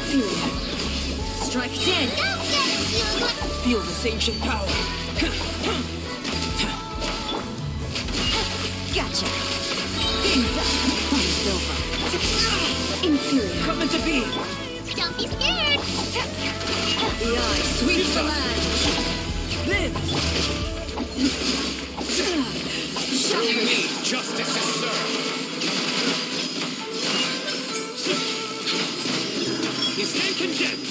Inferior. Strike dead. Feel this ancient power. Gotcha. Game's up. Fight's over. Inferior. Coming to be. Don't be scared. The eye sweeps the land. Live. Through me, justice is served. You stand condemned.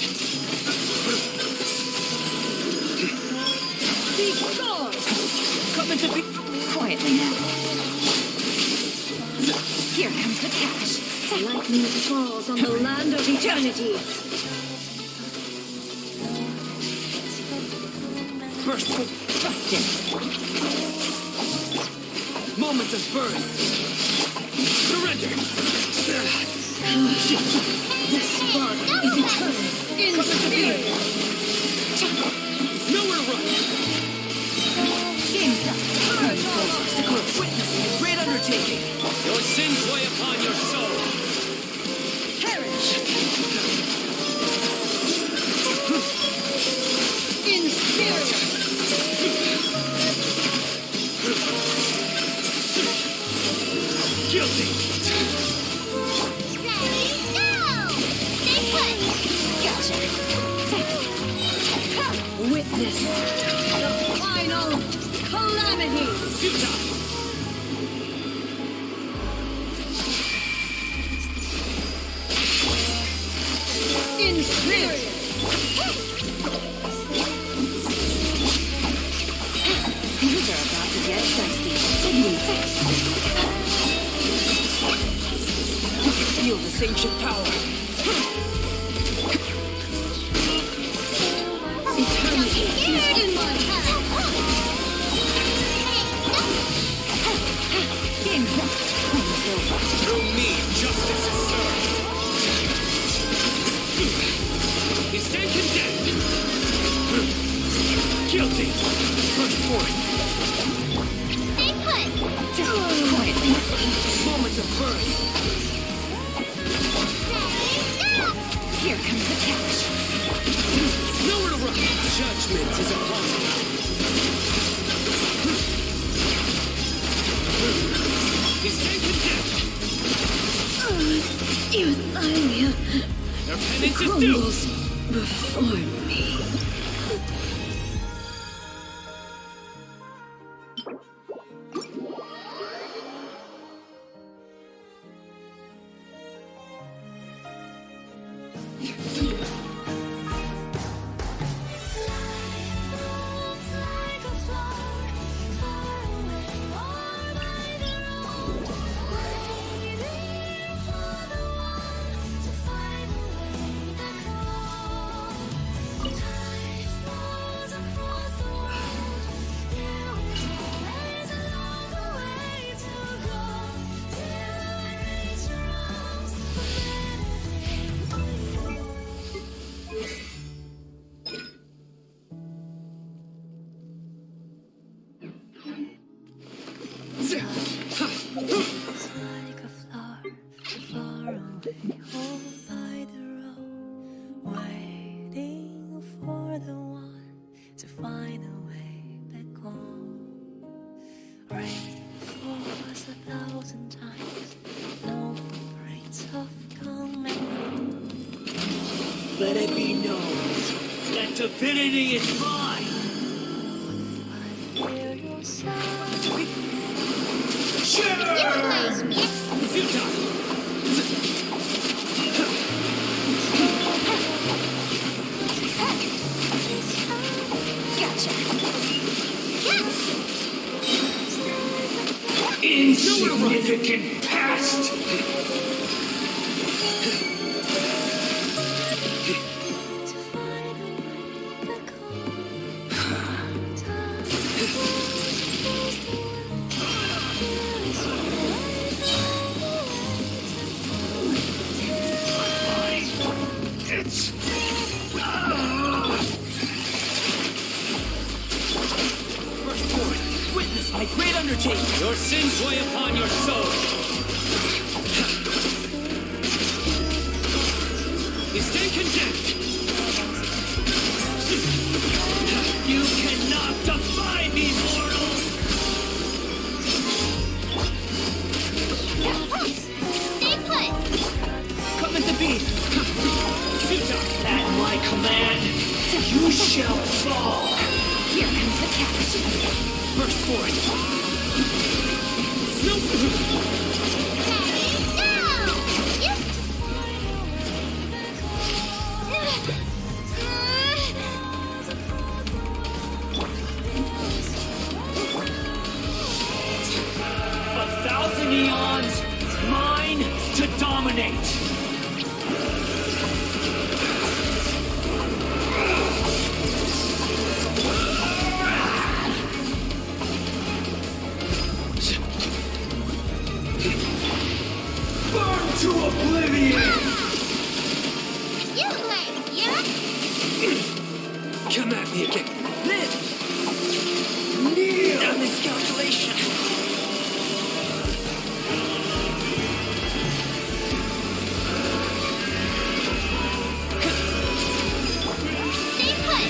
Be gone. Coming to be. Quietly now. Here comes the cash. Lightning falls on the land of eternity. Burst. Busted. Moments of birth. Surrender. This spark is eternal. Inferior. Nowhere to run. Game's up. Witness a great undertaking. Your sins weigh upon your soul. Perish. Inferior. Guilty. Ready, go! Stay put. Gotcha. Witness the final calamity. Futile. Inferior. Things are about to get dicey. Feel this ancient power. Eternity is in my hand. Game's up. Game's over. Through me, justice is served. You stand condemned. Guilty. First point. Stay put. Quietly. Moments of birth. Ready, go! Here comes the cash. Nowhere to run. Judgment is upon me. You stand condemned. Euthymia Your penance is due. crumbles before me. Like a flower far away, home by the road, waiting for the one to find a way back home. Rain falls 1,000 times, no footprints of come and go. Let it be known that divinity is mine. I feel your sigh. Futile. Gotcha. Insignificant past. To find a way back home. It's... Firstborn, witness my great undertaking. Your sins weigh upon your soul. You stand condemned. You cannot defy me, mortals! Stay put! Coming to be! At my command, you shall fall! Here comes the catch. Burst forth! No! Ready, now! Yep. 1,000 eons, mine to dominate! Burn to oblivion! You late, yeah? Come at me again. Live! Kneel! Done this calculation. Stay put!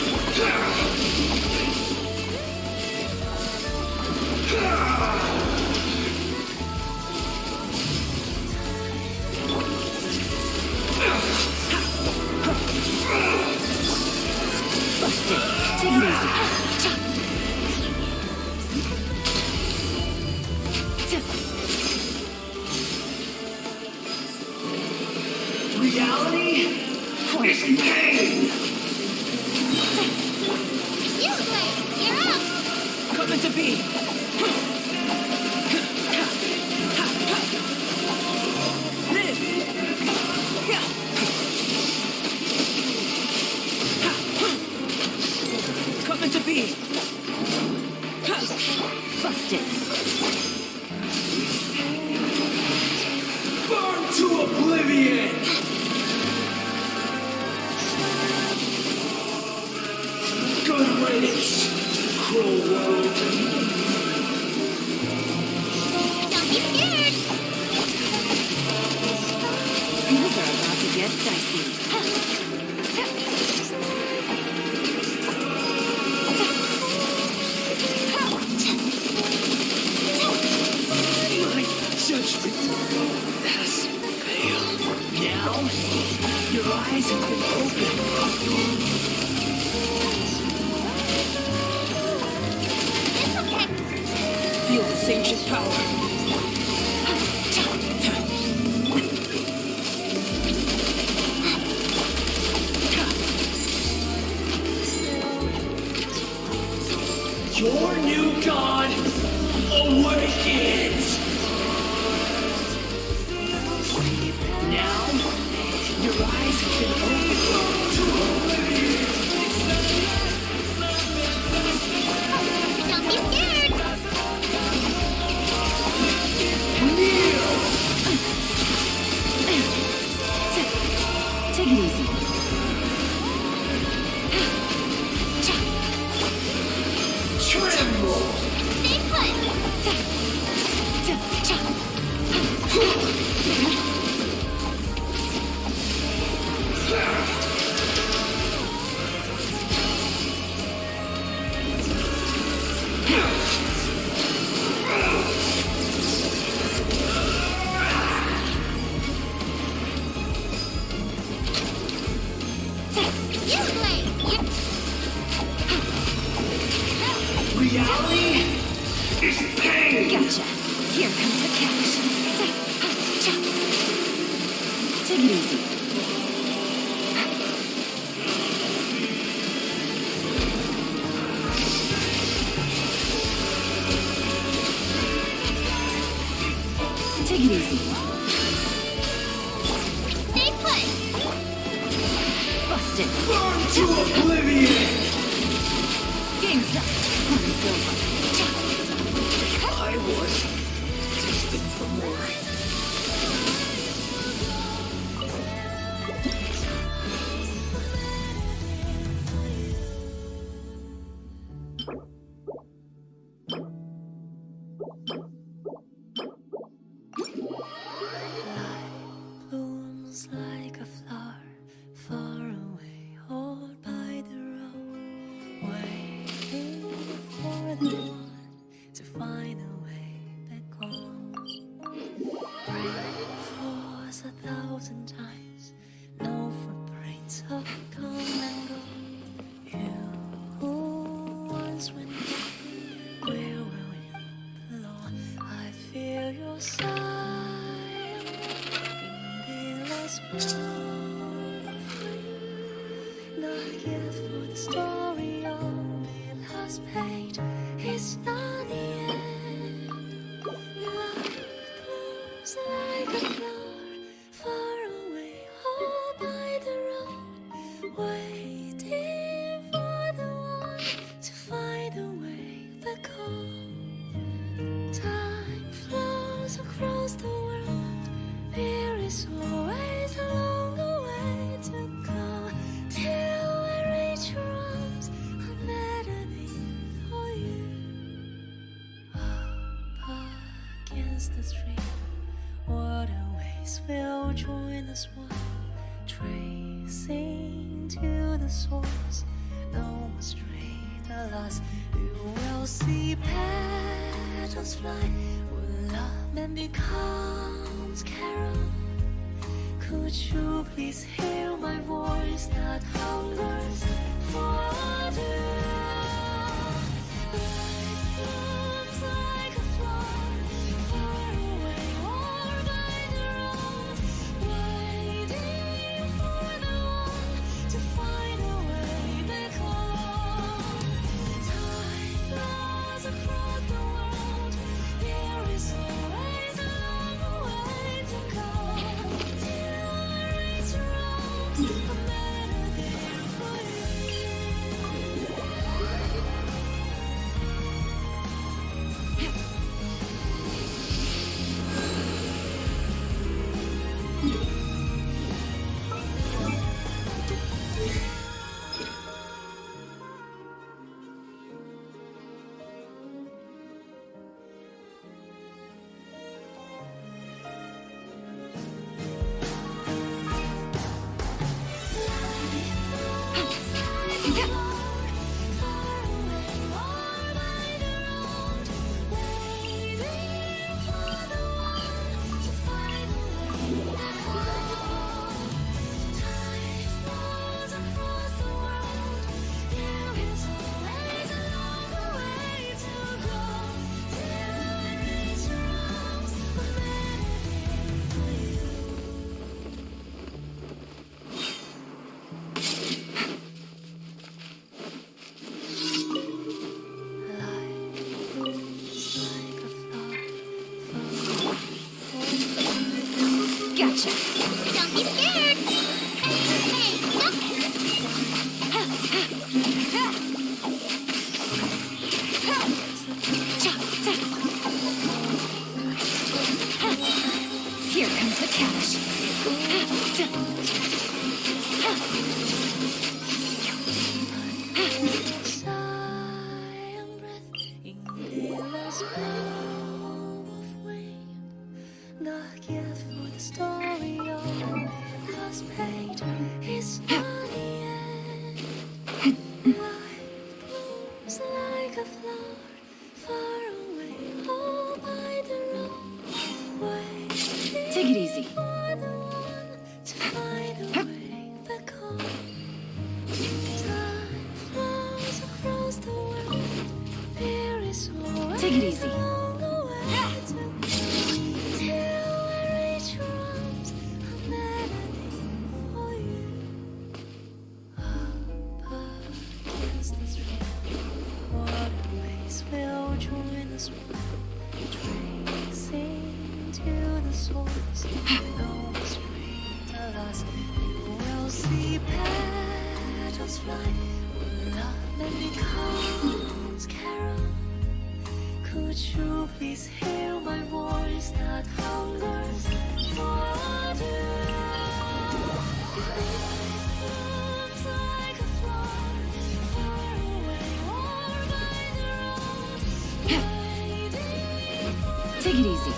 Busted. Take it easy. Reality is pain! You late, you're up! Coming to be! Live! Coming to be! Busted. Burn to oblivion! Good riddance, cruel world. Don't be scared! Things are about to get dicey. My judgment has failed. Now, your eyes have been opened. It's okay. Feel this ancient power. Your new god awakens! Now, your eyes have been opened to oblivion! Don't be scared! Kneel! Take it easy. Tremble! Stay put! You late, Reality is pain! Gotcha. Here comes the catch. Take it easy. Take it easy. stay put! Busted. Burn to oblivion! Game's up. Fun's over. I was destined for more. Blooms like a flower far away, all by the road. Wait close I am in the last round of rain. Not yet for the story on the last page. It's not the end. Life blooms like a flower far away, all by the road, waiting for the one to find a way back home. Time flows across the world. There is always a longer way to go till I reach your arms. A melody for you. Up against the stream, waterways will join us one, tracing to the source. No more straight, alas, you will see petals fly when love man becomes carol. Could you please hear my voice that hungers for you? Life blooms like a flower far away, or by the road, waiting for the one to find a way back home. Time flows across the world. There is always a long way to go till I reach your arms. A melody for you. Gotcha. Don't be scared. Hey, look. Here comes the cash. I am breath in the last blow of wind. Not yet for the story on the last page. It's not the end. Life blooms like a flower far away, all by the road, waiting Take it easy. for the one to find a way back home. Time flows across the world. There is always Take it easy. a longer way to go till I reach your arms. A melody for you. Up against the stream, waterways will join us one, tracing to the source. No straight, alas, you will see petals fly when love man becomes carol. Could you please hear my voice that hungers for you? Life blooms like a flower far away, or by the road, waiting for Take it easy.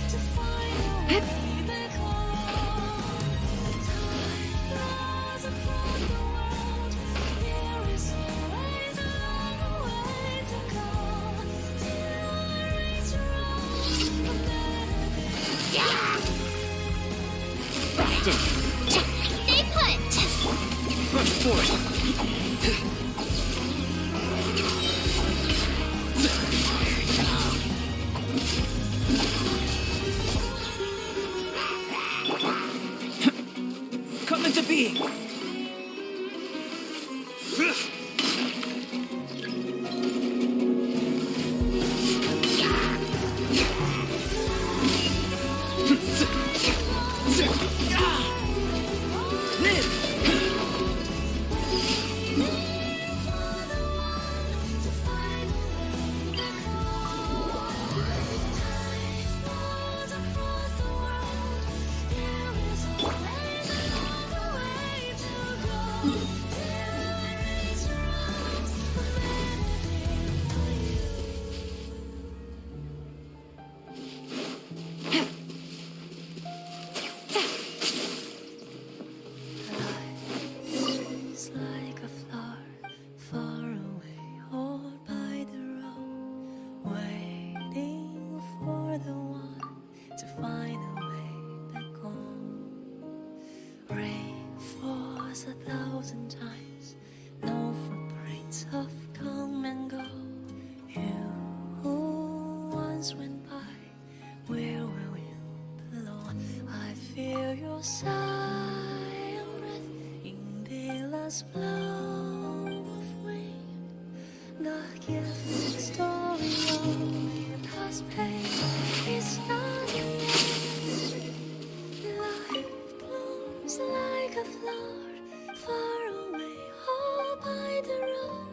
to find a way back home. Time flows across the world. There is always a long way to go till I reach your arms. A melody. Busted. Stay put. Rush for it. endless blow of wind, the gift, the story of the lost pain is not the end. Life blooms like a flower far away, all by the road,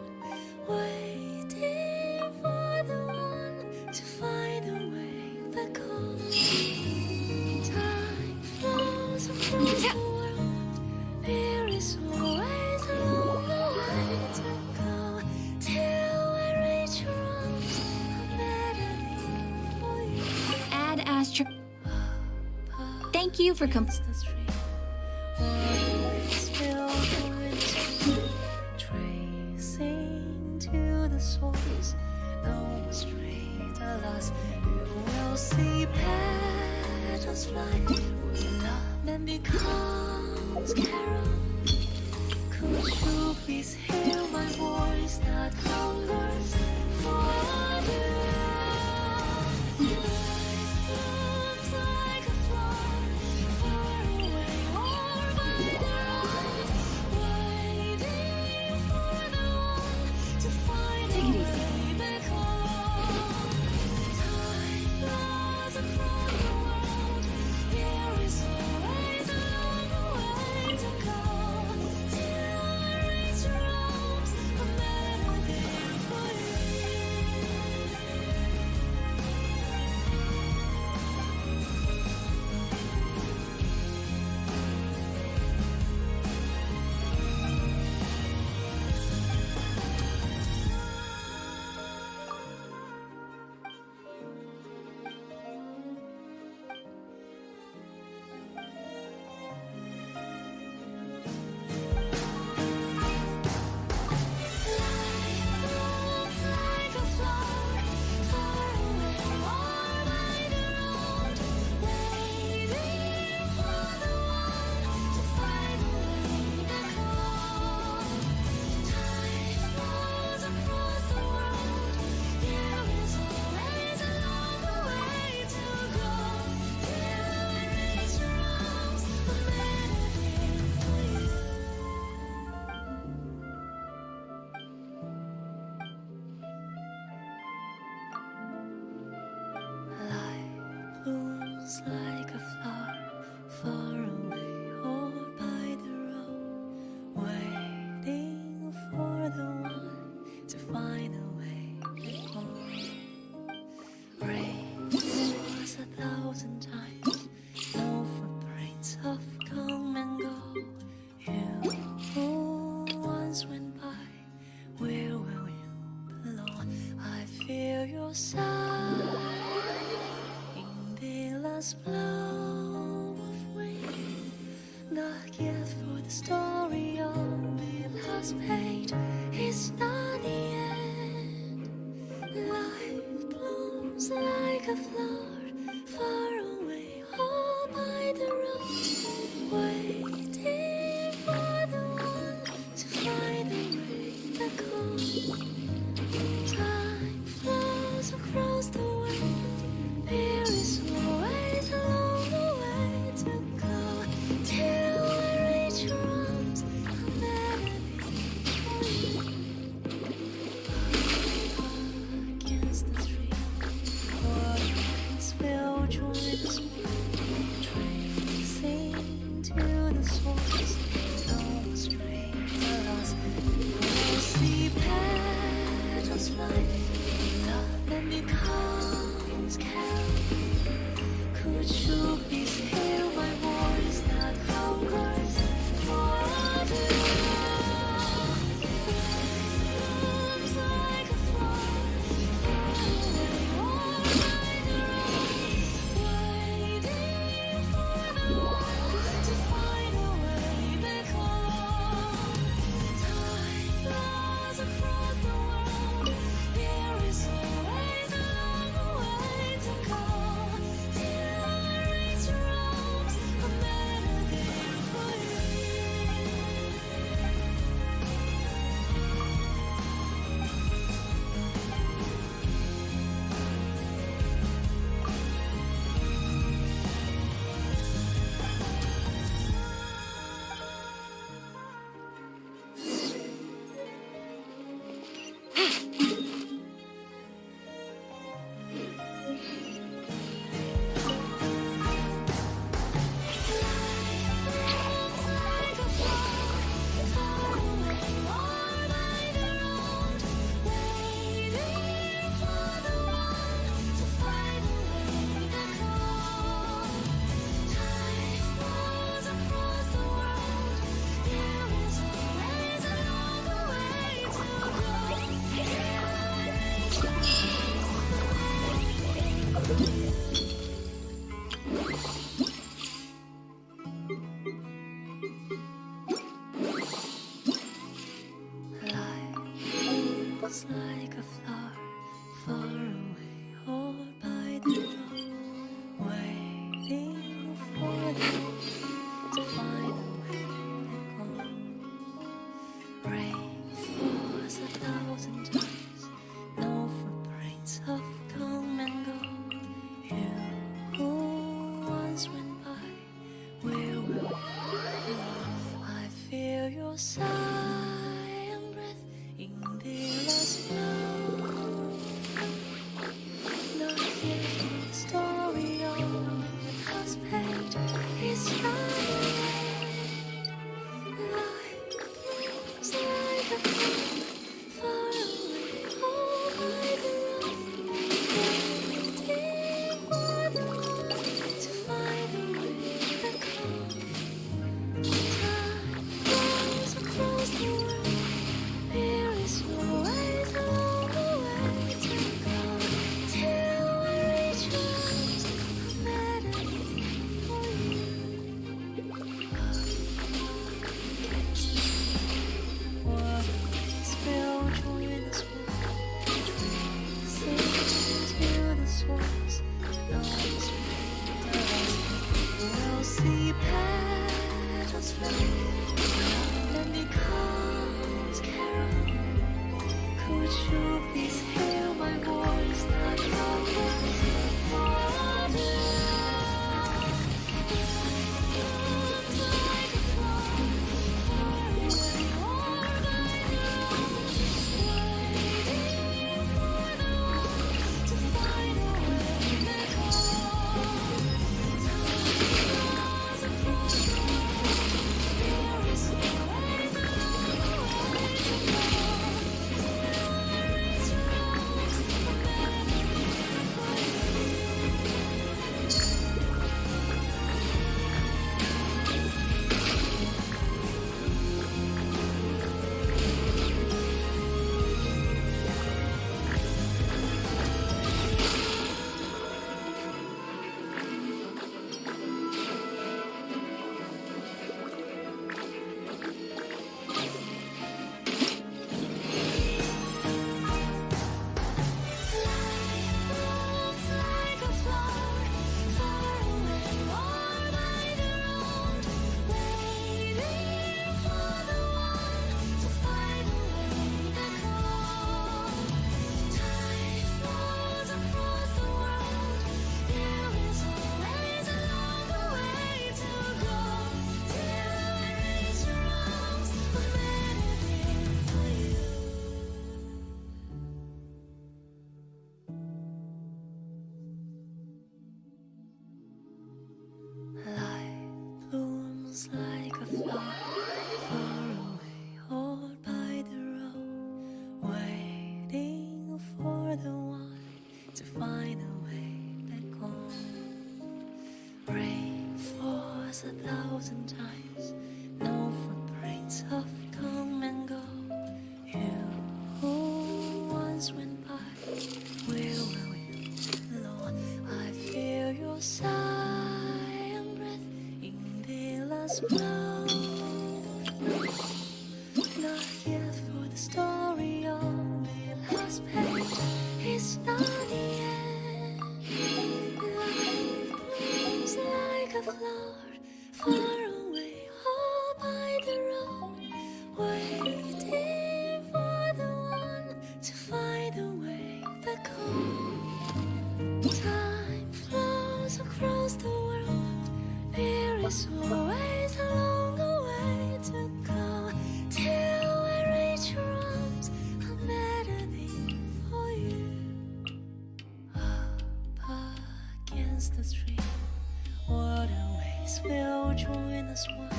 waiting for the one to find a way back home. Time flows across the world, there is always a long way to go till I reach your arms. I'm better for you. Add asterisk. Thank you for Against the stream, always filled with tracing to the source. No straight alas, you will see petals fly when love then becomes carol. Could you please hear my voice that hungers for you? Life blooms like a flower far away, or by the road, waiting for the one to find Take a it easy. way back home. Time flows across the world, there is always a long way to go till I reach your arms. I'm better there for you. Blooms like a flower far away, or by the road, waiting for the one to find a way back home. Time flows across the world, there is always a long way to go till I reach your arms. I'm better there for you. Life blooms like a flower far away, or by the road, waiting for the one to find a way back home. Rain was 1,000 times, no footprints have come and go. You who once went by, where will you belong? I feel your sigh in the last blow of wind, the gift for the story of the last page is not the end. Life blooms like a flower far away, all by the road, waiting for the one to find a way back home. Time flows across the world, there is always a long way to go till I reach your arms. I'm better there for you. Against the stream, words will join the spring, tracing to the source. No straight alas, you will see paths blooms like a flower far away or by the road, waiting for the one to find a way back home. Rain falls 1,000 times, no footprints have come and gone. You who once went by, where were you? I feel your sigh and breath in the last blow. Not yet the story on the past page is running. Life blooms like a flower far away, all by the road, waiting for the one to find a way back home. Time flows across the world. There is always a longer way to go till I reach your arms. I'm begging for you. What is built between us? Trees into the swamps. No we'll see petals fly, and the clouds carol. Could you please hear my voice that calls for you? Like a flower, far away, or by the road, waiting for the one to find a way back home. Time flows across the world. There is always a longer way to go. Like a flower, far away, or by the road, waiting for the one to find a way back home. Time flows across the world. There is always a longer way to go till I reach your arms. I'm begging for you. Life blooms like a flower far away or by the road, waiting for the one to find a way back home. Rain falls 1,000 times, no footprints have come and go. You who once went by, where were you? Lord, I feel your sigh and breath in the last blow. Not yet for the story on the last page is not the end. Life blooms like a flower far away, all by the road, waiting for the one to find a way back home. Time flows across the world. There is always a longer way to go till I reach your arms. I'm begging for you. Up against the stream, waterways will join us one.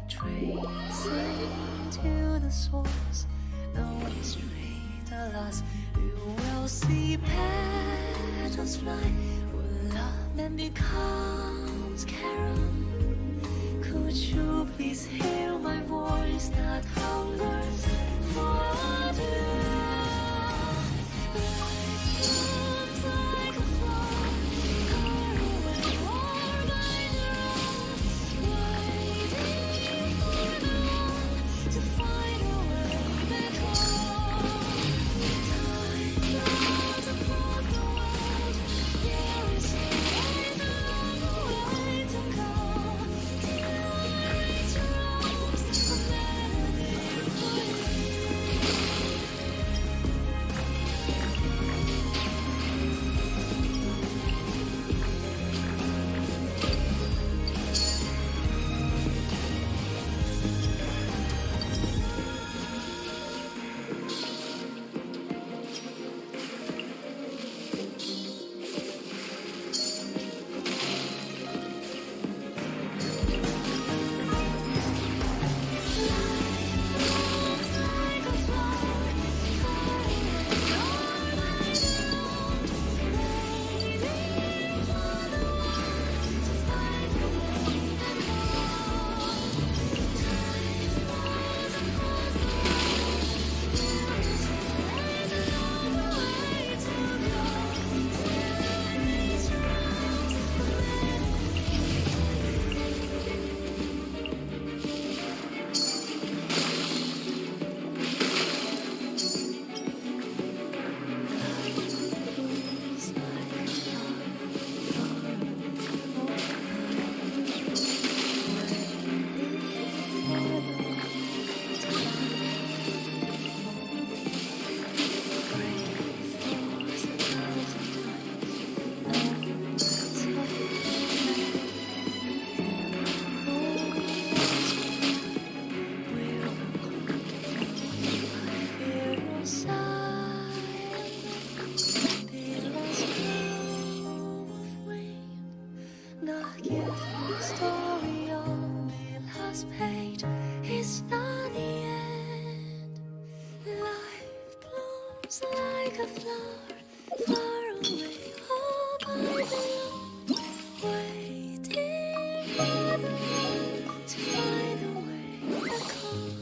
Tracing to the source, no straight alas. You will see petals fly, will love and becomes carol. Could you please hear my voice that hungers for you? Life blooms like a flower, far away or by the road, waiting for the one to find a way back home. blooms like a flower far away, all by the road, waiting for the one to find a way back home.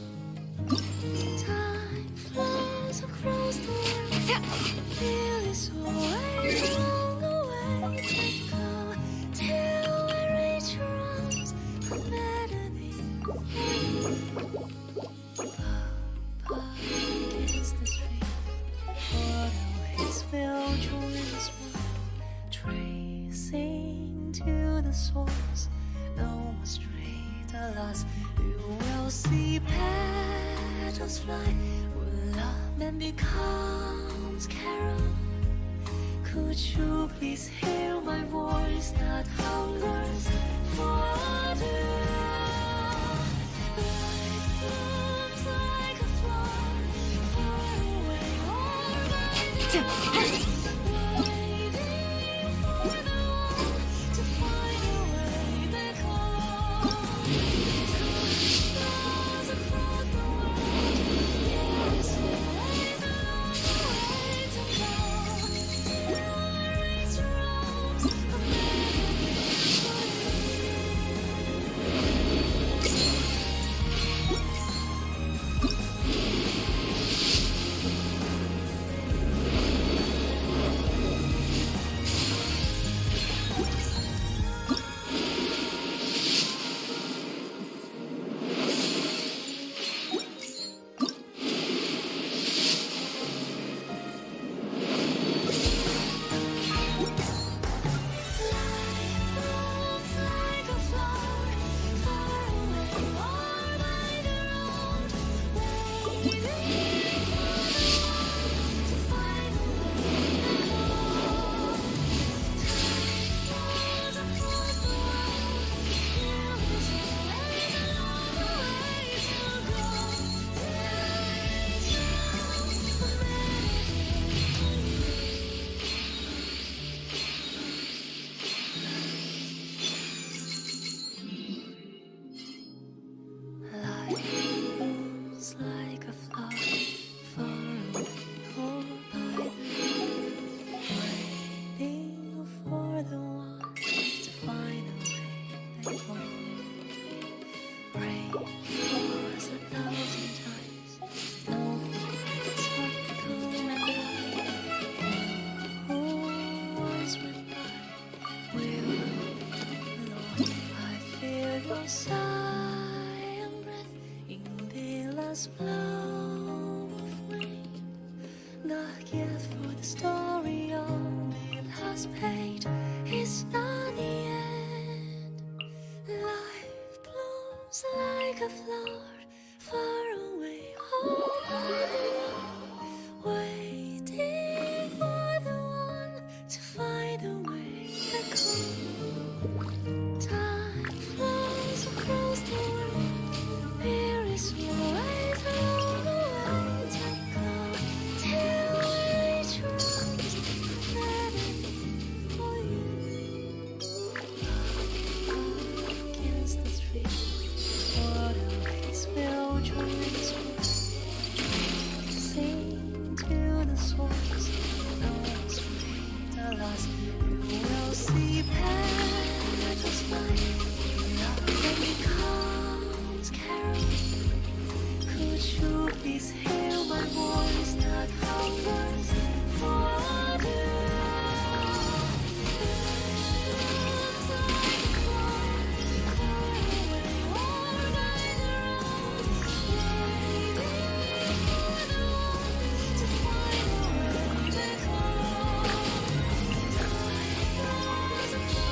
Time flows across the world, feel is always along the way to go till we reach your arms, a melody for you. Against the street, waterways will join us one, tracing to the source. No more straight, alas, you will see petals fly when love man becomes carol. Could you please hear my voice that hungers for you? Blooms like a flower far away, all by the road, waiting for the one to find a way back home. Rain falls 1,000 times, no forest of come and go. Who once went by will Lord, I feel your sigh. Blow of wind, not yet for the story of it has paid. It's not the end. Life blooms like a flower far away, all by the road, waiting for the one to find a way back home. Time flows across the world, there is no way. Please hear my voice that hungers for you. Time flows across the world,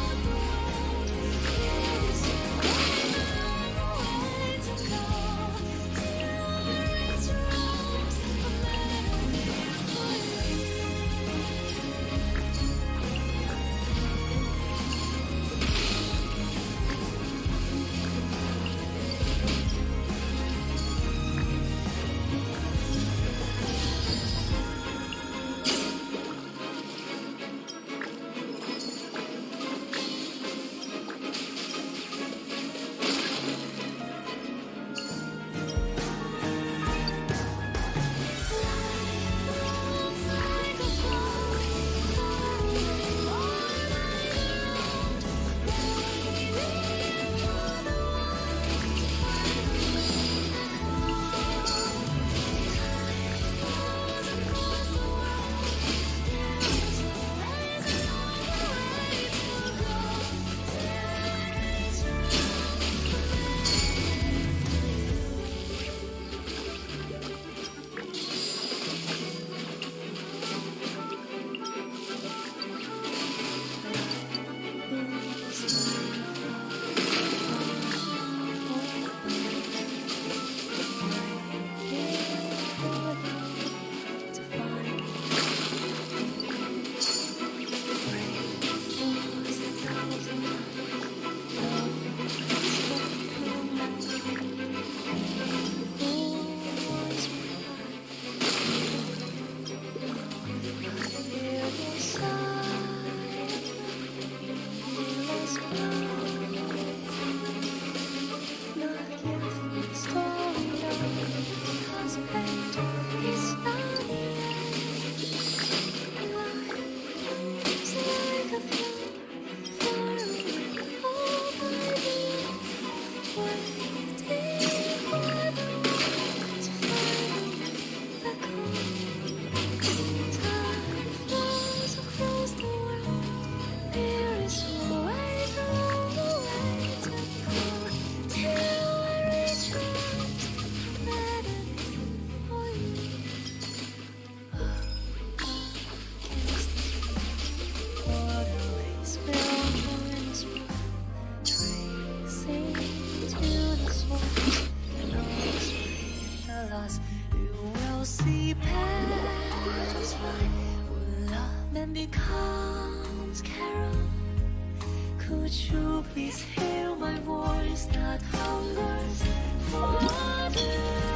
when it comes, Carol, could you please hear my voice that hungers for you?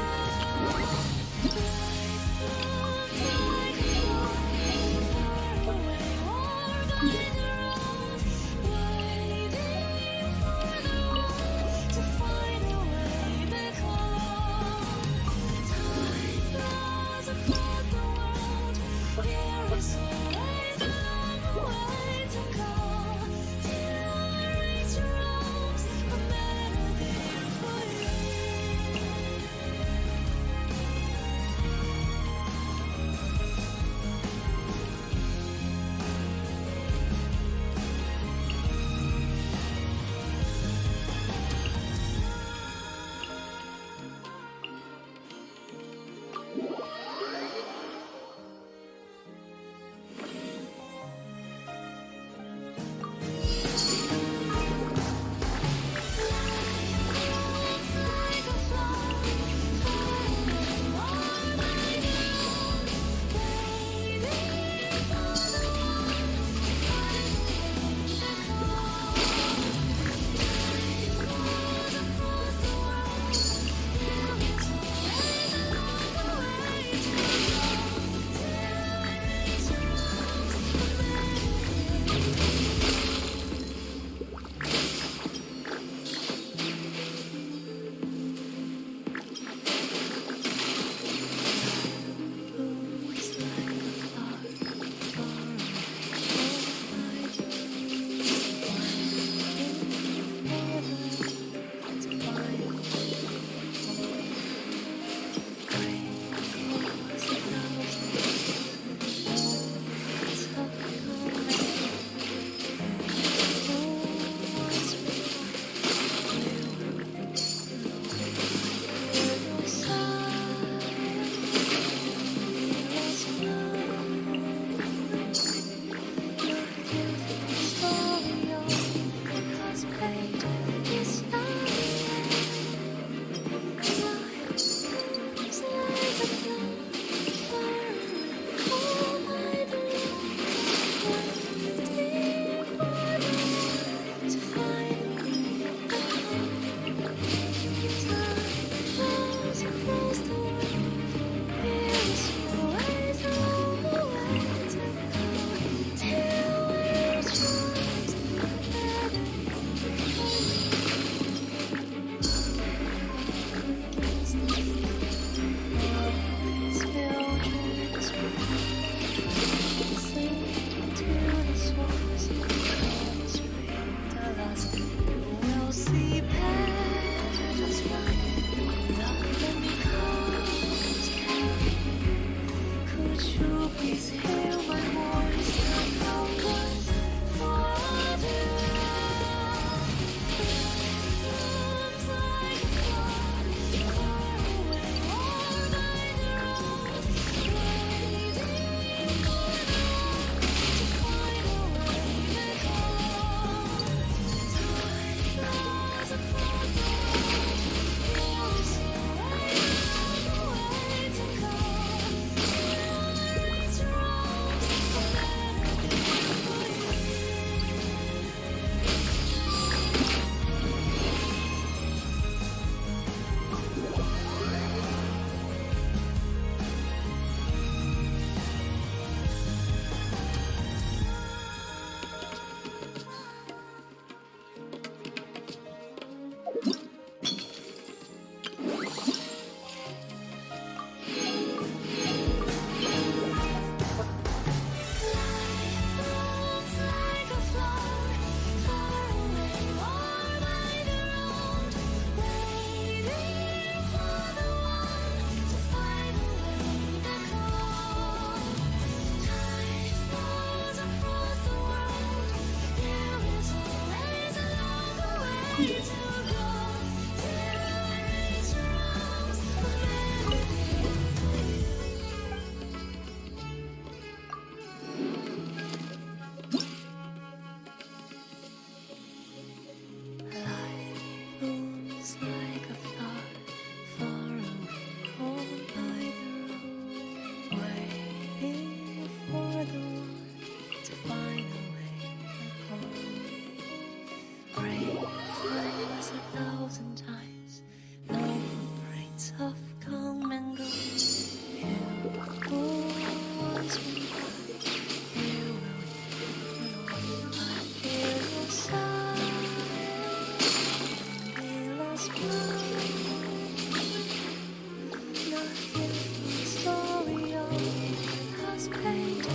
paint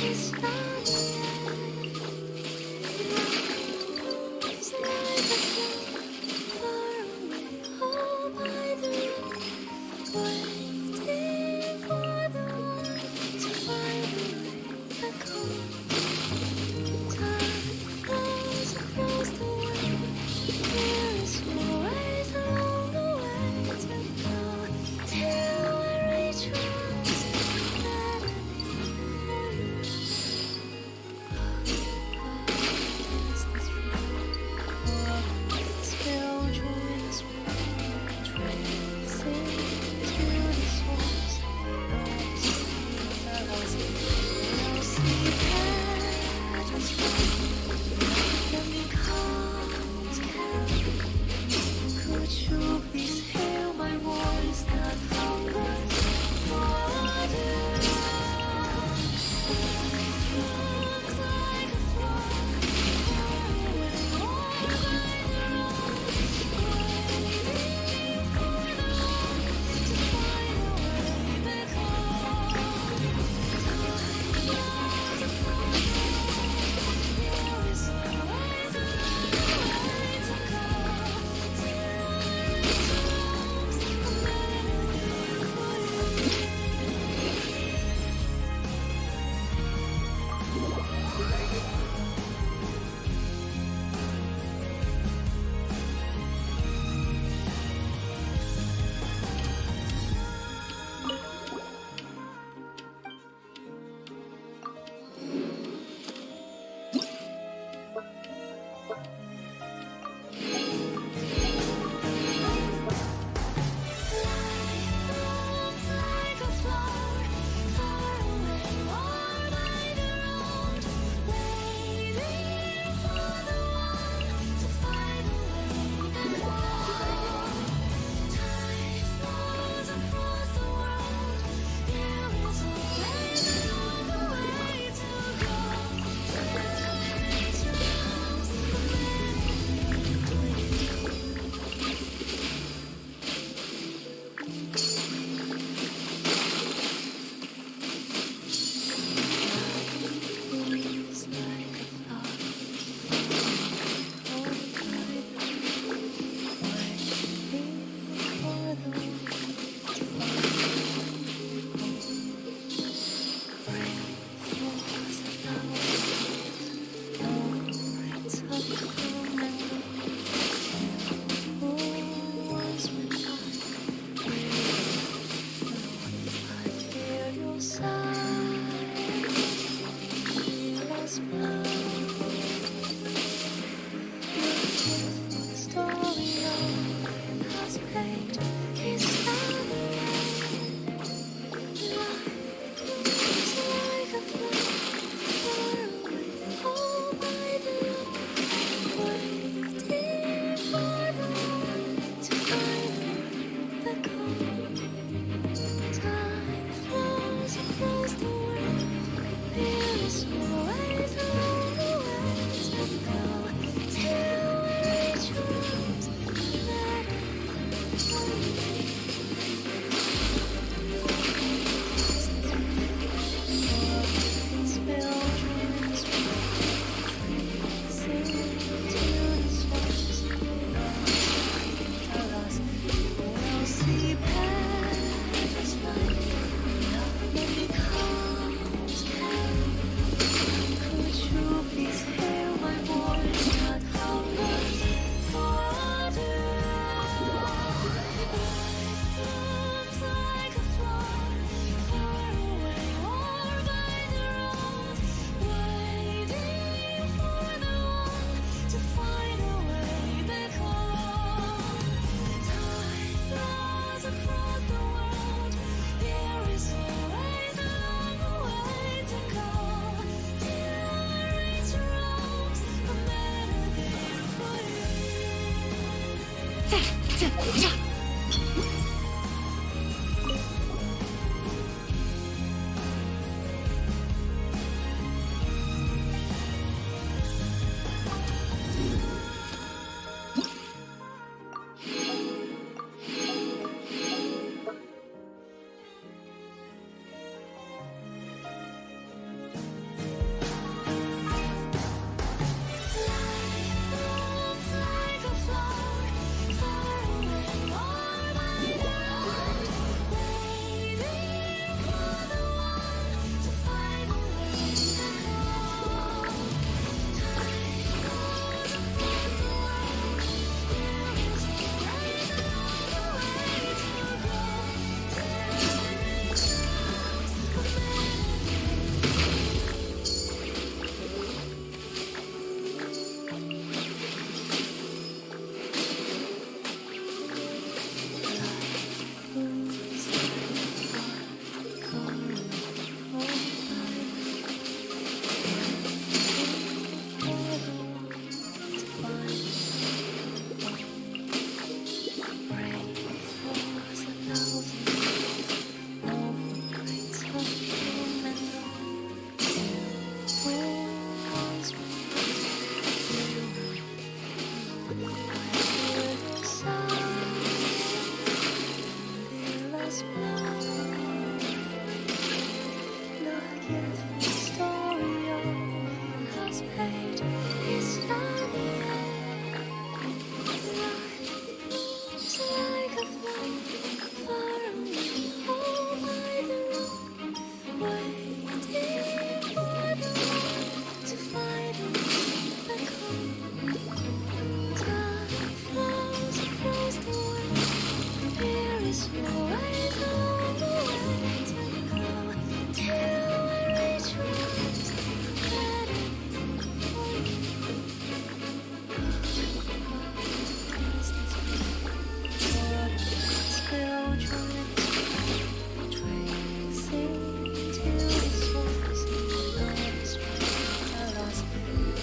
is not the end. It's like a flower far away, all by the road, waiting for the one to find a way back home. Time flows across the way. There is always along the way to go till I reach roads that could you please hear my voice that hungers for others? Looks like a flower far away, all by the road, waiting for the one to find a way back home. Time flows across the road, gift for the story of man has paid is not the end. Life like a flower far away, all by the road, waiting for the one to find a way back home. Time flows across the world. There is always a long way to go till I reach your arms, better for you. Distance spiritual tracing to the source of the strength I lost.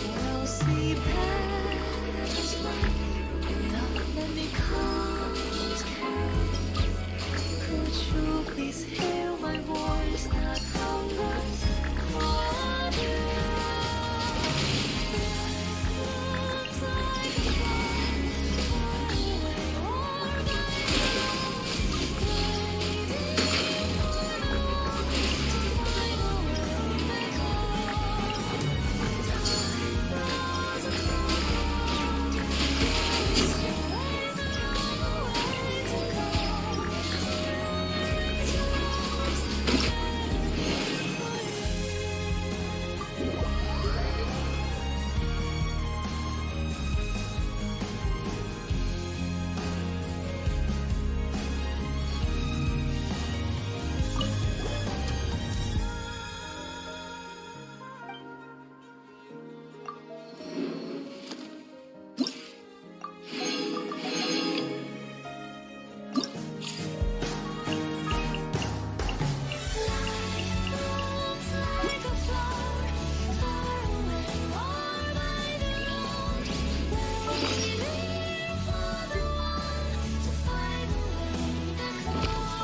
We'll see petals like love and becomes carol. Could you please hear my voice that hungers for you? Looks like a flower far away or by the road, waiting for the one to find a way back home. Time flows across the world. There is always a long way to go. Looks like a flower far away or by the road, waiting for the one to find a way back home.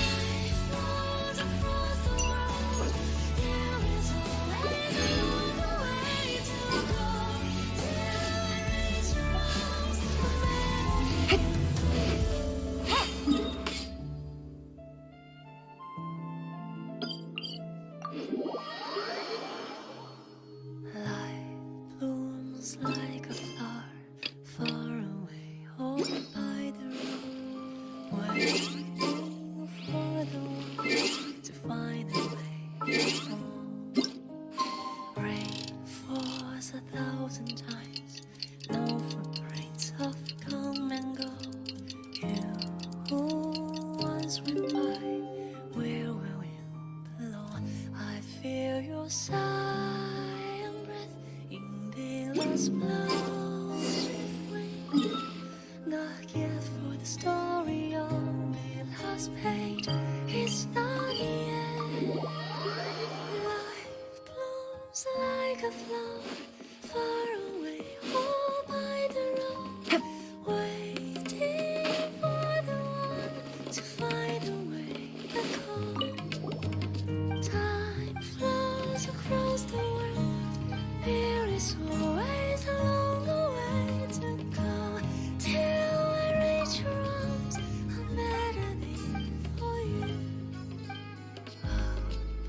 Time flows across the world. There is always a long way to go till I reach your arms, Life blooms like a flower far away, all by the road, waiting for the one to find a way home. Rain falls 1,000 times, no footprints have come and go. You who once went by, where will you belong? I feel your sigh and breath in the lost blows with wind. The gift for the story of it has paid is not the end. Life blooms like a flower far away, all by the road, waiting for the one to find a way back home. Time flows across the world. There is always a longer way to go till I reach your arms. I'm begging for you.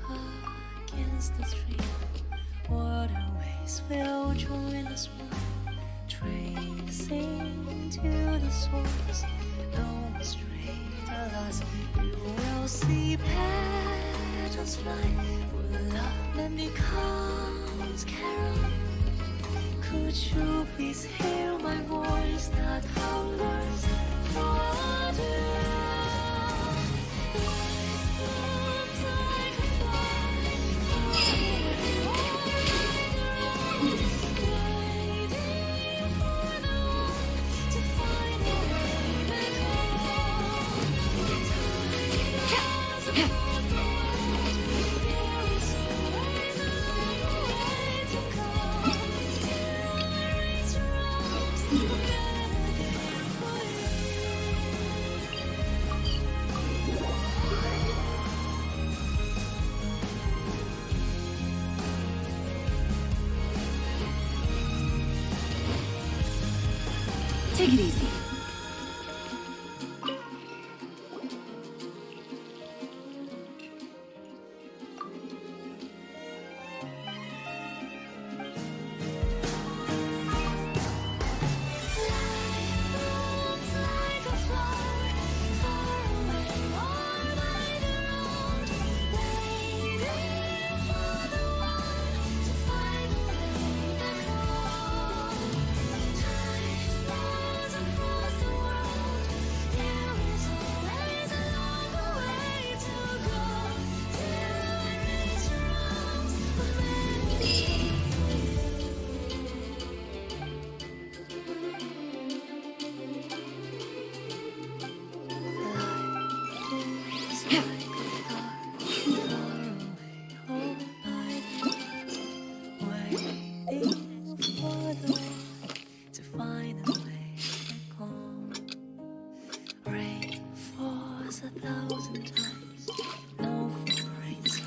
Up against the stream, waterways will join us one, tracing to the source. No straight alas, you will see petals fly, where love then becomes carol. Could you please hear my voice that hungers for you? Life blooms like a flower far away, all by the road, waiting for the one to find a way back home. Time flows across the world. There is always a long way to go till I reach your arms. I'm begging for you. Take it easy.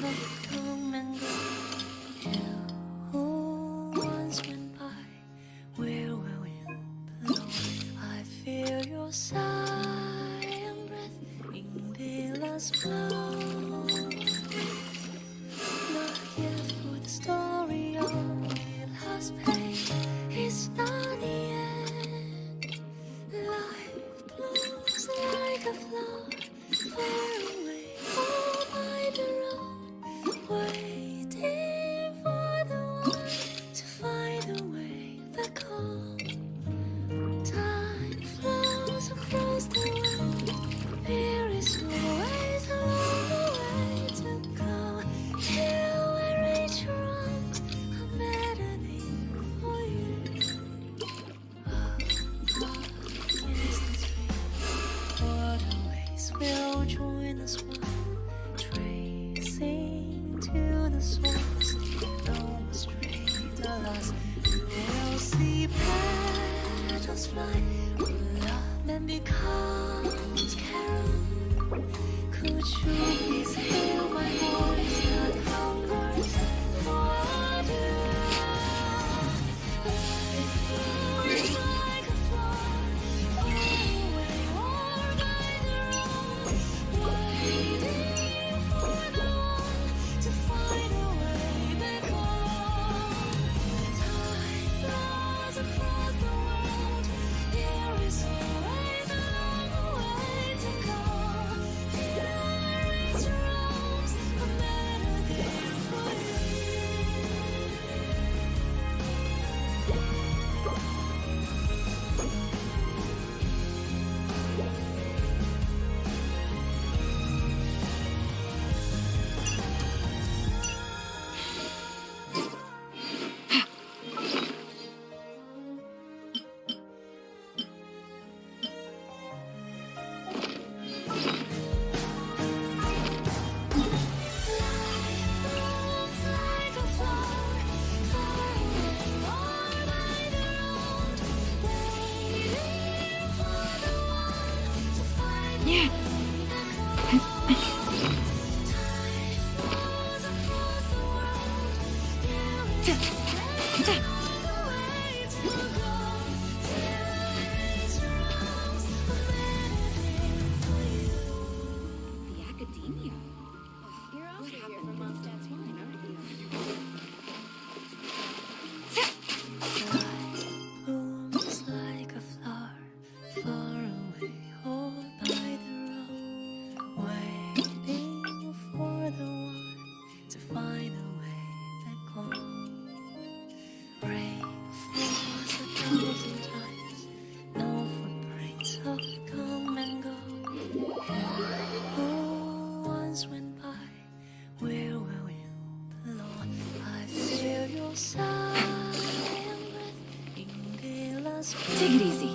of come and go. You who once went by, where will you belong? I feel your sigh and breath in the last flow. Not yet for the story of the last page. It's not the end. Life blooms like a flower far away, all by the road, waiting for the one to find a way back home. Time flows across the world. There is always a long way to go till I reach your arms. A melody for you. Against the tree, waterways will join us one, tracing to the source. No straight alas, you will see petals fly. Love and becomes carol. Could you please hear my voice that hungers for you? Life flows like a flower, far away or by the road, waiting for the one to find a way back home. Time flows across the world. There is always a long way to go. Till I reach your arms, a melody for you. Blooms like a flower, far away or by the road, waiting for the one to find a way back home. Time flows across the world. There is no way to go till I reach your arms. A melody for you. The academia. You're also What here happened from this Mondstadt's time? wine, aren't you? Life blooms like a flower, far away or by the road, waiting for the one to find a way back home. Rain falls 1,000 times, no footprints of come and go. Who once went by, where will you belong? I feel your sigh and breath in the last Take it easy.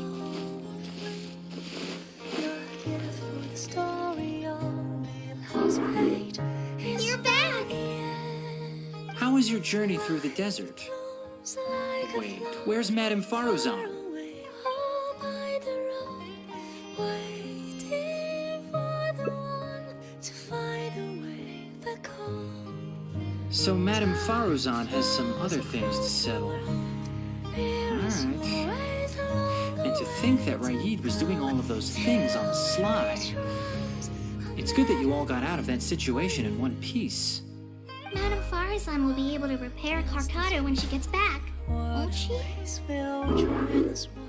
Not yet for the story on the last page. It's You're back. the end. How was your journey through the desert? Blooms like a Wait, flower where's Madame far Faruzan? away, all by the road, waiting for the one to find a way back home. So Madame Faruzan has some other things to settle. Alright. And to think that Raid was doing all of those things on the sly. It's good that you all got out of that situation in one piece. Madame Farazan will be able to repair Carcado when she gets back, won't she? Will join us one,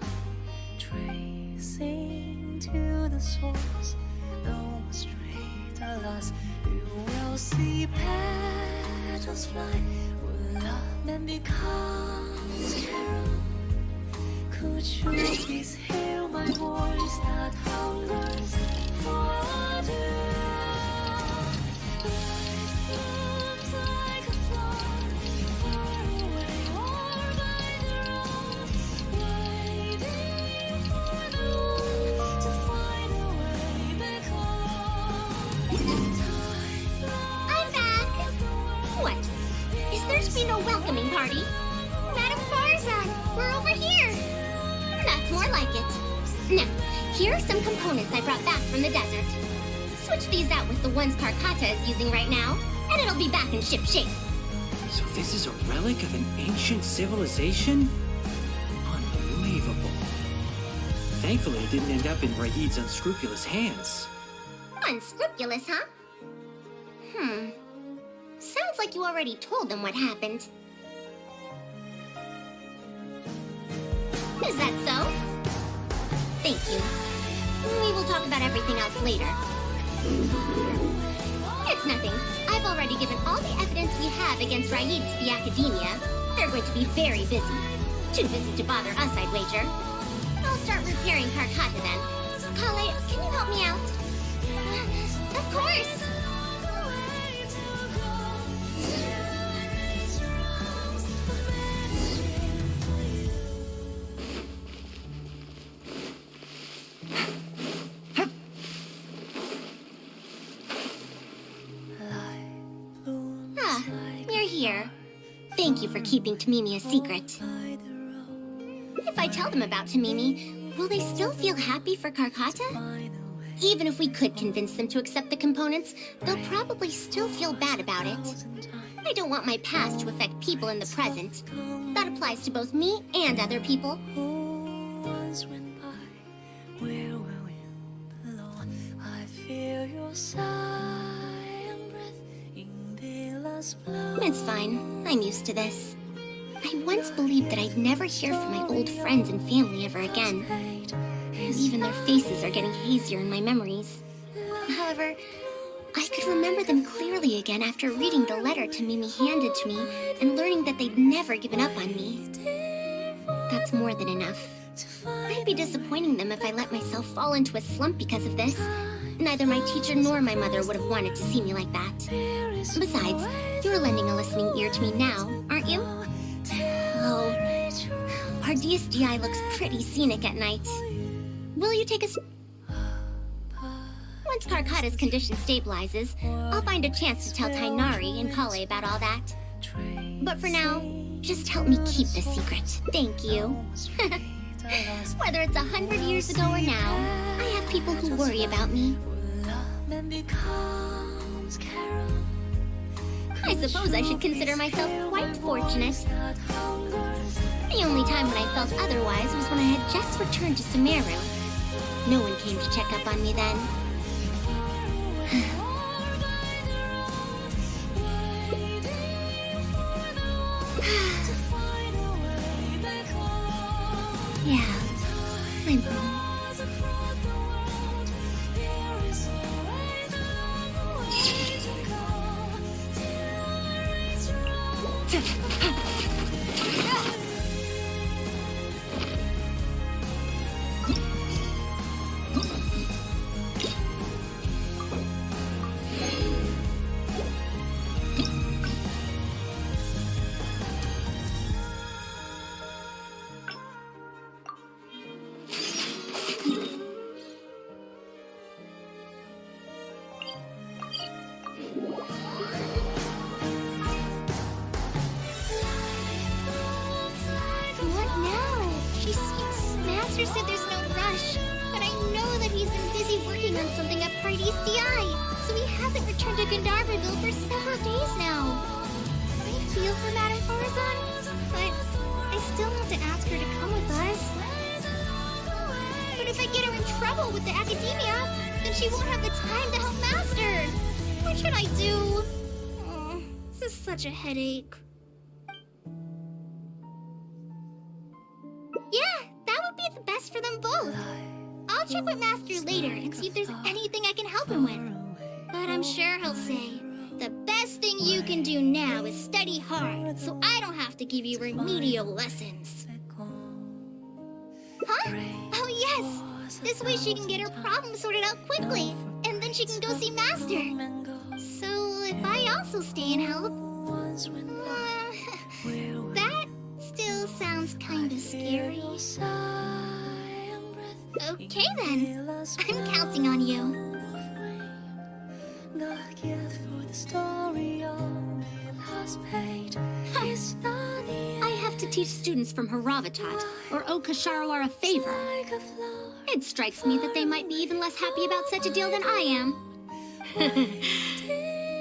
tracing to the source. No straight alas, you will see petals fly. Will love and becomes carol. Could you please hear my voice that hungers for you? Life blooms like a flower, far away or by the road, waiting for the one to find a way back home. Time I'm back. What? Is there to be no welcoming party? Madame Farazan, we're over here. That's more like it. Now, here are some components I brought back from the desert. Switch these out with the ones Karkata is using right now, and it'll be back in ship shape. So this is a relic of an ancient civilization? Unbelievable. Thankfully, it didn't end up in Raid's unscrupulous hands. Unscrupulous, huh? Sounds like you already told them what happened. Is that so? Thank you. We will talk about everything else later. It's nothing. I've already given all the evidence we have against Raid to the Academia. They're going to be very busy. Too busy to bother us, I'd wager. I'll start repairing Karkata then. Kale, can you help me out? Of course! You're here. Thank you for keeping Tamimi a secret. If I tell them about Tamimi, will they still feel happy for Karkata? Even if we could convince them to accept the components, they'll probably still feel bad about it. I don't want my past to affect people in the present. That applies to both me and other people. Where were we below? I feel your sigh and breath in the last blow. It's fine. I'm used to this. I once believed that I'd never hear from my old friends and family ever again. Even their faces are getting hazier in my memories. However, I could remember them clearly again after reading the letter Tamimi handed to me and learning that they'd never given up on me. That's more than enough. I'd be disappointing them if I let myself fall into a slump because of this. Neither my teacher nor my mother would have wanted to see me like that. Besides, you're lending a listening ear to me now, aren't you? Oh, Pardeus GI looks pretty scenic at night. Will you take us? Once Karkata's condition stabilizes, I'll find a chance to tell Tainari and Kale about all that. But for now, just help me keep this secret. Thank you. Whether it's 100 years ago or now, I have people who worry about me. I suppose I should consider myself quite fortunate. The only time when I felt otherwise was when I had just returned to Sumeru. No one came to check up on me then. Yeah, I'm home. Master said there's no rush, but I know that he's been busy working on something at Pardeus DI, so he hasn't returned to Gandharvaville for several days now. I feel for Madame Farzan, but I still want to ask her to come with us. But if I get her in trouble with the Academia, then she won't have the time to help Master. What should I do? Oh, this is such a headache. Yeah, that would be the best for them both. I'll check with Master later and see if there's anything I can help him with. But I'm sure he'll say, the best thing you can do now is study hard, so I don't have to give you remedial lessons. Huh? Oh yes! This way she can get her problem sorted out quickly, and then she can go see Master. So if I also stay and help... that still sounds kinda scary. Okay then, I'm counting on you. I have to teach students from Haravatat or Okasharawar a favor. It strikes me that they might be even less happy about such a deal than I am.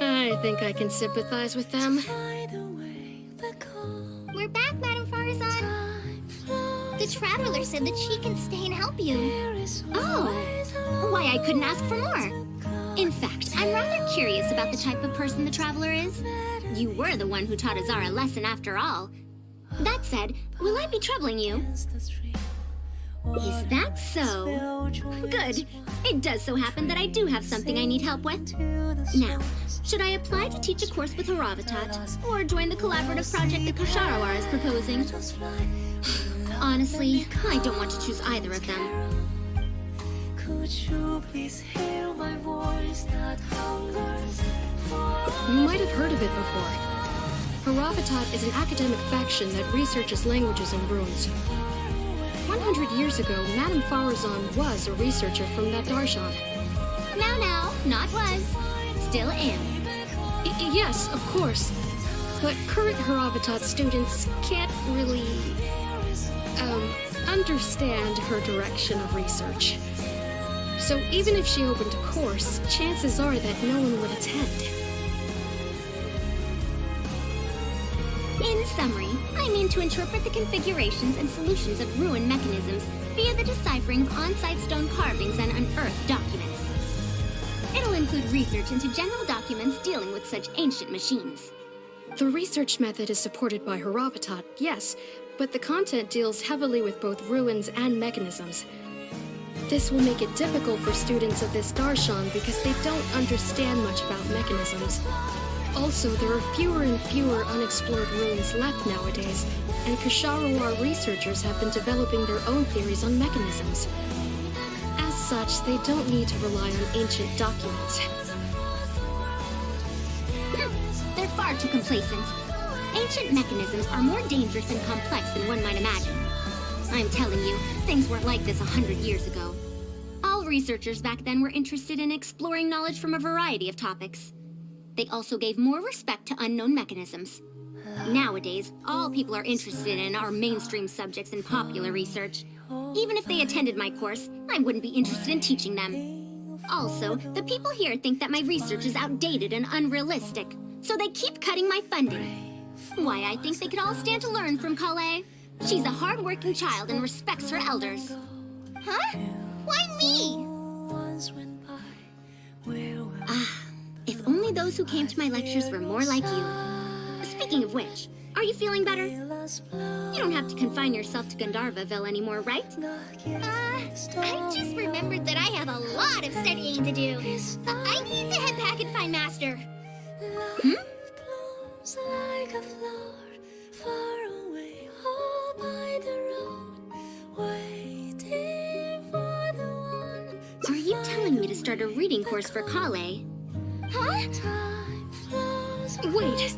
I think I can sympathize with them. By the way they call. We're back, Madame Farazan. The Traveler said that she can stay and help you. Oh, why I couldn't ask for more. In fact, I'm rather curious about the type of person the Traveler is. You were the one who taught Azara a lesson after all. That said, will I be troubling you? Is that so? Good. It does so happen that I do have something I need help with. Now, should I apply to teach a course with Haravatat, or join the collaborative project that Kosharawar is proposing? Honestly, I don't want to choose either of them. Could you please hear my voice that hungers for? You might have heard of it before. Haravatat is an academic faction that researches languages and runes. 100 years ago, Madame Farazan was a researcher from that darshan. Now, not was. Still am. Yes, of course. But current Haravatat students can't really, understand her direction of research. So even if she opened a course, chances are that no one would attend. In summary, I mean to interpret the configurations and solutions of ruin mechanisms via the deciphering of on-site stone carvings and unearthed documents. It'll include research into general documents dealing with such ancient machines. The research method is supported by Haravatat, yes, but the content deals heavily with both ruins and mechanisms. This will make it difficult for students of this darshan because they don't understand much about mechanisms. Also, there are fewer and fewer unexplored ruins left nowadays, and Kosharawar researchers have been developing their own theories on mechanisms. As such, they don't need to rely on ancient documents. They're far too complacent. Ancient mechanisms are more dangerous and complex than one might imagine. I'm telling you, things weren't like this 100 years ago. All researchers back then were interested in exploring knowledge from a variety of topics. They also gave more respect to unknown mechanisms. Nowadays, all people are interested in are mainstream subjects in popular research. Even if they attended my course, I wouldn't be interested in teaching them. Also, the people here think that my research is outdated and unrealistic, so they keep cutting my funding. Why, I think they could all stand to learn from Kale. She's a hard-working child and respects her elders. Huh? Why me? If only those who came to my lectures were more like you. Speaking of which, are you feeling better? You don't have to confine yourself to Gandharvaville anymore, right? I just remembered that I have a lot of studying to do. I need to head back and find Master. Like a flower far away, all by the road, waiting for the one. Are you telling me to start a reading course for Kale? Huh? Wait.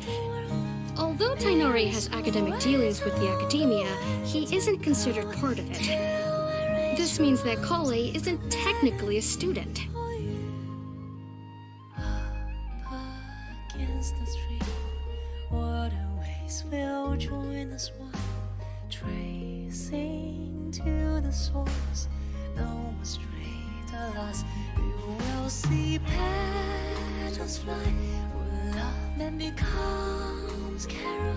Although Tainari has academic dealings with the academia, he isn't considered part of it. This means that Kale isn't technically a student. Against the street, waterways will join us one, tracing to the source. No straight, alas, you will see petals fly, where love then becomes carol.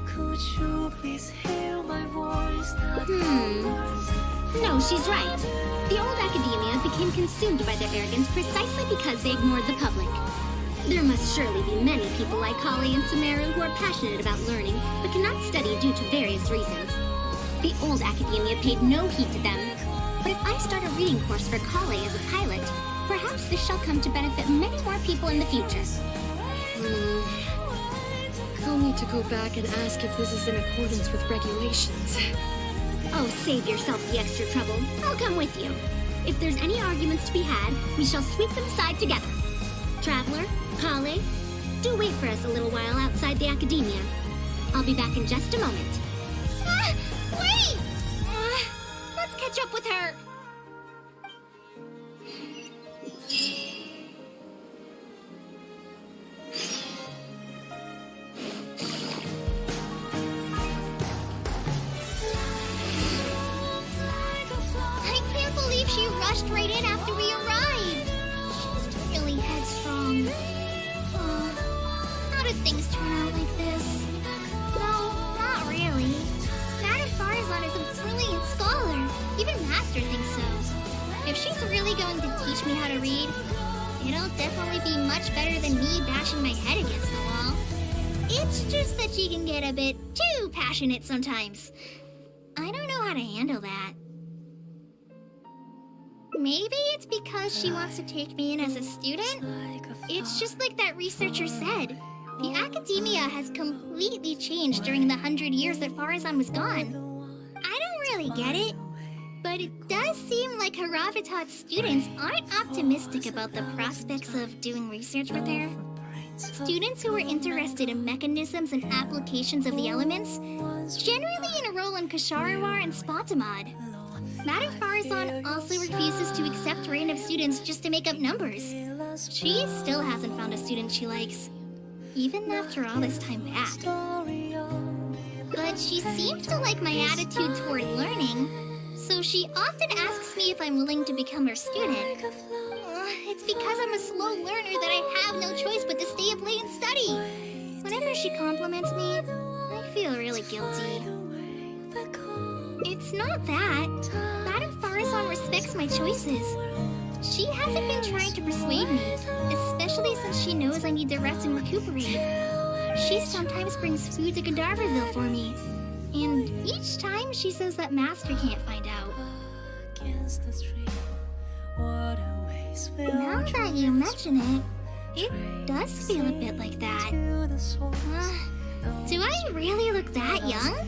Could you please hear my voice? No, she's right. The old academia became consumed by their arrogance precisely because they ignored the public. There must surely be many people like Kali and Sumeru who are passionate about learning, but cannot study due to various reasons. The old academia paid no heed to them. But if I start a reading course for Kali as a pilot, perhaps this shall come to benefit many more people in the future. I'll need to go back and ask if this is in accordance with regulations. Oh, save yourself the extra trouble. I'll come with you. If there's any arguments to be had, we shall sweep them aside together. Traveler, Kale, do wait for us a little while outside the academia. I'll be back in just a moment. Wait! Let's catch up with her. I can't believe she rushed right in after we arrived. She's really headstrong. did things turn out like this? No, not really. Madame Farazan is a brilliant scholar. Even Master thinks so. If she's really going to teach me how to read, it'll definitely be much better than me bashing my head against the wall. It's just that she can get a bit too passionate sometimes. I don't know how to handle that. Maybe it's because she wants to take me in as a student? It's just like that researcher said. The academia has completely changed during the 100 years that Farazan was gone. I don't really get it, but it does seem like Haravatat's students aren't optimistic about the prospects of doing research with her. Students who are interested in mechanisms and applications of the elements generally enroll in Kasharawar and Spatamad. Madame Farazan also refuses to accept random students just to make up numbers. She still hasn't found a student she likes, even after all this time back. But she seems to like my attitude toward learning, so she often asks me if I'm willing to become her student. It's because I'm a slow learner that I have no choice but to stay up late and study. Whenever she compliments me, I feel really guilty. It's not that. Madame Farazan respects my choices. She hasn't been trying to persuade me, especially since she knows I need to rest and recuperate. She sometimes brings food to Gandharvaville for me, and each time she says that Master can't find out. Now that you mention it, it does feel a bit like that. Do I really look that young?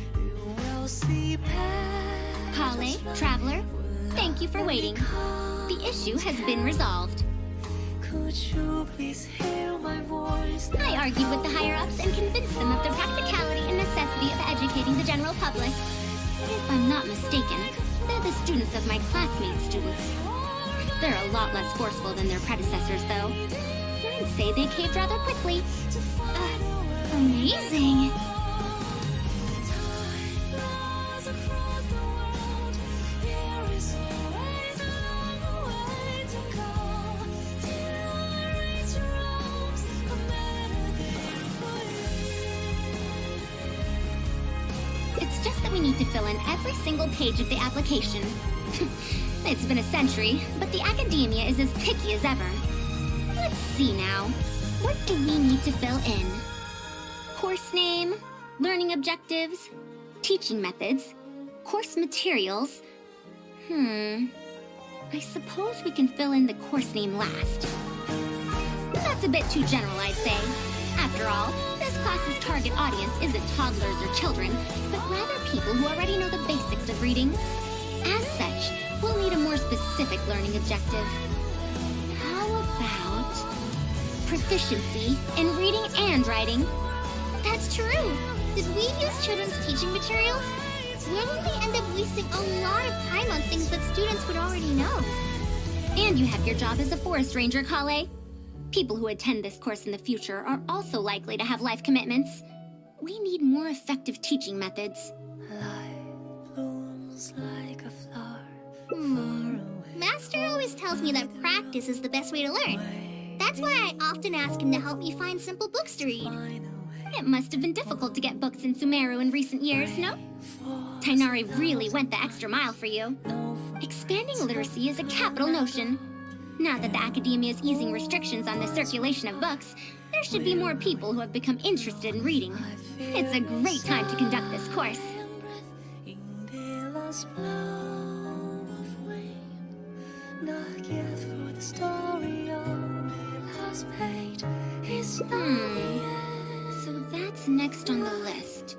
Kale, Traveler, thank you for waiting. The issue has been resolved. I argued with the higher-ups and convinced them of the practicality and necessity of educating the general public. If I'm not mistaken, they're the students of my classmates' students. They're a lot less forceful than their predecessors, though. I'd say they caved rather quickly. Amazing. It's just that we need to fill in every single page of the application. It's been a century, but the academia is as picky as ever. Let's see now. What do we need to fill in? Course name, learning objectives, teaching methods, course materials. I suppose we can fill in the course name last. That's a bit too general, I'd say. After all, this class's target audience isn't toddlers or children, but rather people who already know the basics of reading. As such, we'll need a more specific learning objective. How about proficiency in reading and writing? That's true. Did we use children's teaching materials? We'll only end up wasting a lot of time on things that students would already know. And you have your job as a forest ranger, Kale. People who attend this course in the future are also likely to have life commitments. We need more effective teaching methods. Life blooms like a flower. Master always tells me that practice is the best way to learn. That's why I often ask him to help me find simple books to read. It must have been difficult to get books in Sumeru in recent years, no? Tainari really went the extra mile for you. Expanding literacy is a capital notion. Now that the academia is easing restrictions on the circulation of books, there should be more people who have become interested in reading. It's a great time to conduct this course. So that's next on the list.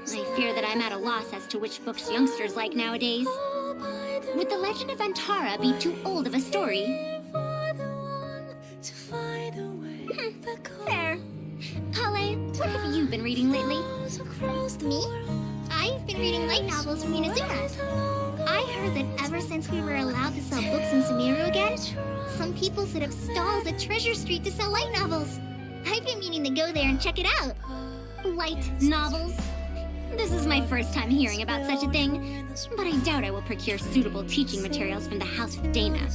I fear that I'm at a loss as to which books youngsters like nowadays. Would The Legend of Antara be too old of a story? Fair. Kale, what have you been reading lately? Me? I've been reading light novels from Inazuma. I heard that ever since we were allowed to sell books in Sumeru again, some people set up stalls at Treasure Street to sell light novels. I've been meaning to go there and check it out. Light novels? This is my first time hearing about such a thing, but I doubt I will procure suitable teaching materials from the House of Dana.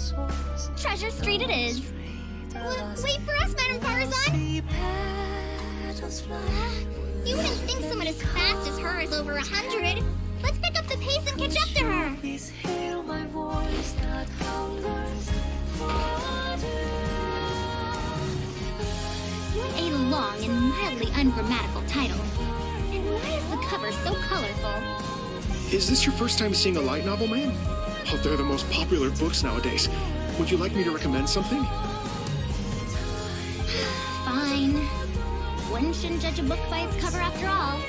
Treasure Street it is. Wait for us, Madame Farazan! just fly. You wouldn't think someone as fast as her is over 100. Let's pick up the pace and catch up to her. Please hear my voice that hungers for you. What a long and mildly ungrammatical title. And why is the cover so colorful? Is this your first time seeing a light novel, man? Oh, they're the most popular books nowadays. Would you like me to recommend something? Fine. One shouldn't judge a book by its cover after all.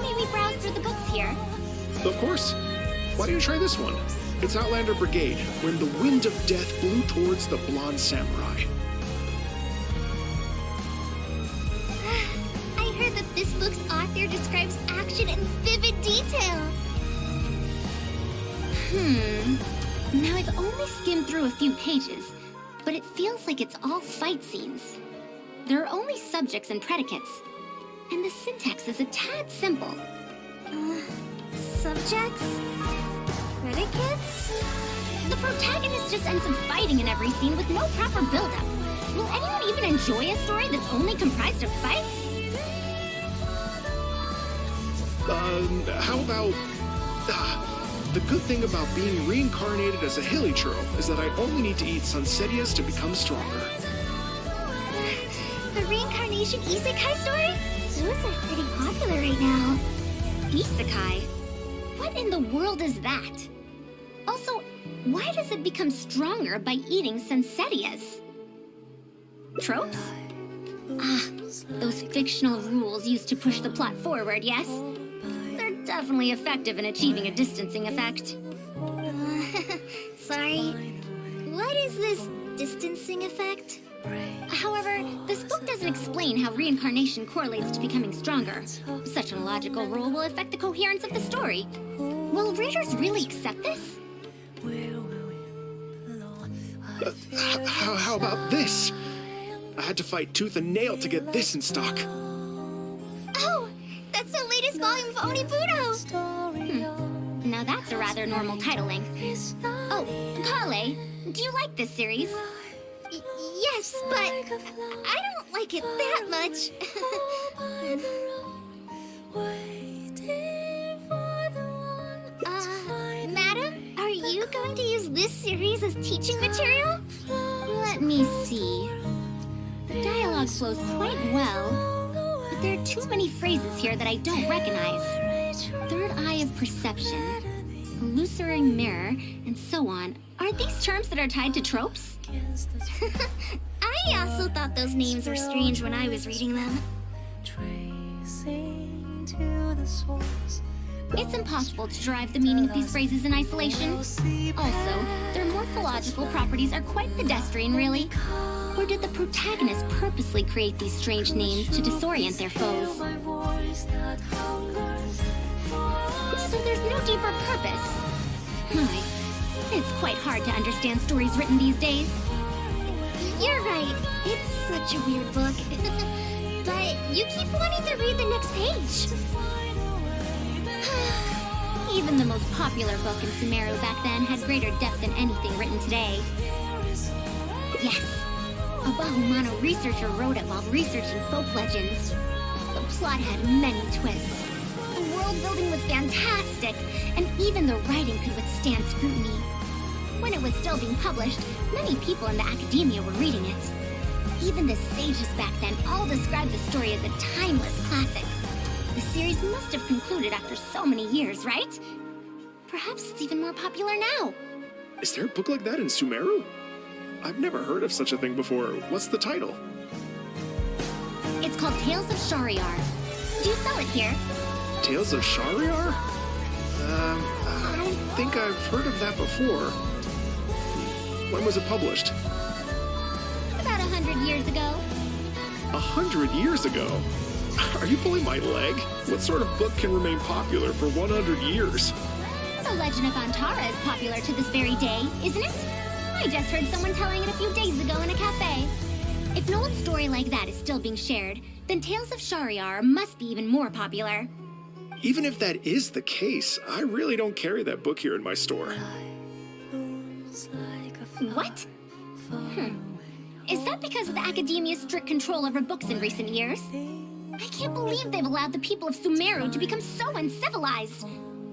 Maybe browse through the books here. Of course. Why don't you try this one? It's Outlander Brigade, when the wind of death blew towards the blonde samurai. I heard that this book's author describes action in vivid detail. Now I've only skimmed through a few pages, but it feels like it's all fight scenes. There are only subjects and predicates, and the syntax is a tad simple. Subjects? Predicates? The protagonist just ends up fighting in every scene with no proper build-up. Will anyone even enjoy a story that's only comprised of fights? How about... the good thing about being reincarnated as a hilichurl is that I only need to eat sunsettias to become stronger. The reincarnation isekai story? Those are pretty popular right now. Isekai? What in the world is that? Also, why does it become stronger by eating sunsettias? Tropes? Ah, those fictional rules used to push the plot forward, yes? They're definitely effective in achieving a distancing effect. Sorry. What is this distancing effect? However, this book doesn't explain how reincarnation correlates to becoming stronger. Such an illogical rule will affect the coherence of the story. Will readers really accept this? How about this? I had to fight tooth and nail to get this in stock. Oh, that's the latest volume of Onibudo. Now that's a rather normal title length. Oh, Kale, do you like this series? Yes, but I don't like it that much. Madam, are you going to use this series as teaching material? Let me see. The dialogue flows quite well, but there are too many phrases here that I don't recognize. Third eye of perception, illusory mirror, and so on. Are these terms that are tied to tropes? I also thought those names were strange when I was reading them. Tracing to the source. It's impossible to derive the meaning of these phrases in isolation. Also, their morphological properties are quite pedestrian, really. Or did the protagonist purposely create these strange names to disorient their foes? So there's no deeper purpose. It's quite hard to understand stories written these days. You're right. It's such a weird book. But you keep wanting to read the next page. Even the most popular book in Sumeru back then had greater depth than anything written today. Yes, a Bahumano researcher wrote it while researching folk legends. The plot had many twists. The world building was fantastic, and even the writing could withstand scrutiny. When it was still being published, many people in the academia were reading it. Even the sages back then all described the story as a timeless classic. The series must have concluded after so many years, right? Perhaps it's even more popular now. Is there a book like that in Sumeru? I've never heard of such a thing before. What's the title? It's called Tales of Shariar. Do you sell it here? Tales of Shariar? I don't think I've heard of that before. When was it published? About 100 years ago. 100 years ago? Are you pulling my leg? What sort of book can remain popular for 100 years? The Legend of Antara is popular to this very day, isn't it? I just heard someone telling it a few days ago in a cafe. If an old story like that is still being shared, then Tales of Shariar must be even more popular. Even if that is the case, I really don't carry that book here in my store. What? Is that because of the Academia's strict control over books in recent years? I can't believe they've allowed the people of Sumeru to become so uncivilized.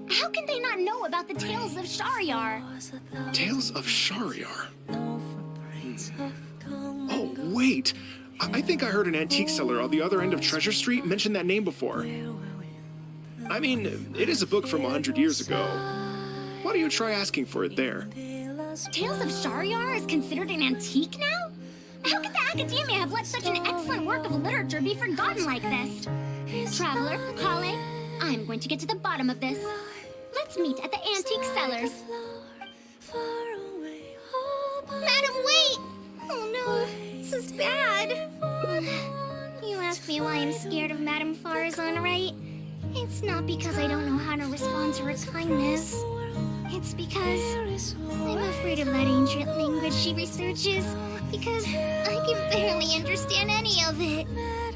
How can they not know about the tales of Shahryar? Tales of Shahryar? Oh, wait! I think I heard an antique seller on the other end of Treasure Street mention that name before. I mean, it is a book from 100 years ago. Why don't you try asking for it there? Tales of Shahryar is considered an antique now? How could the Academia have let such an excellent work of literature be forgotten like this? Traveler, Kale, I'm going to get to the bottom of this. Let's meet at the antique sellers. Madam, wait! Oh no, this is bad. You asked me why I'm scared of Madame Farazan, right? It's not because I don't know how to respond to her kindness. It's because I'm afraid of that ancient language she researches, because I can barely understand any of it.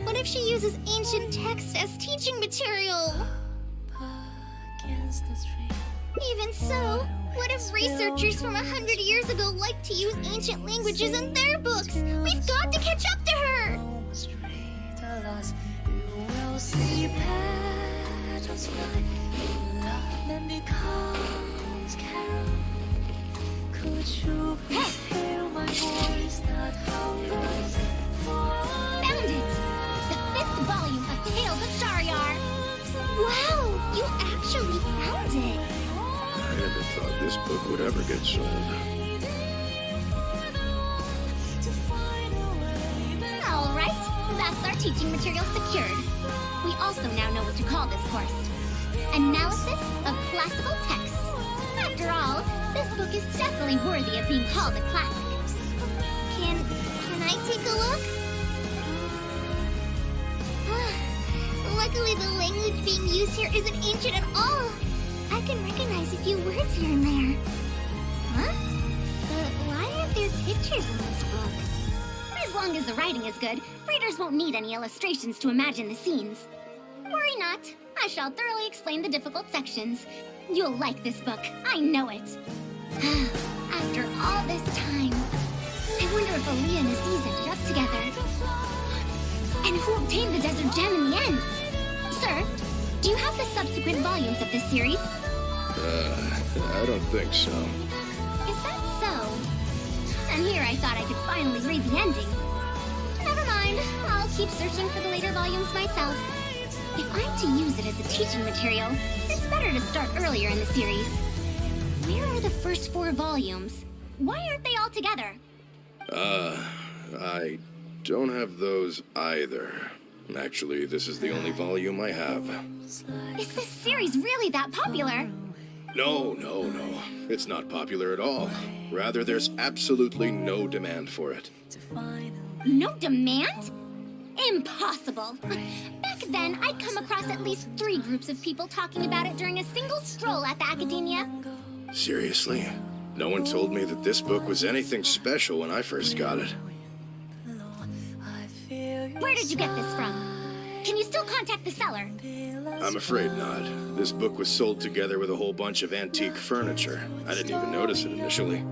What if she uses ancient texts as teaching material? Even so, what if researchers from 100 years ago like to use ancient languages in their books? We've got to catch up to her! Found it! The 5th volume of Tales of Shahryar! Wow! You actually found it! I never thought this book would ever get sold. Alright, that's our teaching material secured. We also now know what to call this course. Analysis of Classical Texts. After all, this book is definitely worthy of being called a classic. Can I take a look? Luckily, the language being used here isn't ancient at all. I can recognize a few words here and there. Huh? But why aren't there pictures in this book? As long as the writing is good, readers won't need any illustrations to imagine the scenes. Worry not. I shall thoroughly explain the difficult sections. You'll like this book. I know it. After all this time, I wonder if Aaliyah and Aziz ended up together. And who obtained the Desert Gem in the end? Sir, do you have the subsequent volumes of this series? I don't think so. Is that so? And here I thought I could finally read the ending. Never mind. I'll keep searching for the later volumes myself. If I'm to use it as a teaching material, it's better to start earlier in the series. Where are the first 4 volumes? Why aren't they all together? I don't have those either. Actually, this is the only volume I have. Is this series really that popular? No. It's not popular at all. Rather, there's absolutely no demand for it. No demand? Impossible. Back then, I'd come across at least 3 groups of people talking about it during a single stroll at the Academia. Seriously? No one told me that this book was anything special when I first got it. Where did you get this from? Can you still contact the seller? I'm afraid not. This book was sold together with a whole bunch of antique furniture. I didn't even notice it initially.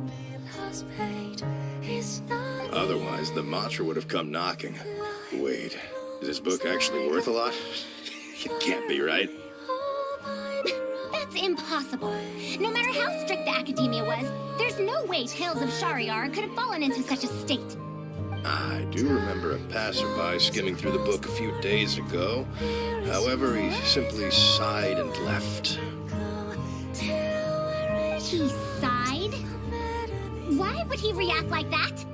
Otherwise, the Matra would have come knocking. Wait, is this book actually worth a lot? It can't be, right? That's impossible. No matter how strict the Academia was, there's no way Tales of Shahryar could have fallen into such a state. I do remember a passerby skimming through the book a few days ago. However, he simply sighed and left. He sighed? Why would he react like that?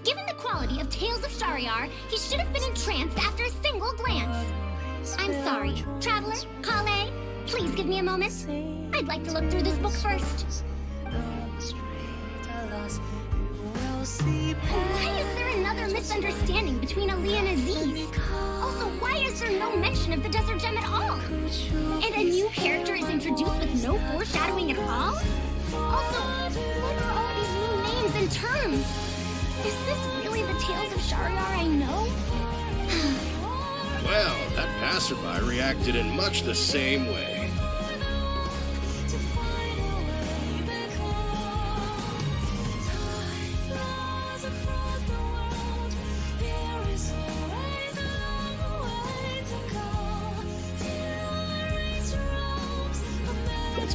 Given the quality of Tales of Shahryar, he should have been entranced after a single glance. I'm sorry. Traveler, Kale, please give me a moment. I'd like to look through this book first. Why is there another misunderstanding between Aaliyah and Aziz? Also, why is there no mention of the Desert Gem at all? And a new character is introduced with no foreshadowing at all? Also, what are all these new names and terms? Is this really the Tales of Shahryar I know? Well, that passerby reacted in much the same way.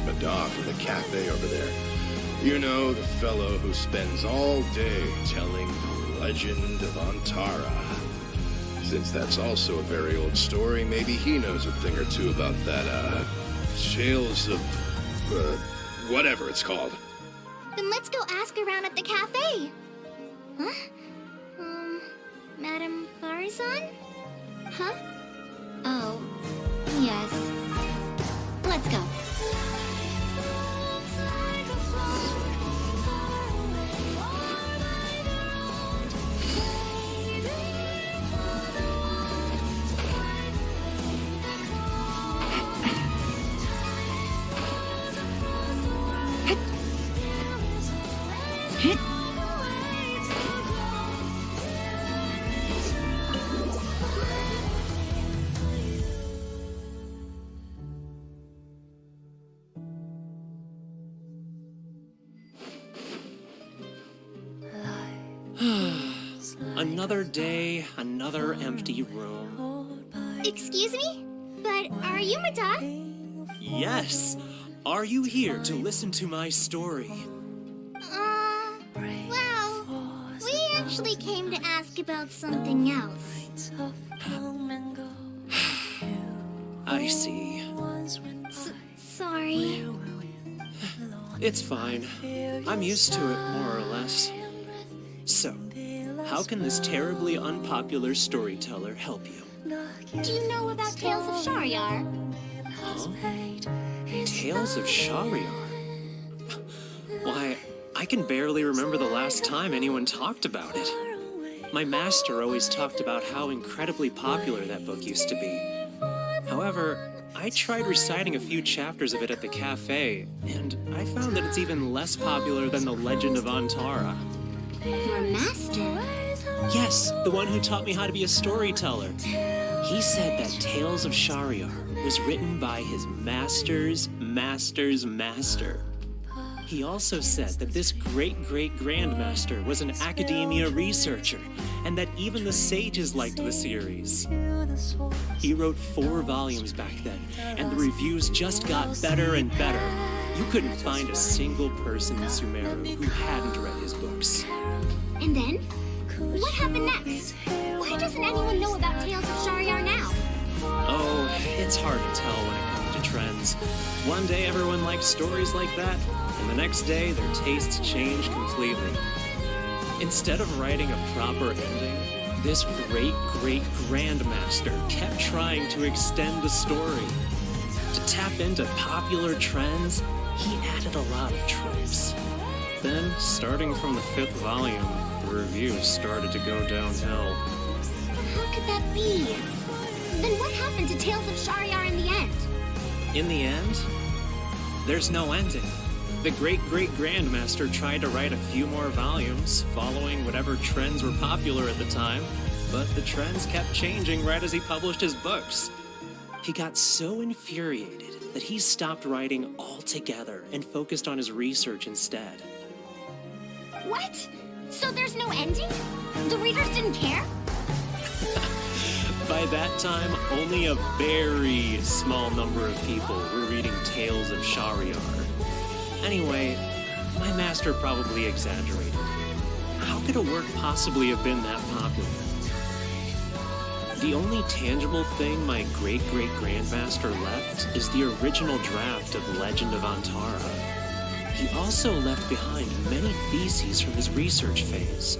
it's Madar from the cafe over there. You know, the fellow who spends all day telling the legend of Antara. Since that's also a very old story, maybe he knows a thing or two about that, Tales of, whatever it's called. Then let's go ask around at the cafe. Huh? Madame Barzan? Huh? Oh, yes. Let's go. Another day, another empty room. Excuse me? But are you Madar? Yes! Are you here to listen to my story? Well, we actually came to ask about something else. I see. Sorry. It's fine. I'm used to it, more or less. So, how can this terribly unpopular storyteller help you? Do you know about Tales of Shahryar? Huh? Tales of Shahryar? Why, I can barely remember the last time anyone talked about it. My master always talked about how incredibly popular that book used to be. However, I tried reciting a few chapters of it at the cafe, and I found that it's even less popular than the Legend of Antara. Your master? Yes, the one who taught me how to be a storyteller. He said that Tales of Shahryar was written by his master's master's master. He also said that this great-great-grandmaster was an academia researcher, and that even the sages liked the series. He wrote 4 volumes back then, and the reviews just got better and better. You couldn't find a single person in Sumeru who hadn't read his books. And then? What happened next? Why doesn't anyone know about Tales of Shahryar now? Oh, it's hard to tell when it comes to trends. One day everyone likes stories like that, and the next day their tastes change completely. Instead of writing a proper ending, this great-great-grandmaster kept trying to extend the story. To tap into popular trends, he added a lot of tropes. Then, starting from the 5th volume, the reviews started to go downhill. How could that be? Then what happened to Tales of Shahryar in the end? In the end, there's no ending. The great-great-grandmaster tried to write a few more volumes, following whatever trends were popular at the time, but the trends kept changing right as he published his books. He got so infuriated that he stopped writing altogether and focused on his research instead. What? So there's no ending? The readers didn't care? By that time, only a very small number of people were reading Tales of Shahryar. Anyway, my master probably exaggerated. How could a work possibly have been that popular? The only tangible thing my great-great-grandmaster left is the original draft of Legend of Antara. He also left behind many theses from his research phase.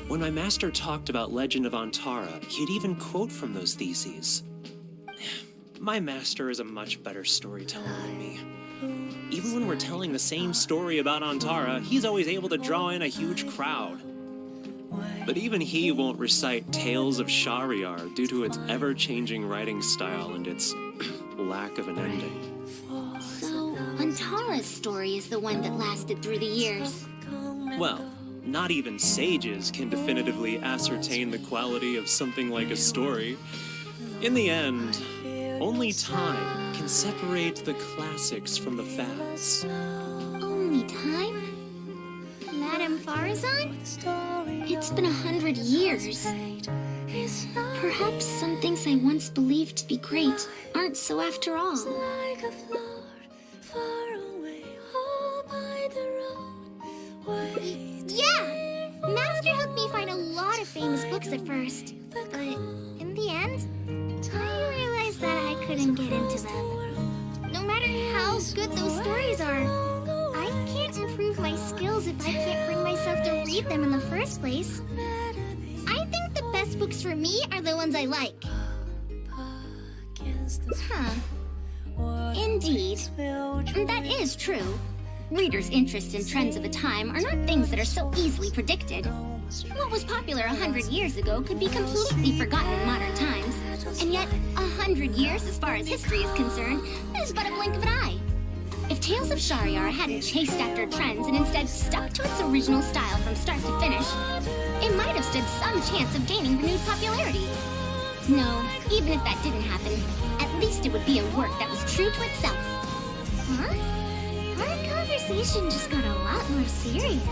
When my master talked about Legend of Antara, he'd even quote from those theses. My master is a much better storyteller than me. Even when we're telling the same story about Antara, he's always able to draw in a huge crowd. But even he won't recite Tales of Shahryar due to its ever-changing writing style and its lack of an ending. So, Antara's story is the one that lasted through the years. Well, not even sages can definitively ascertain the quality of something like a story. In the end, only time can separate the classics from the fads. Only time? Madame Farazan? It's been 100 years. Perhaps some things I once believed to be great aren't so after all. Like a flower far famous books at first, but in the end, I realized that I couldn't get into them. No matter how good those stories are, I can't improve my skills if I can't bring myself to read them in the first place. I think the best books for me are the ones I like. Huh. Indeed. That is true. Readers' interests and trends of a time are not things that are so easily predicted. What was popular 100 years ago could be completely forgotten in modern times. And yet, 100 years, as far as history is concerned, is but a blink of an eye. If Tales of Shahryar hadn't chased after trends and instead stuck to its original style from start to finish, it might have stood some chance of gaining renewed popularity. No, even if that didn't happen, at least it would be a work that was true to itself. Huh? Our conversation just got a lot more serious.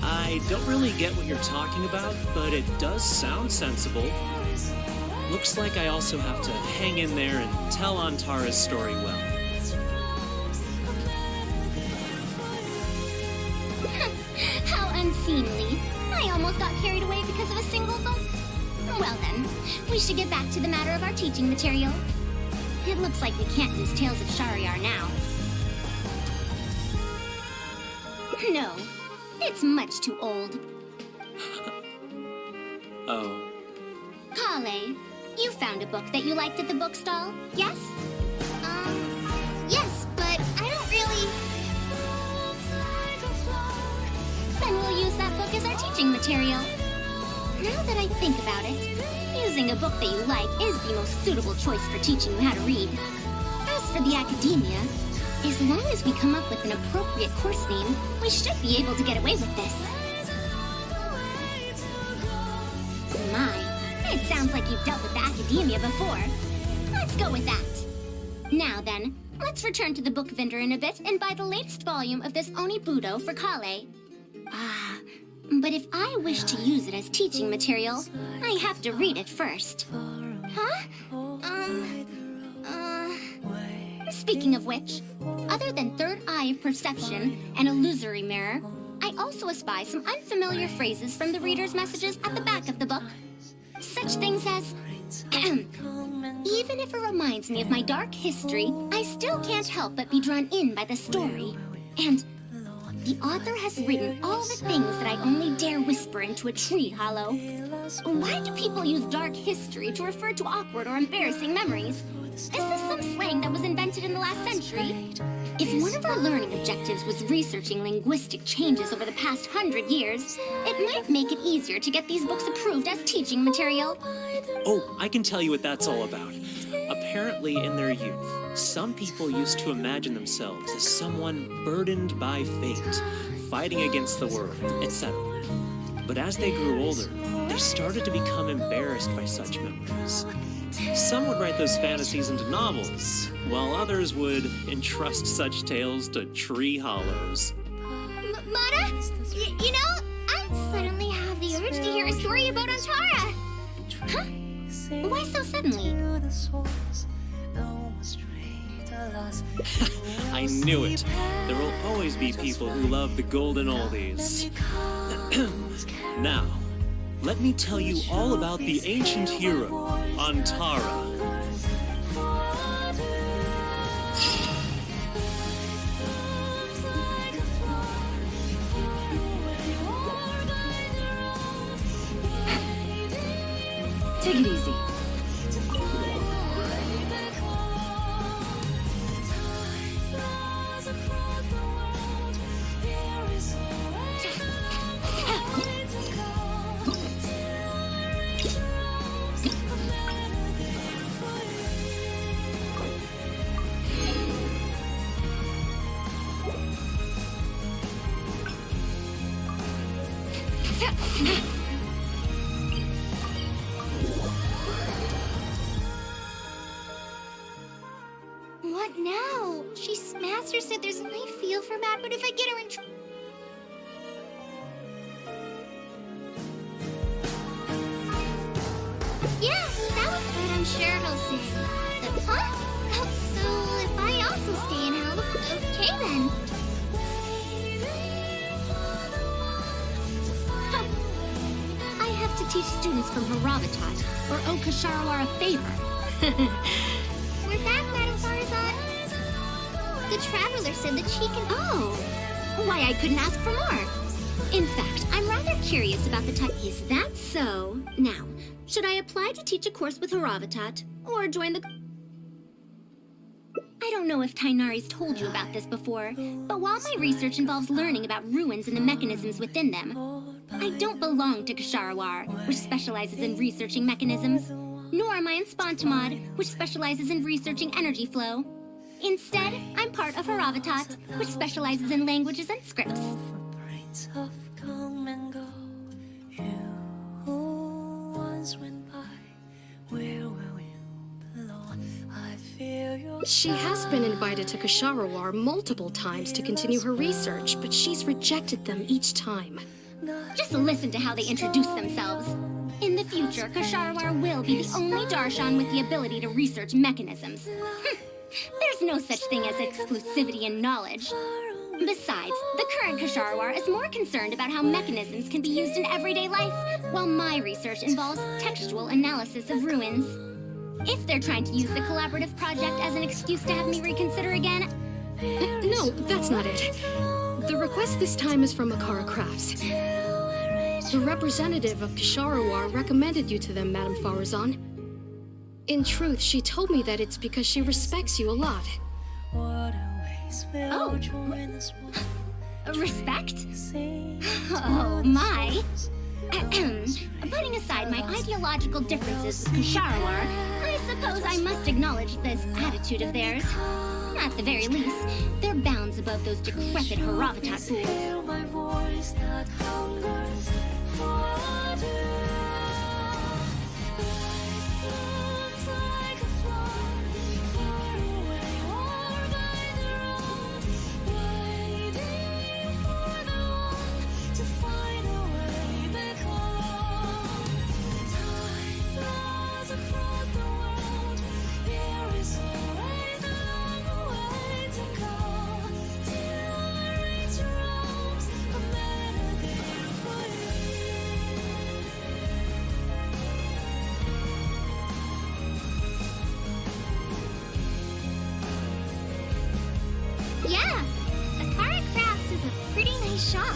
I don't really get what you're talking about, but it does sound sensible. Looks like I also have to hang in there and tell Antara's story well. How unseemly. I almost got carried away because of a single book. Well then, we should get back to the matter of our teaching material. It looks like we can't use Tales of Shahryar now. No, it's much too old. Oh. Kale, you found a book that you liked at the bookstall, yes? Yes, but I don't really... Then we'll use that book as our teaching material. Now that I think about it, using a book that you like is the most suitable choice for teaching you how to read. As for the academia, as long as we come up with an appropriate course name, we should be able to get away with this. My, it sounds like you've dealt with the academia before. Let's go with that. Now then, let's return to the book vendor in a bit and buy the latest volume of this Onibudo for Kale. Ah, but if I wish to use it as teaching material, I have to read it first. Huh? Speaking of which, other than third eye of perception and illusory mirror, I also espy some unfamiliar phrases from the reader's messages at the back of the book. Such things as, even if it reminds me of my dark history, I still can't help but be drawn in by the story. And the author has written all the things that I only dare whisper into a tree hollow. Why do people use dark history to refer to awkward or embarrassing memories? Is this some slang that was invented in the last century? If one of our learning objectives was researching linguistic changes over the past 100 years, it might make it easier to get these books approved as teaching material. Oh, I can tell you what that's all about. Apparently, in their youth, some people used to imagine themselves as someone burdened by fate, fighting against the world, etc. But as they grew older, they started to become embarrassed by such memories. Some would write those fantasies into novels, while others would entrust such tales to tree hollows. Mata? You know, I suddenly have the urge to hear a story about Antara. Huh? Why so suddenly? I knew it. There will always be people who love the golden oldies. Now, let me tell you all about the ancient hero, Antara. Take it easy. What now? Master said there's no feel for Matt, but if I get her in trouble... Yeah, that was what I'm sure he'll say. Huh? Oh, so if I also stay in hell, okay then. to teach students from Haravatat, or owe Kasharawar a favor. We're back, Madame Farazan. The Traveler said that she can... Oh, why I couldn't ask for more. In fact, I'm rather curious about the type. Is that so? Now, should I apply to teach a course with Haravatat, or join the... I don't know if Tainari's told you about this before, but while my research involves learning about ruins and the mechanisms within them, I don't belong to Kasharawar, which specializes in researching mechanisms, nor am I in Spontamod, which specializes in researching energy flow. Instead, I'm part of Haravatat, which specializes in languages and scripts. Brains have come and go. You who once went by, where will you belong? I feel your She has been invited to Kasharawar multiple times to continue her research, but she's rejected them each time. Just listen to how they introduce themselves. In the future, Kasharawar will be the only Darshan with the ability to research mechanisms. There's no such thing as exclusivity in knowledge. Besides, the current Kasharawar is more concerned about how mechanisms can be used in everyday life, while my research involves textual analysis of ruins. If they're trying to use the collaborative project as an excuse to have me reconsider again... No, that's not it. The request this time is from Akara Crafts. The representative of Kasharawar recommended you to them, Madame Farazan. In truth, she told me that it's because she respects you a lot. Oh, respect? Oh, my. Putting aside my ideological differences with Kasharawar, I suppose I must acknowledge this attitude of theirs. At the very least, they're bounds above those decrepit Haravatat fools. my voice that hungers for like a flower, far away or by the road, waiting for the one to find a way back home. Time flows across the world. There is always a long way to go till I reach your arms, a melody for you. Yeah, Akara Crafts is a pretty nice shop.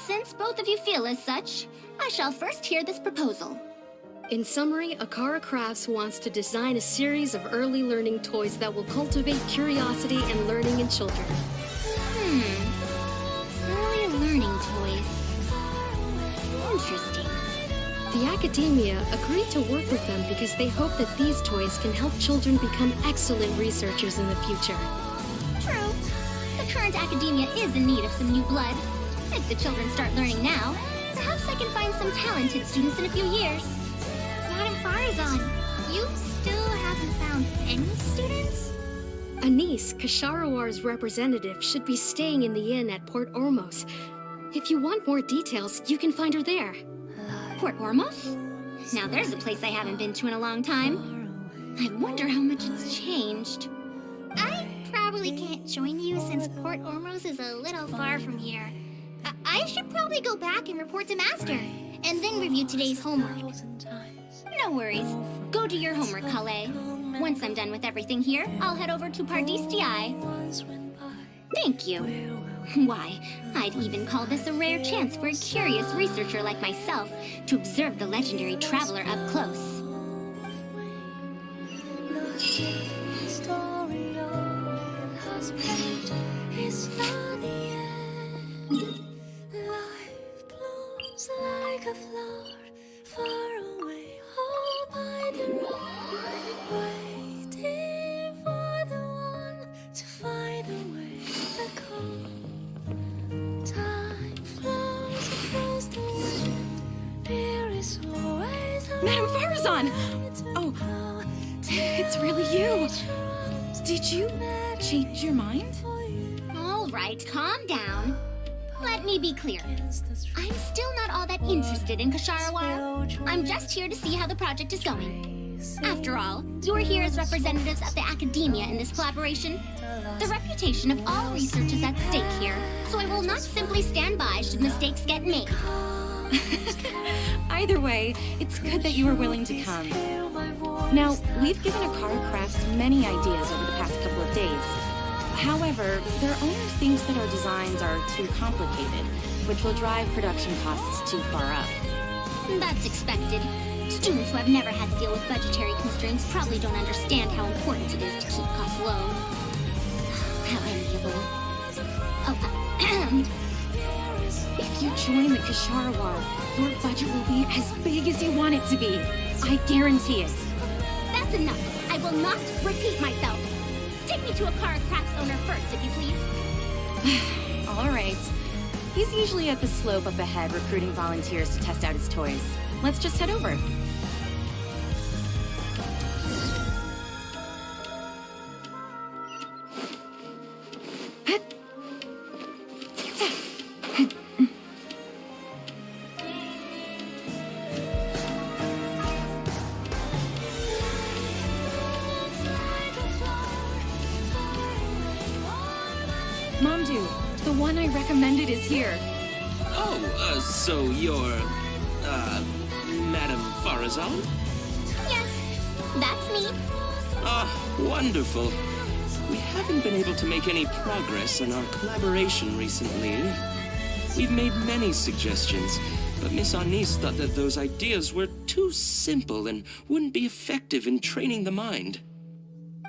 Since both of you feel as such, I shall first hear this proposal. In summary, Akara Crafts wants to design a series of early learning toys that will cultivate curiosity and learning in children. Early learning toys. Interesting. The academia agreed to work with them because they hope that these toys can help children become excellent researchers in the future. True. The current academia is in need of some new blood. If the children start learning now, perhaps I can find some talented students in a few years. Madame Farazan, you still haven't found any students? Anise, Kasharawar's representative, should be staying in the inn at Port Ormos. If you want more details, you can find her there. Port Ormos? Now there's a place I haven't been to in a long time. I wonder how much it's changed. I probably can't join you since Port Ormos is a little far from here. I should probably go back and report to Master, and then review today's homework. No worries. Go do your homework, Kale. Once I'm done with everything here, I'll head over to Pardistii. Thank you. Why, I'd even call this a rare chance for a curious researcher like myself to observe the legendary traveler up close. Story has played is not the end. Life blooms like a flower far away, all by the road, waiting for the one to find a way back home. Time flows across the wind. There is always a Madame Farazan! Oh, it's really you. Did you change your mind? All right, calm down. Let me be clear. I'm still not all that interested in Kasharawar. I'm just here to see how the project is going. After all, you're here as representatives of the academia in this collaboration. The reputation of all research is at stake here, so I will not simply stand by should mistakes get made. Either way, it's good that you were willing to come. Now, we've given Akara Crafts many ideas over the past couple of days. However, their owner thinks that our designs are too complicated, which will drive production costs too far up. That's expected. Students who have never had to deal with budgetary constraints probably don't understand how important it is to keep costs low. How enviable. Oh, If you join the Kashara War, your budget will be as big as you want it to be. I guarantee it. that's enough. I will not repeat myself. Take me to Akara Crafts owner first, if you please. All right. He's usually at the slope up ahead recruiting volunteers to test out his toys. Let's just head over. Mamdu, the one I recommended is here. Oh, so you're, Madame Farazan? Yes, that's me. Ah, wonderful. We haven't been able to make any progress in our collaboration recently. We've made many suggestions, but Miss Anis thought that those ideas were too simple and wouldn't be effective in training the mind.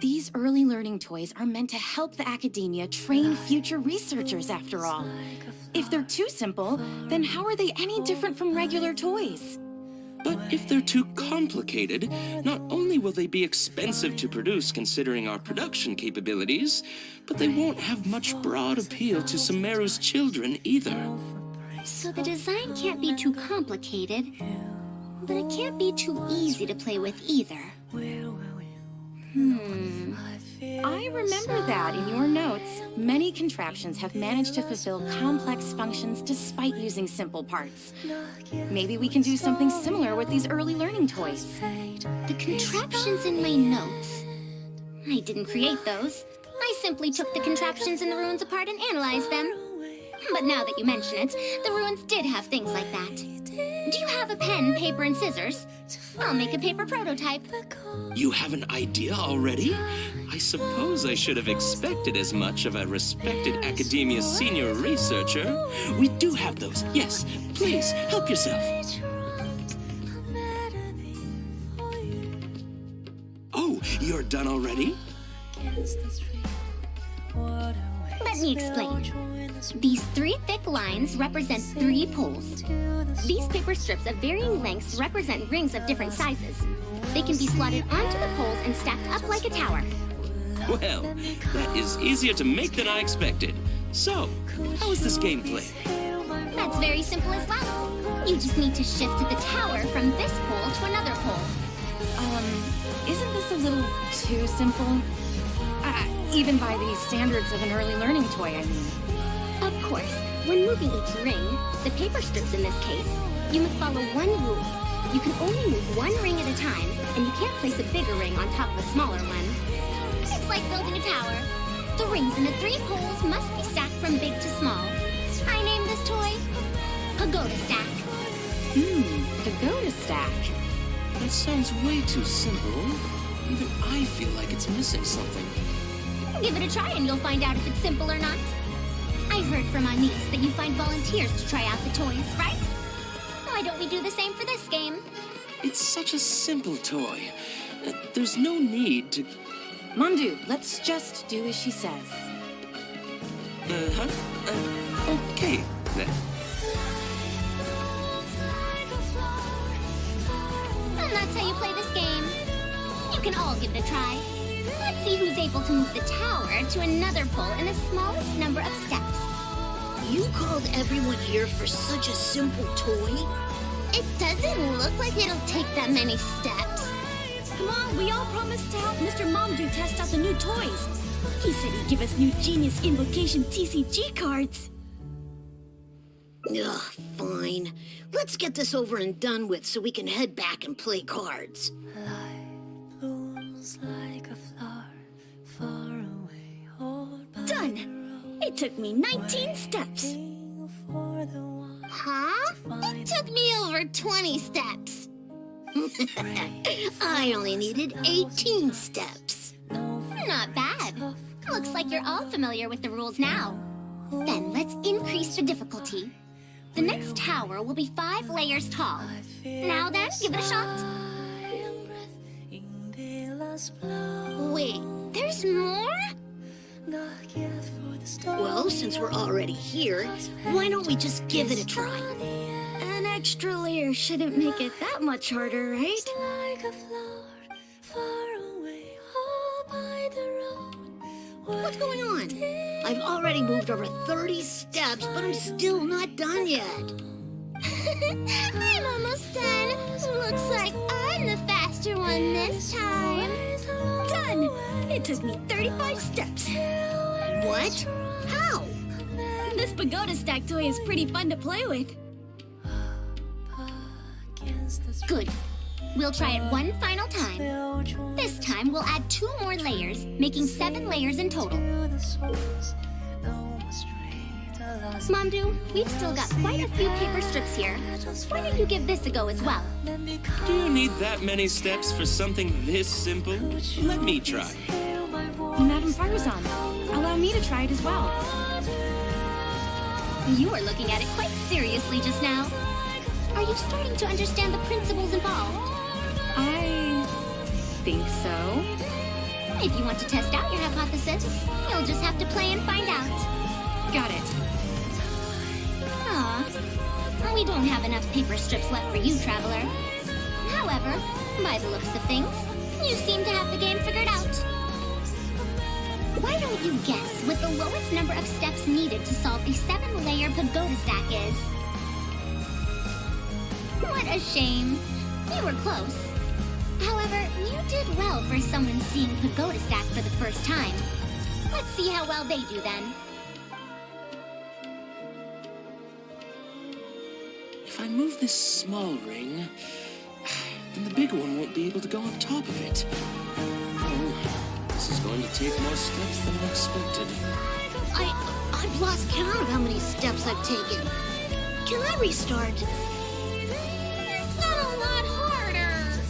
These early learning toys are meant to help the academia train future researchers, after all. If they're too simple, then how are they any different from regular toys? But if they're too complicated, not only will they be expensive to produce considering our production capabilities, but they won't have much broad appeal to Sumeru's children either. So the design can't be too complicated, but it can't be too easy to play with either. I remember that in your notes. Many contraptions have managed to fulfill complex functions despite using simple parts. Maybe we can do something similar with these early learning toys. The contraptions in my notes. I didn't create those. I simply took the contraptions in the ruins apart and analyzed them. But now that you mention it, the ruins did have things like that. Do you have a pen, paper, and scissors? I'll make a paper prototype. You have an idea already? I suppose I should have expected as much of a respected academia senior researcher. We do have those. Yes, please, help yourself. Oh, you're done already? Let me explain. These 3 thick lines represent 3 poles. These paper strips of varying lengths represent rings of different sizes. They can be slotted onto the poles and stacked up like a tower. Well, that is easier to make than I expected. So, how is this gameplay? That's very simple as well. You just need to shift the tower from this pole to another pole. Isn't this a little too simple? Even by the standards of an early learning toy, I mean. Of course, when moving each ring, the paper strips in this case, you must follow one rule. You can only move one ring at a time, and you can't place a bigger ring on top of a smaller one. It's like building a tower. The rings in the 3 poles must be stacked from big to small. I named this toy Pagoda Stack. Pagoda Stack. That sounds way too simple. Even I feel like it's missing something. Give it a try and you'll find out if it's simple or not. I heard from Anis that you find volunteers to try out the toys, right? Why don't we do the same for this game? It's such a simple toy. There's no need to... Mandu, let's just do as she says. Okay, then. And that's how you play this game. You can all give it a try. Let's see who's able to move the tower to another pole in the smallest number of steps. You called everyone here for such a simple toy? It doesn't look like it'll take that many steps. Come on, we all promised to help Mr. Mamdu test out the new toys. He said he'd give us new Genius Invocation TCG cards. Ugh, fine. Let's get this over and done with so we can head back and play cards. It took me 19 steps. Huh? It took me over 20 steps. I only needed 18 steps. Not bad. Looks like you're all familiar with the rules now. Then let's increase the difficulty. The next tower will be 5 layers tall. Now then, give it a shot. Wait, there's more? Well, since we're already here, why don't we just give it a try? An extra layer shouldn't make it that much harder, right? What's going on? I've already moved over 30 steps, but I'm still not done yet. I'm almost done. Looks like I'm the faster one this time. Done! It took me 35 steps. What? How? This pagoda stack toy is pretty fun to play with. Good. We'll try it one final time. This time, we'll add 2 more layers, making 7 layers in total. Momdu, we've still got quite a few paper strips here. Why don't you give this a go as well? Do you need that many steps for something this simple? Let me try. Madame Farzan, allow me to try it as well. You were looking at it quite seriously just now. Are you starting to understand the principles involved? I think so. If you want to test out your hypothesis, you'll just have to play and find out. Got it. Aw, we don't have enough paper strips left for you, Traveler. However, by the looks of things, you seem to have the game figured out. Why don't you guess what the lowest number of steps needed to solve the 7-layer pagoda stack is? What a shame. You were close. However, you did well for someone seeing pagoda stack for the first time. Let's see how well they do then. If I move this small ring, then the big one won't be able to go on top of it. Oh, this is going to take more steps than I expected. I've lost count of how many steps I've taken. Can I restart? It's not a lot harder.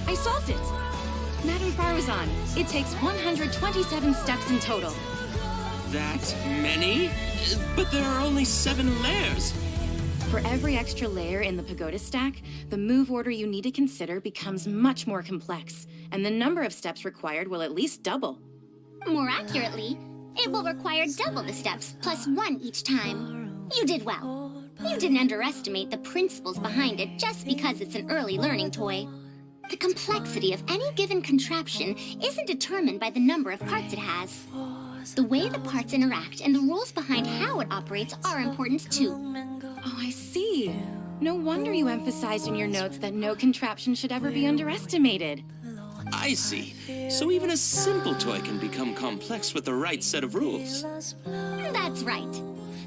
I solved it! Madame Farzan, it takes 127 steps in total. That many? But there are only 7 layers. For every extra layer in the pagoda stack, the move order you need to consider becomes much more complex, and the number of steps required will at least double. More accurately, it will require double the steps, plus 1 each time. You did well. You didn't underestimate the principles behind it just because it's an early learning toy. The complexity of any given contraption isn't determined by the number of parts it has. The way the parts interact and the rules behind how it operates are important too. Oh, I see. No wonder you emphasized in your notes that no contraption should ever be underestimated. I see. So even a simple toy can become complex with the right set of rules. That's right.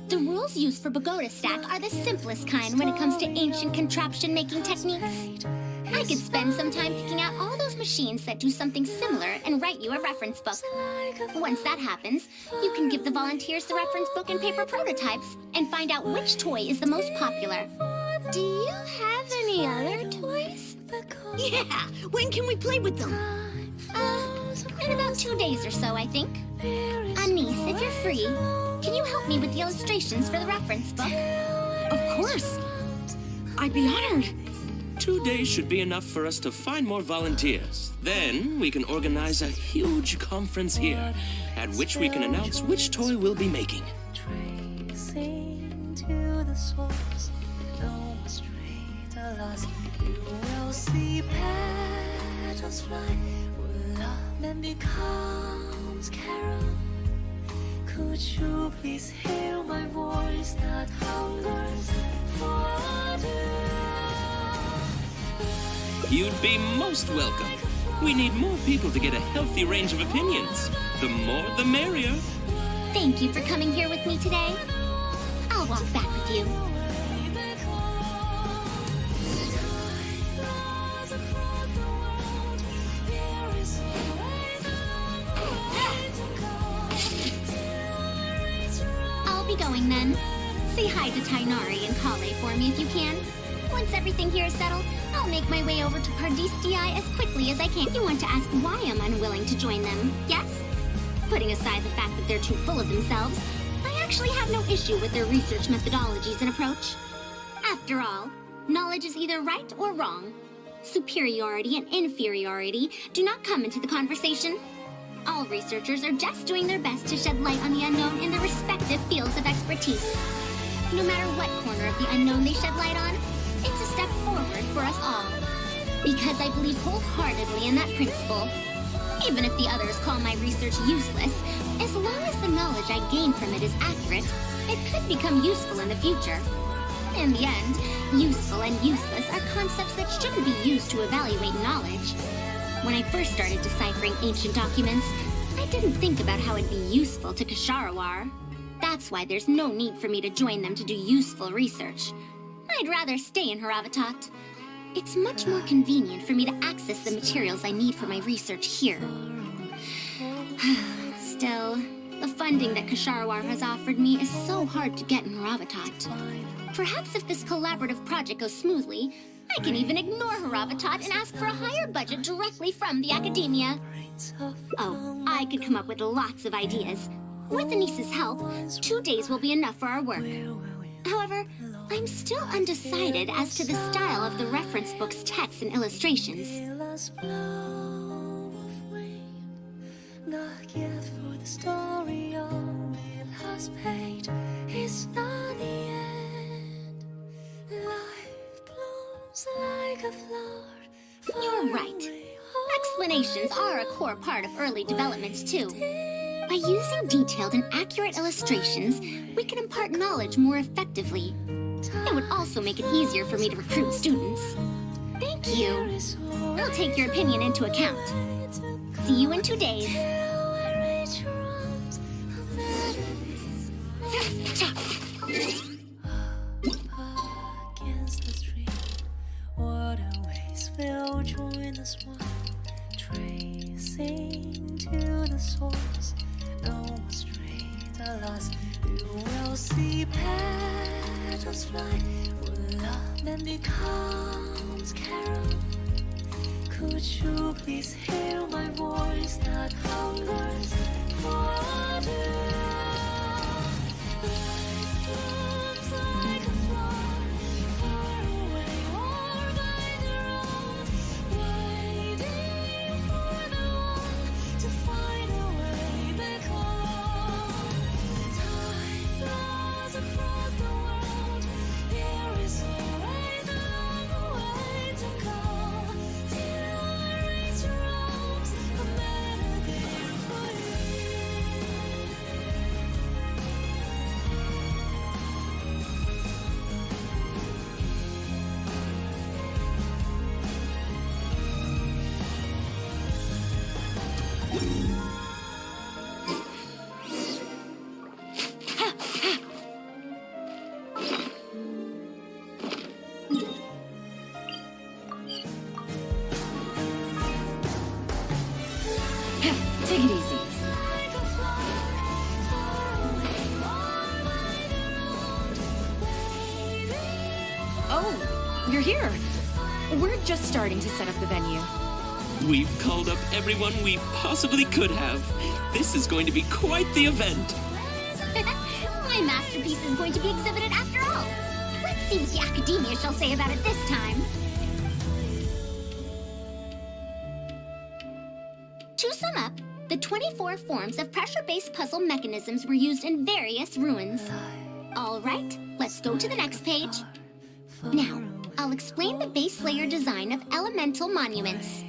The rules used for pagoda stack are the simplest kind when it comes to ancient contraption-making techniques. I could spend some time picking out all those machines that do something similar and write you a reference book. Once that happens, you can give the volunteers the reference book and paper prototypes and find out which toy is the most popular. Do you have any other toys? Yeah, when can we play with them? In about 2 days or so, I think. Anise, if you're free, can you help me with the illustrations for the reference book? Of course. I'd be honored. 2 days should be enough for us to find more volunteers. Then we can organize a huge conference here, at which we can announce which toy we'll be making. Tracing to the source, no straight alas, you will see petals fly, when love man becomes carol. Could you please hear my voice that hungers for you? You'd be most welcome. We need more people to get a healthy range of opinions. The more, the merrier. Thank you for coming here with me today. I'll walk back with you. Across the world, there is Say hi to Tainari and Kale for me if you can. Once everything here is settled, I'll make my way over to Pardistii as quickly as I can. You want to ask why I'm unwilling to join them, yes? Putting aside the fact that they're too full of themselves, I actually have no issue with their research methodologies and approach. After all, knowledge is either right or wrong. Superiority and inferiority do not come into the conversation. All researchers are just doing their best to shed light on the unknown in their respective fields of expertise. No matter what corner of the unknown they shed light on, it's a step forward for us all. Because I believe wholeheartedly in that principle. Even if the others call my research useless, as long as the knowledge I gain from it is accurate, it could become useful in the future. In the end, useful and useless are concepts that shouldn't be used to evaluate knowledge. When I first started deciphering ancient documents, I didn't think about how it'd be useful to Ksharawar. That's why there's no need for me to join them to do useful research. I'd rather stay in Haravatat. It's much more convenient for me to access the materials I need for my research here. Still, the funding that Ksharawar has offered me is so hard to get in Haravatat. Perhaps if this collaborative project goes smoothly, I can even ignore Haravatat and ask for a higher budget directly from the academia. Oh, I could come up with lots of ideas. With Anis's help, 2 days will be enough for our work. However, I'm still undecided as to the style of the reference book's text and illustrations. You're right. Explanations are a core part of early developments, too. By using detailed and accurate illustrations, we can impart knowledge more effectively. It would also make it easier for me to recruit students. Thank you. I'll take your opinion into account. See you in 2 days. Will join us one, tracing to the source. No more straight, alas, you will see petals fly. When love then becomes carol, could you please hear my voice that hungers for water? Life blooms like a flower, far away or by the road, waiting for the one to find a way back home. Time flows across the world, there is always a long way to go, till I reach your arms, a melody for you. Take it easy. Oh, you're here. We're just starting to set up the venue. We've called up everyone we possibly could have. This is going to be quite the event. My masterpiece is going to be exhibited after all. Let's see what the academia shall say about it this time. To sum up, the 24 forms of pressure-based puzzle mechanisms were used in various ruins. All right, let's go to the next page. Now, I'll explain the base layer design of elemental monuments.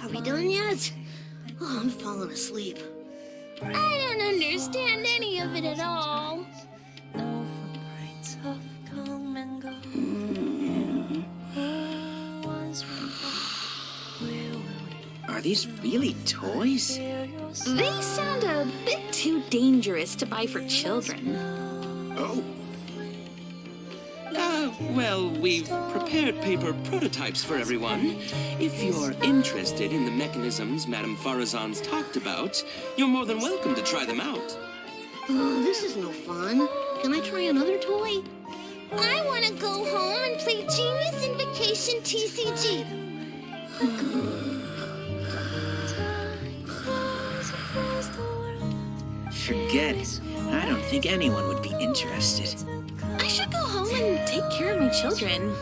Are we done yet? Oh, I'm falling asleep. I don't understand any of it at all. Are these really toys? They sound a bit too dangerous to buy for children. Oh, Well, we've prepared paper prototypes for everyone. If you're interested in the mechanisms Madame Farazan's talked about, you're more than welcome to try them out. Oh, this is no fun. Can I try another toy? I want to go home and play Genius Invocation TCG. Forget it. I don't think anyone would be interested. I should go home and take care of my children.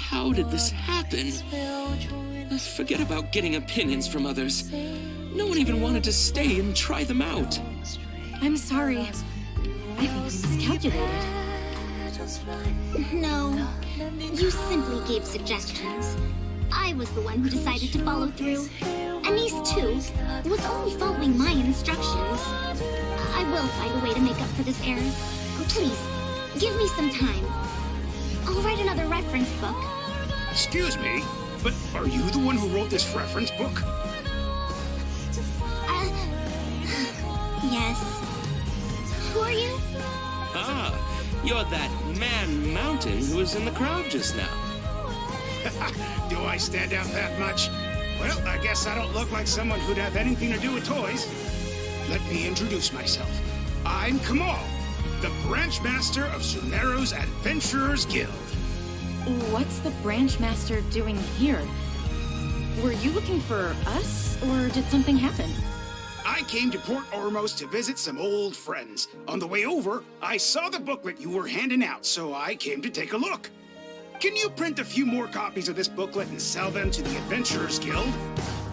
How did this happen? Forget about getting opinions from others. No one even wanted to stay and try them out. I'm sorry. I think we miscalculated. No, you simply gave suggestions. I was the one who decided to follow through. Anise, too, was only following my instructions. I will find a way to make up for this error. Please, give me some time. I'll write another reference book. Excuse me, but are you the one who wrote this reference book? Yes. Who are you? Ah, you're that man Mountain who was in the crowd just now. Do I stand out that much? Well, I guess I don't look like someone who'd have anything to do with toys. Let me introduce myself. I'm Kamal, the branch master of Sumeru's Adventurers Guild. What's the branch master doing here? Were you looking for us, or did something happen? I came to Port Ormos to visit some old friends. On the way over, I saw the booklet you were handing out, so I came to take a look. Can you print a few more copies of this booklet and sell them to the Adventurers Guild?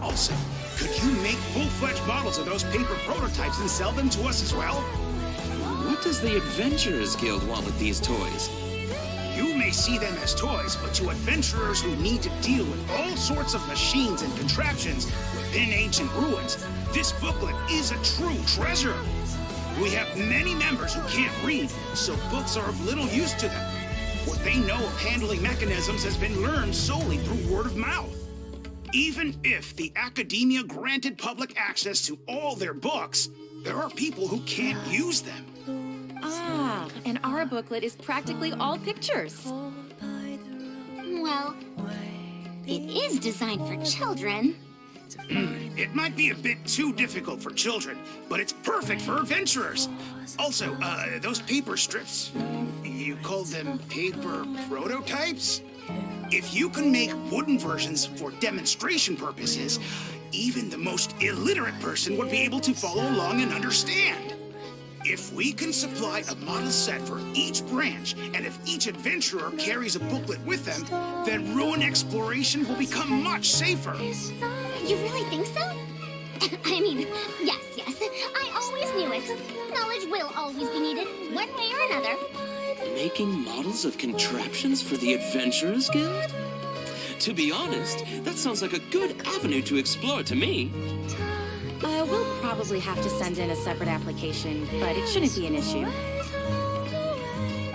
Also, could you make full-fledged models of those paper prototypes and sell them to us as well? What does the Adventurers Guild want with these toys? You may see them as toys, but to adventurers who need to deal with all sorts of machines and contraptions within ancient ruins, this booklet is a true treasure. We have many members who can't read, so books are of little use to them. What they know of handling mechanisms has been learned solely through word of mouth. Even if the academia granted public access to all their books, there are people who can't use them. Ah, and our booklet is practically all pictures. Well, it is designed for children. It might be a bit too difficult for children, but it's perfect for adventurers. Also, those paper strips, you called them paper prototypes? If you can make wooden versions for demonstration purposes, even the most illiterate person would be able to follow along and understand. If we can supply a model set for each branch, and if each adventurer carries a booklet with them, then ruin exploration will become much safer. You really think so? I mean, yes. I always knew it. Knowledge will always be needed, one way or another. Making models of contraptions for the Adventurers Guild? To be honest, that sounds like a good avenue to explore to me. We'll probably have to send in a separate application, but it shouldn't be an issue.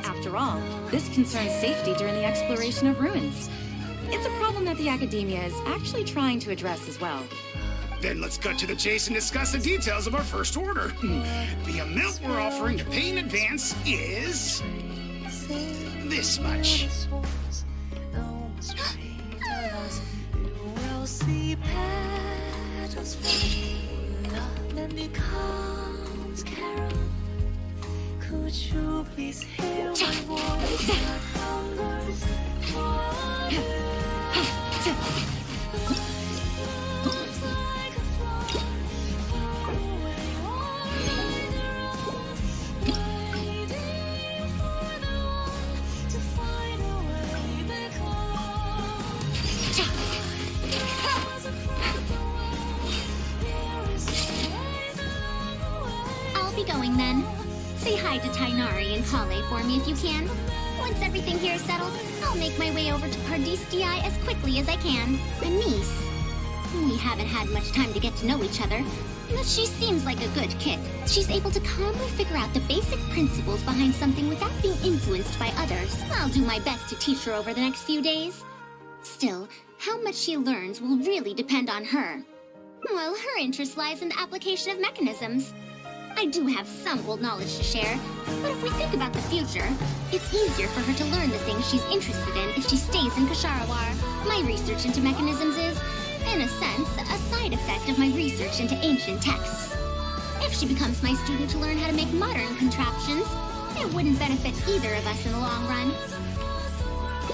After all, this concerns safety during the exploration of ruins. It's a problem that the academia is actually trying to address as well. Then let's cut to the chase and discuss the details of our first order. The amount we're offering to pay in advance is this much. Could you please hear my voice? I'll be going then. Say hi to Tainari and Kale for me if you can. Once everything here is settled, I'll make my way over to Pardistii as quickly as I can. Anise. We haven't had much time to get to know each other, but she seems like a good kid. She's able to calmly figure out the basic principles behind something without being influenced by others. I'll do my best to teach her over the next few days. Still, how much she learns will really depend on her. Well, her interest lies in the application of mechanisms. I do have some old knowledge to share, but if we think about the future, it's easier for her to learn the things she's interested in if she stays in Kasharawar. My research into mechanisms is, in a sense, a side effect of my research into ancient texts. If she becomes my student to learn how to make modern contraptions, it wouldn't benefit either of us in the long run.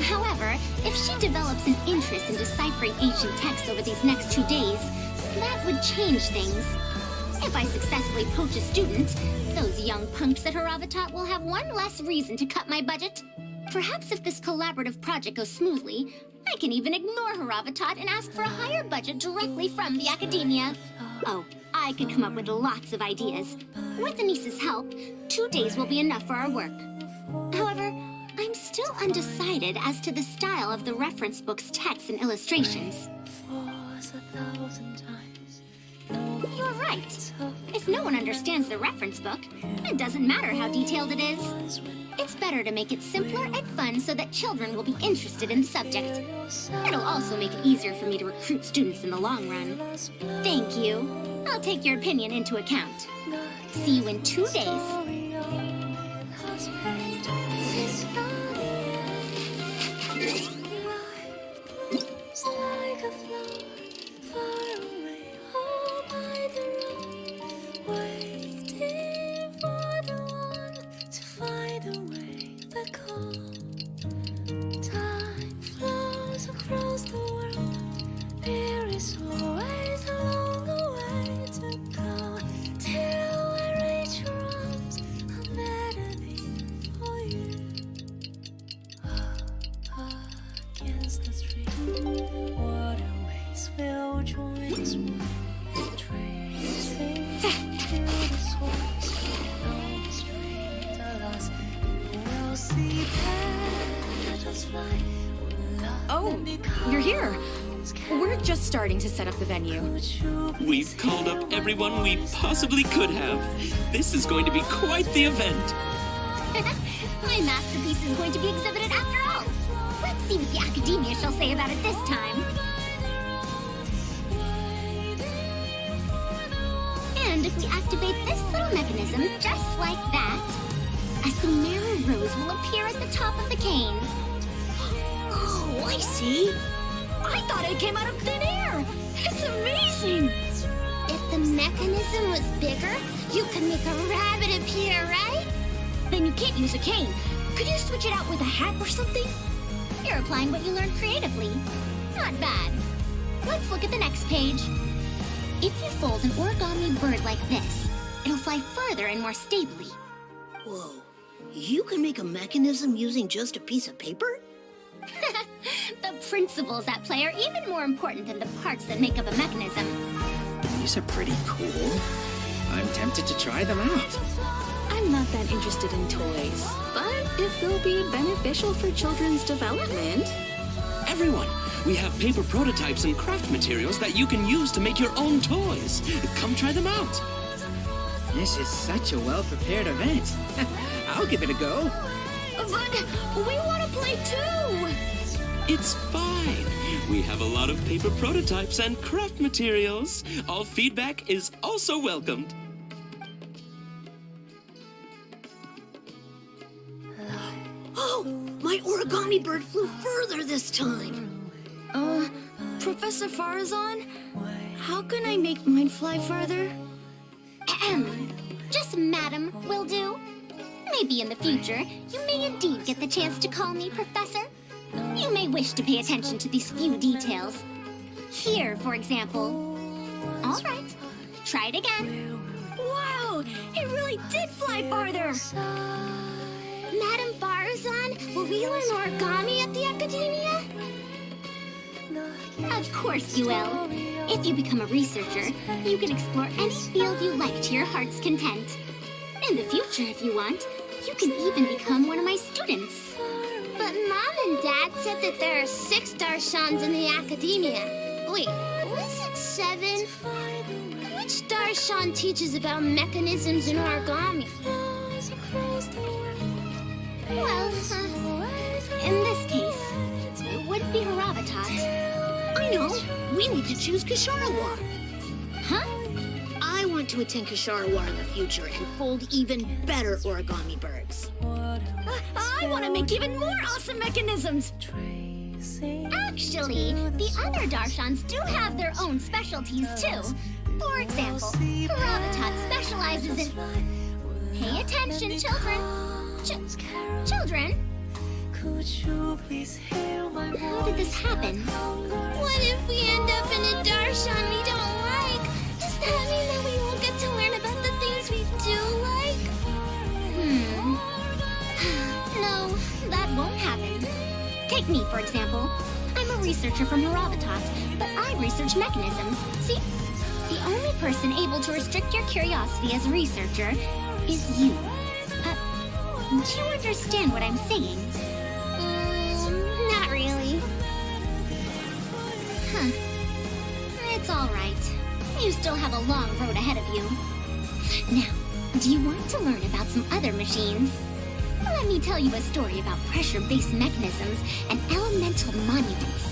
However, if she develops an interest in deciphering ancient texts over these next 2 days, that would change things. If I successfully poach a student, those young punks at Haravatat will have one less reason to cut my budget. Perhaps if this collaborative project goes smoothly, I can even ignore Haravatat and ask for a higher budget directly from the academia. Oh, I could come up with lots of ideas. With Anissa's help, 2 days will be enough for our work. However, I'm still undecided as to the style of the reference book's text and illustrations. You're right. If no one understands the reference book, it doesn't matter how detailed it is. It's better to make it simpler and fun so that children will be interested in the subject. It'll also make it easier for me to recruit students in the long run. Thank you. I'll take your opinion into account. See you in 2 days. Oh, you're here. We're just starting to set up the venue. We've called up everyone we possibly could have. This is going to be quite the event. My masterpiece is going to be exhibited after all. Let's see what the academia shall say about it this time. And if we activate this little mechanism just like that, a Sumeru rose will appear at the top of the cane. Oh, I see. I thought it came out of thin air. It's amazing. If the mechanism was bigger, you could make a rabbit appear, right? Then you can't use a cane. Could you switch it out with a hat or something? You're applying what you learned creatively. Not bad. Let's look at the next page. If you fold an origami bird like this, it'll fly further and more stably. Whoa. You can make a mechanism using just a piece of paper? The principles at play are even more important than the parts that make up a mechanism. These are pretty cool. I'm tempted to try them out. I'm not that interested in toys, but if they'll be beneficial for children's development. Everyone, we have paper prototypes and craft materials that you can use to make your own toys. Come try them out. This is such a well-prepared event. I'll give it a go. But we want to play too. It's fine. We have a lot of paper prototypes and craft materials. All feedback is also welcomed. Oh, my origami bird flew further this time. Professor Farazan, how can I make mine fly further? Just madam will do. Maybe in the future, you may indeed get the chance to call me Professor. You may wish to pay attention to these few details. Here, for example. All right, try it again. Wow, it really did fly farther. Madam Farazan, will we learn origami at the academia? Of course you will. If you become a researcher, you can explore any field you like to your heart's content. In the future, if you want, you can even become one of my students. But Mom and Dad said that there are 6 Darshans in the academia. Wait, was it 7? Which Darshan teaches about mechanisms in origami? Well, in this case, it would be Haravatat. I know. We need to choose Kasharawar. Huh? I want to attend Kasharawar in the future and fold even better origami birds. I want to make even more awesome mechanisms. Actually, the other Darshans do have their own specialties too. For example, Ravitat specializes in... Pay attention, children. Children? How did this happen? What if we end up in a Darshan we don't like? Does that mean that we won't get to learn about the things we do like? No, that won't happen. Take me, for example. I'm a researcher from Ravitat, but I research mechanisms. See? The only person able to restrict your curiosity as a researcher is you. Do you understand what I'm saying? Not really. Huh. It's all right. You still have a long road ahead of you. Now, do you want to learn about some other machines? Let me tell you a story about pressure-based mechanisms and elemental monuments.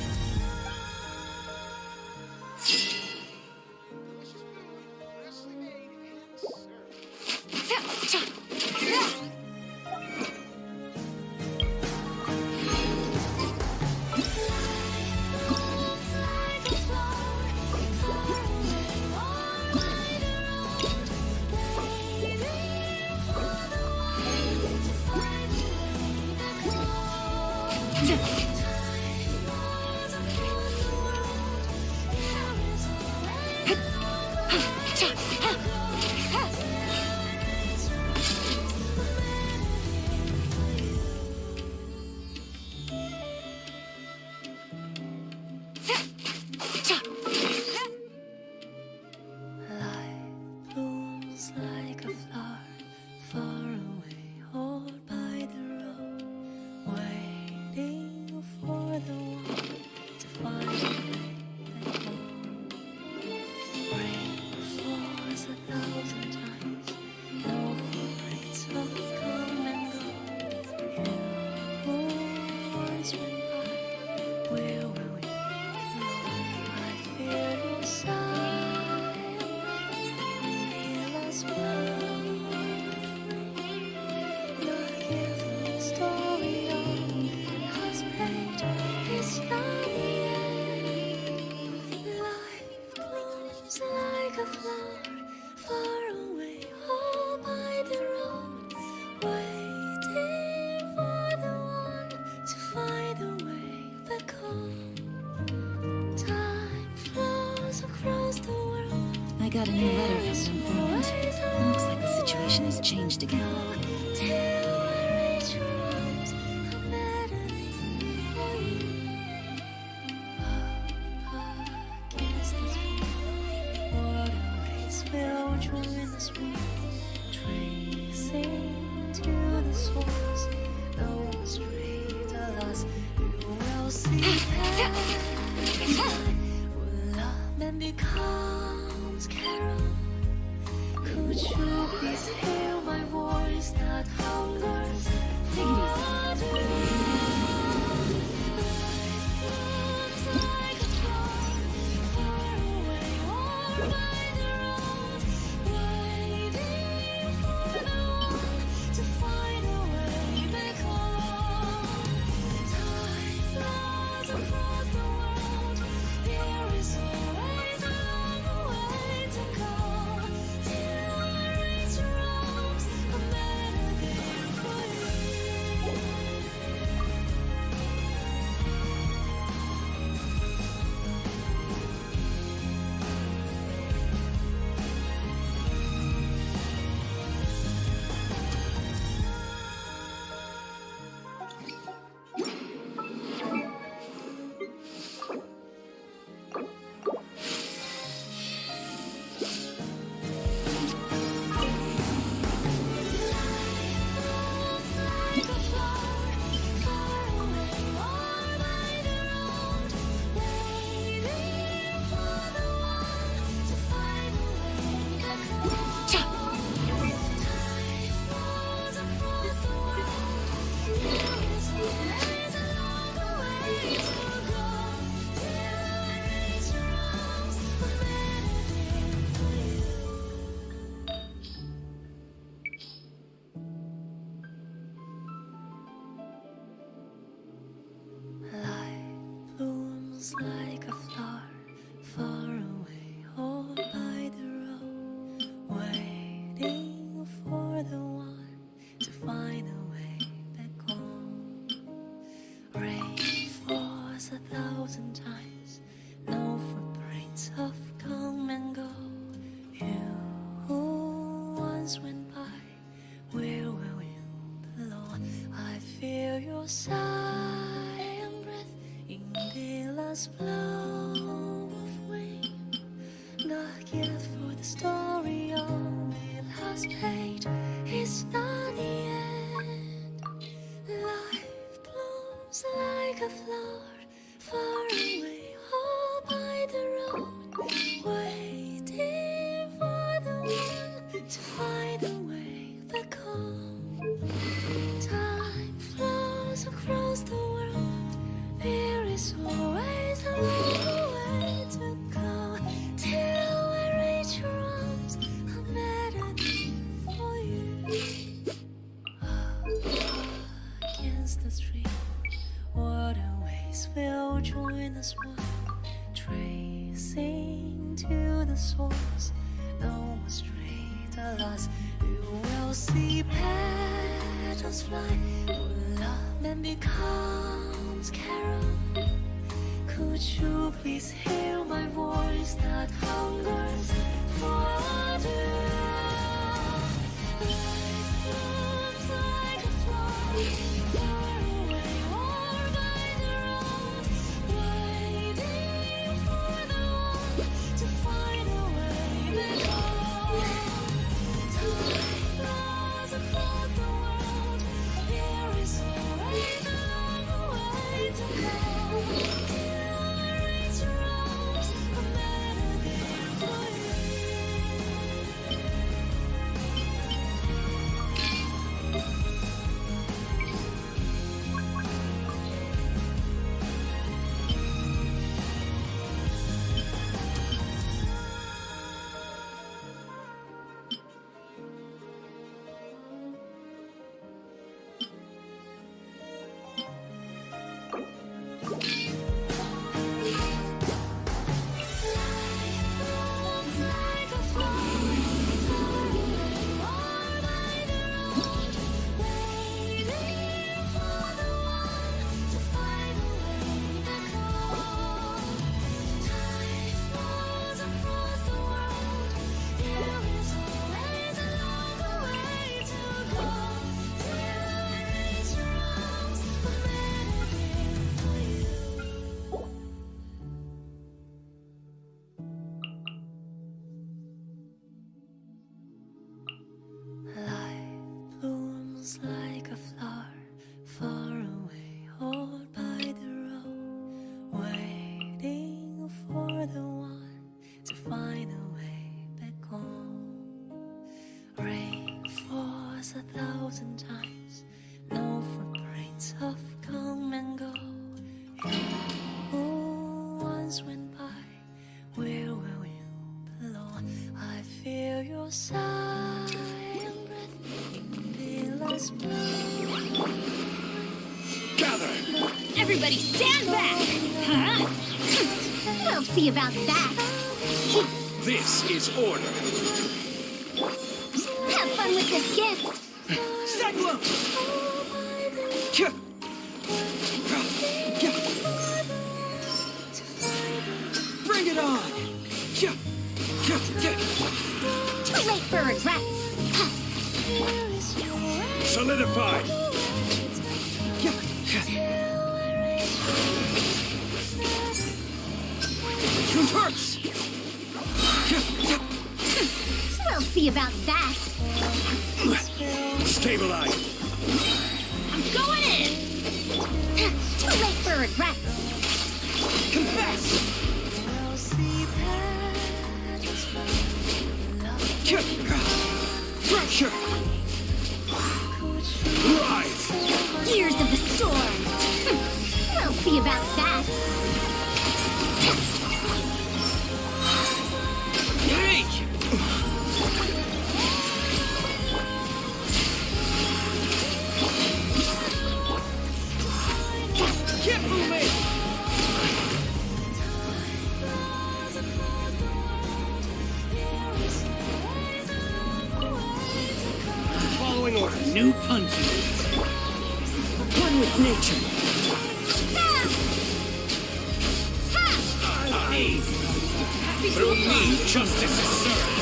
I got a new letter from an informant. It looks like the situation has changed again. Becomes Carol. Could you please hear my voice that hungers? Take it easy. sigh and breath in the last blow of wind. The gift for the story on the last page is not the end. Life blooms like a flower far away, all by the road, waiting for the one to find a way back home. Time flows across the world, there is always a long way to go till I reach your arms, a melody for you. Against the stream, waterways will join us one, tracing to the source. No more straight, alas, you will see petals fly. Love then becomes carol. Could you please hear my voice that hungers for water? Life blooms like a flower, far away or by the road, waiting for the one to find a way back home. Time flows across the world, there is always a long way to go till I reach your arms, a melody for you. Life blooms like a flower far away, all by the road, waiting for the one to find a way back home. Rain falls 1,000 times, no footprints have come and go. You who once went by, where will you belong? I feel your sigh and breath in the last blow. Gather! Everybody stand back! Huh? We'll see about that. This is order. Have fun with this gift. Cyclone! Bring it on! Too late for regrets. Solidified! Converts! We'll see about that. Stabilize! I'm going in! Too late for regrets. Confess! Pressure! Rise! Gears of the storm. We'll see about that. Hey! Get moving! Following order. New punches. One with nature. Through me, justice is served.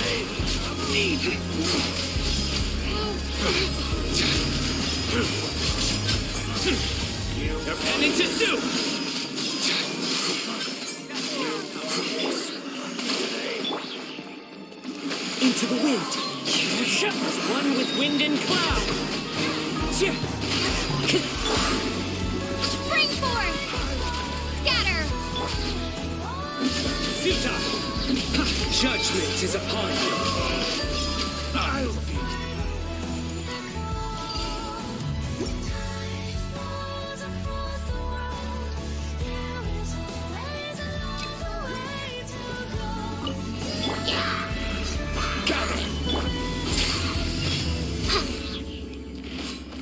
Their penance is due! Into the wind. As one with wind and cloud. Spring forth! Scatter! Vita! Judgment is upon you.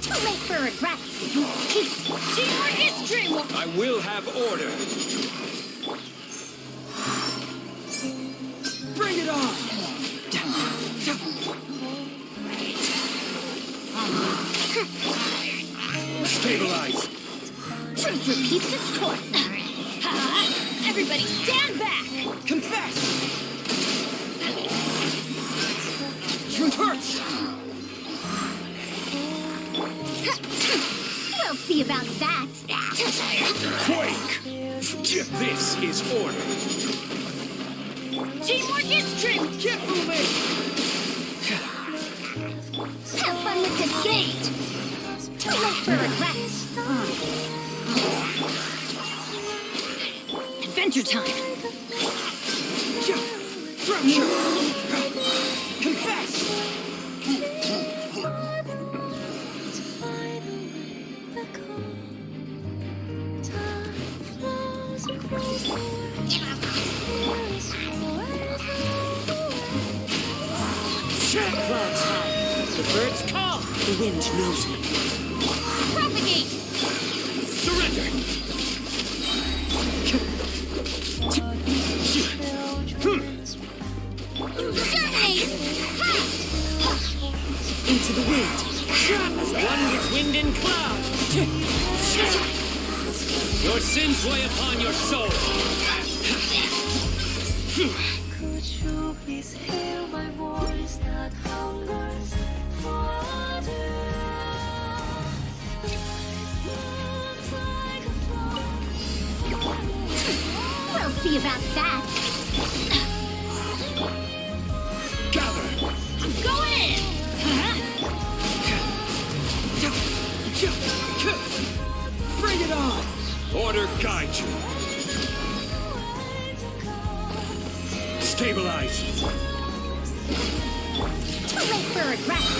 Too late for regrets. Teamwork history will... I will have order. Bring it on! Stabilize! Truth repeats its course. Everybody stand back! Confess! Truth hurts! We'll see about that. Quake! This is order. Teamwork history! Get moving! Have fun with this gate. Too late for regrets. Adventure time! Fracture! Confess! Clouds high. The birds call. The wind knows me. Propagate! Surrender! Germinate! Into the wind. As one with wind and cloud. Your sins weigh upon your soul. Could you please hear my voice that hungers for water? Life like a flower. We'll see about that. Gather! I'm going in! Bring it on! Order guide you. Stabilize. Too late for regrets.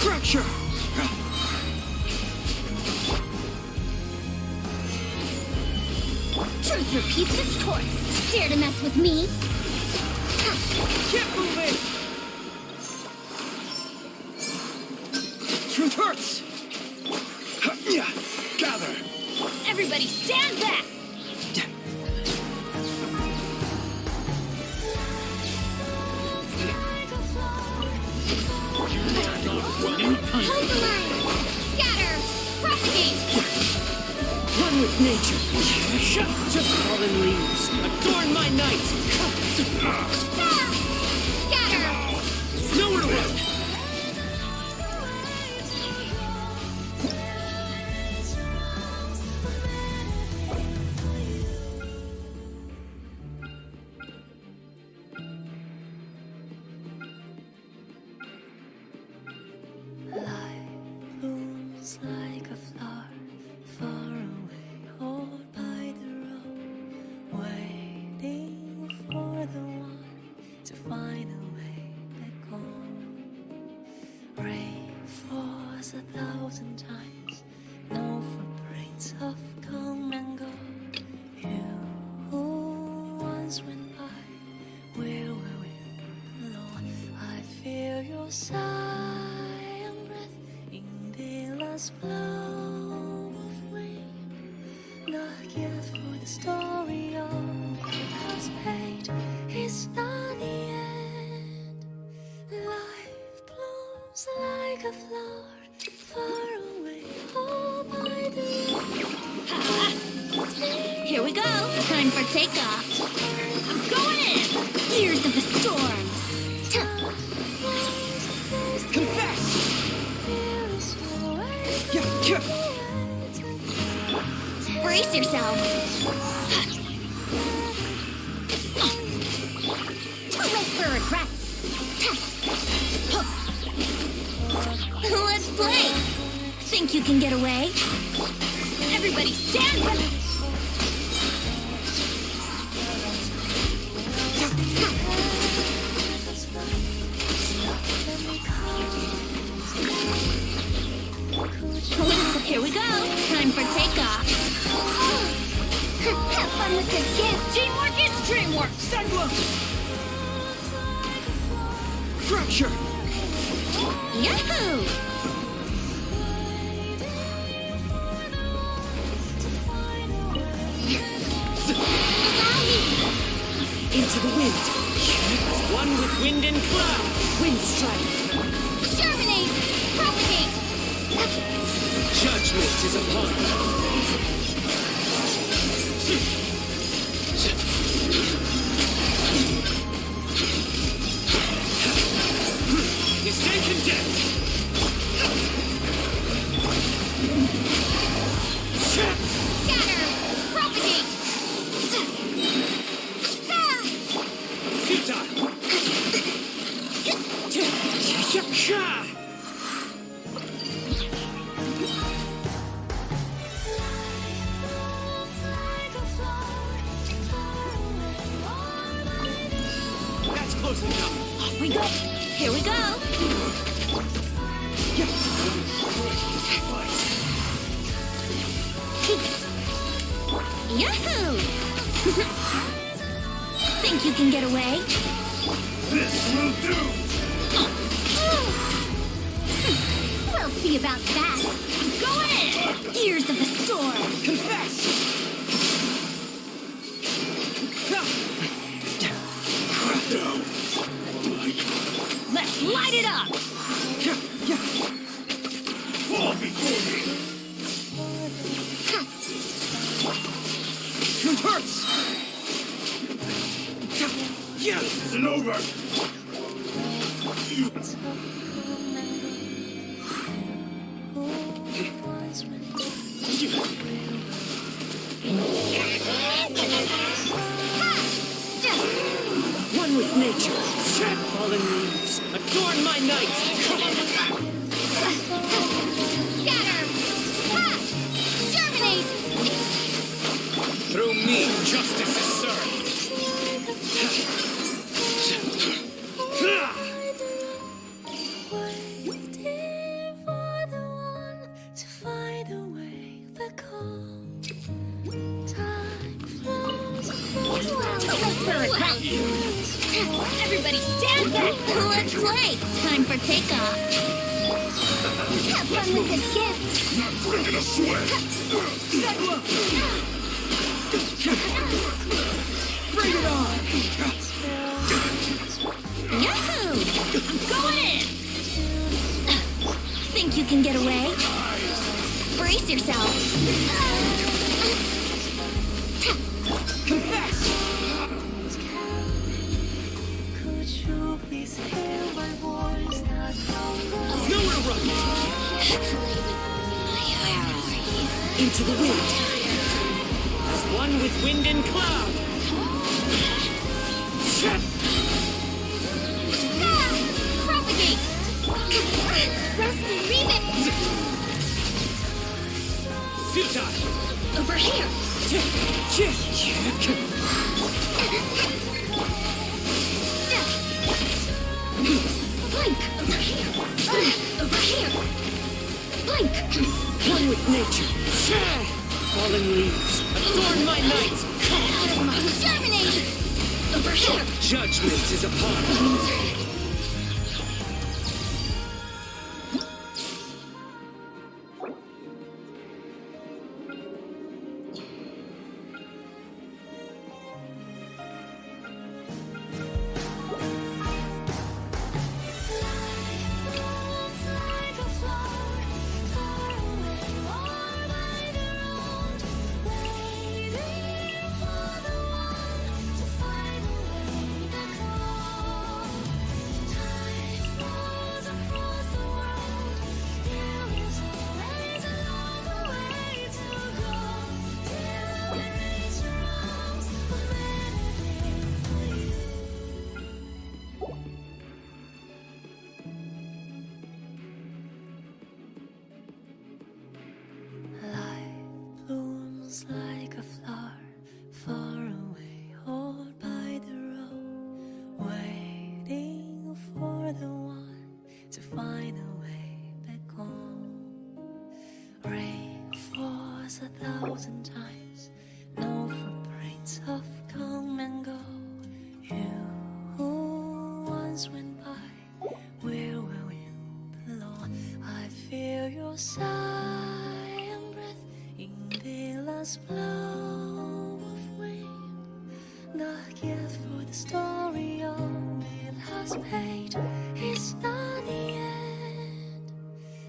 Fracture! Truth repeats its course. Dare to mess with me? Get moving! Truth hurts! Gather! Everybody stand back! Hold the line! Scatter! Propagate! One with nature. Just fallen leaves. Adorn my night. Scatter! Nowhere to run. Life blooms like a flower far away, all by the road, waiting for the one to find a way back home. Rain falls 1,000 times, no footprints of come and go. You who once went by, where will we blow? I feel your sigh. Blow of wind, not yet for the story of past paid is not the end. Life blooms like a flower far away, all by the Here we go! Time for takeoff! I'm going in! Years of the storm! Confess! feel so Yeah. Brace yourself. Too late for regrets. Let's play. Think you can get away? Everybody stand back. Here we go. Time for takeoff. Have fun with this gift. Teamwork is dreamwork. Sendwa! Fracture! Yahoo! Allow me. Into the wind. One with wind and cloud. Wind strike. Germinate. Propagate. Judgment is upon us. Stay condemned! Scatter. Propagate. Futile! That's close enough. Off we go. Here we go. Yahoo! Think you can get away? This will do! We'll see about that. Go in! Ears of the storm. Confess! Let's light it up! Fall before me! It hurts! This isn't over! One with nature. Fallen leaves. Adorn my night. Scatter! Ha! Germinate! Through me, justice is served. Waiting for the one to find a way back home. Time flows Everybody stand back! Let's play! Time for takeoff! Have fun with this gift! Not breaking a sweat! Bring it on! Yahoo! I'm going in! Think you can get away? Brace yourself! Confess! Could you please hear my voice not come? Nowhere to run! Where are you? Into the wind. As one with wind and cloud. Propagate! Rusty, read it! Futile! Over here! Blink! Over here! Over here! Blink! One with nature. Fallen leaves. Adorn my night. Germinate! Over here! Judgment is upon us. 1,000 times. No footprints of come and go. You who once went by, where will you belong? I feel your sigh and breath in the last blow of wind. The gift for the story only last page is not the end.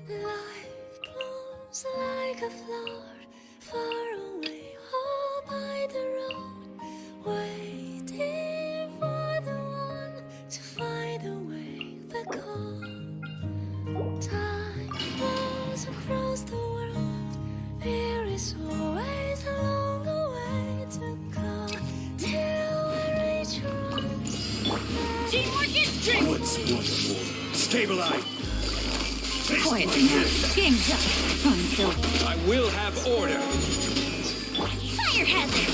Life blooms like a flower far away, all by the road, waiting for the one to find a way back home. Time flows across the world. There is always a longer way to go till we reach home. Teamwork is dreamwork! Once more. Stabilize. Quietly now. Game's up. Fun silver. I will have order. Fire hazard!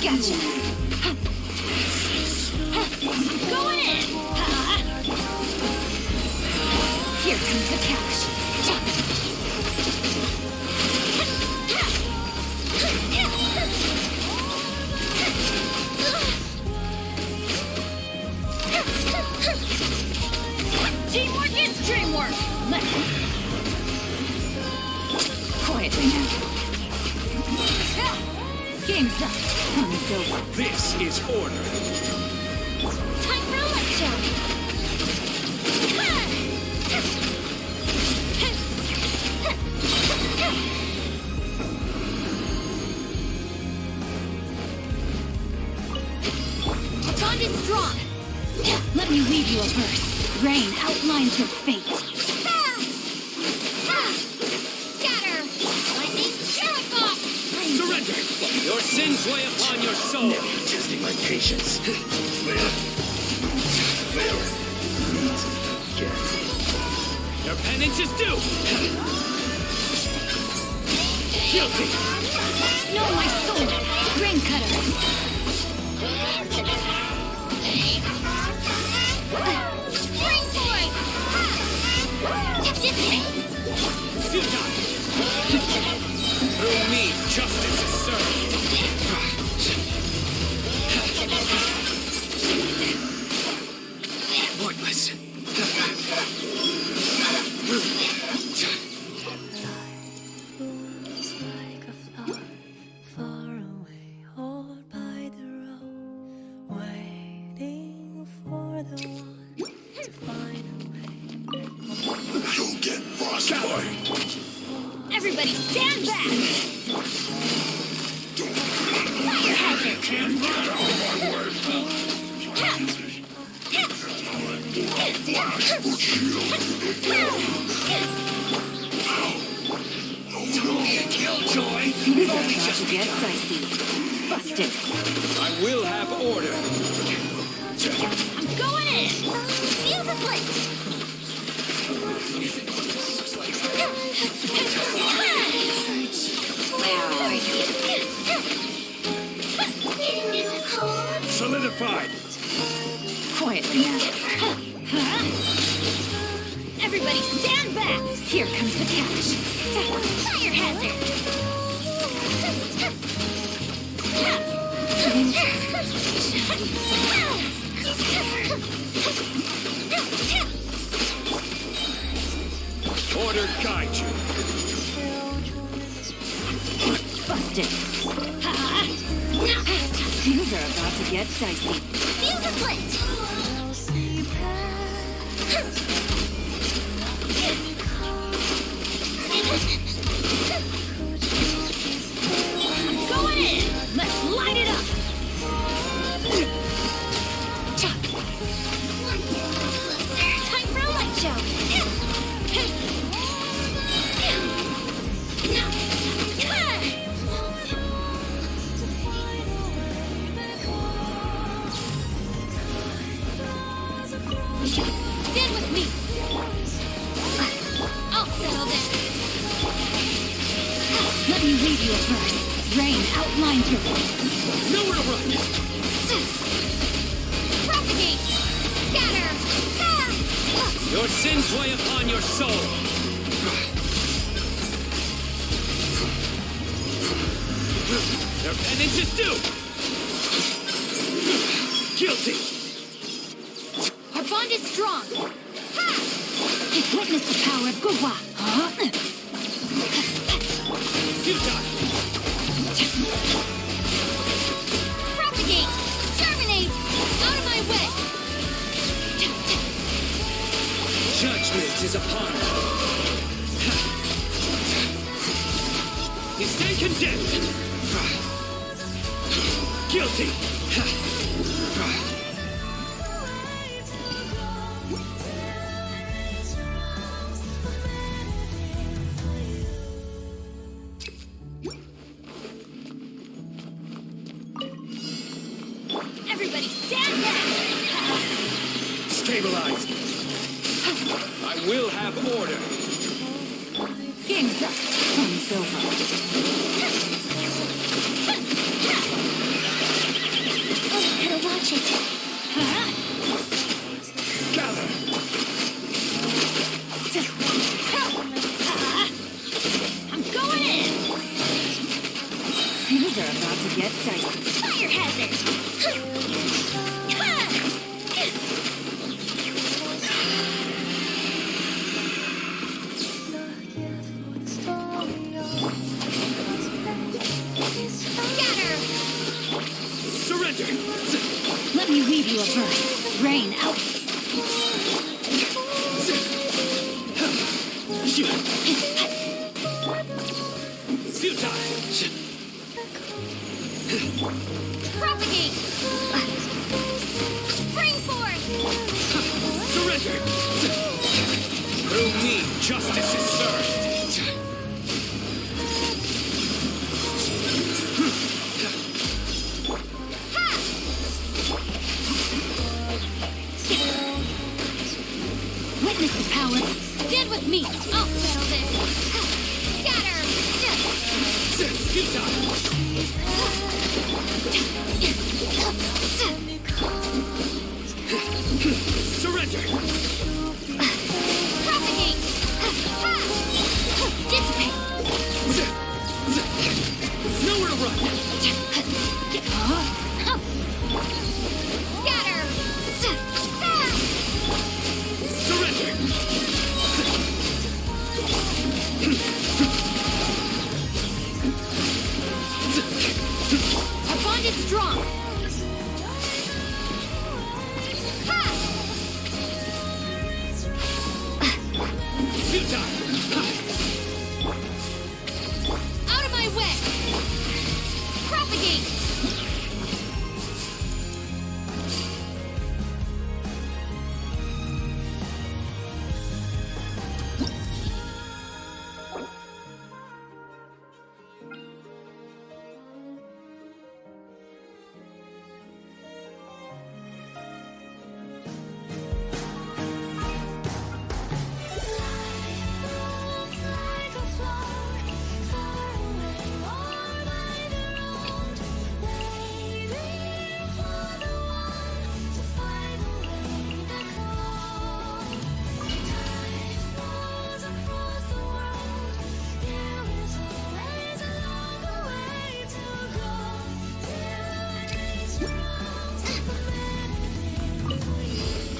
Gotcha! Going in! Here comes the cash. Teamwork is dreamwork! Let's... Quietly now. Game's up. Fun's over. This is order. Time for a lecture! Bond is strong! Let me leave you a verse. Rain outlines your fate. Scatter! Lightning, Jericho! Surrender! Your sins weigh upon your soul. Testing my patience. Your penance is due. Guilty. Know my soul! Grain cutter! Spring boy! Futile. Through me, justice is served. Pointless. Blooms like a flower far away, all by the road, waiting for the one to find a way back home. You'll get frostbite. Everybody stand back! Fire hazard! Can't run out of my way. Don't be a killjoy. This is about to get dicey. Busted. I will have order. I'm going in! Fuse is lit! Where are you? Solidified. Quietly now. Everybody stand back! Here comes the cash. Fire hazard! Order guide you. Busted. Things are about to get dicey. Fuse is lit! Going in! Let's light it up! Time for a light show! Stand with me! I'll settle this! Let me read you a verse. Rain outlines your... Nowhere to run! Scatter! Your sins weigh upon your soul. Your penance is due. Guilty. Our bond is strong. Witness the power of Gugwa. Futile. Propagate! Terminate! Out of my way! Judgment is upon us. You stand condemned. Guilty. Everybody stand back! Stabilize. I will have order. Game's up. Game's over. Gotta watch it. Gather. I'm going in! Things are about to get dicey. Fire hazard! Scatter! Surrender. Let me weave you a verse. Rain out. Futile. Propagate! Spring forth! Surrender. Through me, justice is served. Witness the power. Stand with me. I'll settle this. Scatter! Futile. Surrender. Propagate! Dissipate. Nowhere to run. Scatter! Surrender. Our bond is strong. Futile. Out of my way. Propagate!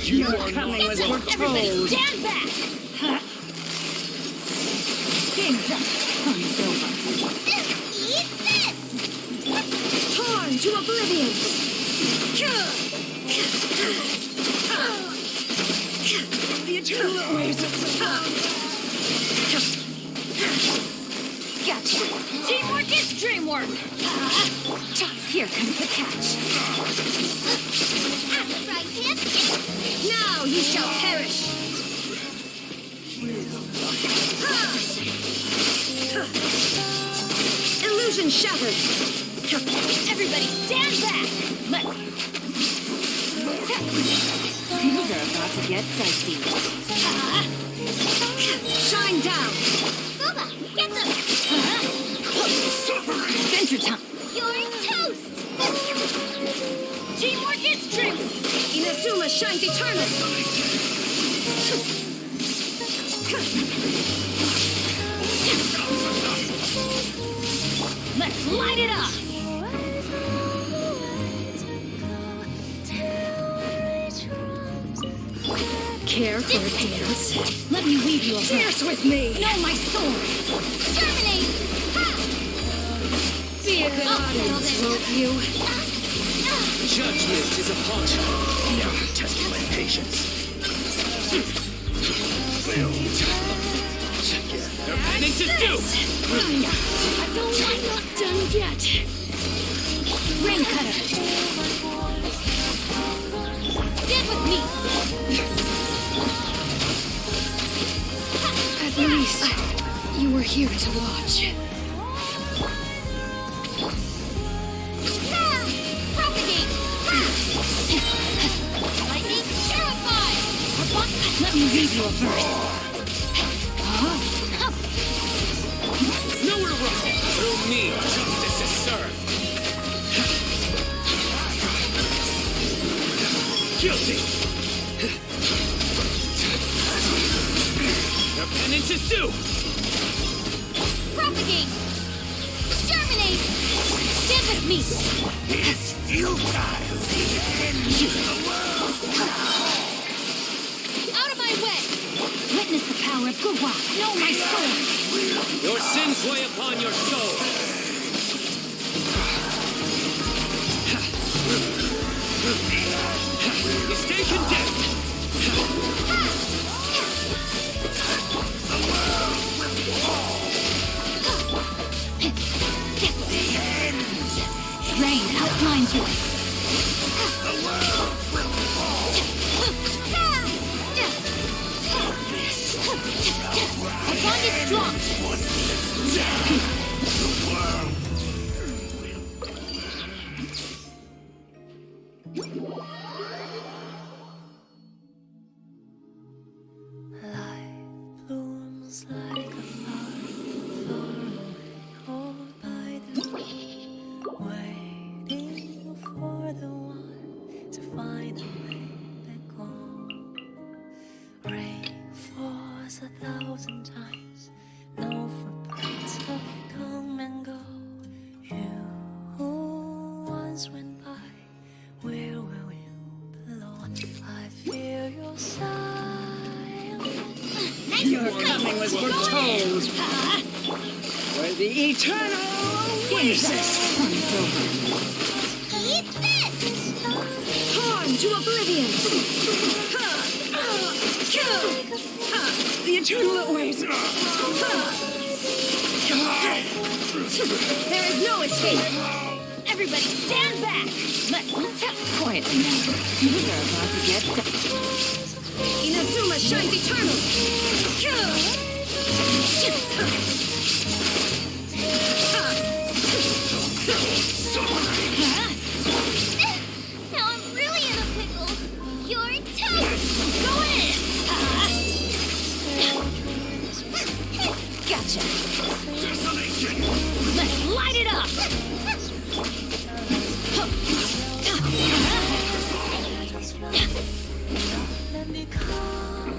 You are coming as we're Everybody told. stand back. Game's up. Game's over. Eat this! Torn to oblivion! The eternal oasis! Gotcha. Teamwork is dreamwork. Here comes the catch. Right hip! Now you shall perish! Illusion shattered! Everybody stand back. Let's. Things are about to get dicey. Shine down! Booba, get them! Adventure time. You're toast! Teamwork is strength! Inazuma shines eternal! Let's light it up! Care for a dance? Let me weave you a Dance with me! No, my sword! Terminate! Ha! Be a good audience, won't you? Judgment is upon you. Now testing my patience. Penance is due! I'm not done yet. Rain cutter! Stand with me! At least, you were here to watch. Propagate! Lightning terrified! Let me read you a verse. Nowhere to run! Through me, justice is served! Guilty! The penance is due! Propagate! Exterminate! Stand with me! It's futile. The end of the world. Out of my way! Witness the power of Gugwa! No, my sword! Your sins weigh upon your soul! You stay condemned! Rain outlines you. A bond is strong. Life blooms like a flower, called by the wind, waiting for the one to find a way back home. Rain falls 1,000 times, no footprints have come and go. You who once went by, where will you belong? I feel your sigh. Your coming was foretold. For the eternal oasis. Eat this! Torn to oblivion! The eternal awaits. There is no escape. Everybody stand back. Let's tap quietly now. These are about to get Inazuma shines eternal! Now I'm really in a pickle. You're toast! Go in! Gotcha. Let's light it up! Let me come.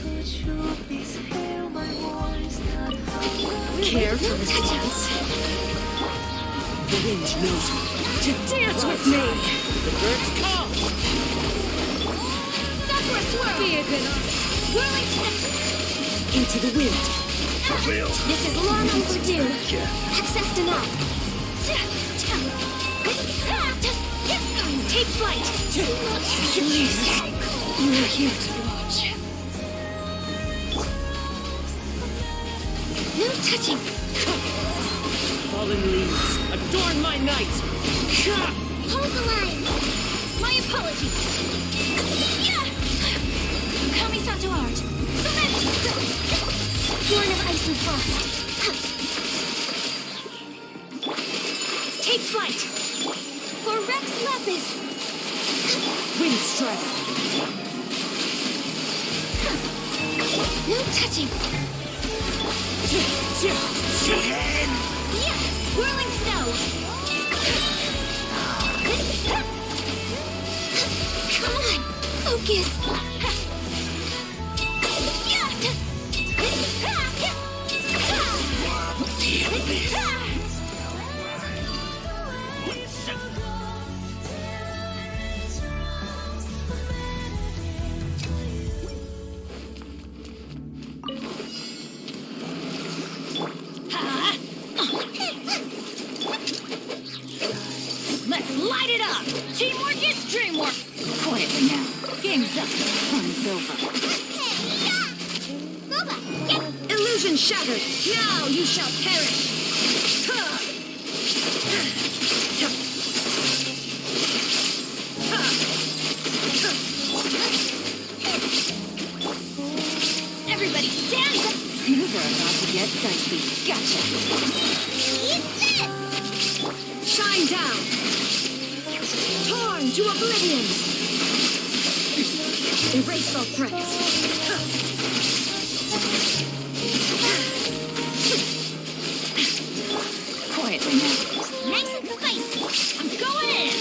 Could you please hear my voice that Care for a dance? The wind knows me. To dance with me! The birds call! Sakura swirl! Be a good audience. Whirling step! Into the wind! This is long overdue. Access denied. Take flight! At least, you were here to watch. No touching. Fallen leaves, adorn my night! Hold the line. My apologies! Yeah! Kamisato art! Cement! Born of ice and frost. Take flight! For Rex Lapis. Wind strike! No touching. Yeah! Whirling snow! Come on, focus. Let's light it up! Teamwork is dreamwork! Quietly now. Game's up. Fun's over. Illusion shattered! Now you shall perish! Everybody stand up! Things are about to get dicey. Gotcha! Shine down! Torn to oblivion! Erase all threats. Quietly now. Nice and spicy! I'm going in!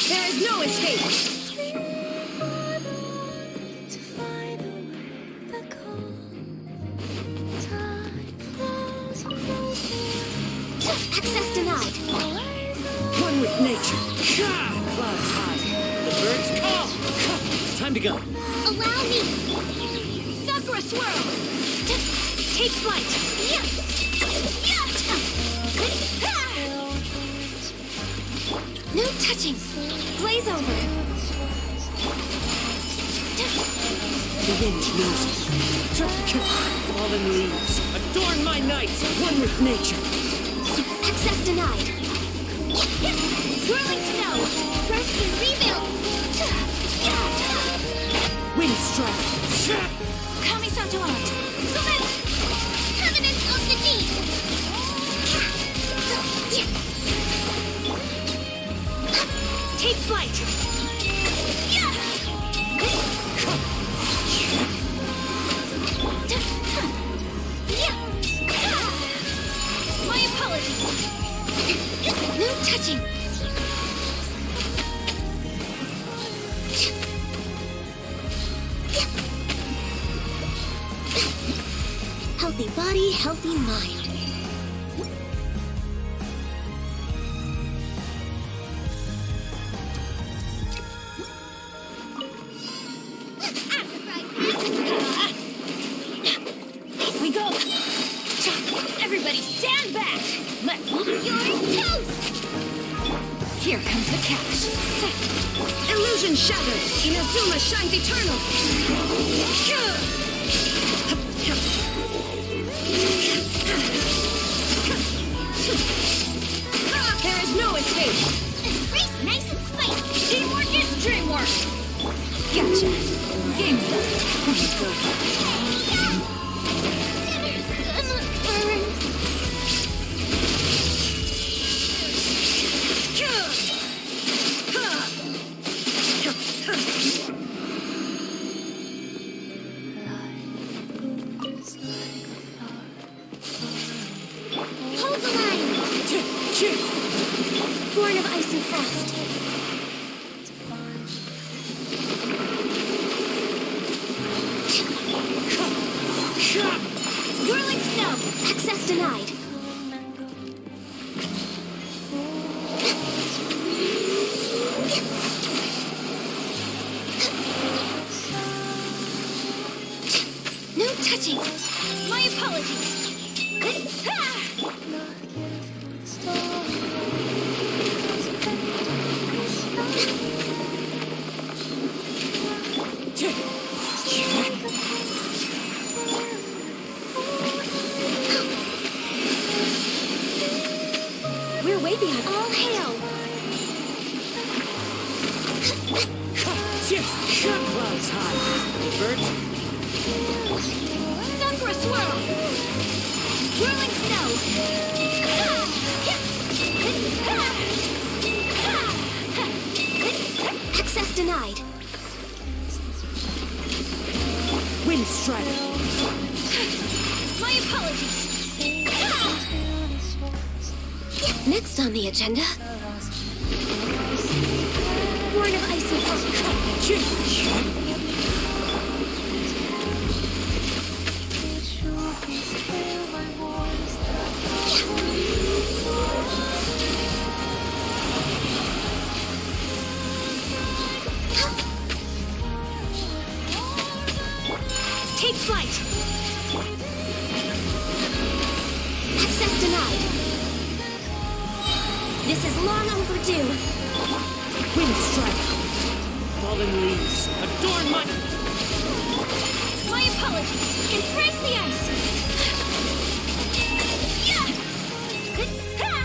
There is no escape! To find a way back home. Time flows closer. Access denied. One with nature. Clouds high. The birds call. Time to go. Allow me. Sakura swirl! Take flight! No touching. Blaze over. The wind knows it. Fallen leaves. Adorn my night. One with nature. Access denied. Whirling snow! Rest and rebuild. Wind strike. Kamisato out! Select! Covenant of the deep. Take flight! My apologies! No touching. Healthy body, healthy mind. We go! Everybody stand back! Let's You're toast! Here comes the catch! Illusion shattered! Inazuma shines eternal! There is no escape! Race nice and spicy. Teamwork is dreamwork! Gotcha! Game's up! Fun's over! Hold the line. Born of ice and frost. Whirling snow! Access denied. No touching. My apologies! We're way behind. All hail. Clouds high. The birds. Sakura swirl! Whirling snow! Access denied. Wind strike. My apologies! Next on the agenda, Born of Ice and Fire. Take flight! Access denied. This is long overdue. Wind strike. Fallen leaves. Adorn my... My apologies! Embrace the ice! Yeah! Ha!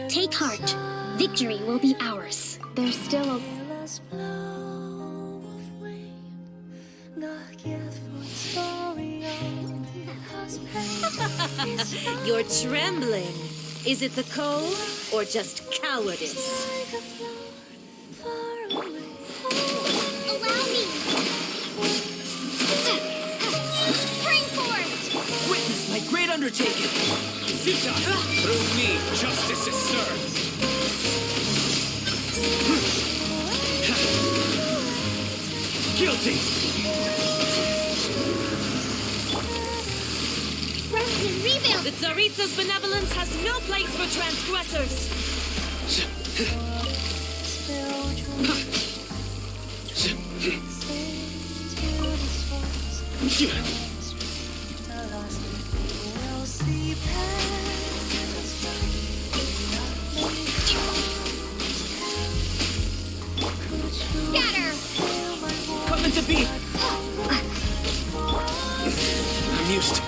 Take heart. Victory will be ours. There's still a... You're trembling. Is it the cold or just cowardice? Allow me. Spring forth. Witness my great undertaking. Futile. Through me, justice is served. Guilty. Rescue, rebuild. The Tsaritsa's benevolence has no place for transgressors. Scatter. Coming to be. I'm used.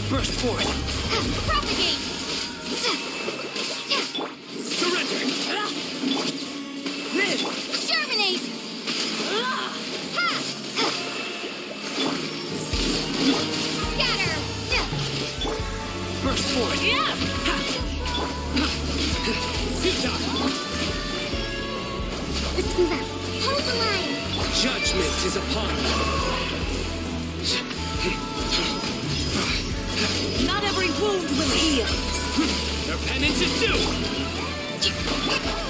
Burst forth. Propagate. Surrender. Live. Germinate. Scatter. Burst forth. Yeah. Futile. Let's move out. Hold the line. Judgment is upon them. Not every wound will heal. Their penance is due.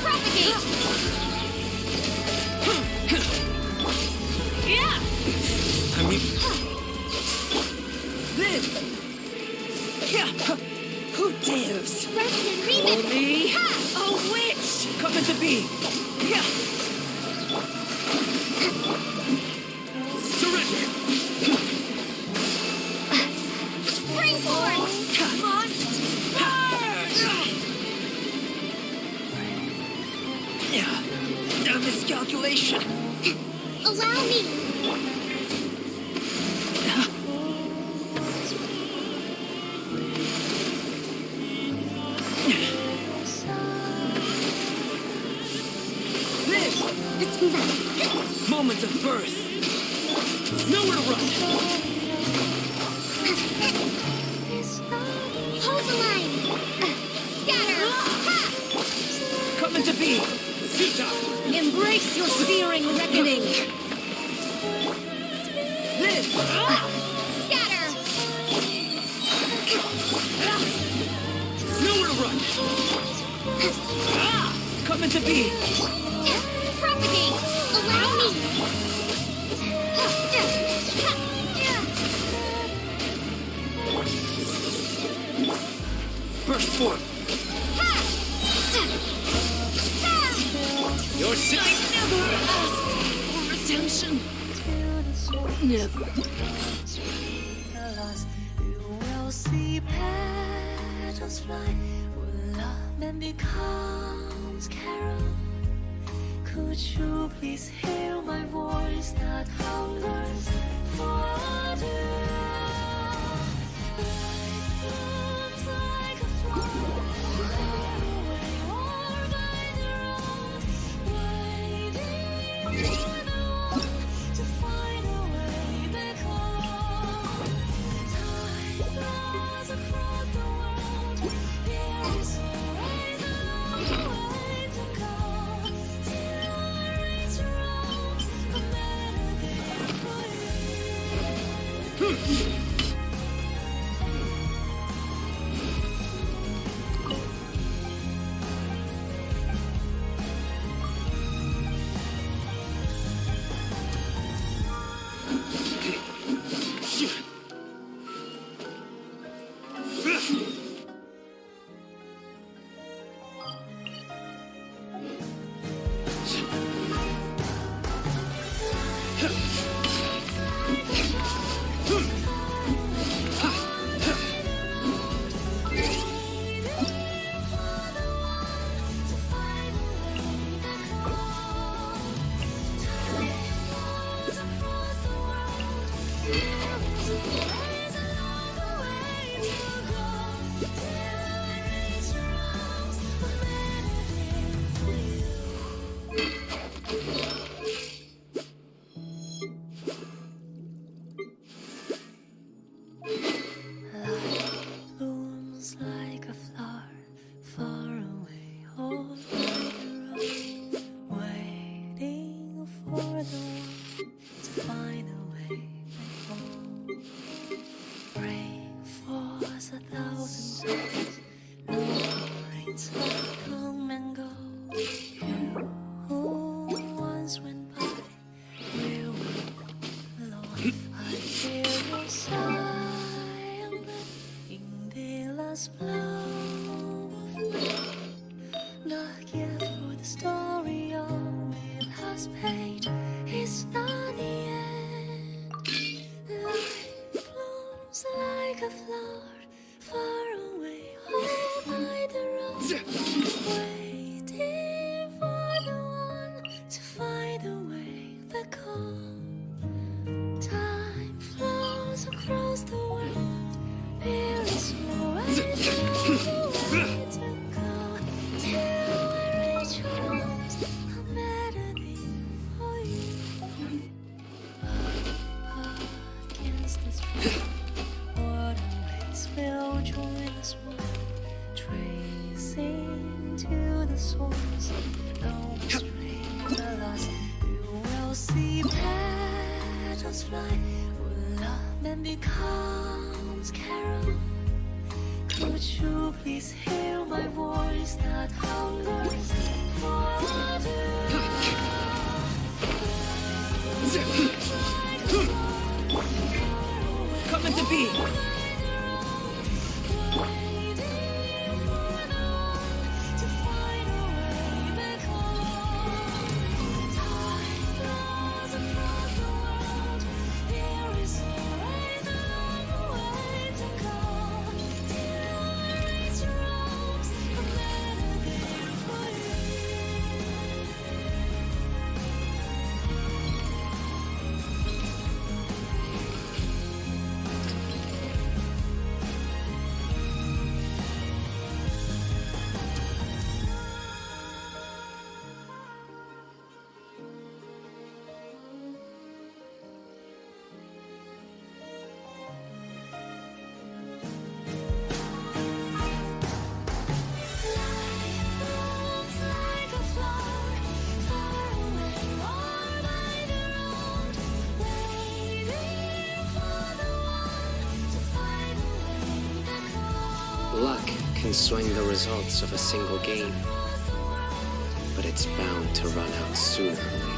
Propagate. Yeah. I mean, Live. Yeah. Who dares? Rest and rebuild. Only a witch. coming to be. Yeah. Surrender! Springboard! Come on! A miscalculation. Allow me! Liz! Let's move on. Moment of birth. Nowhere to run. Hold the line! Scatter! Ha! Coming to be. Futile. Embrace your searing reckoning. Liz! Scatter! Nowhere to run! Coming to be. Propagate! Allow me! Burst forth! You're sick! Never ask for redemption. Never. You will see petals fly when love man becomes carol. Could you please hear my voice that hungers for you? Life blooms like a flower, far away or by the road, waiting for the one to find a way back home. Time flows across the world, there is always a long way to go. Till I reach around a melody for you. Blooms like a flower far away over the road, waiting for the one to find a way back home. Rain falls 1,000 times, no rains come and go. You who once went by, where were you, Lord? I hear your sigh. In the last blow of night, not yet for the story on the last page. It's not the end. Life blooms like a flower far away, all by the road, waiting for the one to find a way back home. Time flows across the world. There is always a way to go till I reach your arms, a melody for you. Up against the street, waterways will join us one, tracing to the source. No strings are lost. You will see petals fly when love man becomes carol. Could you please hear my voice that hungers for you? Coming to be. Time flows can swing the results of a single game, but it's bound to run out sooner or later.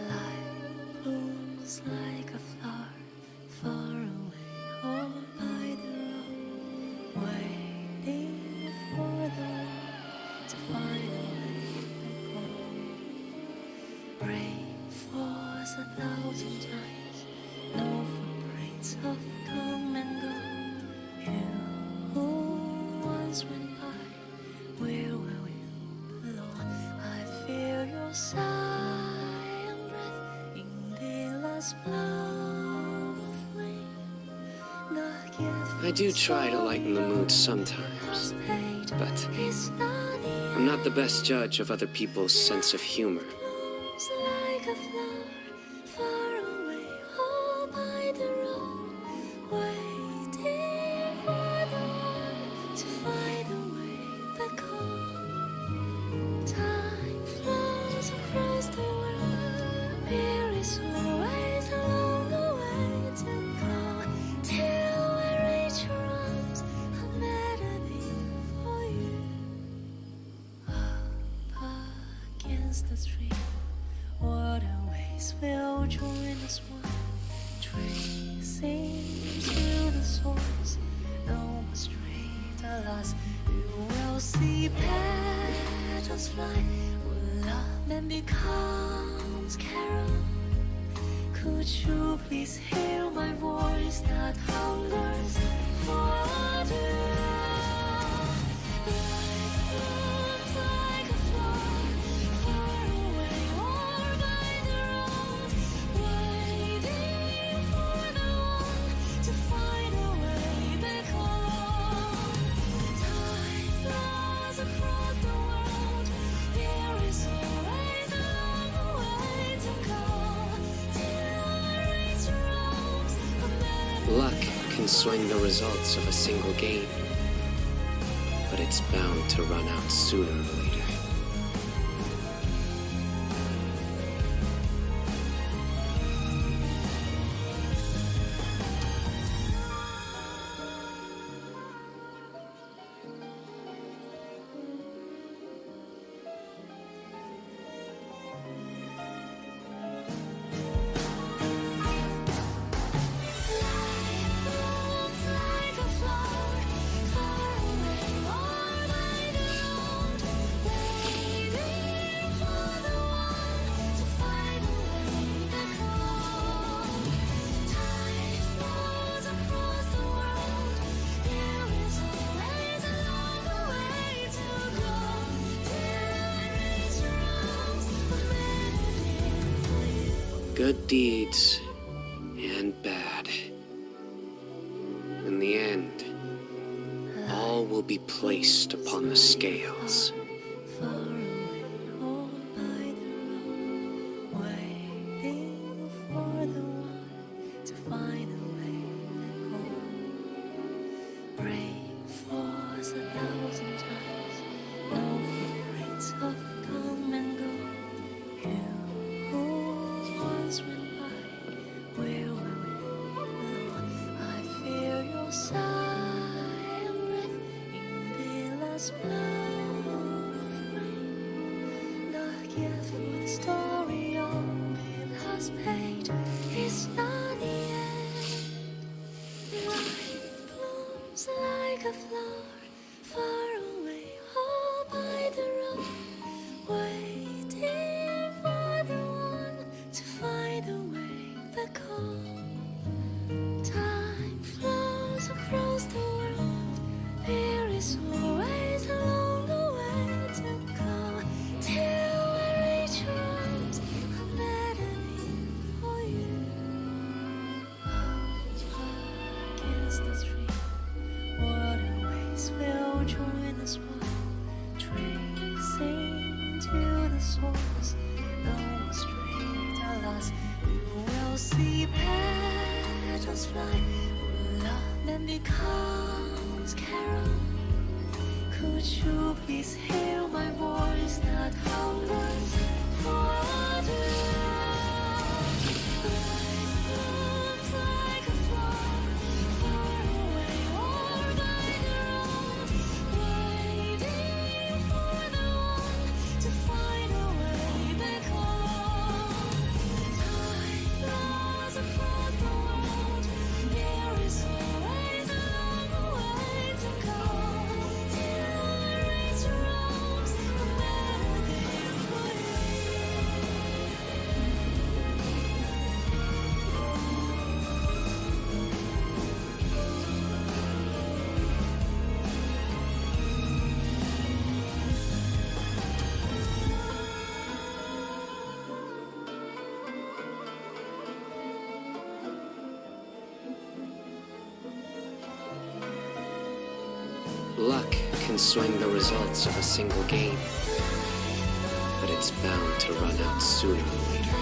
Life blooms like a flower far away, all by the road, waiting for the one to find a way back home. Rain falls 1,000 times, no footprints of come and go. You who once went by, where will you belong? I feel your sigh and breath in the last blow of rain. The gift I do try to lighten the mood sometimes, but I'm not the best judge of other people's sense of humor. blooms like a flower far away, all by the road, waiting for the one to find a way back home. Time flows across the world, there is always a longer way to go, till I reach your arms, a melody for you. Up against the stream, waterways will join us one, tracing to the source. No more straight, alas, you will see petals fly, where love then becomes carol. Could you please hear my voice that hungers for you? Life blooms like a flower far away, or by the road, waiting for the one to find a way back home. Time flows across the world, there is always a long way to go, till I reach your arms, a melody. Luck can swing the results of a single game, but it's bound to run out sooner or later. Blooms like a flower far away, or by the road, waiting for the one to find a way back home. Time flows across the world, there is always a longer way to go, till I reach your arms, a melody for you. Good deeds and bad. In the end, all will be placed upon the scales. Far away, all by the road, waiting for the one to find a way back home. Rain falls 1,000 times, no footprints of come and go. You who once went by, where will you belong? I feel your sigh and breath in the last blow of rain. The gift for the story all it has paid is not the end. Life blooms like a flower far away, all by the road, waiting for the one to find a way back home. Time flows across the world, there is always a longer way to go, till I reach your arms, a melody for you. Up against the stream, waterways will join us one, tracing to the source. No more straight, alas, you will see petals fly, where love then becomes carol. you please hear my voice that hungers for looks like a flower far away or by the road, waiting for the one to find a way back home. Time flows across the world. There is always a long way to go till I reach your arms, a melody for you. Luck can swing the results of a single game, but it's bound to run out sooner or later.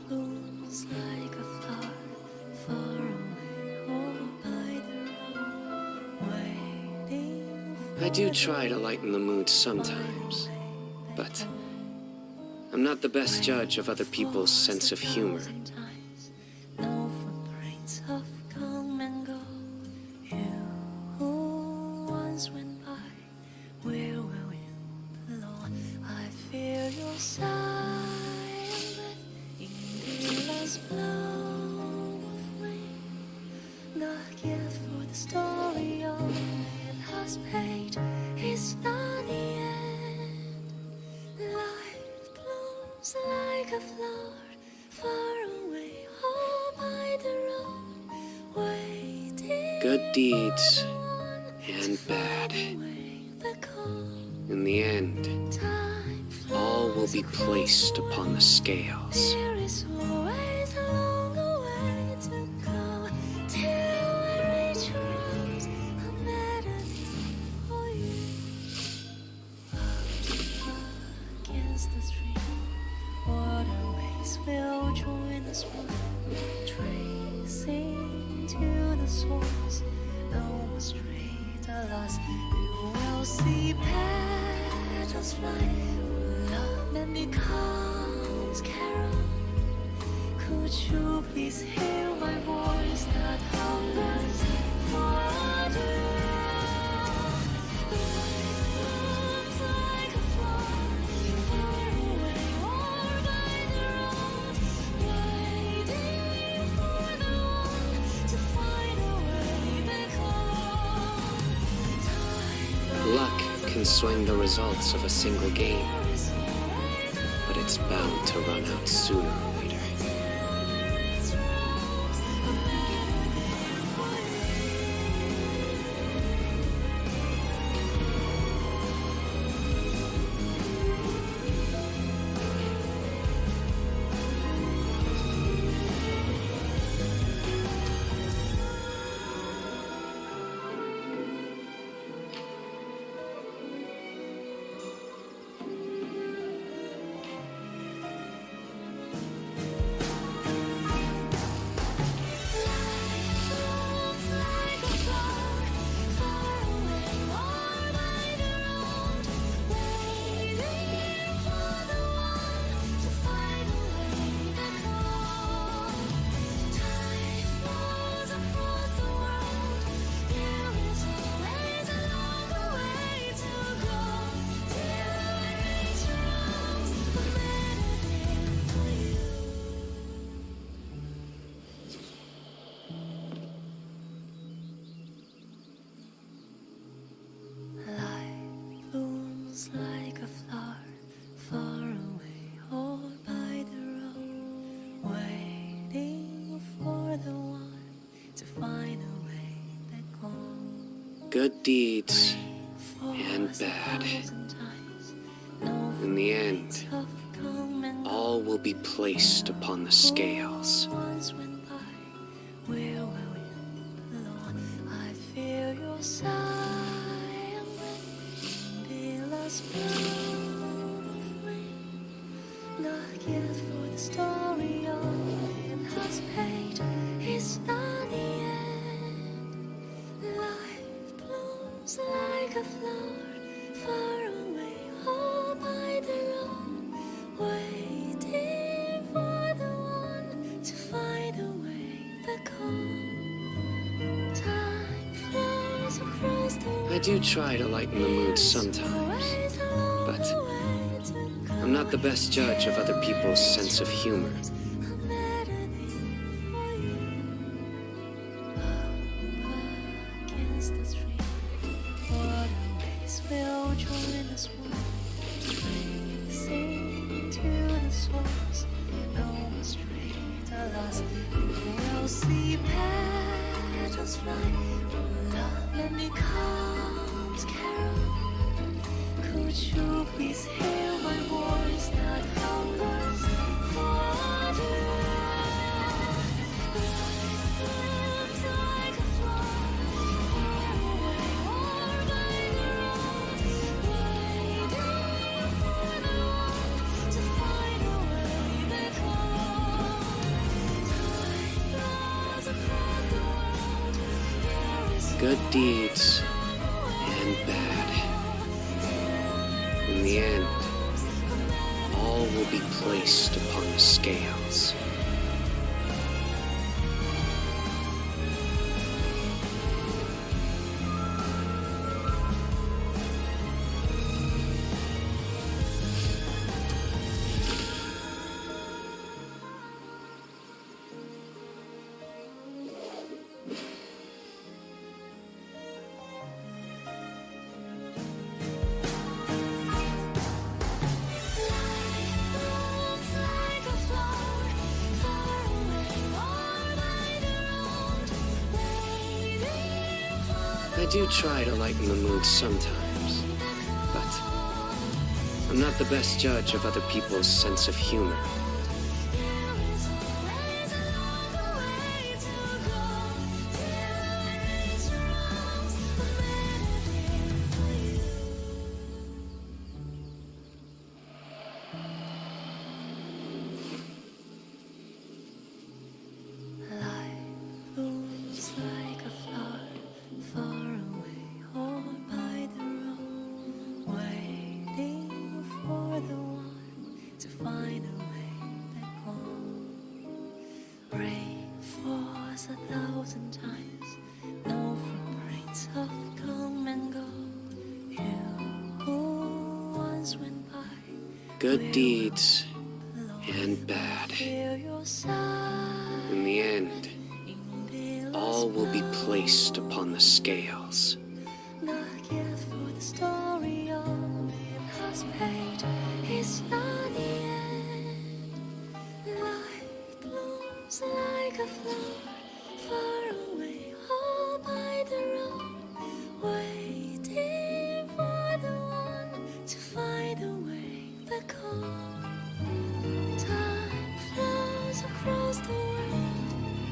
Blooms like a flower far away or by the road, waiting I do try to lighten the mood sometimes, but I'm not the best judge of other people's sense of humor. sometimes. No footprints of come and go. You who once went by, where were we alone? I feel your sigh and breath in the last blown of rain. The gift for the story of the last page is not the end. Life blooms like a flower far away, oh, by the road, waiting Good deeds and bad. back home. In the end, Time all will be placed upon the scales. there is always a longer way to go till I reach your arms, a melody for you. Against the stream, waterways will join the swan, tracing to the source. No more straight, alas, you will see petals fly. Love then becomes carol. Could you please hear my voice that hungers for looks like a flower far away or by the road, waiting for the one to find a way back home. Luck can swing the results of a single game, but it's bound to run out sooner or later. Good deeds and bad. In the end, all will be placed upon the scales. I feel your sigh and the last not yet for the story of it has paid. It's not the end. Life blooms like a flower far away, all by the road, waiting for the one to find a way back home. Time flows across the world. I do try to lighten the mood sometimes, but I'm not the best judge of other people's sense of humor. Against the stream, waterways will join us racing to the source. No straight, alas, we'll see petals fly. Love and becomes carol. Could you please hear my voice that hungers for the looks like a flower far away or by the road, waiting for the one to find a way back home. Time flows across the world. There is Good deeds and bad. In the end, all will be placed upon the scales. I do try to lighten the mood sometimes, but I'm not the best judge of other people's sense of humor. blooms like a flower far away or by the road, waiting for the one to find a way back home. Rain falls 1,000 times, no footprints have come and go. You who once went by, Good deeds and bad. feel your sigh. In the end, all will be placed upon the scales. Not yet for the story of it has paid. It's not the end. Life blooms like a flower far away, all by the road, waiting for the one to find a way back home. Time flows across the world.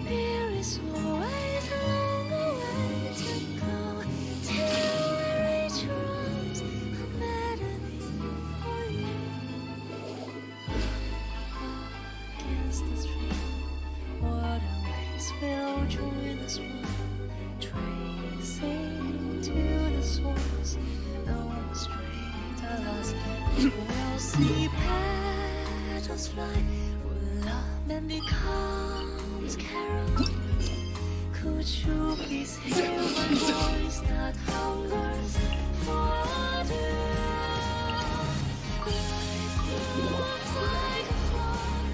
There is always a longer way to go till we reach your arms. A melody for you. Against the stream, waterways will join us one, tracing to the source. No straight alas, we'll see petals fly. Love and becomes carol. Could you please hear my voice that hungers for the looks like a flower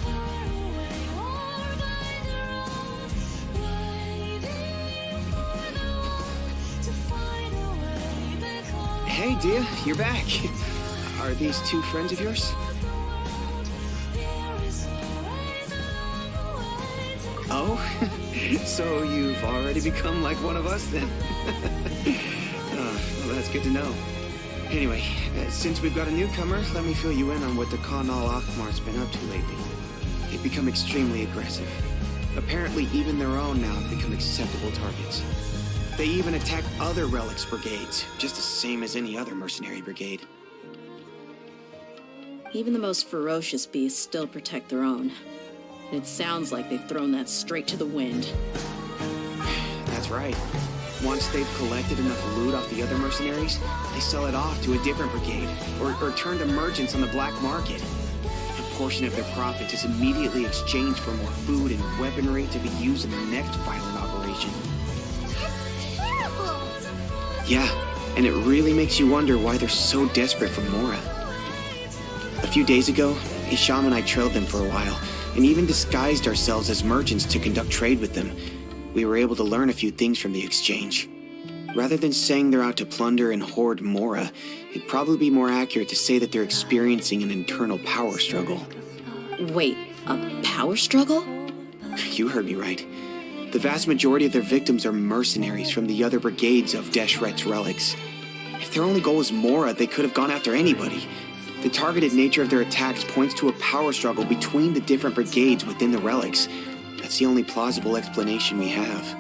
far away or by the road, waiting for the one to find a way back home. Hey, Dia, you're back. Are these two friends of yours? There is always a longer way to go. Oh, So you've already become like one of us then? Well, that's good to know. Anyway, since we've got a newcomer, let me fill you in on what the Khan al-Akhmar's been up to lately. They've become extremely aggressive. Apparently, even their own now have become acceptable targets. They even attack other relics brigades, just the same as any other mercenary brigade. Even the most ferocious beasts still protect their own. And it sounds like they've thrown that straight to the wind. That's right. Once they've collected enough loot off the other mercenaries, they sell it off to a different brigade, or turn to merchants on the black market. A portion of their profits is immediately exchanged for more food and weaponry to be used in the next violent operation. That's terrible! Yeah, and it really makes you wonder why they're so desperate for Mora. A few days ago, Isham and I trailed them for a while, and even disguised ourselves as merchants to conduct trade with them. We were able to learn a few things from the exchange. Rather than saying they're out to plunder and hoard Mora, it'd probably be more accurate to say that they're experiencing an internal power struggle. Wait, a power struggle? You heard me right. The vast majority of their victims are mercenaries from the other brigades of Deshret's relics. If their only goal was Mora, they could have gone after anybody. The targeted nature of their attacks points to a power struggle between the different brigades within the relics. That's the only plausible explanation we have.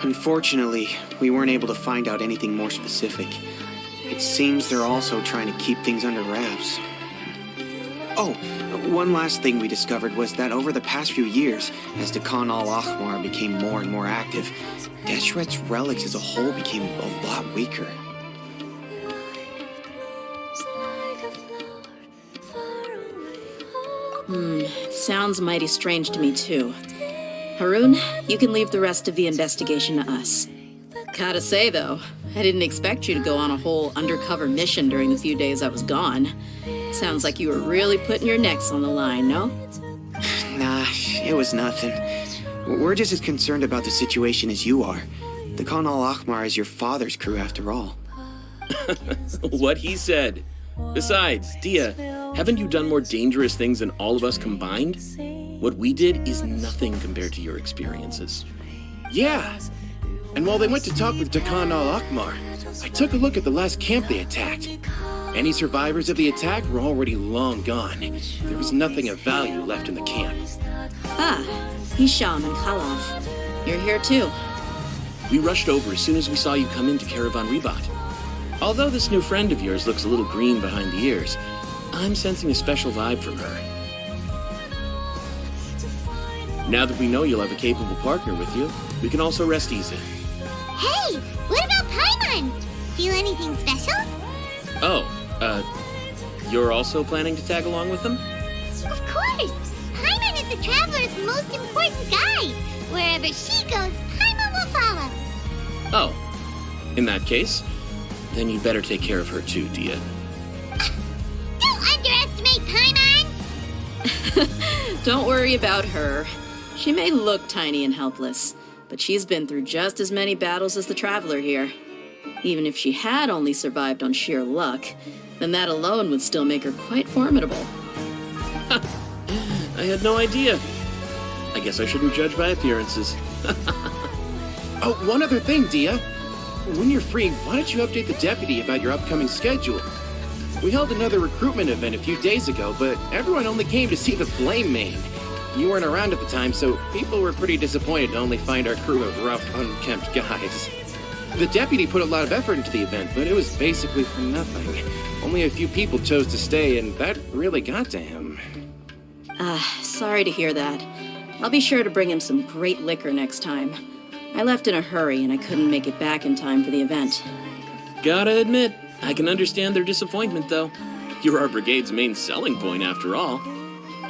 Unfortunately, we weren't able to find out anything more specific. It seems they're also trying to keep things under wraps. Oh, one last thing we discovered was that over the past few years, as the Khan al-Akhmar became more and more active, Deshret's relics as a whole became a lot weaker. It sounds mighty strange to me, too. Harun, you can leave the rest of the investigation to us. Gotta say, though, I didn't expect you to go on a whole undercover mission during the few days I was gone. Sounds like you were really putting your necks on the line, no? Nah, it was nothing. We're just as concerned about the situation as you are. The Khan al-Akhmar is your father's crew, after all. What he said. Besides, Dia, haven't you done more dangerous things than all of us combined? What we did is nothing compared to your experiences. Yeah. And while they went to talk with Khan al-Akhmar, I took a look at the last camp they attacked. Any survivors of the attack were already long gone. There was nothing of value left in the camp. Ah, Hisham and Khalaf. You're here too. We rushed over as soon as we saw you come into Caravan Rebat. Although this new friend of yours looks a little green behind the ears, I'm sensing a special vibe from her. Now that we know you'll have a capable partner with you, we can also rest easy. Hey, what about Paimon? Feel anything special? Oh, you're also planning to tag along with them? Of course! Paimon is the traveler's most important guide. Wherever she goes, Paimon will follow. Oh, in that case, then you'd better take care of her too, Dia. Don't underestimate Paimon! Don't worry about her. She may look tiny and helpless, but she's been through just as many battles as the traveler here. Even if she had only survived on sheer luck, then that alone would still make her quite formidable. I had no idea. I guess I shouldn't judge by appearances. Oh, one other thing, Dia. When you're free, why don't you update the deputy about your upcoming schedule? We held another recruitment event a few days ago, but everyone only came to see the Flame Main. You weren't around at the time, so people were pretty disappointed to only find our crew of rough, unkempt guys. The deputy put a lot of effort into the event, but it was basically for nothing. Only a few people chose to stay, and that really got to him. Sorry to hear that. I'll be sure to bring him some great liquor next time. I left in a hurry, and I couldn't make it back in time for the event. Gotta admit, I can understand their disappointment, though. You're our brigade's main selling point, after all.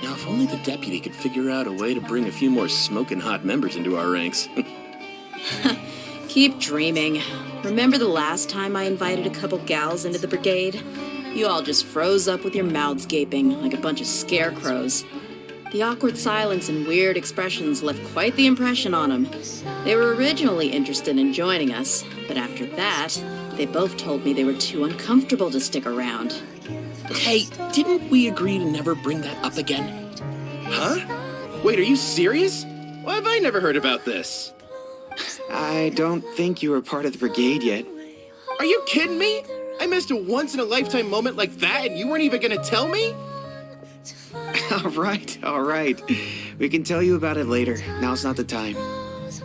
Now, if only the deputy could figure out a way to bring a few more smoking hot members into our ranks. Keep dreaming. Remember the last time I invited a couple gals into the brigade? You all just froze up with your mouths gaping like a bunch of scarecrows. The awkward silence and weird expressions left quite the impression on them. They were originally interested in joining us, but after that, they both told me they were too uncomfortable to stick around. Hey, didn't we agree to never bring that up again? Huh? Wait, are you serious? Why have I never heard about this? I don't think you were part of the brigade yet. Are you kidding me? I missed a once-in-a-lifetime moment like that and you weren't even gonna tell me? All right. We can tell you about it later. Now's not the time.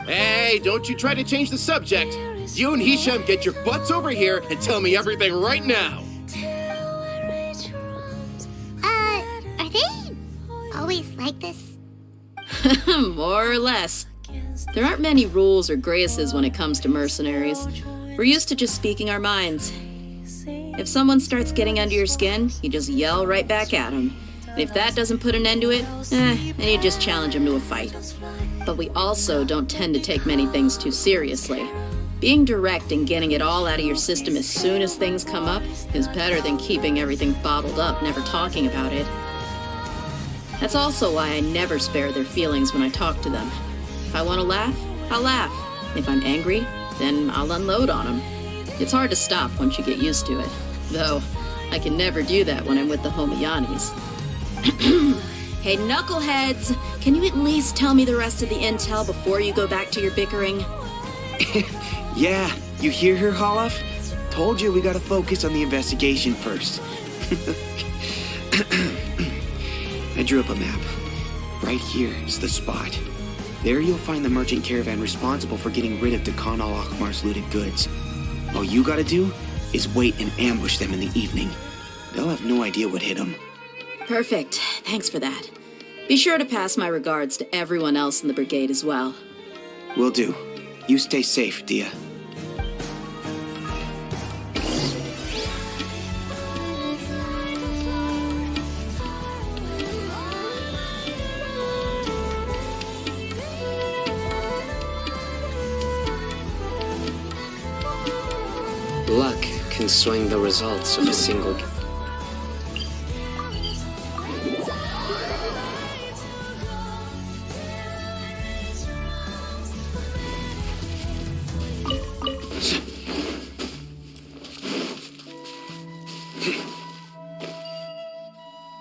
Hey, don't you try to change the subject. You and Hisham get your butts over here and tell me everything right now. Are they always like this? More or less. There aren't many rules or graces when it comes to mercenaries. We're used to just speaking our minds. If someone starts getting under your skin, you just yell right back at them. And if that doesn't put an end to it, then you just challenge them to a fight. But we also don't tend to take many things too seriously. Being direct and getting it all out of your system as soon as things come up is better than keeping everything bottled up, never talking about it. That's also why I never spare their feelings when I talk to them. If I want to laugh, I'll laugh. If I'm angry, then I'll unload on them. It's hard to stop once you get used to it. Though, I can never do that when I'm with the Homayanis. Hey, knuckleheads! Can you at least tell me the rest of the intel before you go back to your bickering? Yeah, you hear her, Holloff? Told you we gotta focus on the investigation first. I drew up a map. Right here is the spot. There you'll find the merchant caravan responsible for getting rid of Dakan al-Akhmar's looted goods. All you gotta do is wait and ambush them in the evening. They'll have no idea what hit them. Perfect. Thanks for that. Be sure to pass my regards to everyone else in the brigade as well. Will do. You stay safe, Dia. Luck can swing the results of a single game.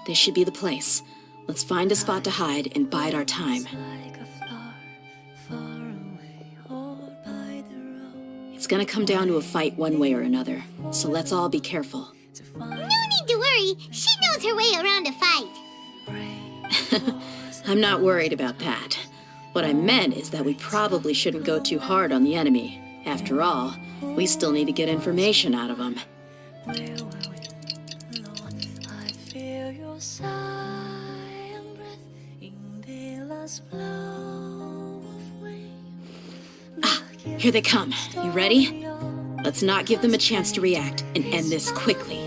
This should be the place. Let's find a spot to hide and bide our time. It's gonna come down to a fight one way or another, so let's all be careful. No need to worry. She knows her way around a fight. I'm not worried about that. What I meant is that we probably shouldn't go too hard on the enemy. After all, we still need to get information out of them. Ah, here they come. You ready? Let's not give them a chance to react and end this quickly.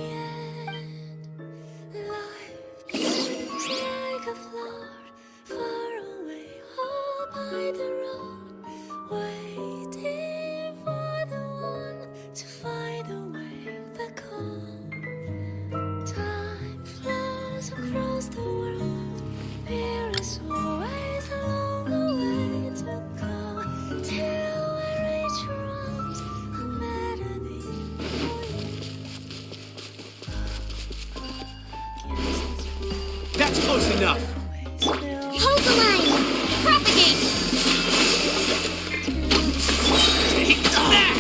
That's close enough. Hold the line! Propagate! Take that!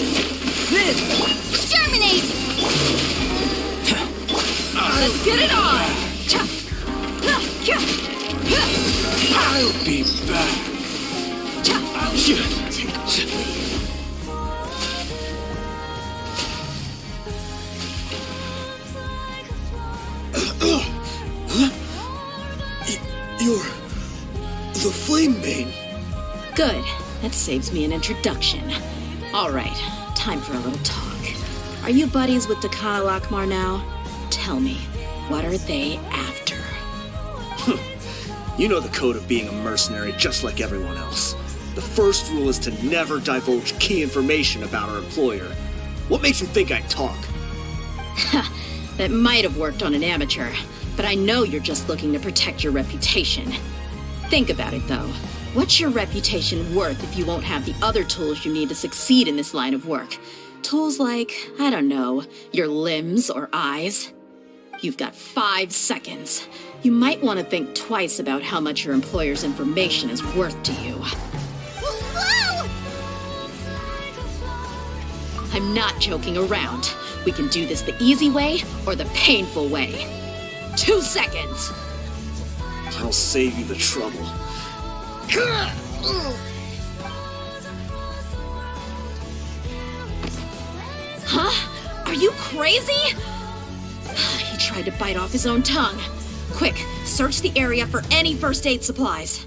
This! Germinate! Let's get it on! I'll be back. You're the Flame Bane. Good. That saves me an introduction. All right, time for a little talk. Are you buddies with Dakan al-Akhmar now? Tell me, what are they after? You know the code of being a mercenary just like everyone else. The first rule is to never divulge key information about our employer. What makes you think I'd talk? That might have worked on an amateur, but I know you're just looking to protect your reputation. Think about it, though. What's your reputation worth if you won't have the other tools you need to succeed in this line of work? Tools like, I don't know, your limbs or eyes? You've got 5 seconds. You might want to think twice about how much your employer's information is worth to you. Whoa! I'm not joking around. We can do this the easy way or the painful way. 2 seconds. I'll save you the trouble. Huh? Are you crazy? He tried to bite off his own tongue. Quick, search the area for any first aid supplies.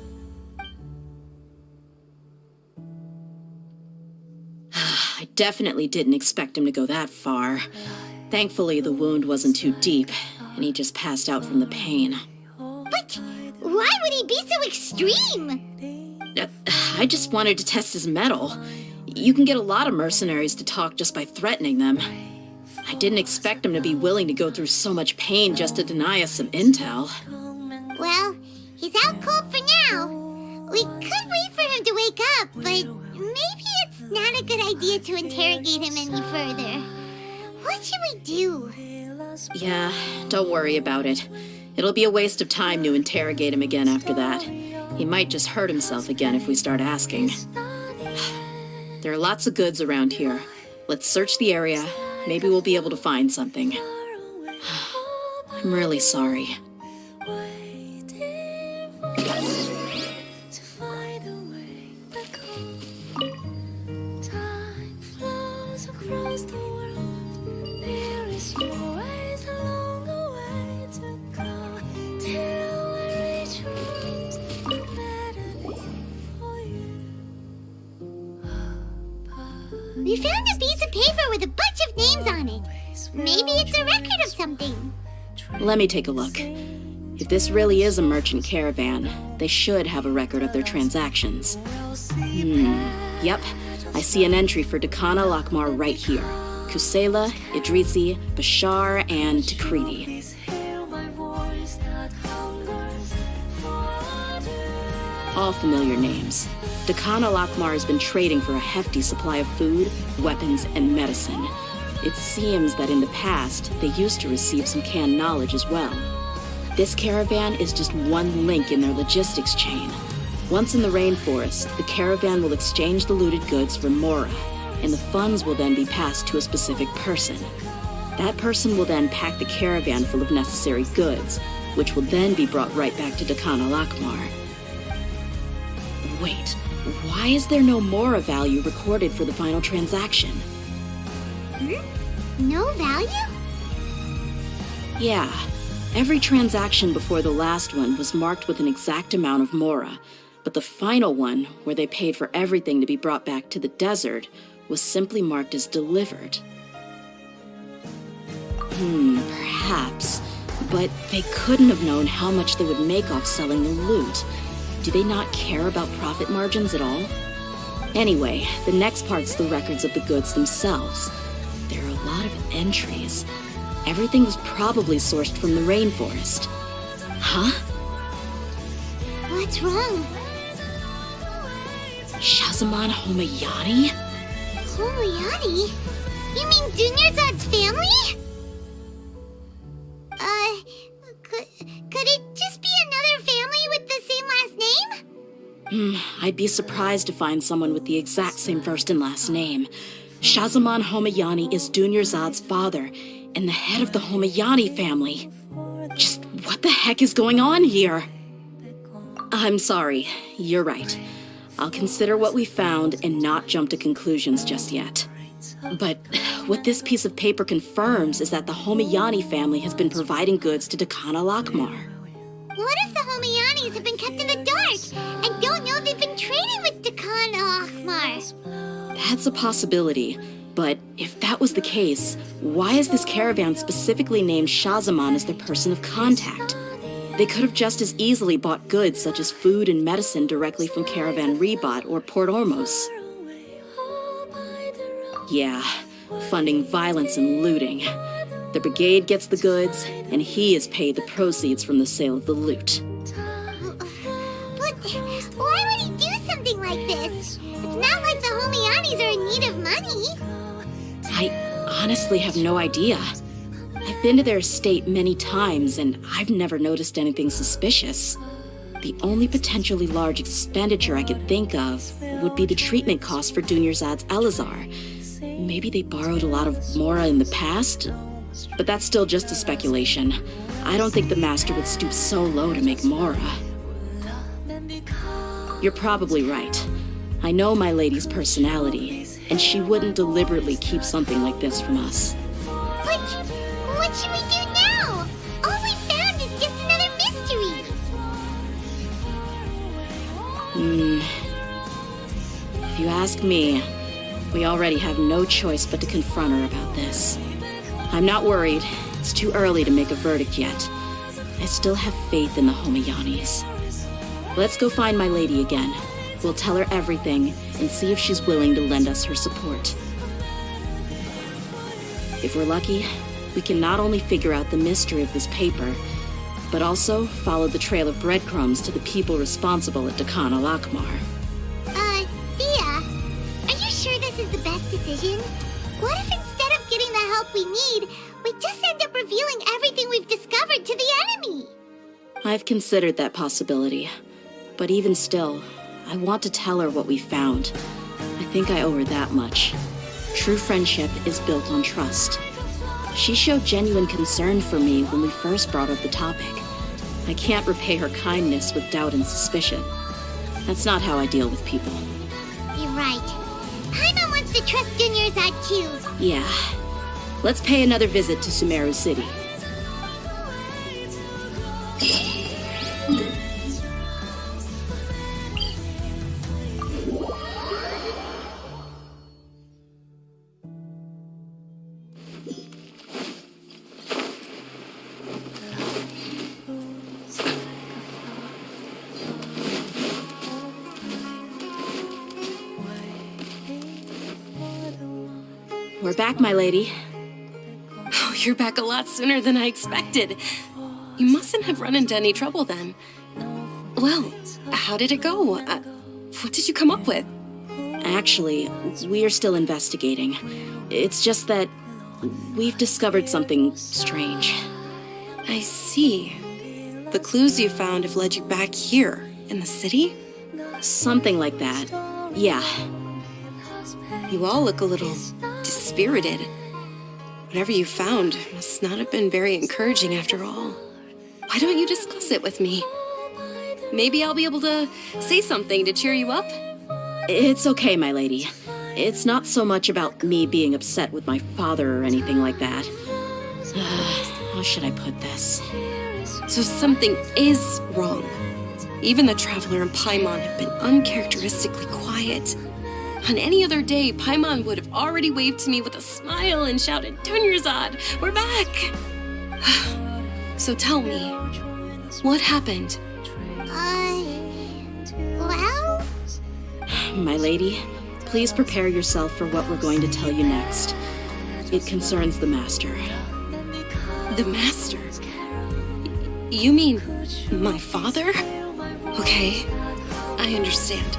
I definitely didn't expect him to go that far. Thankfully, the wound wasn't too deep, and he just passed out from the pain. But why would he be so extreme? I just wanted to test his mettle. You can get a lot of mercenaries to talk just by threatening them. I didn't expect him to be willing to go through so much pain just to deny us some intel. Well, he's out cold for now. We could wait for him to wake up, but maybe it's not a good idea to interrogate him any further. What should we do? Yeah, don't worry about it. It'll be a waste of time to interrogate him again after that. He might just hurt himself again if we start asking. There are lots of goods around here. Let's search the area. Maybe we'll be able to find something. I'm really sorry. Time flows across the world. There is always a longer way to go till I reach your arms. Better for you. We found a piece of paper with a bunch of names on it. Maybe it's a record of something. Let me take a look. If this really is a merchant caravan, they should have a record of their transactions. Yep. I see an entry for Dakana Lakmar right here. Kusela, Idrisi, Bashar, and Takriti. All familiar names. Dakana Lakmar has been trading for a hefty supply of food, weapons, and medicine. It seems that in the past, they used to receive some canned knowledge as well. This caravan is just one link in their logistics chain. Once in the rainforest, the caravan will exchange the looted goods for Mora, and the funds will then be passed to a specific person. That person will then pack the caravan full of necessary goods, which will then be brought right back to Dakana Lakmar. Wait, why is there no Mora value recorded for the final transaction? No value? Yeah. Every transaction before the last one was marked with an exact amount of Mora, but the final one, where they paid for everything to be brought back to the desert, was simply marked as delivered. Perhaps. But they couldn't have known how much they would make off selling the loot. Do they not care about profit margins at all? Anyway, the next part's the records of the goods themselves. There are a lot of entries. Everything was probably sourced from the rainforest. Huh? What's wrong? Shahzaman Homayani? Homayani? You mean Dunyarzad's family? Could it just be another family with the same last name? I'd be surprised to find someone with the exact same first and last name. Shahzaman Homayani is Dunyarzad's father, and the head of the Homayani family. Just what the heck is going on here? I'm sorry, you're right. I'll consider what we found and not jump to conclusions just yet. But what this piece of paper confirms is that the Homayani family has been providing goods to Dakana Lakmar. What if the Homayanis have been kept in the dark and don't know they've been trading with Dakana Lakmar? That's a possibility. But if that was the case, why is this caravan specifically named Shahzaman as their person of contact? They could have just as easily bought goods such as food and medicine directly from Caravan Ribat or Port Ormos. Yeah, funding violence and looting. The brigade gets the goods, and he is paid the proceeds from the sale of the loot. But why would he do something like this? It's not like the Homayanis are in need of money. I honestly have no idea. I've been to their estate many times, and I've never noticed anything suspicious. The only potentially large expenditure I could think of would be the treatment costs for Dunyarzad's Elazar. Maybe they borrowed a lot of Mora in the past, but that's still just a speculation. I don't think the Master would stoop so low to make Mora. You're probably right. I know my lady's personality, and she wouldn't deliberately keep something like this from us. But what should we do now? All we found is just another mystery. If you ask me, we already have no choice but to confront her about this. I'm not worried. It's too early to make a verdict yet. I still have faith in the Homayanis. Let's go find my lady again. We'll tell her everything and see if she's willing to lend us her support. If we're lucky, we can not only figure out the mystery of this paper, but also follow the trail of breadcrumbs to the people responsible at Dakan al-Akmar. Dia, are you sure this is the best decision? What if instead of getting the help we need, we just end up revealing everything we've discovered to the enemy? I've considered that possibility, but even still, I want to tell her what we found. I think I owe her that much. True friendship is built on trust. She showed genuine concern for me when we first brought up the topic. I can't repay her kindness with doubt and suspicion. That's not how I deal with people. You're right. Paimon wants to trust Dunyarzad too. Yeah. Let's pay another visit to Sumeru City. We're back, my lady. Oh, you're back a lot sooner than I expected. You mustn't have run into any trouble then. Well, how did it go? What did you come up with? Actually, we are still investigating. It's just that we've discovered something strange. I see. The clues you found have led you back here, in the city? Something like that. Yeah. You all look a little dispirited. Whatever you found must not have been very encouraging after all. Why don't you discuss it with me? Maybe I'll be able to say something to cheer you up? It's okay, my lady. It's not so much about me being upset with my father or anything like that. How should I put this? So something is wrong. Even the Traveler and Paimon have been uncharacteristically quiet. On any other day, Paimon would have already waved to me with a smile and shouted, "Dunyarzad, we're back!" So tell me, what happened? Well? My lady, please prepare yourself for what we're going to tell you next. It concerns the Master. The Master? You mean my father? Okay, I understand.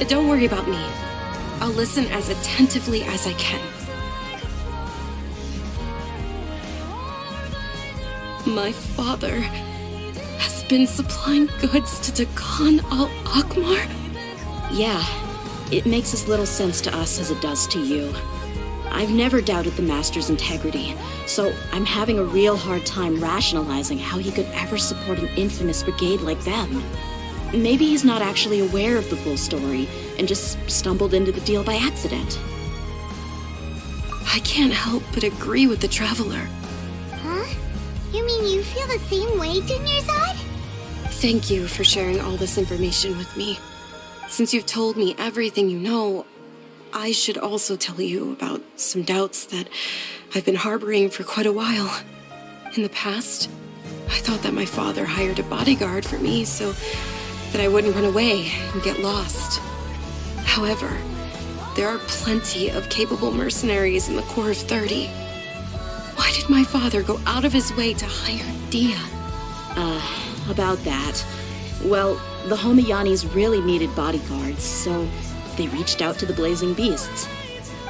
Don't worry about me. I'll listen as attentively as I can. My father has been supplying goods to Dakan al-Akmar? Yeah, it makes as little sense to us as it does to you. I've never doubted the Master's integrity, so I'm having a real hard time rationalizing how he could ever support an infamous brigade like them. Maybe he's not actually aware of the full story and just stumbled into the deal by accident. I can't help but agree with the Traveler. Huh? You mean you feel the same way, Dunyarzad? Thank you for sharing all this information with me. Since you've told me everything you know, I should also tell you about some doubts that I've been harboring for quite a while. In the past, I thought that my father hired a bodyguard for me so that I wouldn't run away and get lost. However, there are plenty of capable mercenaries in the Corps of 30. Why did my father go out of his way to hire Dia? About that. Well, the Homayanis really needed bodyguards, so they reached out to the Blazing Beasts.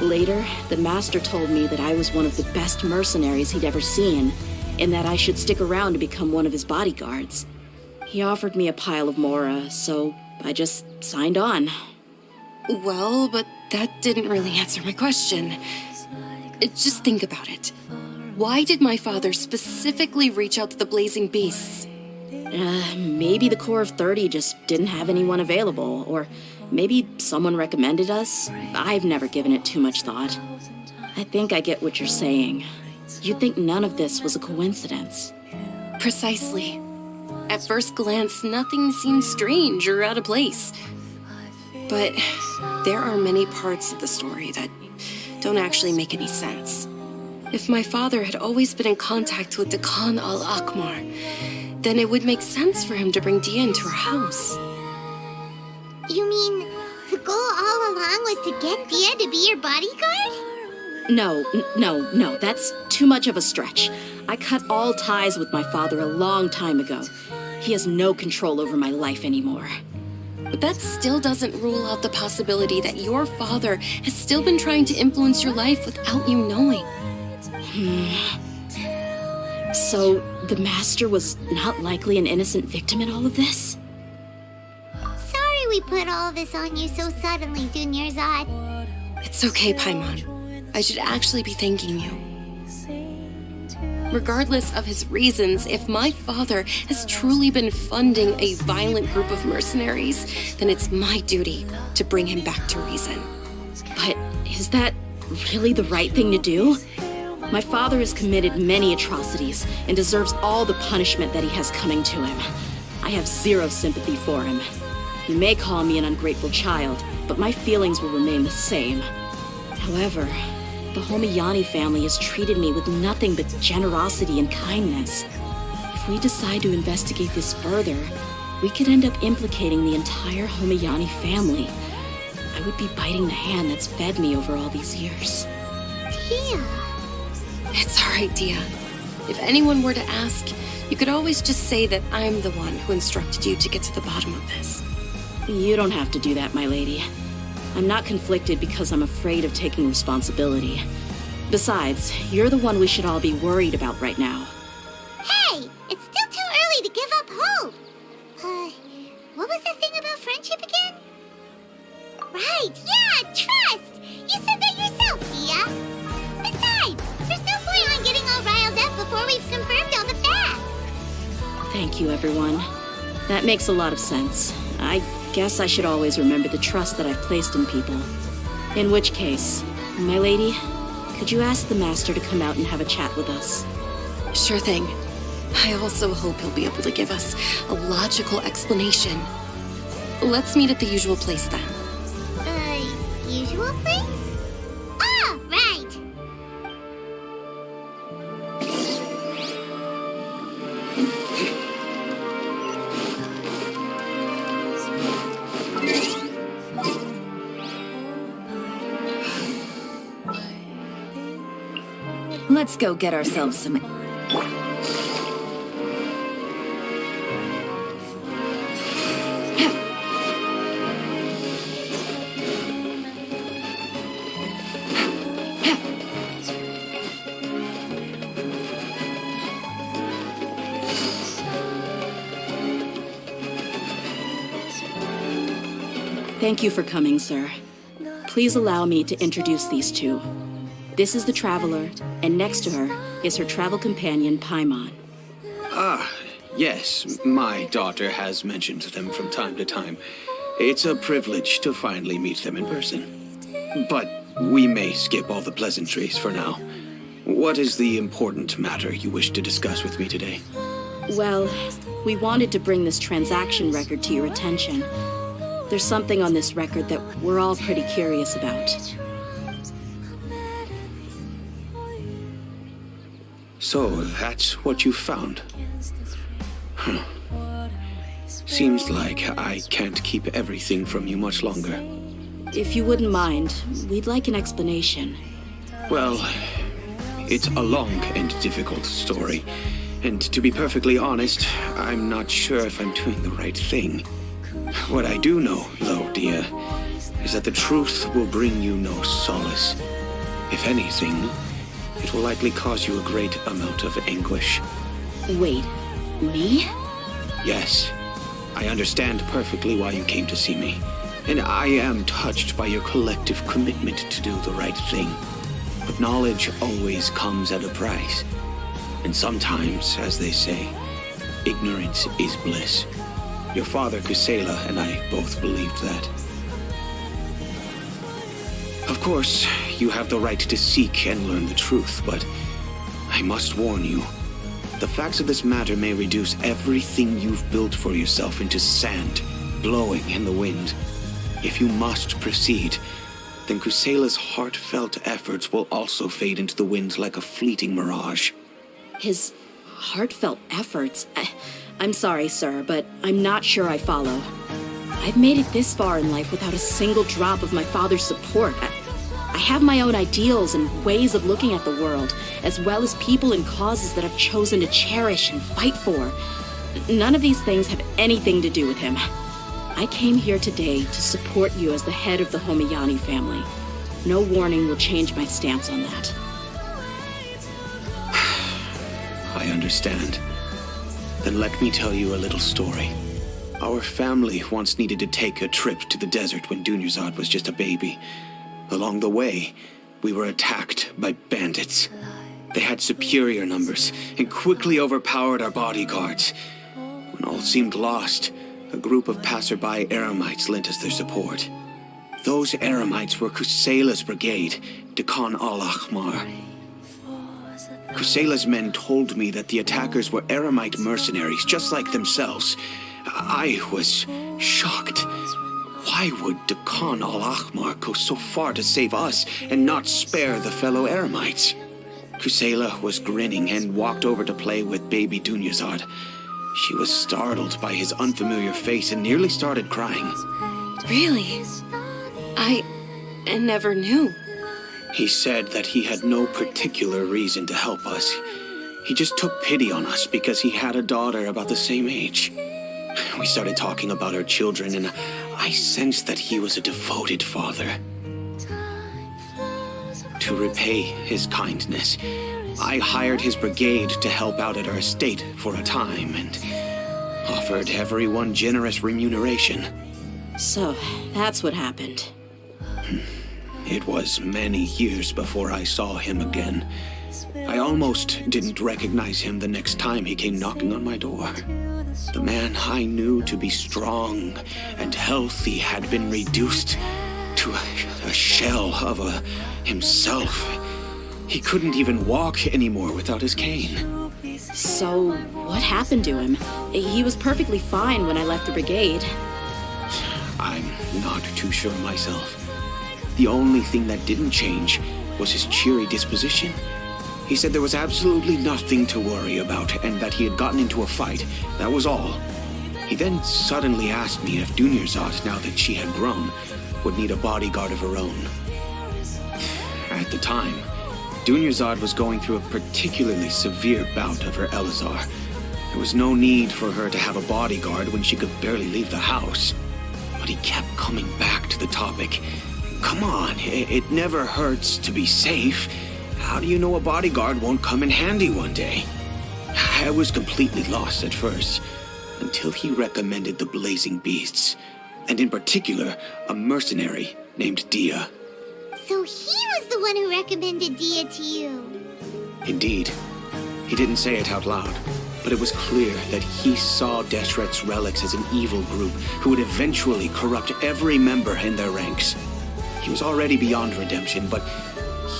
Later, the master told me that I was one of the best mercenaries he'd ever seen, and that I should stick around to become one of his bodyguards. He offered me a pile of mora, so I just signed on. Well, but that didn't really answer my question. Just think about it. Why did my father specifically reach out to the Blazing Beasts? Maybe the Corps of 30 just didn't have anyone available, or maybe someone recommended us. I've never given it too much thought. I think I get what you're saying. You'd think none of this was a coincidence. Precisely. At first glance, nothing seems strange or out of place. But there are many parts of the story that don't actually make any sense. If my father had always been in contact with Dekan al-Akmar, then it would make sense for him to bring Dia into our house. You mean the goal all along was to get Dia to be your bodyguard? No, that's too much of a stretch. I cut all ties with my father a long time ago. He has no control over my life anymore. But that still doesn't rule out the possibility that your father has still been trying to influence your life without you knowing. So, the Master was not likely an innocent victim in all of this? Sorry we put all this on you so suddenly, Dunyarzad. It's okay, Paimon. I should actually be thanking you. Regardless of his reasons, if my father has truly been funding a violent group of mercenaries, then it's my duty to bring him back to reason. But is that really the right thing to do? My father has committed many atrocities and deserves all the punishment that he has coming to him. I have zero sympathy for him. You may call me an ungrateful child, but my feelings will remain the same. However, the Homayani family has treated me with nothing but generosity and kindness. If we decide to investigate this further, we could end up implicating the entire Homayani family. I would be biting the hand that's fed me over all these years. Dia. It's all right, Dia. If anyone were to ask, you could always just say that I'm the one who instructed you to get to the bottom of this. You don't have to do that, my lady. I'm not conflicted because I'm afraid of taking responsibility. Besides, you're the one we should all be worried about right now. Hey! It's still too early to give up hope! What was the thing about friendship again? Right, yeah, trust! You said that yourself, Dia! Besides, there's no point on getting all riled up before we've confirmed all the facts! Thank you, everyone. That makes a lot of sense. I guess I should always remember the trust that I've placed in people. In which case, my lady, could you ask the Master to come out and have a chat with us? Sure thing. I also hope he'll be able to give us a logical explanation. Let's meet at the usual place then. Usual place? Ah, right! Let's go get ourselves some... Thank you for coming, sir. Please allow me to introduce these two. This is the Traveler, and next to her is her travel companion, Paimon. Ah, yes, my daughter has mentioned them from time to time. It's a privilege to finally meet them in person. But we may skip all the pleasantries for now. What is the important matter you wish to discuss with me today? Well, we wanted to bring this transaction record to your attention. There's something on this record that we're all pretty curious about. So, that's what you found. Huh. Seems like I can't keep everything from you much longer. If you wouldn't mind, we'd like an explanation. Well, it's a long and difficult story. And to be perfectly honest, I'm not sure if I'm doing the right thing. What I do know, though, Dia, is is that the truth will bring you no solace. If anything, it will likely cause you a great amount of anguish. Wait, me? Yes, I understand perfectly why you came to see me, and I am touched by your collective commitment to do the right thing. But knowledge always comes at a price, and sometimes, as they say, ignorance is bliss. Your father, Kusela, and I both believed that. Of course, you have the right to seek and learn the truth, but I must warn you. The facts of this matter may reduce everything you've built for yourself into sand, blowing in the wind. If you must proceed, then Kusela's heartfelt efforts will also fade into the wind like a fleeting mirage. His heartfelt efforts? I'm sorry, sir, but I'm not sure I follow. I've made it this far in life without a single drop of my father's support. I have my own ideals and ways of looking at the world, as well as people and causes that I've chosen to cherish and fight for. None of these things have anything to do with him. I came here today to support you as the head of the Homiyani family. No warning will change my stance on that. I understand. Then let me tell you a little story. Our family once needed to take a trip to the desert when Dunyarzad was just a baby. Along the way, we were attacked by bandits. They had superior numbers and quickly overpowered our bodyguards. When all seemed lost, a group of passerby Eremites lent us their support. Those Eremites were Kusela's brigade, Dekan al-Ahmar. Kusela's men told me that the attackers were Eremite mercenaries, just like themselves. I was shocked. Why would Dekan al-Ahmar go so far to save us and not spare the fellow Eremites? Kusela was grinning and walked over to play with baby Dunyarzad. She was startled by his unfamiliar face and nearly started crying. Really? I never knew. He said that he had no particular reason to help us. He just took pity on us because he had a daughter about the same age. We started talking about our children, and I sensed that he was a devoted father. To repay his kindness, I hired his brigade to help out at our estate for a time and offered everyone generous remuneration. So, that's what happened. It was many years before I saw him again. I almost didn't recognize him the next time he came knocking on my door. The man I knew to be strong and healthy had been reduced to a shell of himself. He couldn't even walk anymore without his cane. So, what happened to him? He was perfectly fine when I left the brigade. I'm not too sure myself. The only thing that didn't change was his cheery disposition. He said there was absolutely nothing to worry about and that he had gotten into a fight. That was all. He then suddenly asked me if Dunyarzad, now that she had grown, would need a bodyguard of her own. At the time, Dunyarzad was going through a particularly severe bout of her Elazar. There was no need for her to have a bodyguard when she could barely leave the house. But he kept coming back to the topic. Come on, it never hurts to be safe. How do you know a bodyguard won't come in handy one day? I was completely lost at first, until he recommended the Blazing Beasts, and in particular, a mercenary named Dia. So he was the one who recommended Dia to you. Indeed. He didn't say it out loud, but it was clear that he saw Deshret's relics as an evil group who would eventually corrupt every member in their ranks. He was already beyond redemption, but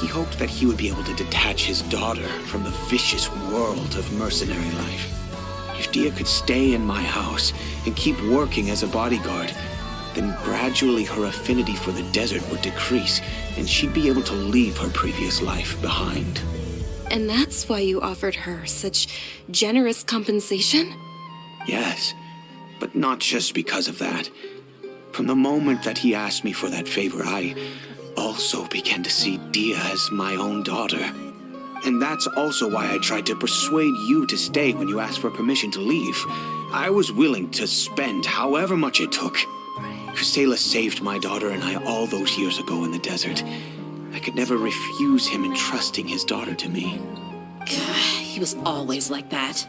he hoped that he would be able to detach his daughter from the vicious world of mercenary life. If Dia could stay in my house and keep working as a bodyguard, then gradually her affinity for the desert would decrease, and she'd be able to leave her previous life behind. And that's why you offered her such generous compensation? Yes, but not just because of that. From the moment that he asked me for that favor, I also began to see Dia as my own daughter. And that's also why I tried to persuade you to stay when you asked for permission to leave. I was willing to spend however much it took. Kusela saved my daughter and I all those years ago in the desert. I could never refuse him entrusting his daughter to me. He was always like that,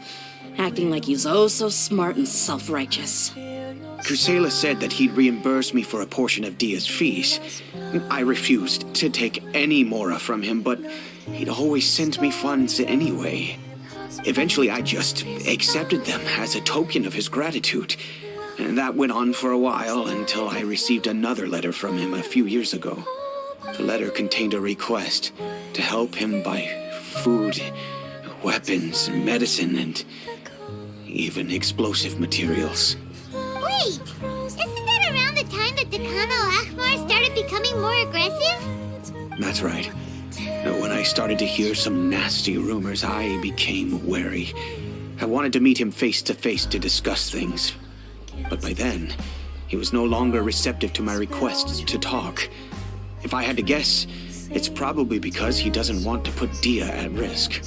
acting like he's oh so smart and self-righteous. Kusela said that he'd reimburse me for a portion of Dia's fees. I refused to take any mora from him, but he'd always send me funds anyway. Eventually, I just accepted them as a token of his gratitude. And that went on for a while until I received another letter from him a few years ago. The letter contained a request to help him buy food, weapons, medicine, and even explosive materials. Wait! Isn't that around the time that the Kano Akhmar started becoming more aggressive? That's right. When I started to hear some nasty rumors, I became wary. I wanted to meet him face to face to discuss things. But by then, he was no longer receptive to my requests to talk. If I had to guess, it's probably because he doesn't want to put Dia at risk.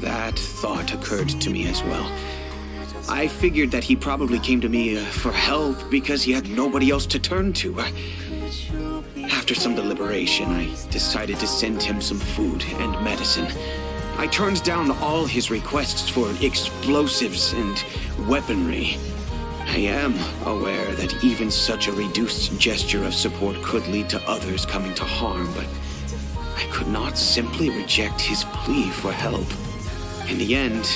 That thought occurred to me as well. I figured that he probably came to me for help because he had nobody else to turn to. After some deliberation, I decided to send him some food and medicine. I turned down all his requests for explosives and weaponry. I am aware that even such a reduced gesture of support could lead to others coming to harm, but I could not simply reject his plea for help. In the end,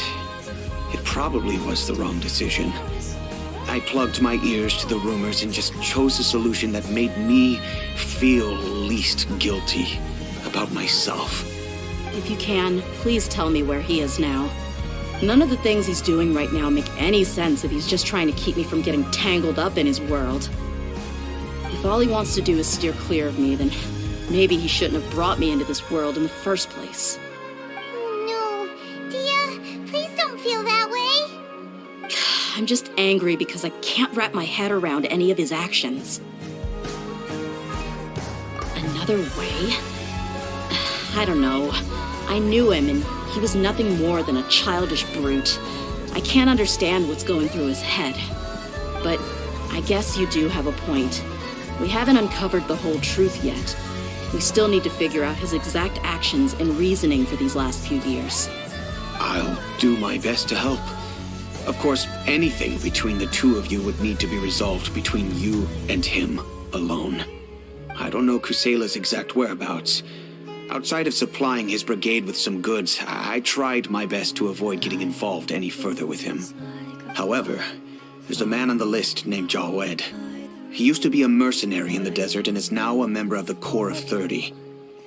it probably was the wrong decision. I plugged my ears to the rumors and just chose a solution that made me feel least guilty about myself. If you can, please tell me where he is now. None of the things he's doing right now make any sense if he's just trying to keep me from getting tangled up in his world. If all he wants to do is steer clear of me, then maybe he shouldn't have brought me into this world in the first place. Oh no. Dia, please don't feel that way. I'm just angry because I can't wrap my head around any of his actions. Another way? I don't know. I knew him, and he was nothing more than a childish brute. I can't understand what's going through his head. But I guess you do have a point. We haven't uncovered the whole truth yet. We still need to figure out his exact actions and reasoning for these last few years. I'll do my best to help. Of course, anything between the two of you would need to be resolved between you and him alone. I don't know Kusela's exact whereabouts. Outside of supplying his brigade with some goods, I tried my best to avoid getting involved any further with him. However, there's a man on the list named Jawed. He used to be a mercenary in the desert and is now a member of the Corps of 30.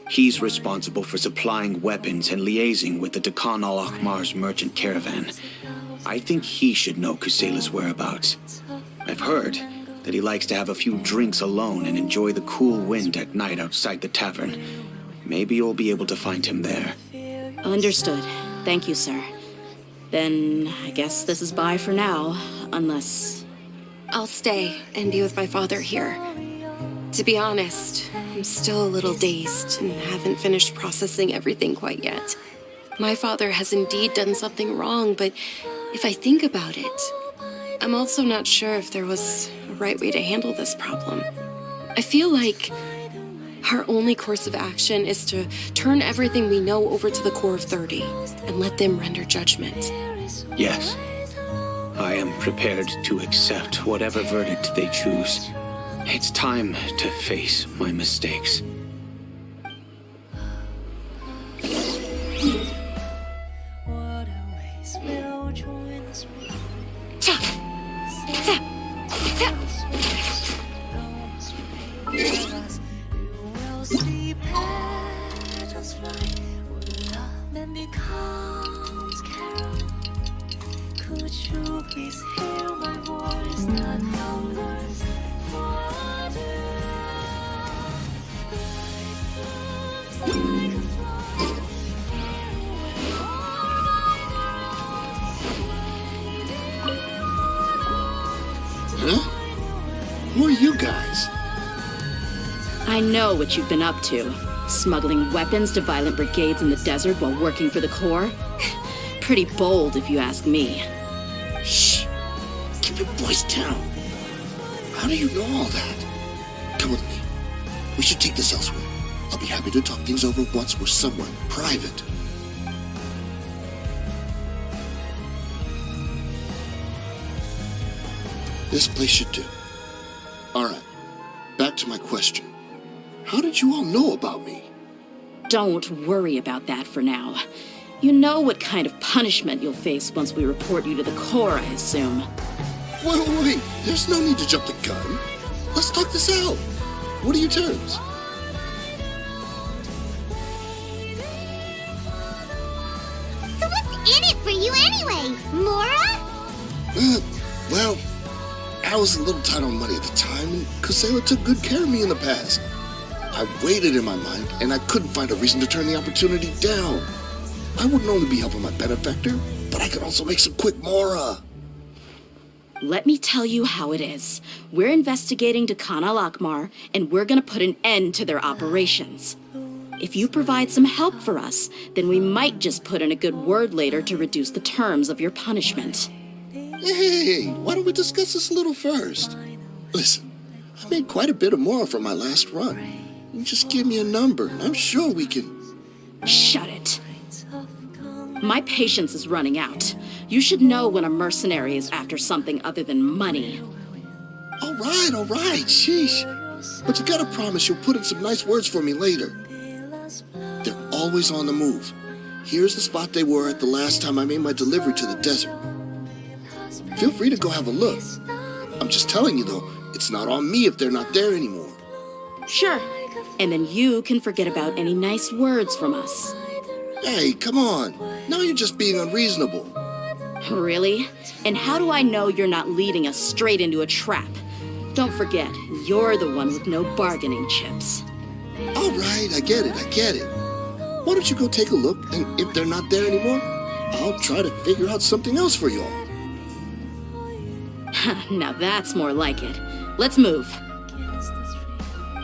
He's responsible for supplying weapons and liaising with the Dakan al-Akhmar's merchant caravan. I think he should know Kusela's whereabouts. I've heard that he likes to have a few drinks alone and enjoy the cool wind at night outside the tavern. Maybe you'll be able to find him there. Understood. Thank you, sir. Then I guess this is bye for now, unless... I'll stay and be with my father here. To be honest, I'm still a little dazed and haven't finished processing everything quite yet. My father has indeed done something wrong, but if I think about it, I'm also not sure if there was a right way to handle this problem. I feel like our only course of action is to turn everything we know over to the Corps of 30 and let them render judgment. Yes. I am prepared to accept whatever verdict they choose. It's time to face my mistakes. Could you please hear my voice that hungers for you? Like a flower, Huh? Who are you guys? I know what you've been up to. Smuggling weapons to violent brigades in the desert while working for the Corps? Pretty bold, if you ask me. Shh! Keep your voice down. How do you know all that? Come with me. We should take this elsewhere. I'll be happy to talk things over once we're somewhere private. This place should do. Alright, back to my question. How did you all know about me? Don't worry about that for now. You know what kind of punishment you'll face once we report you to the Corps, I assume. Wait. There's no need to jump the gun. Let's talk this out. What are your terms? So what's in it for you anyway, Mora? Well, I was a little tight on money at the time, and Kusela took good care of me in the past. I weighed it in my mind, and I couldn't find a reason to turn the opportunity down. I wouldn't only be helping my benefactor, but I could also make some quick Mora. Let me tell you how it is. We're investigating Khan al-Akmar, and we're gonna put an end to their operations. If you provide some help for us, then we might just put in a good word later to reduce the terms of your punishment. Hey, why don't we discuss this a little first? Listen, I made quite a bit of Mora from my last run. You just give me a number, and I'm sure we can... Shut it. My patience is running out. You should know when a mercenary is after something other than money. All right, sheesh. But you gotta promise you'll put in some nice words for me later. They're always on the move. Here's the spot they were at the last time I made my delivery to the desert. Feel free to go have a look. I'm just telling you though, it's not on me if they're not there anymore. Sure. And then you can forget about any nice words from us. Hey, come on. Now you're just being unreasonable. Really? And how do I know you're not leading us straight into a trap? Don't forget, you're the one with no bargaining chips. All right, I get it. Why don't you go take a look, and if they're not there anymore, I'll try to figure out something else for y'all. Now that's more like it. Let's move.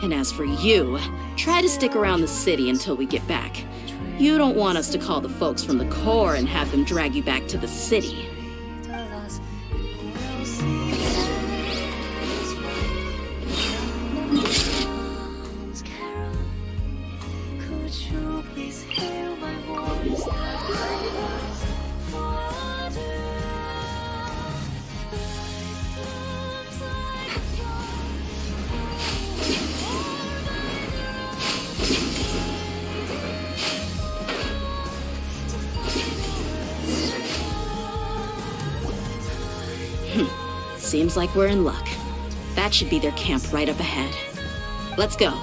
And as for you, try to stick around the city until we get back. You don't want us to call the folks from the Corps and have them drag you back to the city. Seems like we're in luck. That should be their camp right up ahead. Let's go.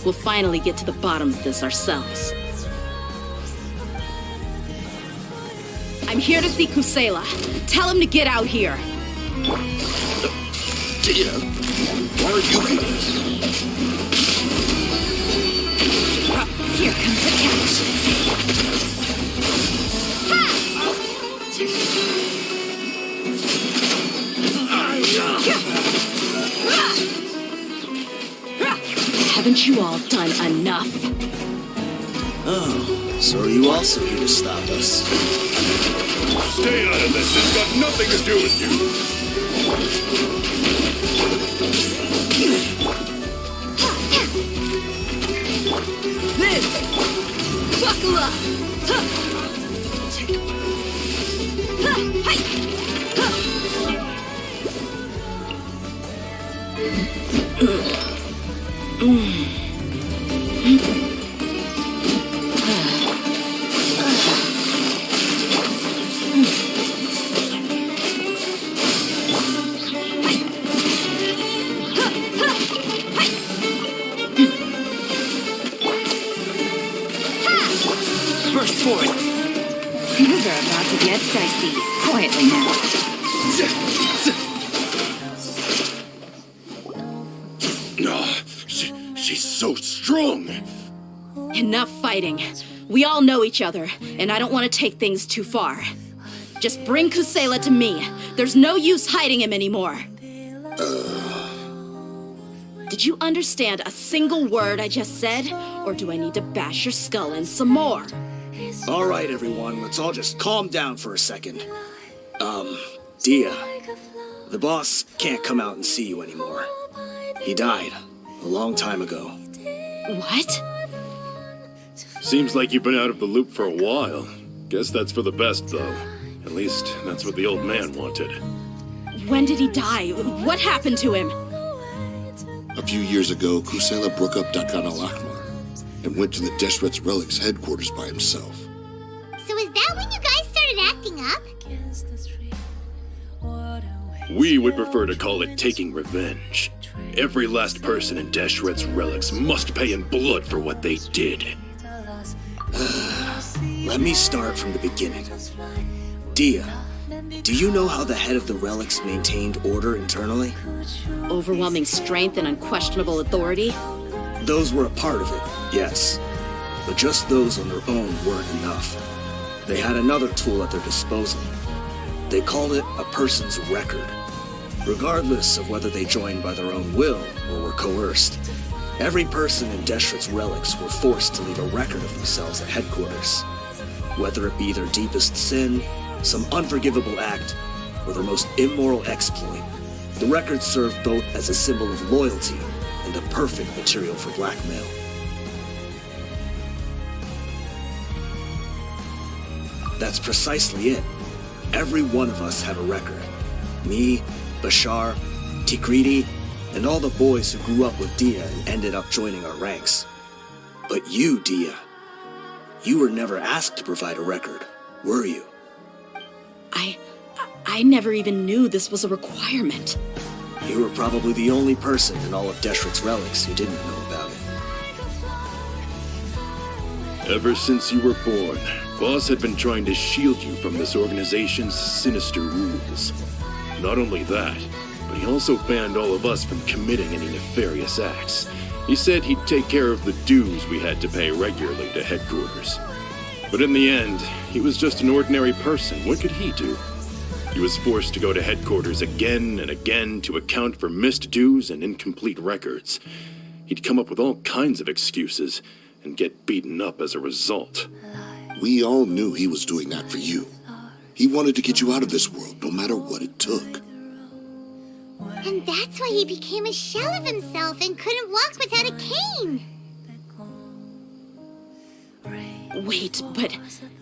We'll finally get to the bottom of this ourselves. I'm here to see Kusela. Tell him to get out here. Tia, why are you here? Here comes the catch. Haven't you all done enough? Oh, so are you also here to stop us? Stay out of this. It's got nothing to do with you. Liz! Buckle up! Burst forth! Things are about to get dicey. Quietly now. She's so strong. Enough fighting. We all know each other, and I don't want to take things too far. Just bring Kusela to me. There's no use hiding him anymore. Did you understand a single word I just said? Or do I need to bash your skull in some more? All right, everyone, let's all just calm down for a second. Dia, The boss can't come out and see you anymore. He died a long time ago. What? Seems like you've been out of the loop for a while. Guess that's for the best, though. At least, that's what the old man wanted. When did he die? What happened to him? A few years ago, Kusela broke up Dakan al-Ahmar and went to the Deshret's Relics headquarters by himself. So is that when you guys started acting up? We would prefer to call it taking revenge. Every last person in Deshret's Relics must pay in blood for what they did. Let me start from the beginning. Dia, do you know how the head of the Relics maintained order internally? Overwhelming strength and unquestionable authority? Those were a part of it, yes. But just those on their own weren't enough. They had another tool at their disposal. They called it a person's record. Regardless of whether they joined by their own will or were coerced, every person in Deshret's Relics were forced to leave a record of themselves at headquarters. Whether it be their deepest sin, some unforgivable act, or their most immoral exploit, the record served both as a symbol of loyalty and a perfect material for blackmail. That's precisely it. Every one of us had a record. Me, Bashar, Tikriti, and all the boys who grew up with Dia and ended up joining our ranks. But you, Dia, you were never asked to provide a record, were you? I never even knew this was a requirement. You were probably the only person in all of Deshret's Relics who didn't know about it. Ever since you were born, Boss had been trying to shield you from this organization's sinister rules. Not only that, but he also banned all of us from committing any nefarious acts. He said he'd take care of the dues we had to pay regularly to headquarters. But in the end, he was just an ordinary person. What could he do? He was forced to go to headquarters again and again to account for missed dues and incomplete records. He'd come up with all kinds of excuses and get beaten up as a result. We all knew he was doing that for you. He wanted to get you out of this world, no matter what it took. And that's why he became a shell of himself and couldn't walk without a cane. Wait, but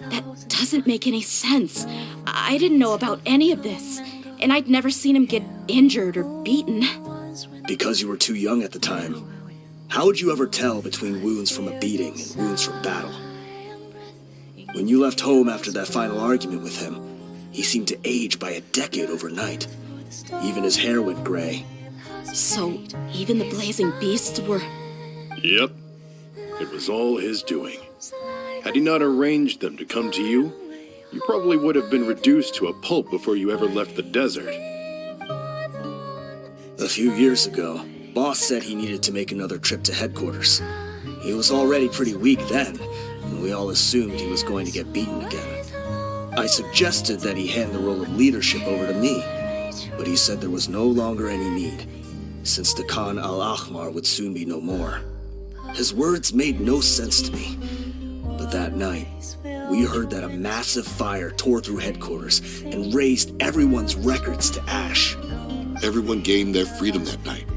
that doesn't make any sense. I didn't know about any of this, and I'd never seen him get injured or beaten. Because you were too young at the time. How would you ever tell between wounds from a beating and wounds from battle? When you left home after that final argument with him, he seemed to age by a decade overnight. Even his hair went gray. So, even the blazing beasts were... Yep. It was all his doing. Had he not arranged them to come to you, you probably would have been reduced to a pulp before you ever left the desert. A few years ago, Boss said he needed to make another trip to headquarters. He was already pretty weak then, and we all assumed he was going to get beaten again. I suggested that he hand the role of leadership over to me, but he said there was no longer any need, since the Khan al-Ahmar would soon be no more. His words made no sense to me, but that night, we heard that a massive fire tore through headquarters and razed everyone's records to ash. Everyone gained their freedom that night.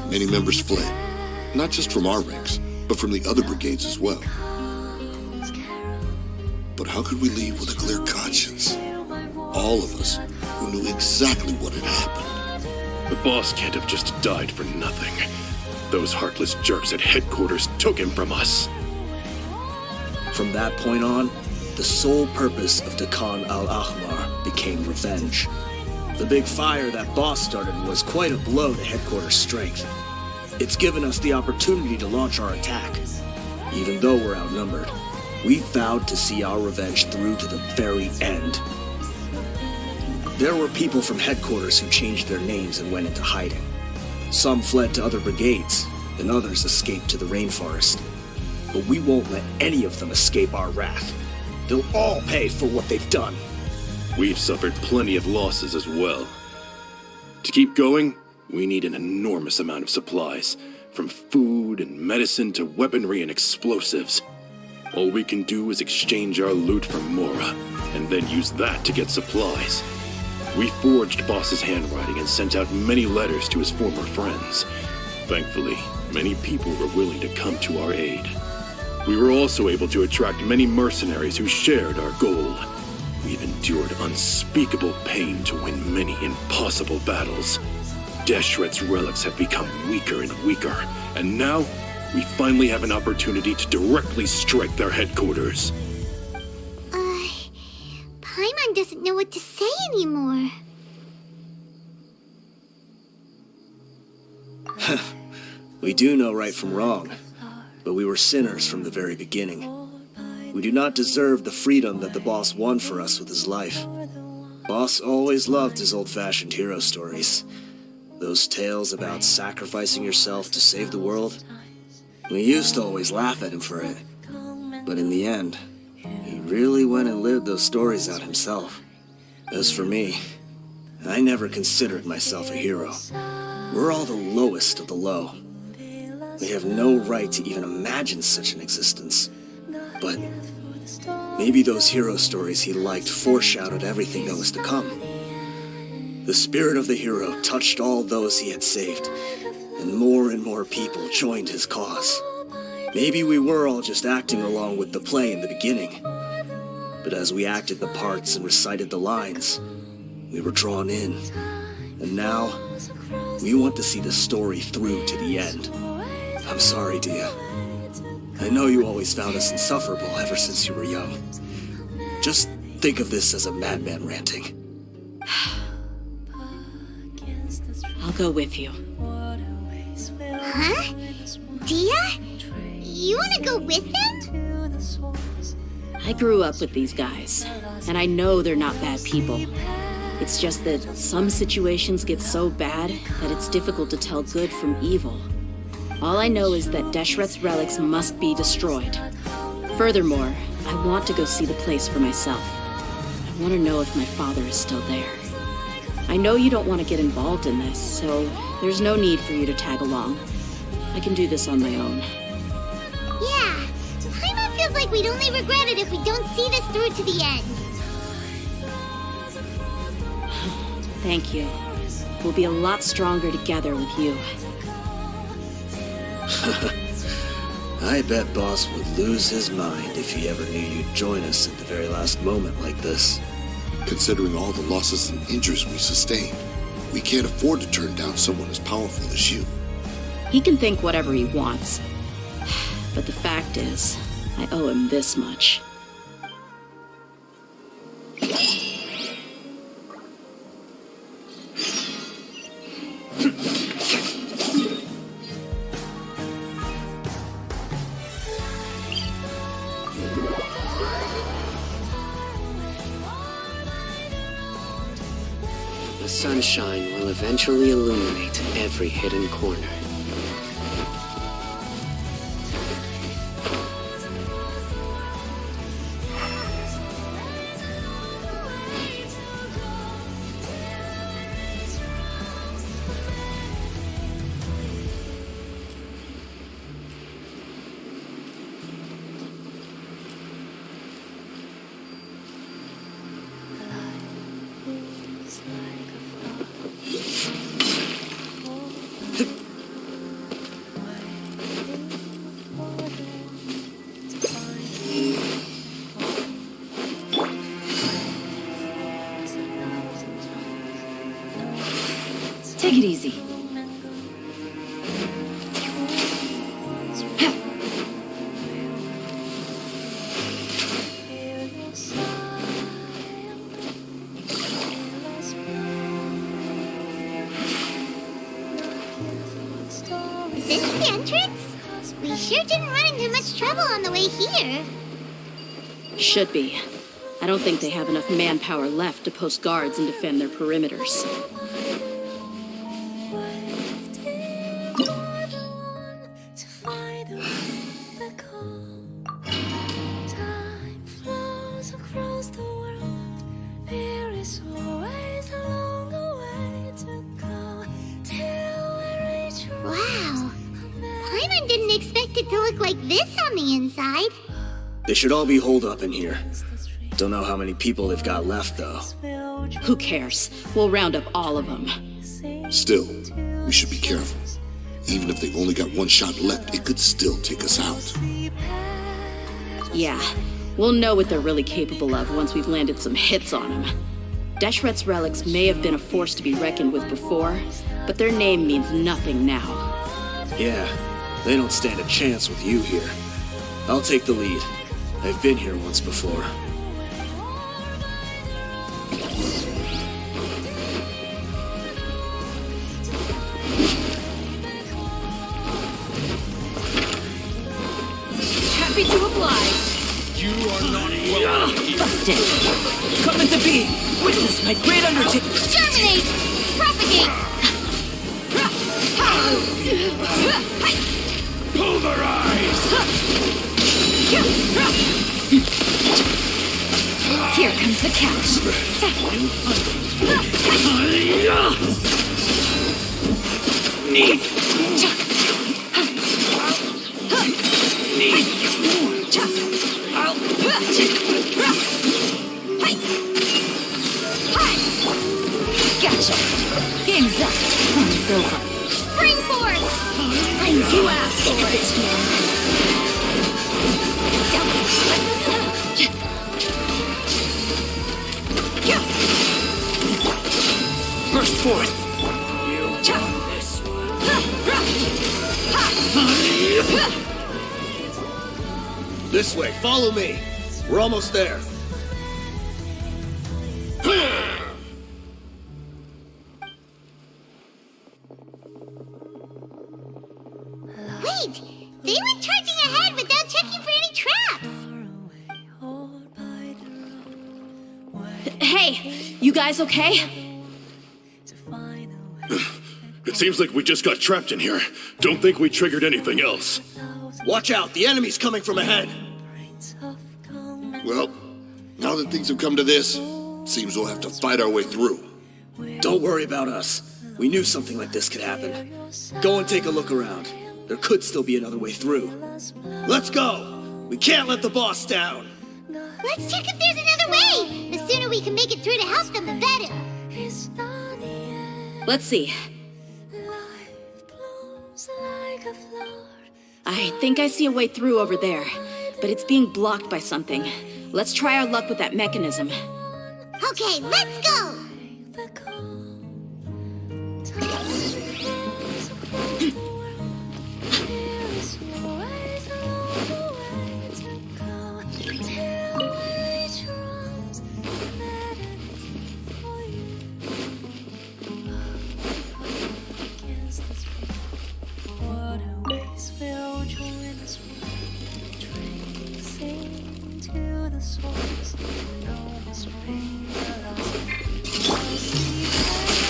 Many members fled, not just from our ranks, but from the other brigades as well. But how could we leave with a clear conscience? All of us who knew exactly what had happened. The boss can't have just died for nothing. Those heartless jerks at headquarters took him from us. From that point on, the sole purpose of the Khan al-Ahmar became revenge. The big fire that Boss started was quite a blow to headquarters' strength. It's given us the opportunity to launch our attack. Even though we're outnumbered, we vowed to see our revenge through to the very end. There were people from headquarters who changed their names and went into hiding. Some fled to other brigades, and others escaped to the rainforest. But we won't let any of them escape our wrath. They'll all pay for what they've done. We've suffered plenty of losses as well. To keep going, we need an enormous amount of supplies, from food and medicine to weaponry and explosives. All we can do is exchange our loot from Mora, and then use that to get supplies. We forged Boss's handwriting and sent out many letters to his former friends. Thankfully, many people were willing to come to our aid. We were also able to attract many mercenaries who shared our goal. We've endured unspeakable pain to win many impossible battles. Deshret's relics have become weaker and weaker, and now we finally have an opportunity to directly strike their headquarters. Paimon doesn't know what to say anymore. We do know right from wrong, but we were sinners from the very beginning. We do not deserve the freedom that the boss won for us with his life. Boss always loved his old-fashioned hero stories. Those tales about sacrificing yourself to save the world. We used to always laugh at him for it. But in the end, he really went and lived those stories out himself. As for me, I never considered myself a hero. We're all the lowest of the low. We have no right to even imagine such an existence. But maybe those hero stories he liked foreshadowed everything that was to come. The spirit of the hero touched all those he had saved, and more people joined his cause. Maybe we were all just acting along with the play in the beginning. But as we acted the parts and recited the lines, we were drawn in. And now, we want to see the story through to the end. I'm sorry, Dia. I know you always found us insufferable ever since you were young. Just think of this as a madman ranting. I'll go with you. Huh? Dia? You want to go with him? I grew up with these guys, and I know they're not bad people. It's just that some situations get so bad that it's difficult to tell good from evil. All I know is that Deshret's relics must be destroyed. Furthermore, I want to go see the place for myself. I want to know if my father is still there. I know you don't want to get involved in this, so there's no need for you to tag along. I can do this on my own. Yeah, Paimon feels like we'd only regret it if we don't see this through to the end. Thank you. We'll be a lot stronger together with you. I bet Boss would lose his mind if he ever knew you'd join us at the very last moment like this. Considering all the losses and injuries we sustained, we can't afford to turn down someone as powerful as you. He can think whatever he wants. But the fact is, I owe him this much. The sunshine will eventually illuminate every hidden corner. Take it easy. Is this the entrance? We sure didn't run into much trouble on the way here. Should be. I don't think they have enough manpower left to post guards and defend their perimeters. Wow. Paimon didn't expect it to look like this on the inside. They should all be holed up in here. Don't know how many people they've got left, though. Who cares? We'll round up all of them. Still, we should be careful. Even if they've only got one shot left, it could still take us out. Yeah, we'll know what they're really capable of once we've landed some hits on them. Deshret's relics may have been a force to be reckoned with before, but their name means nothing now. Yeah, they don't stand a chance with you here. I'll take the lead. I've been here once before. Happy to oblige. You are not welcome. Busted. Coming to be. Witness my great undertaking. Germinate! Propagate! Pulverize! Here comes the catch. Gotcha. Game's up. Fun's over. Spring force! You asked for it. Burst forth! This way, follow me. We're almost there. Wait! They went charging ahead without checking for any traps! Hey, you guys okay? It seems like we just got trapped in here. Don't think we triggered anything else. Watch out, the enemy's coming from ahead. Well, now that things have come to this, seems we'll have to fight our way through. Don't worry about us. We knew something like this could happen. Go and take a look around. There could still be another way through. Let's go! We can't let the boss down! Let's check if there's another way! The sooner we can make it through to help them, the better! Let's see. I think I see a way through over there, but it's being blocked by something. Let's try our luck with that mechanism. Okay, let's go!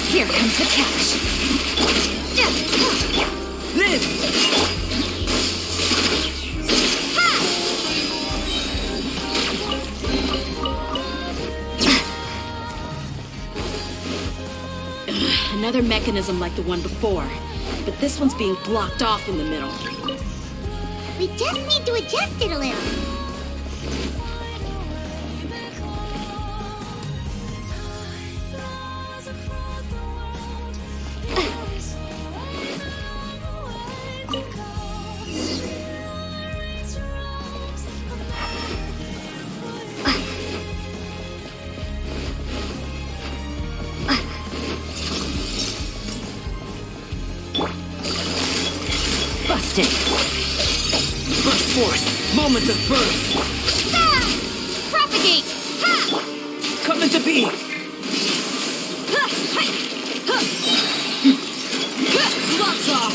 Here comes the catch. Another mechanism like the one before, but this one's being blocked off in the middle. We just need to adjust it a little. Busted. Burst forth! Moment of birth! Ah! Propagate! Ha! Coming to be! Lots off!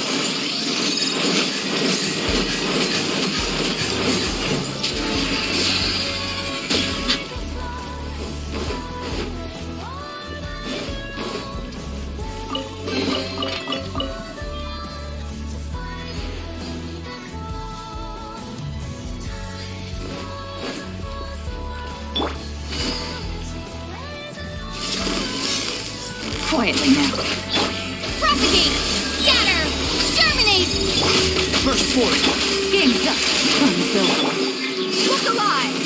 Quietly now. Propagate! Scatter! Germinate! Burst forth! Game's up. Fun's over. Look alive!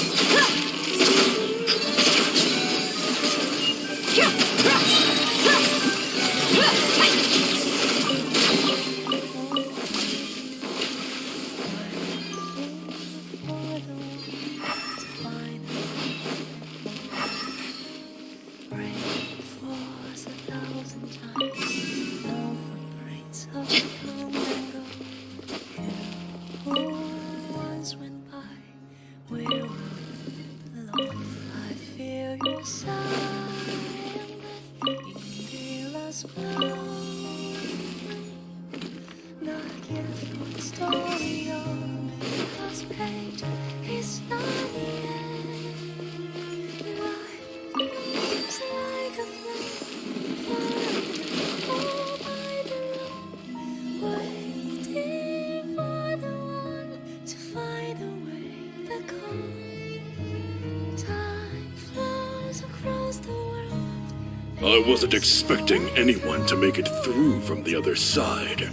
I wasn't expecting anyone to make it through from the other side.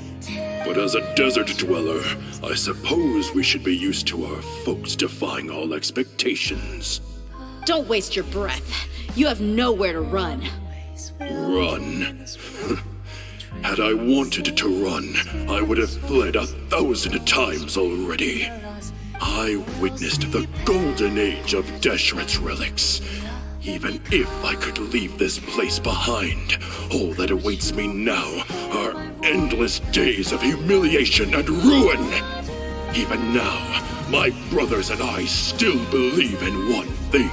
But as a desert dweller, I suppose we should be used to our folks defying all expectations. Don't waste your breath. You have nowhere to run. Run? Had I wanted to run, I would have fled 1,000 times already. I witnessed the golden age of Deshret's relics. Even if I could leave this place behind, all that awaits me now are endless days of humiliation and ruin. Even now, my brothers and I still believe in one thing.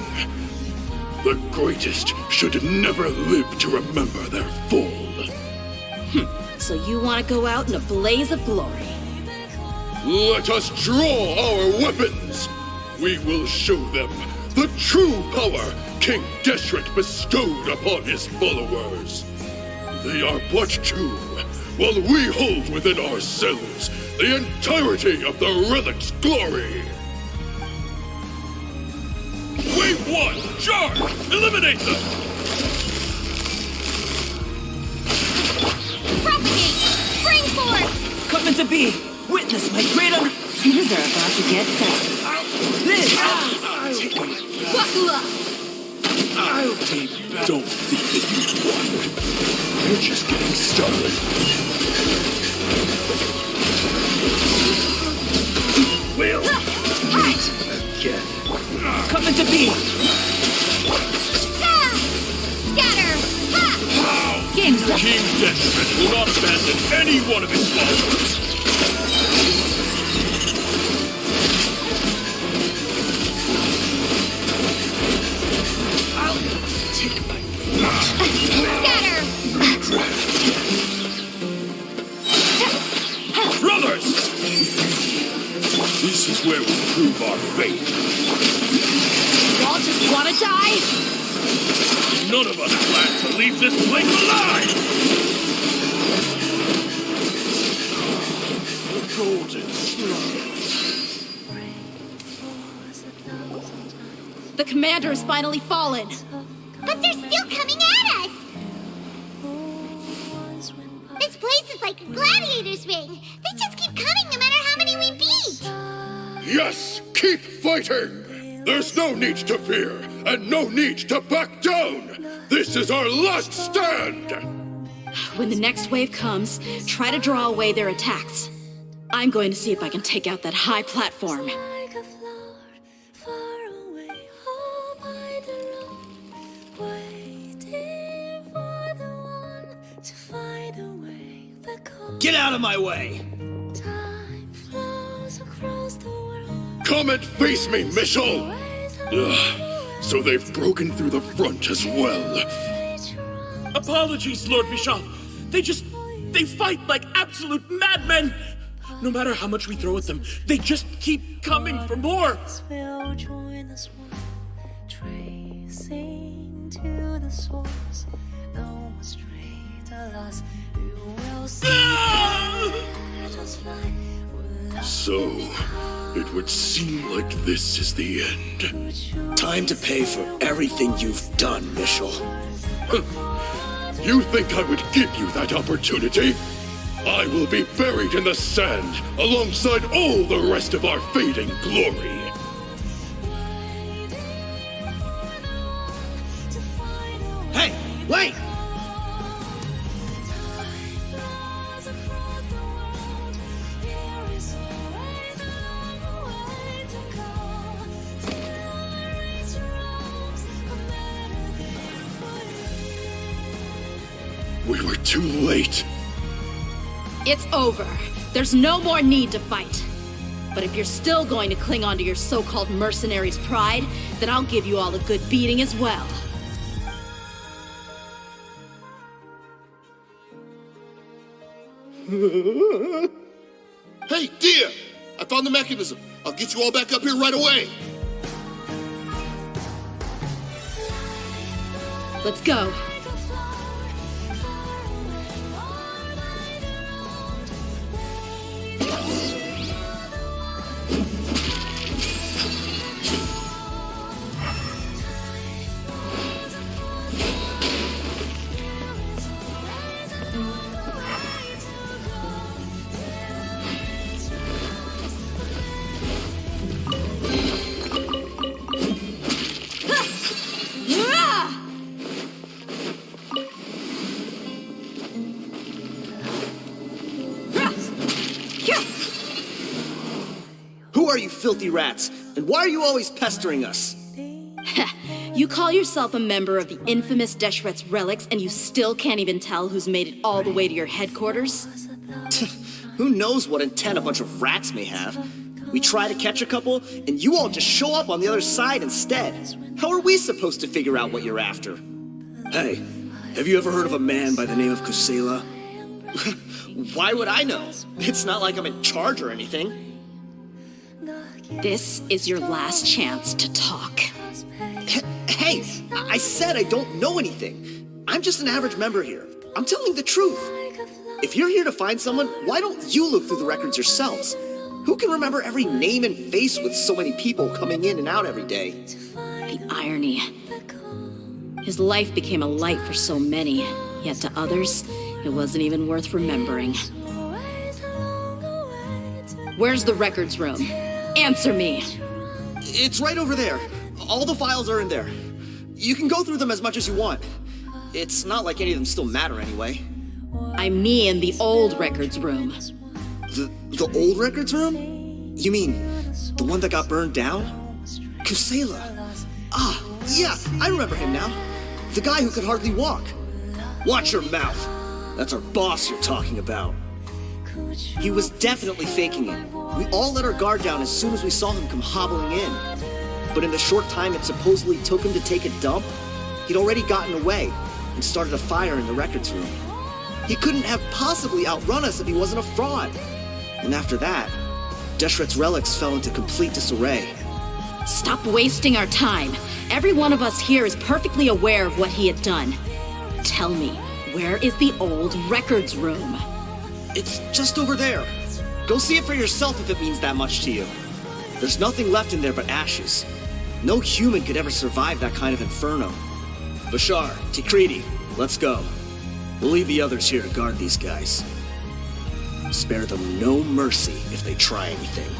The greatest should never live to remember their fall. So you want to go out in a blaze of glory? Let us draw our weapons! We will show them the true power King Deshret bestowed upon his followers. They are but two, while we hold within ourselves the entirety of the relic's glory. Wave 1, charge! Eliminate them! Propagate! Spring forth! Come into be! Witness my great Things are about to get dicey. I'll be back. Don't think that you won. You're just getting started. Will! Again. Come into be! Scatter! Ha! Game's up. King Deshret will not abandon any one of his followers. Scatter! Brothers! This is where we prove our fate. Y'all just want to die? None of us plan to leave this place alive! The golden throne. The commander has finally fallen. But they're still coming at us! This place is like a gladiator's ring. They just keep coming no matter how many we beat! Yes, keep fighting! There's no need to fear, and no need to back down! This is our last stand! When the next wave comes, try to draw away their attacks. I'm going to see if I can take out that high platform. Get out of my way! Come and face me, Michel! So they've broken through the front as well. Apologies, Lord Michel. They fight like absolute madmen. No matter how much we throw at them, they just keep coming for more. So, it would seem like this is the end. Time to pay for everything you've done, Michel. You think I would give you that opportunity? I will be buried in the sand alongside all the rest of our fading glory. Hey, wait! We were too late. It's over. There's no more need to fight. But if you're still going to cling on to your so-called mercenary's pride, then I'll give you all a good beating as well. Hey, dear! I found the mechanism. I'll get you all back up here right away. Let's go. Who are you filthy rats? And why are you always pestering us? You call yourself a member of the infamous Deshret's relics, and you still can't even tell who's made it all the way to your headquarters? Who knows what intent a bunch of rats may have? We try to catch a couple, and you all just show up on the other side instead. How are we supposed to figure out what you're after? Hey, have you ever heard of a man by the name of Kusela? Why would I know? It's not like I'm in charge or anything. This is your last chance to talk. Hey, I said I don't know anything. I'm just an average member here. I'm telling the truth. If you're here to find someone, why don't you look through the records yourselves? Who can remember every name and face with so many people coming in and out every day? The irony. His life became a light for so many, yet to others, it wasn't even worth remembering. Where's the records room? Answer me. It's right over there. All the files are in there. You can go through them as much as you want. It's not like any of them still matter anyway. I mean the old records room. The old records room? You mean the one that got burned down? Kusela. Ah, yeah, I remember him now. The guy who could hardly walk. Watch your mouth. That's our boss you're talking about. He was definitely faking it. We all let our guard down as soon as we saw him come hobbling in. But in the short time it supposedly took him to take a dump, he'd already gotten away and started a fire in the records room. He couldn't have possibly outrun us if he wasn't a fraud. And after that, Deshret's relics fell into complete disarray. Stop wasting our time. Every one of us here is perfectly aware of what he had done. Tell me, where is the old records room? It's just over there. Go see it for yourself if it means that much to you. There's nothing left in there but ashes. No human could ever survive that kind of inferno. Bashar, Tikriti, let's go. We'll leave the others here to guard these guys. Spare them no mercy if they try anything.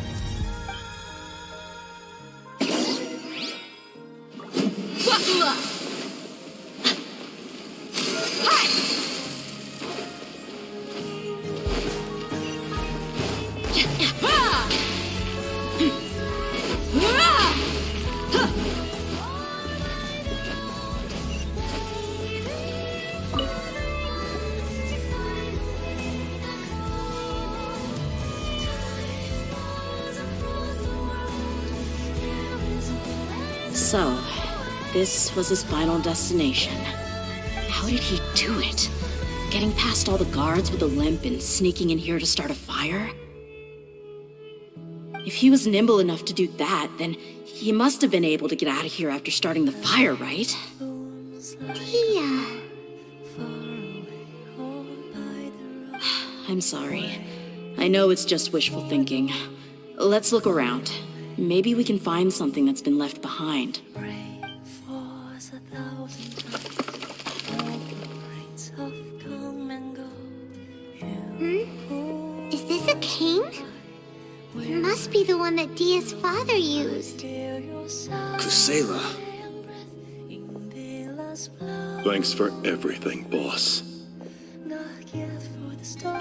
So, this was his final destination. How did he do it? Getting past all the guards with a limp and sneaking in here to start a fire? If he was nimble enough to do that, then he must have been able to get out of here after starting the fire, right? Yeah. I'm sorry. I know it's just wishful thinking. Let's look around. Maybe we can find something that's been left behind. Is this a cane? It must be the one that Dia's father used. Kusela. Thanks for everything, boss.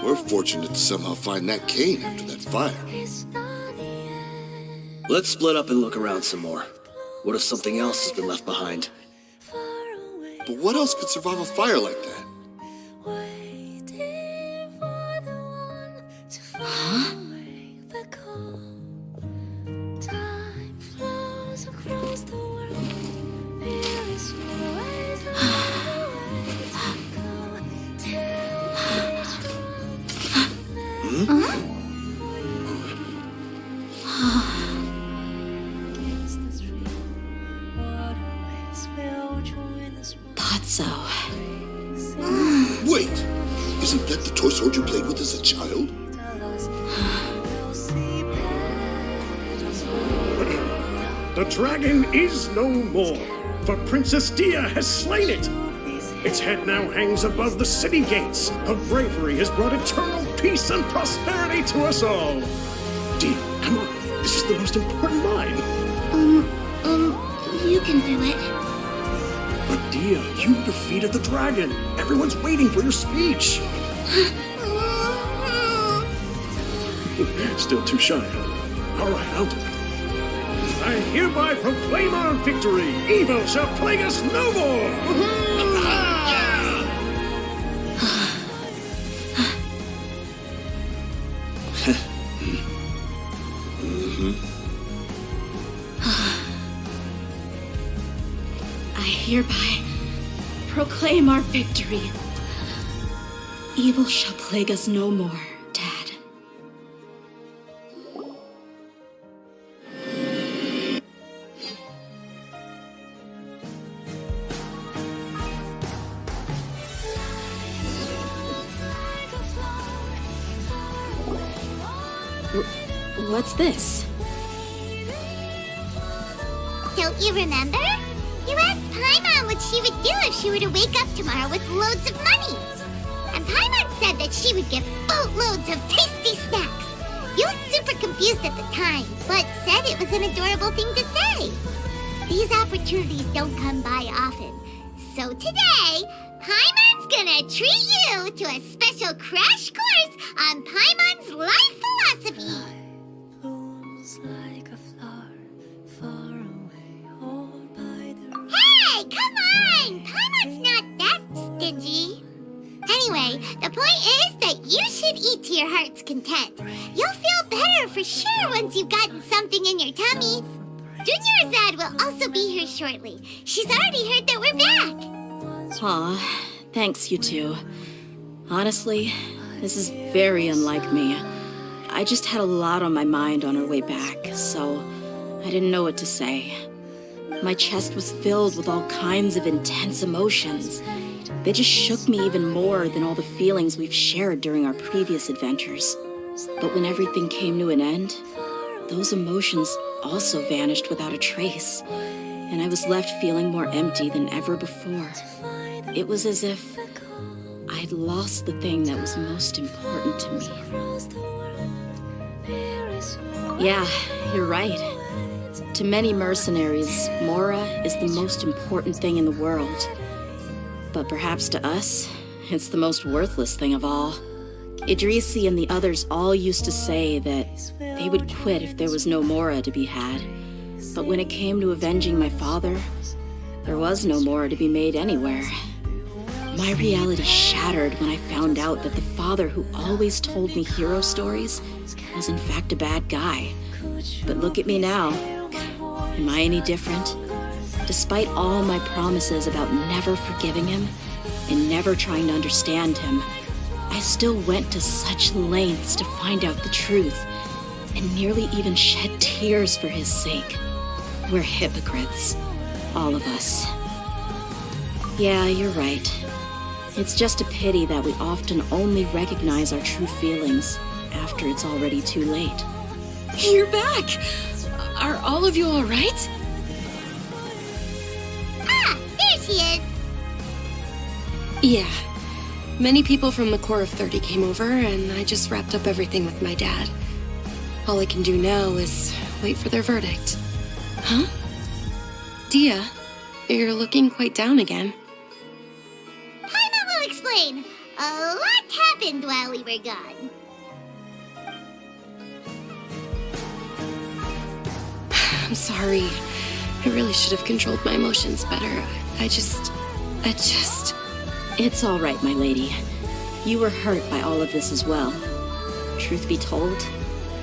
We're fortunate to somehow find that cane after that fire. Let's split up and look around some more. What if something else has been left behind? But what else could survive a fire like that? Huh? thought so. Wait! Isn't that the toy sword you played with as a child? The dragon is no more, for Princess Dia has slain it. Its head now hangs above the city gates. Her bravery has brought eternal peace and prosperity to us all. Dia, come on. This is the most important line. You can do it. But Dia, you defeated the dragon. Everyone's waiting for your speech. Still too shy, huh? All right, I'll do it. I hereby proclaim our victory. Evil shall plague us no more. I hereby proclaim our victory. Evil shall plague us no more, Dad. What's this? Don't you remember? You asked Paimon what she would do if she were to wake up tomorrow with loads of money. And Paimon said that she would get boatloads of tasty snacks. You looked super confused at the time, but said it was an adorable thing to say. These opportunities don't come by often. So today, Paimon's gonna treat you to a special crash course on Paimon's life philosophy. Hey, come on! Paimon's not that stingy. Anyway, the point is that you should eat to your heart's content. You'll feel better for sure once you've gotten something in your tummy. Junior Azad will also be here shortly. She's already heard that we're back. Aw, thanks, you two. Honestly, this is very unlike me. I just had a lot on my mind on our way back, so I didn't know what to say. My chest was filled with all kinds of intense emotions. They just shook me even more than all the feelings we've shared during our previous adventures. But when everything came to an end, those emotions also vanished without a trace, and I was left feeling more empty than ever before. It was as if I'd lost the thing that was most important to me. Yeah, you're right. To many mercenaries, Mora is the most important thing in the world. But perhaps to us, it's the most worthless thing of all. Idrisi and the others all used to say that they would quit if there was no Mora to be had. But when it came to avenging my father, there was no Mora to be made anywhere. My reality shattered when I found out that the father who always told me hero stories was in fact a bad guy. But look at me now. Am I any different? Despite all my promises about never forgiving him and never trying to understand him, I still went to such lengths to find out the truth and nearly even shed tears for his sake. We're hypocrites, all of us. Yeah, you're right. It's just a pity that we often only recognize our true feelings after it's already too late. You're back! Are all of you all right? Ah, there she is. Yeah. Many people from the Corps of 30 came over, and I just wrapped up everything with my dad. All I can do now is wait for their verdict. Huh? Dia, you're looking quite down again. Paimon will explain. A lot happened while we were gone. I'm sorry. I really should have controlled my emotions better. I just... It's all right, my lady. You were hurt by all of this as well. Truth be told,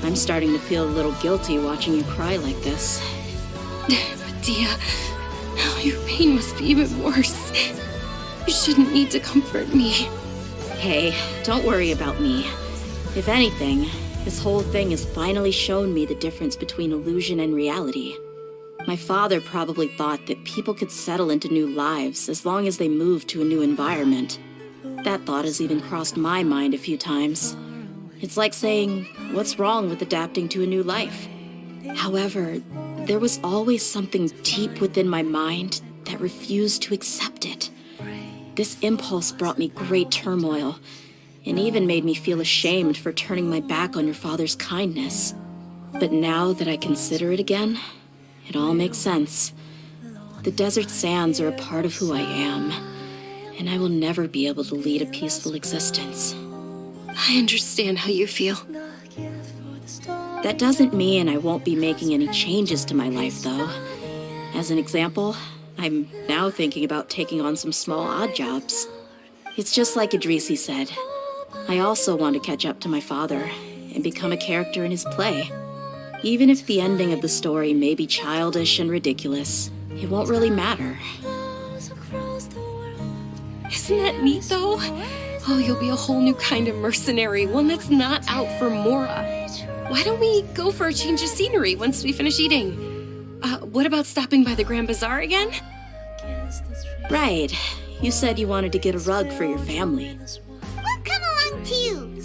I'm starting to feel a little guilty watching you cry like this. But Dia, your pain must be even worse. You shouldn't need to comfort me. Hey, don't worry about me. If anything, this whole thing has finally shown me the difference between illusion and reality. My father probably thought that people could settle into new lives as long as they moved to a new environment. That thought has even crossed my mind a few times. It's like saying, what's wrong with adapting to a new life? However, there was always something deep within my mind that refused to accept it. This impulse brought me great turmoil, and even made me feel ashamed for turning my back on your father's kindness. But now that I consider it again, it all makes sense. The desert sands are a part of who I am, and I will never be able to lead a peaceful existence. I understand how you feel. That doesn't mean I won't be making any changes to my life, though. As an example, I'm now thinking about taking on some small odd jobs. It's just like Idrisi said. I also want to catch up to my father and become a character in his play. Even if the ending of the story may be childish and ridiculous, it won't really matter. Isn't that neat, though? Oh, you'll be a whole new kind of mercenary, one that's not out for Mora. Why don't we go for a change of scenery once we finish eating? What about stopping by the Grand Bazaar again? Right. You said you wanted to get a rug for your family. We'll come along too.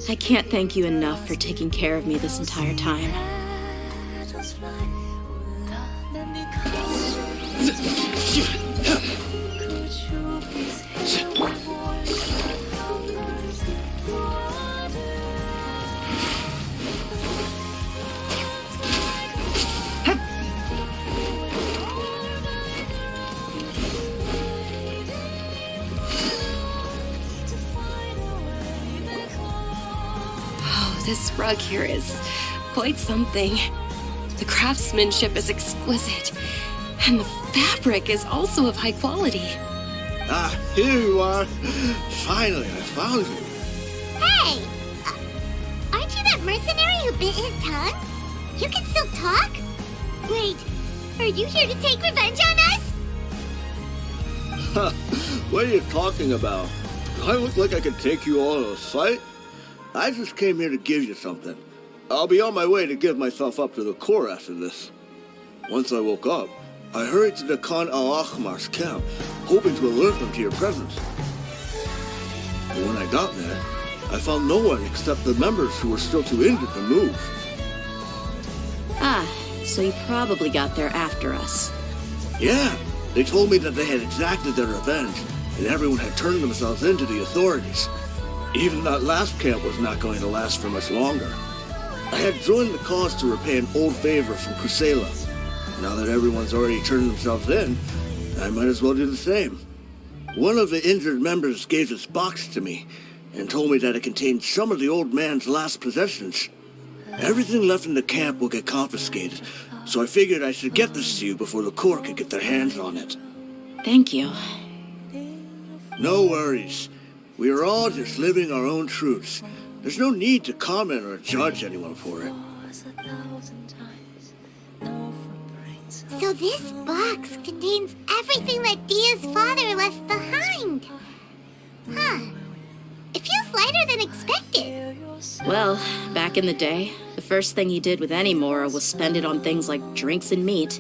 I can't thank you enough for taking care of me this entire time. This rug here is quite something. The craftsmanship is exquisite, and the fabric is also of high quality. Ah, here you are. Finally, I found you. Hey! Aren't you that mercenary who bit his tongue? You can still talk? Wait, are you here to take revenge on us? What are you talking about? Do I look like I could take you all in a fight? I just came here to give you something. I'll be on my way to give myself up to the Corps after this. Once I woke up, I hurried to the Khan al-Ahmar's camp, hoping to alert them to your presence. But when I got there, I found no one except the members who were still too injured to move. Ah, so you probably got there after us. Yeah, they told me that they had exacted their revenge, and everyone had turned themselves in to the authorities. Even that last camp was not going to last for much longer. I had joined the cause to repay an old favor from Kusela. Now that everyone's already turned themselves in, I might as well do the same. One of the injured members gave this box to me and told me that it contained some of the old man's last possessions. Everything left in the camp will get confiscated, so I figured I should get this to you before the Corps could get their hands on it. Thank you. No worries. We are all just living our own truths. There's no need to comment or judge anyone for it. So this box contains everything that Dia's father left behind. Huh. It feels lighter than expected. Well, back in the day, the first thing he did with any Mora was spend it on things like drinks and meat.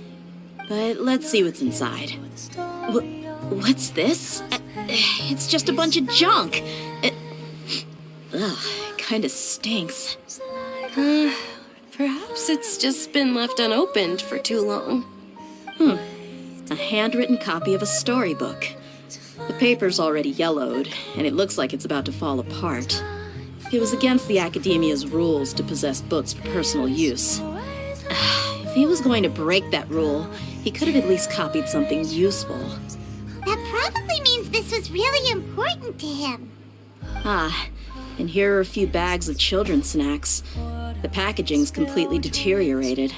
But let's see what's inside. What's this? It's just a bunch of junk. It kind of stinks. Perhaps it's just been left unopened for too long. A handwritten copy of a storybook. The paper's already yellowed, and it looks like it's about to fall apart. It was against the Academia's rules to possess books for personal use. If he was going to break that rule, he could have at least copied something useful. That probably means this was really important to him. Ah, and here are a few bags of children's snacks. The packaging's completely deteriorated.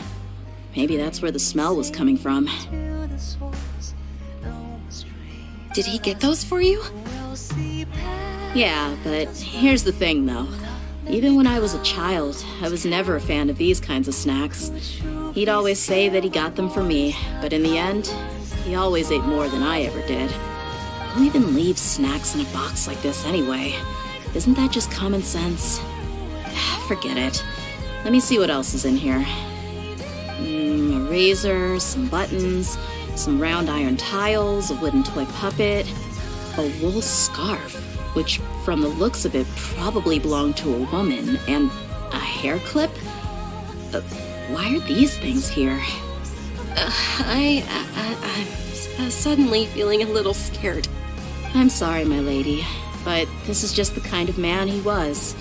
Maybe that's where the smell was coming from. Did he get those for you? Yeah, but here's the thing, though. Even when I was a child, I was never a fan of these kinds of snacks. He'd always say that he got them for me, but in the end, he always ate more than I ever did. Who even leaves snacks in a box like this anyway? Isn't that just common sense? Forget it. Let me see what else is in here. A razor, some buttons, some round iron tiles, a wooden toy puppet, a wool scarf, which from the looks of it probably belonged to a woman, and a hair clip? Why are these things here? I'm suddenly feeling a little scared. I'm sorry, my lady, but this is just the kind of man he was.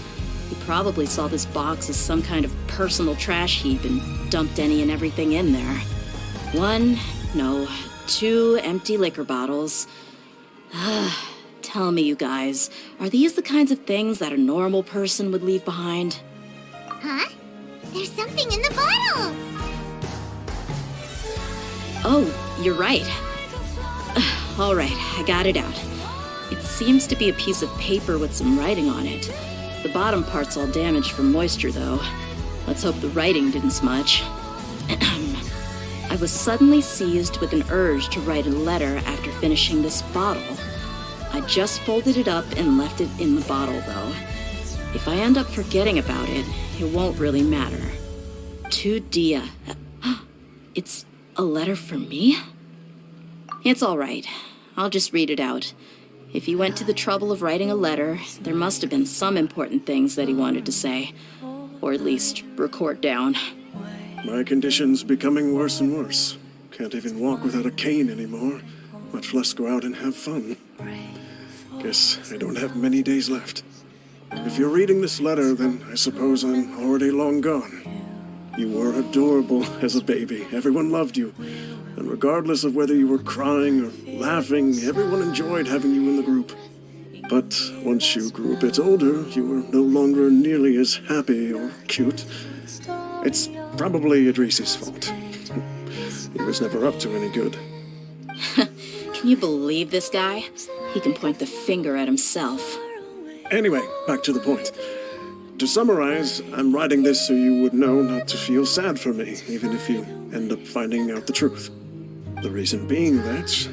He probably saw this box as some kind of personal trash heap and dumped any and everything in there. 2 empty liquor bottles. Tell me, you guys, are these the kinds of things that a normal person would leave behind? Huh? There's something in the bottle! Oh, you're right. All right, I got it out. It seems to be a piece of paper with some writing on it. The bottom part's all damaged from moisture, though. Let's hope the writing didn't smudge. I was suddenly seized with an urge to write a letter after finishing this bottle. I just folded it up and left it in the bottle, though. If I end up forgetting about it, it won't really matter. To Dia. It's a letter from me? It's all right. I'll just read it out. If he went to the trouble of writing a letter, there must have been some important things that he wanted to say. Or at least record down. My condition's becoming worse and worse. Can't even walk without a cane anymore, much less go out and have fun. Guess I don't have many days left. If you're reading this letter, then I suppose I'm already long gone. You were adorable as a baby. Everyone loved you. And regardless of whether you were crying or laughing, everyone enjoyed having you in the group. But once you grew a bit older, you were no longer nearly as happy or cute. It's probably Idrisi's fault. He was never up to any good. Can you believe this guy? He can point the finger at himself. Anyway, back to the point. To summarize, I'm writing this so you would know not to feel sad for me, even if you end up finding out the truth. The reason being that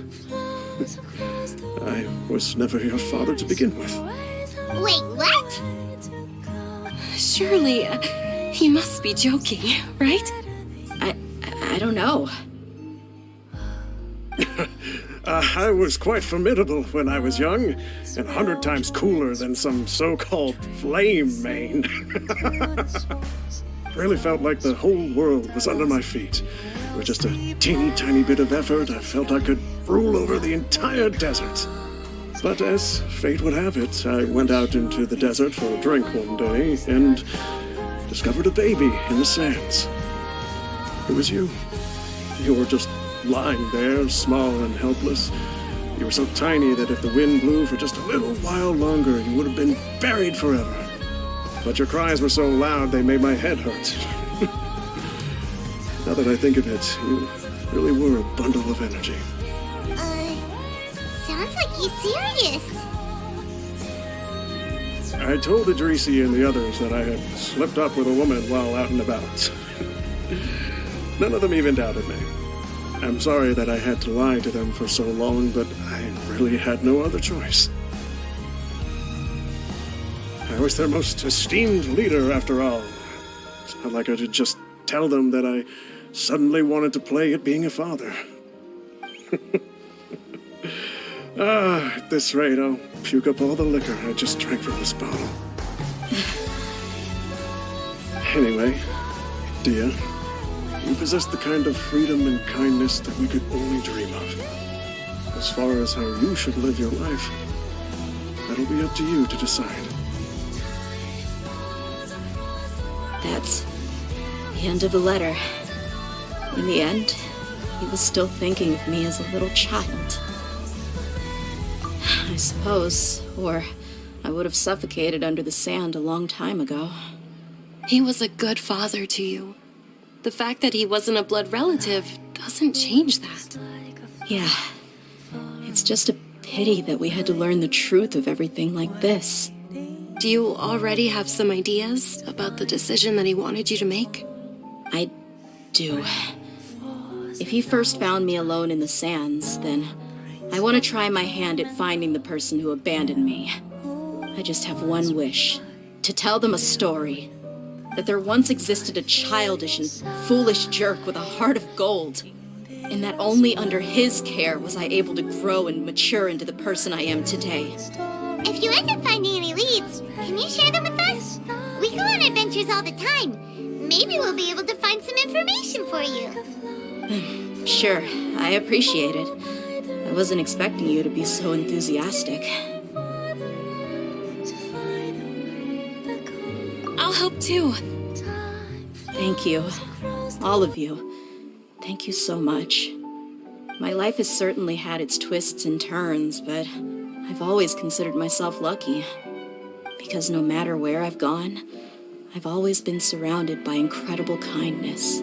I was never your father to begin with. Wait, what? Surely, he must be joking, right? I don't know. I was quite formidable when I was young, and 100 times cooler than some so-called flame main. Really felt like the whole world was under my feet. With just a teeny tiny bit of effort, I felt I could rule over the entire desert. But as fate would have it, I went out into the desert for a drink one day and discovered a baby in the sands. It was you. You were just lying there, small and helpless. You were so tiny that if the wind blew for just a little while longer, you would have been buried forever. But your cries were so loud they made my head hurt. Now that I think of it, you really were a bundle of energy. Sounds like he's serious. I told Idrisi and the others that I had slipped up with a woman while out and about. None of them even doubted me. I'm sorry that I had to lie to them for so long, but I really had no other choice. I was their most esteemed leader, after all. It's not like I could just tell them that I suddenly wanted to play at being a father. At this rate, I'll puke up all the liquor I just drank from this bottle. Anyway, Dia, you possess the kind of freedom and kindness that we could only dream of. As far as how you should live your life, that'll be up to you to decide. That's the end of the letter. In the end, he was still thinking of me as a little child. I suppose, or I would have suffocated under the sand a long time ago. He was a good father to you. The fact that he wasn't a blood relative doesn't change that. Yeah. It's just a pity that we had to learn the truth of everything like this. Do you already have some ideas about the decision that he wanted you to make? I do. If he first found me alone in the sands, then I want to try my hand at finding the person who abandoned me. I just have one wish. To tell them a story. that there once existed a childish and foolish jerk with a heart of gold, and that only under his care was I able to grow and mature into the person I am today. If you end up finding any leads, can you share them with us? We go on adventures all the time. Maybe we'll be able to find some information for you. Sure, I appreciate it. I wasn't expecting you to be so enthusiastic. I'll help too. Thank you. All of you. Thank you so much. My life has certainly had its twists and turns, but I've always considered myself lucky. Because no matter where I've gone, I've always been surrounded by incredible kindness.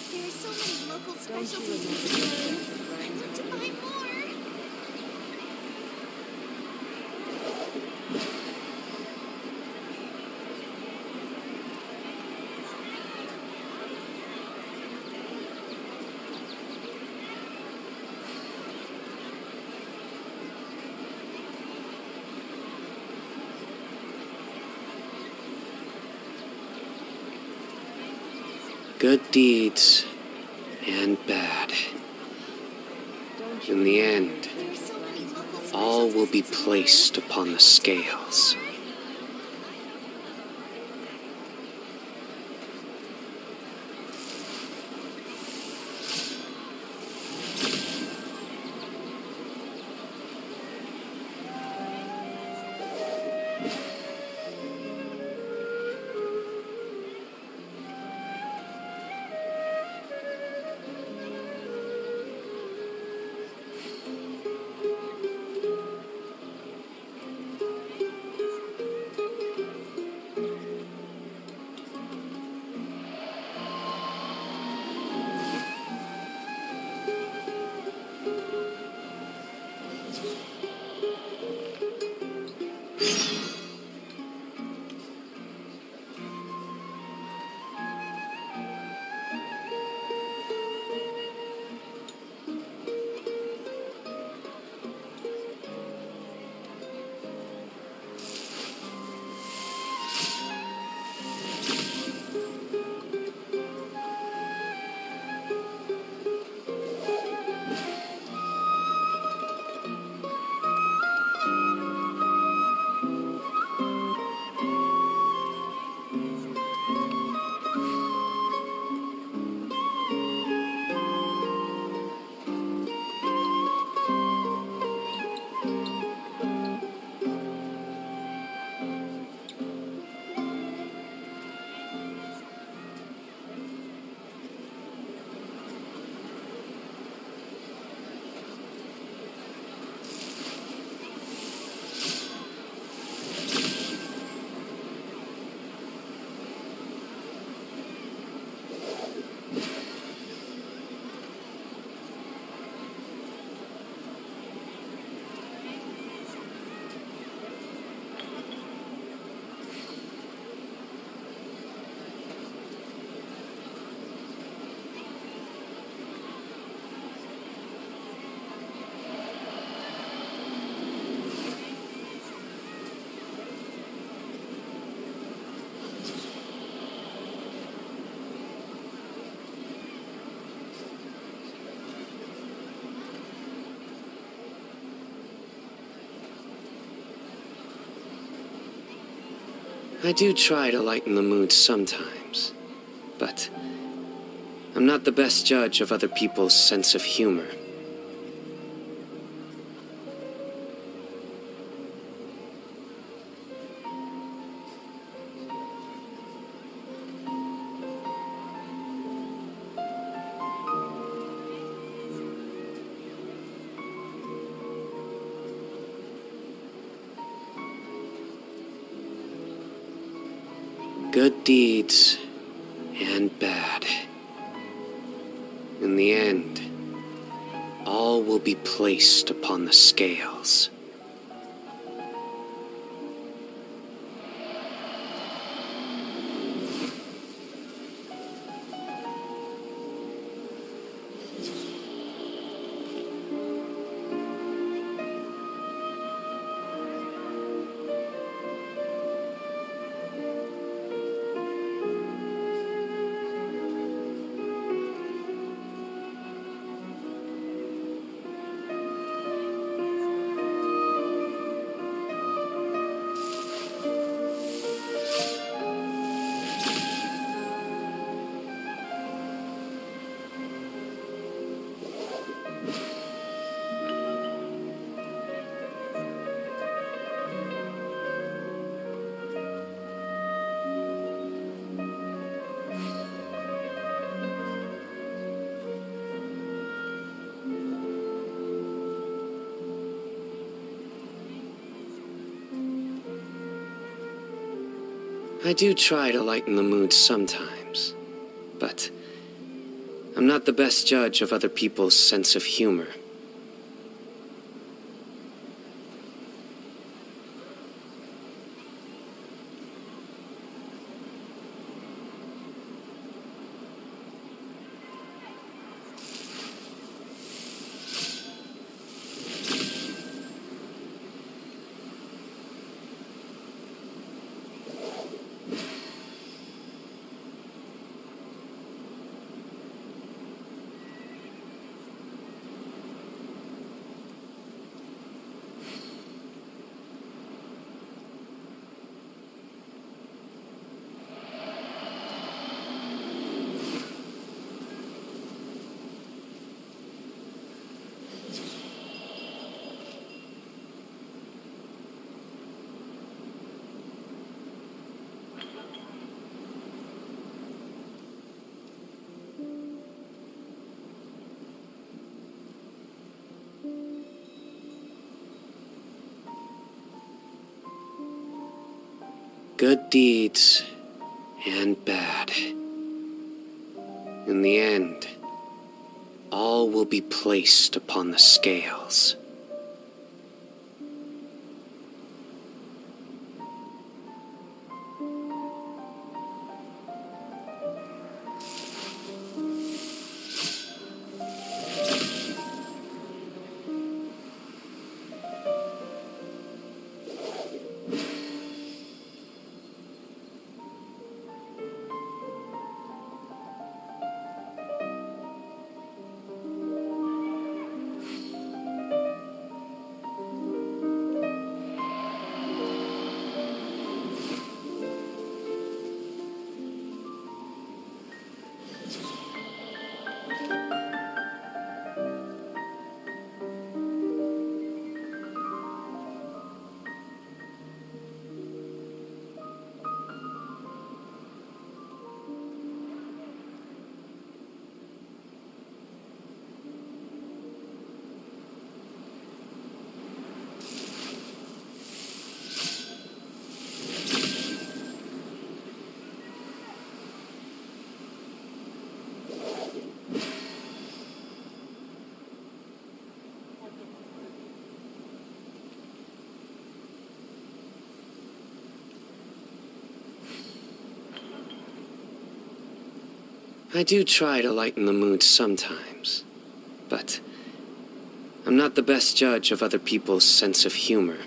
There are so many local specialties in this region. I'd love to buy more. Good deeds and bad. In the end, all will be placed upon the scales. I do try to lighten the mood sometimes, but I'm not the best judge of other people's sense of humor. Good deeds and bad. In the end, all will be placed upon the scales. I do try to lighten the mood sometimes, but I'm not the best judge of other people's sense of humor. Good deeds and bad. In the end, all will be placed upon the scales. I do try to lighten the mood sometimes, but I'm not the best judge of other people's sense of humor.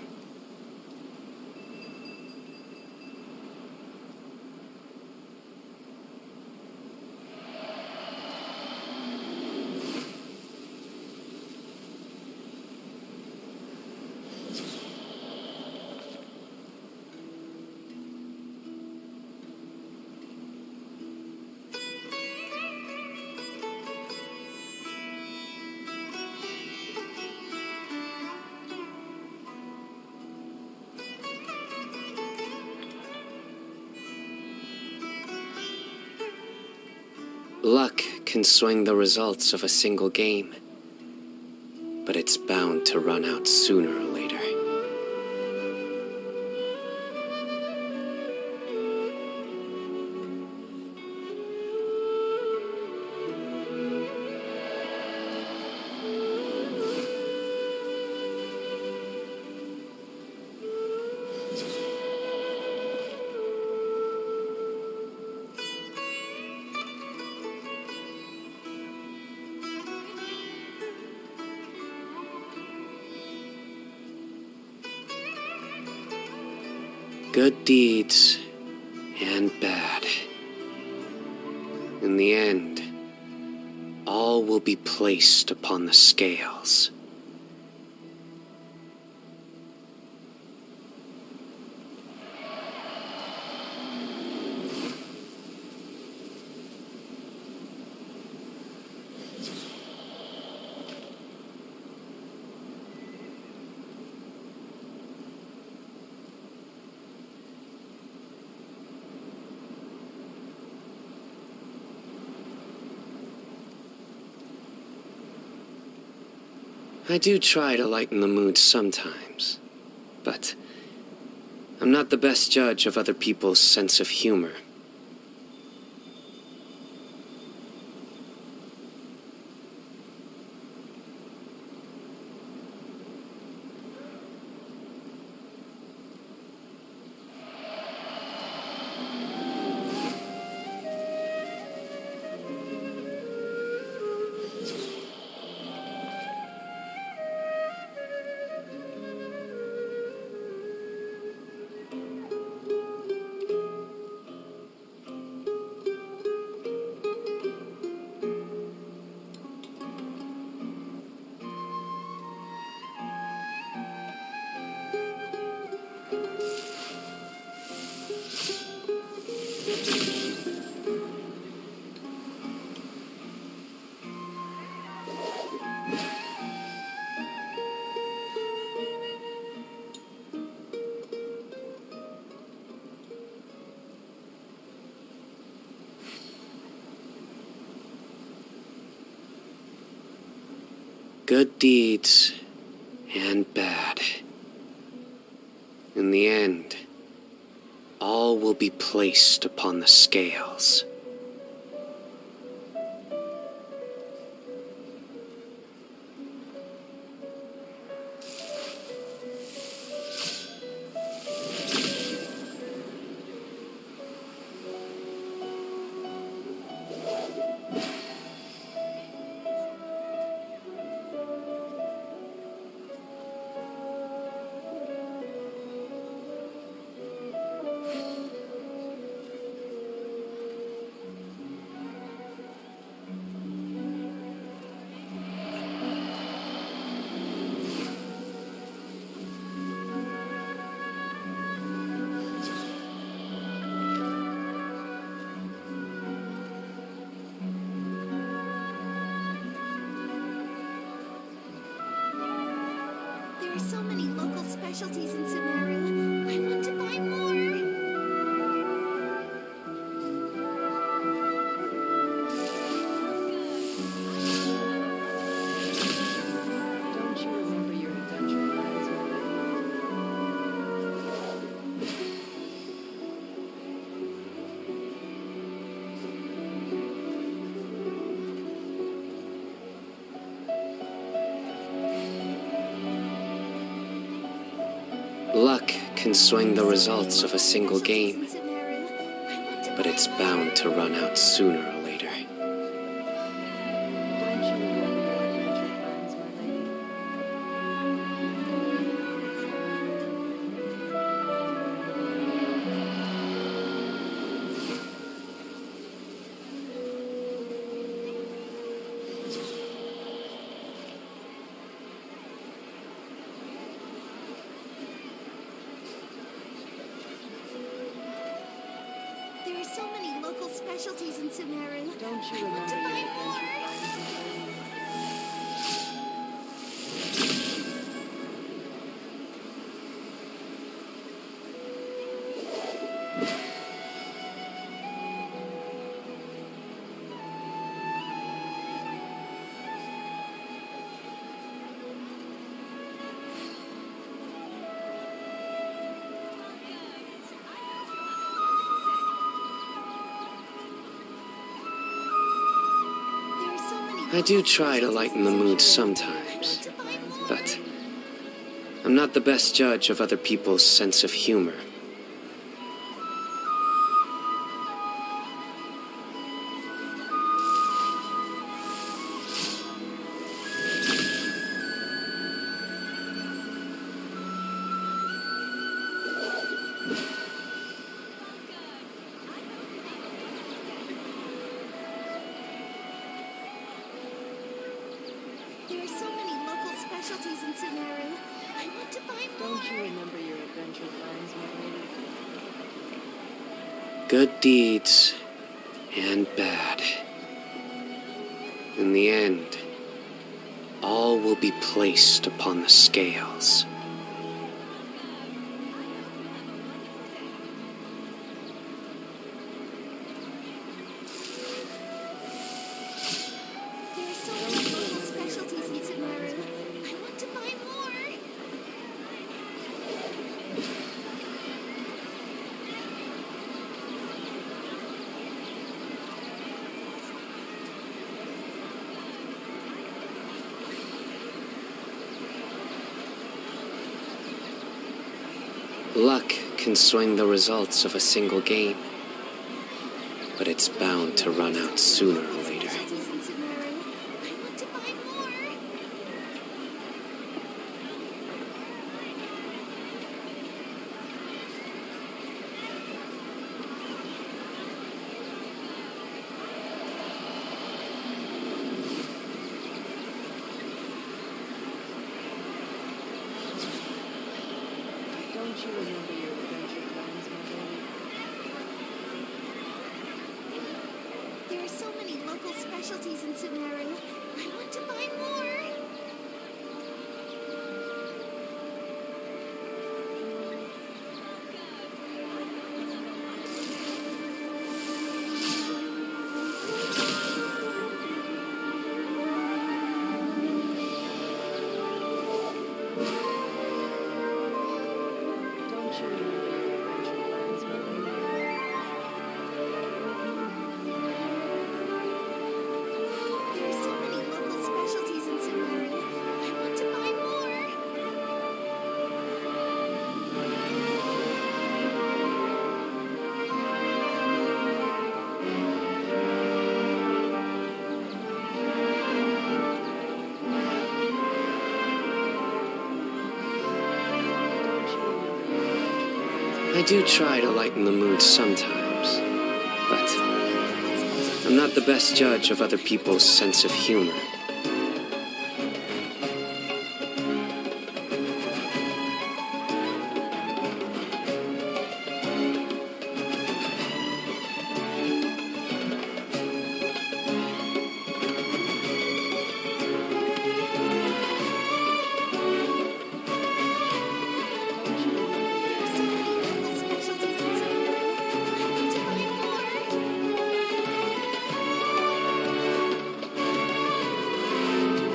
Luck can swing the results of a single game, but it's bound to run out sooner or later. Good deeds and bad. In the end, all will be placed upon the scales. I do try to lighten the mood sometimes, but I'm not the best judge of other people's sense of humor. Good deeds and bad. In the end, all will be placed upon the scales. There are so many local specialties in Sumeru. I want to buy more. Don't you remember your adventure plans, Luck can swing the results of a single game, but it's bound to run out sooner or later. There are so many local specialties in Sumeru. Don't you I want to remember buy your more. I do try to lighten the mood sometimes, but I'm not the best judge of other people's sense of humor. Good deeds and bad. In the end, all will be placed upon the scales. There are so many local specialties in Sumeru. I want to buy more. Luck can swing the results of a single game, but it's bound to run out sooner or later. Specialties in Sumeru. I want to buy more. Don't you remember your adventure plans, my baby? There are so many local specialties in Sumeru. I want to buy more. Don't you remember your adventure plans, my baby? There are so many local specialties in Sumeru. I want to buy more. I do try to lighten the mood sometimes, but I'm not the best judge of other people's sense of humor.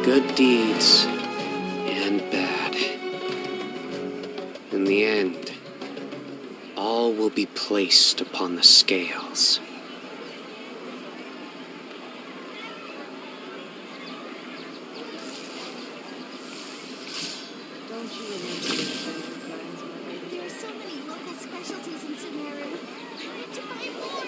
Good deeds and bad. In the end, all will be placed upon the scales. Don't you remember your adventure plans, my baby? There are so many local specialties in Sumeru. I want to buy more.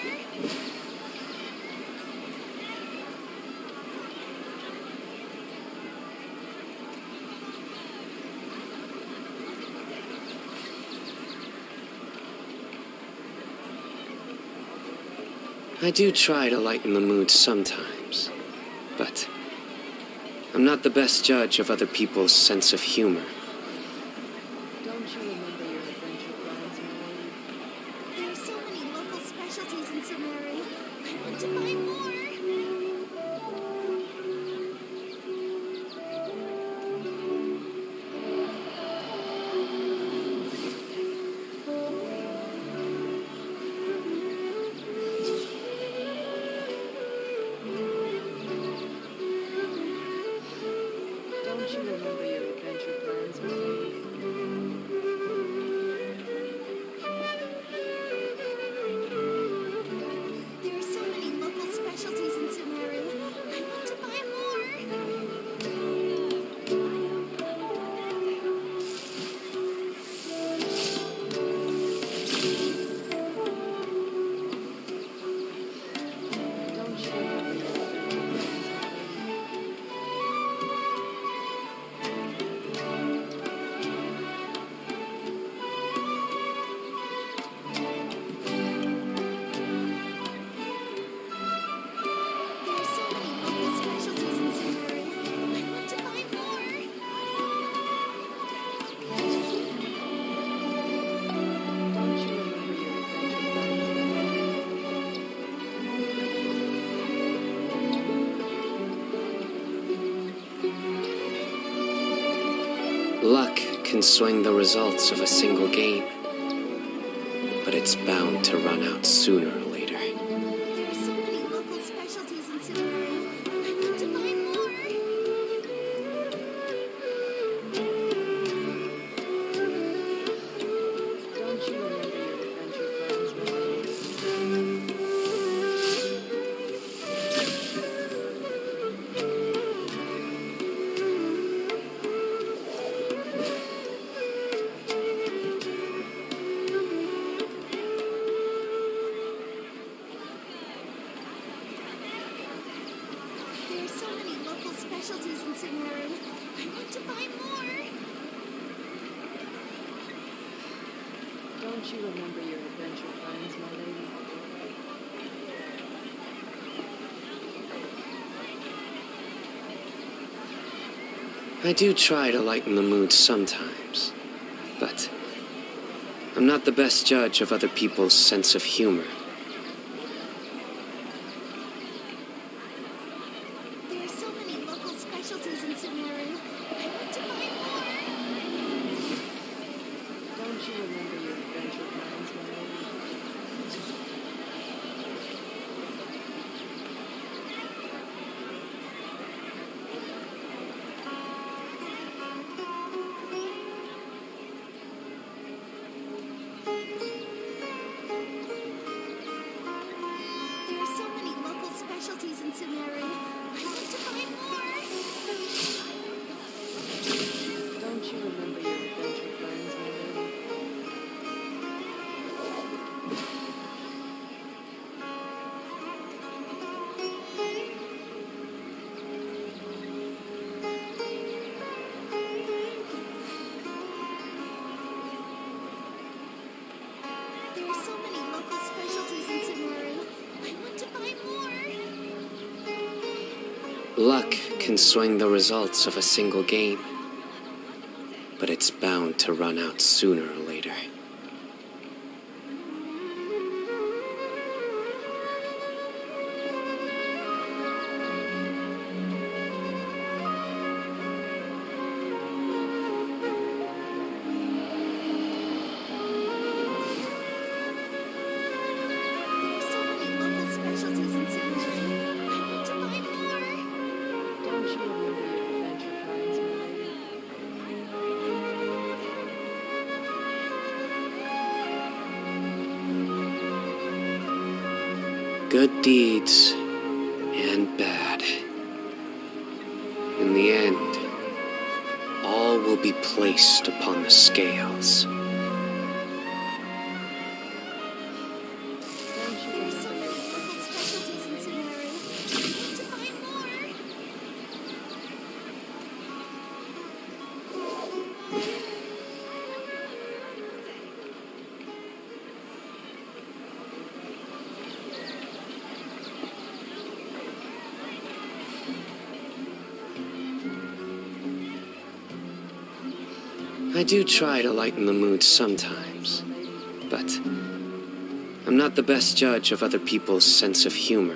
I do try to lighten the mood sometimes, but I'm not the best judge of other people's sense of humor. Don't you remember your adventure plans, my baby? There are so many local specialties in Sumeru. I want to buy more. Don't you remember your adventure plans, my baby? There are so many local specialties can swing the results of a single game, but it's bound to run out sooner or later. There are so many local specialties in Subaru. I want to buy more. Don't you remember your adventure plans, my lady? There are so many local specialties in Subaru. I want to buy more. Don't you remember your adventure plans, my lady? I do try to lighten the mood sometimes, but I'm not the best judge of other people's sense of humor. There are so many local specialties in Subaru. I want to buy more. Don't you remember your adventure plans, my lady? There are so many local specialties in Subaru. I want to buy more. Don't you remember your adventure plans, my lady? There are so many local specialties in Subaru. I want to buy more. Luck can swing the results of a single game, but it's bound to run out sooner or later. There are so many local specialties in Subaru. I want to buy more. Don't you remember your adventure plans, my lady? Good deeds and bad. In the end, all will be placed upon the scales. There are so many local specialties in Subaru. I want to buy more. I do try to lighten the mood sometimes, but I'm not the best judge of other people's sense of humor.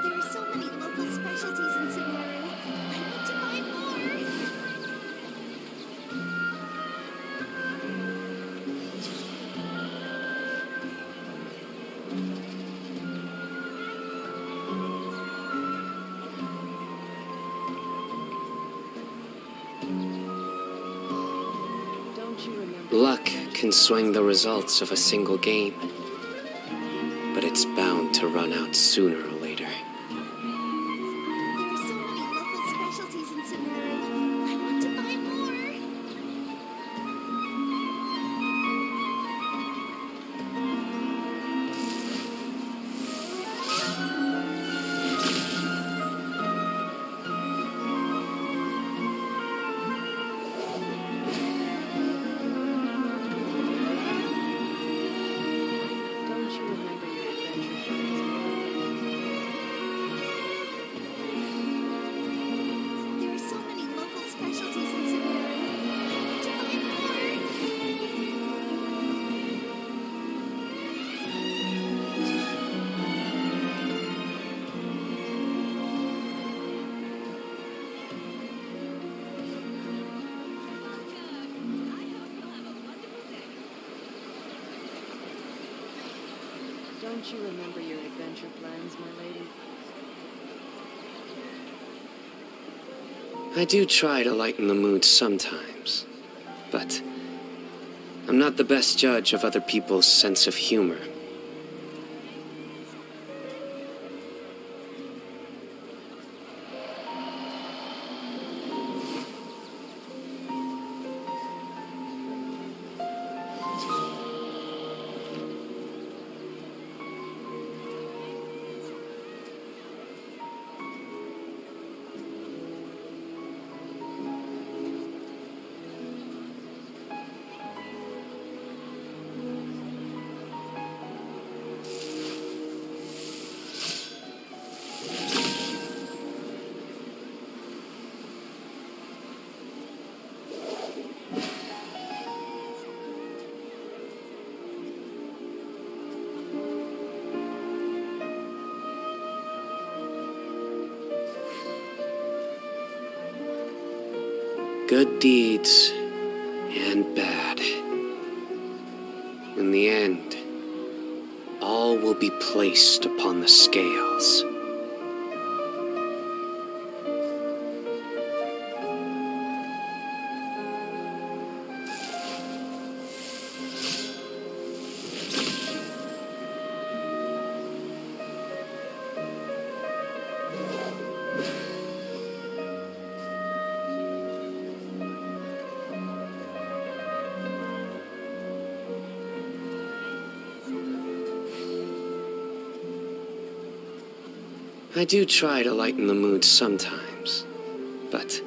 There are so many local specialties in Subaru. I want to buy more. Don't you remember? Luck can swing the results of a single game, but it's bound to run out sooner or later. There are so many local specialties in Subaru. I want to buy more. Don't you remember your adventure plans, my lady? Don't you remember your adventure plans, my lady? I do try to lighten the mood sometimes, but I'm not the best judge of other people's sense of humor. Good deeds and bad. In the end, all will be placed upon the scales. I do try to lighten the mood sometimes, but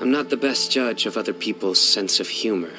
I'm not the best judge of other people's sense of humor.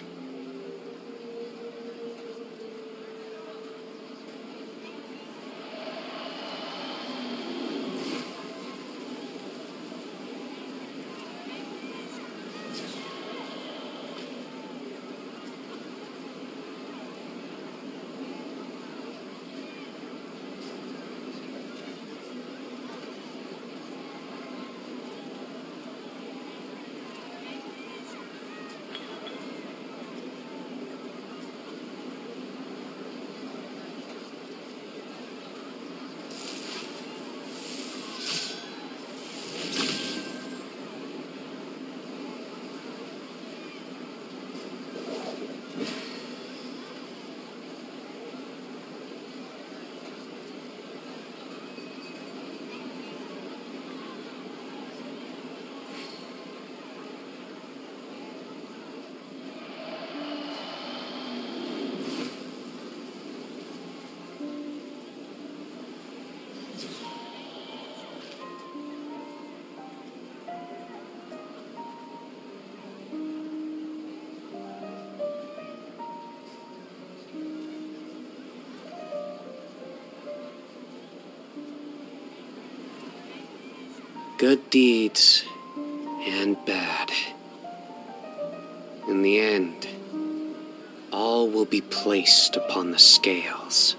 Good deeds and bad. In the end, all will be placed upon the scales.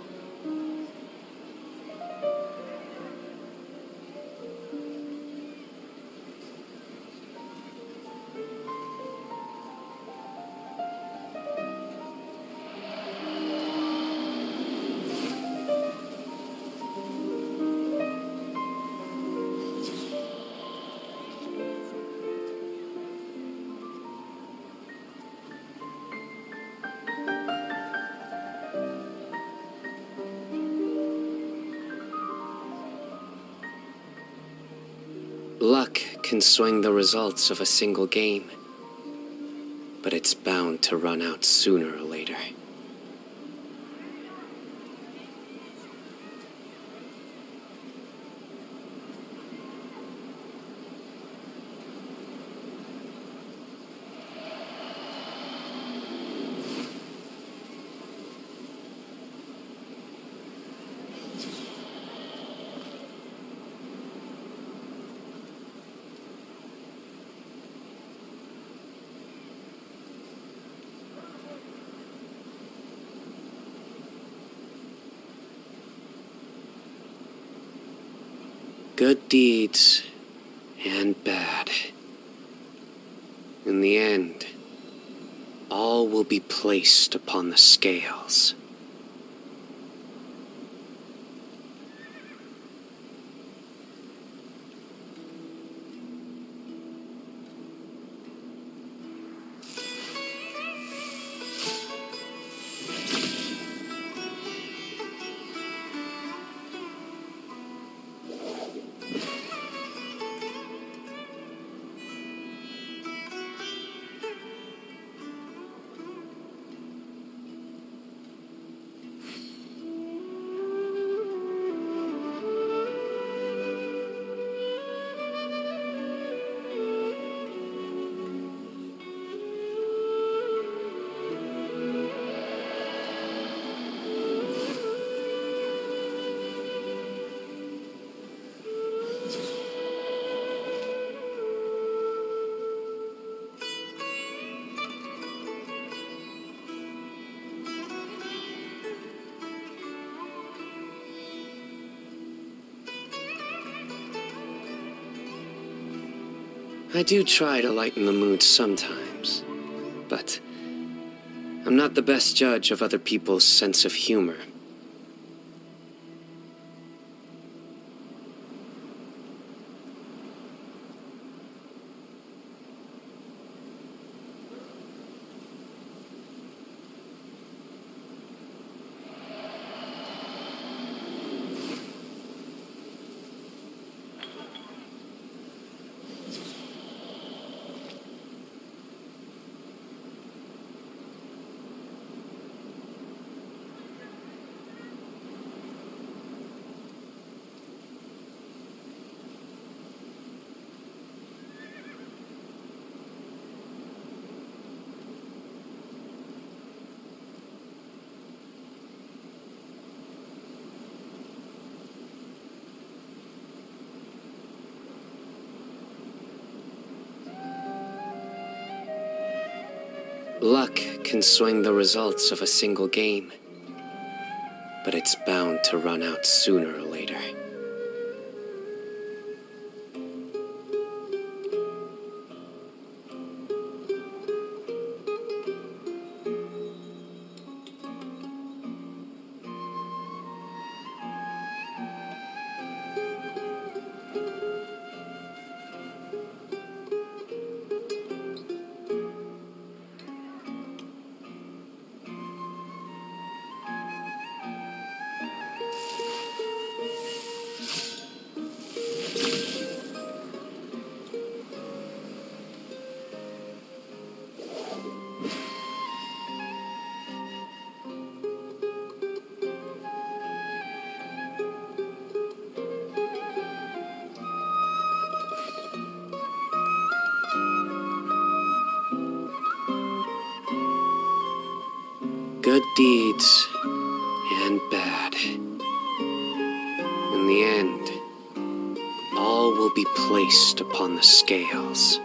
Luck can swing the results of a single game, but it's bound to run out sooner or later. Good deeds and bad. In the end, all will be placed upon the scales. I do try to lighten the mood sometimes, but I'm not the best judge of other people's sense of humor. Luck can swing the results of a single game, but it's bound to run out sooner or later. Good deeds and bad. In the end, all will be placed upon the scales.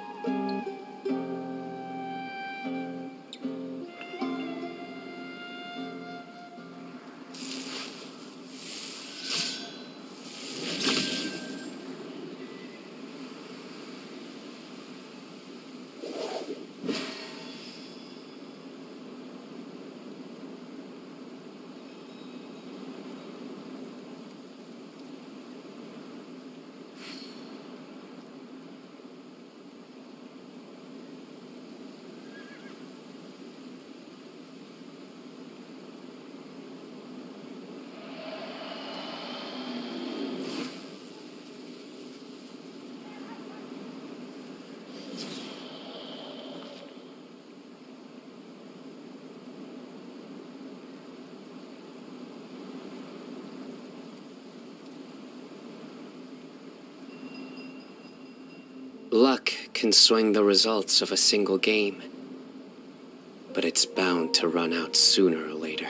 Luck can swing the results of a single game, but it's bound to run out sooner or later.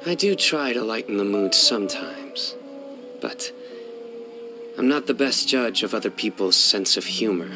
I do try to lighten the mood sometimes, but I'm not the best judge of other people's sense of humor.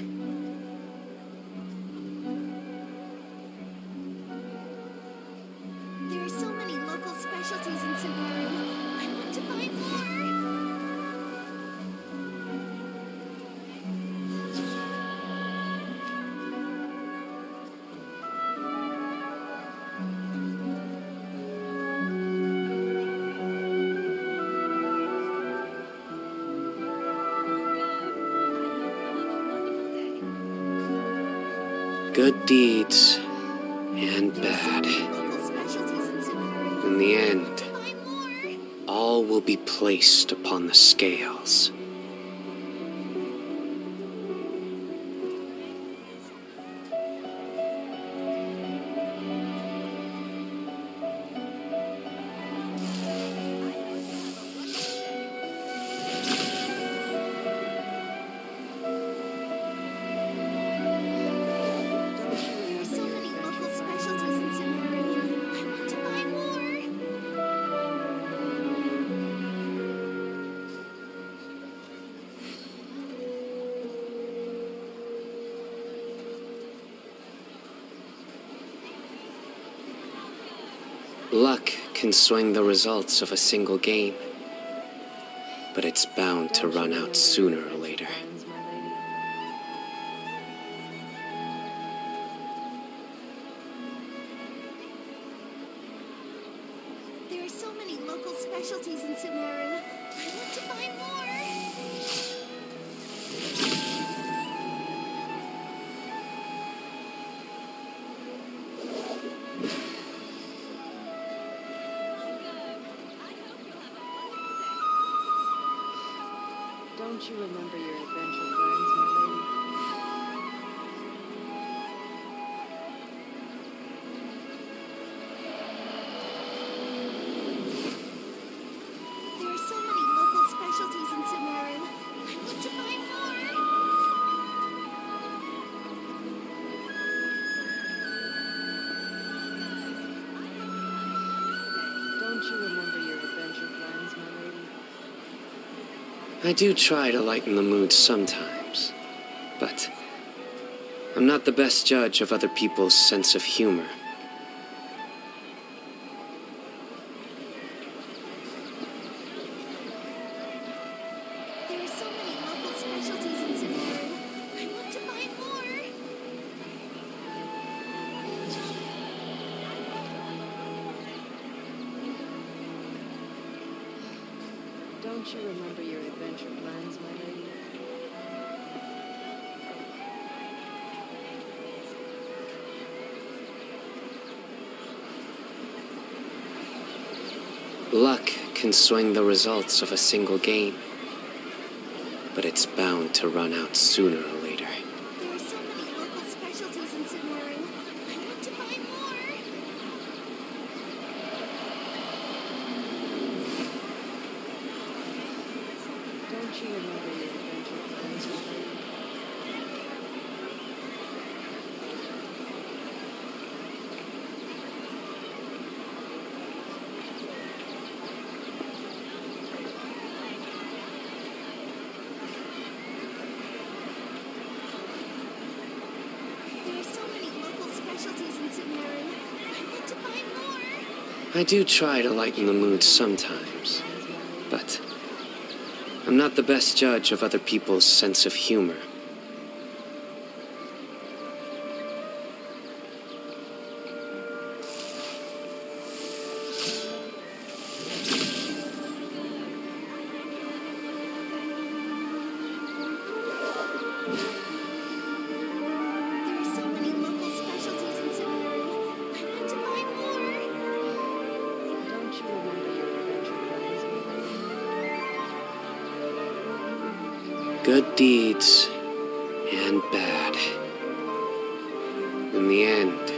Good deeds and bad. In the end, all will be placed upon the scales. Luck can swing the results of a single game, but it's bound to run out sooner or later. There are so many local specialties in Sumeru. I want to buy more. Don't you remember your adventure plans, my lady? There are so many local specialties in Sumeru. I want to buy more. Don't you remember your adventure plans, my lady? I do try to lighten the mood sometimes, but I'm not the best judge of other people's sense of humor. There are so many local specialties in Sumeru. I want to buy more. Don't you remember your adventure plans, my lady? Luck can swing the results of a single game, but it's bound to run out sooner or later. There are so many local specialties in Sumeru. I want to buy more. Don't you remember your adventure plans, my lady? There are so many local specialties in Sumeru. I want to buy more. I do try to lighten the mood sometimes, but I'm not the best judge of other people's sense of humor. There are so many local specialties in Sumeru. I want to buy more. Don't you remember your adventure plans, my lady? Good deeds and bad. In the end,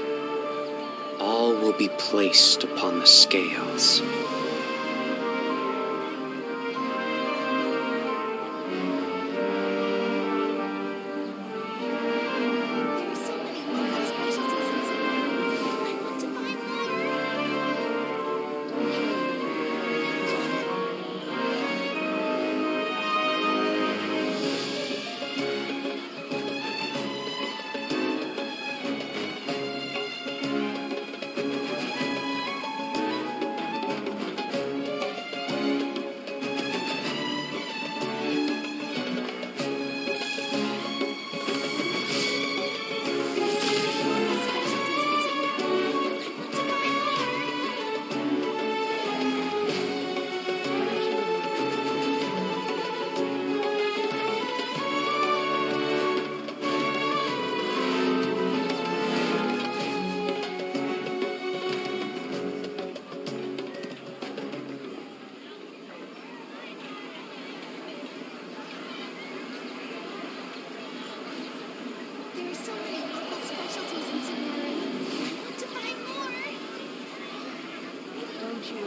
all will be placed upon the scales. There are so many local specialties in Sumeru. I want to buy more. Don't you There are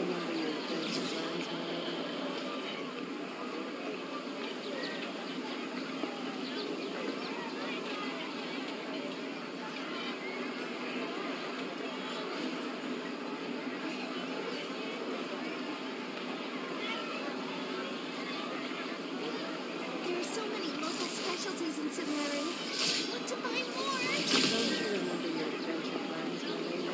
so many local specialties in Submarine. I want to buy more. Don't you remember your adventure plans, my lady?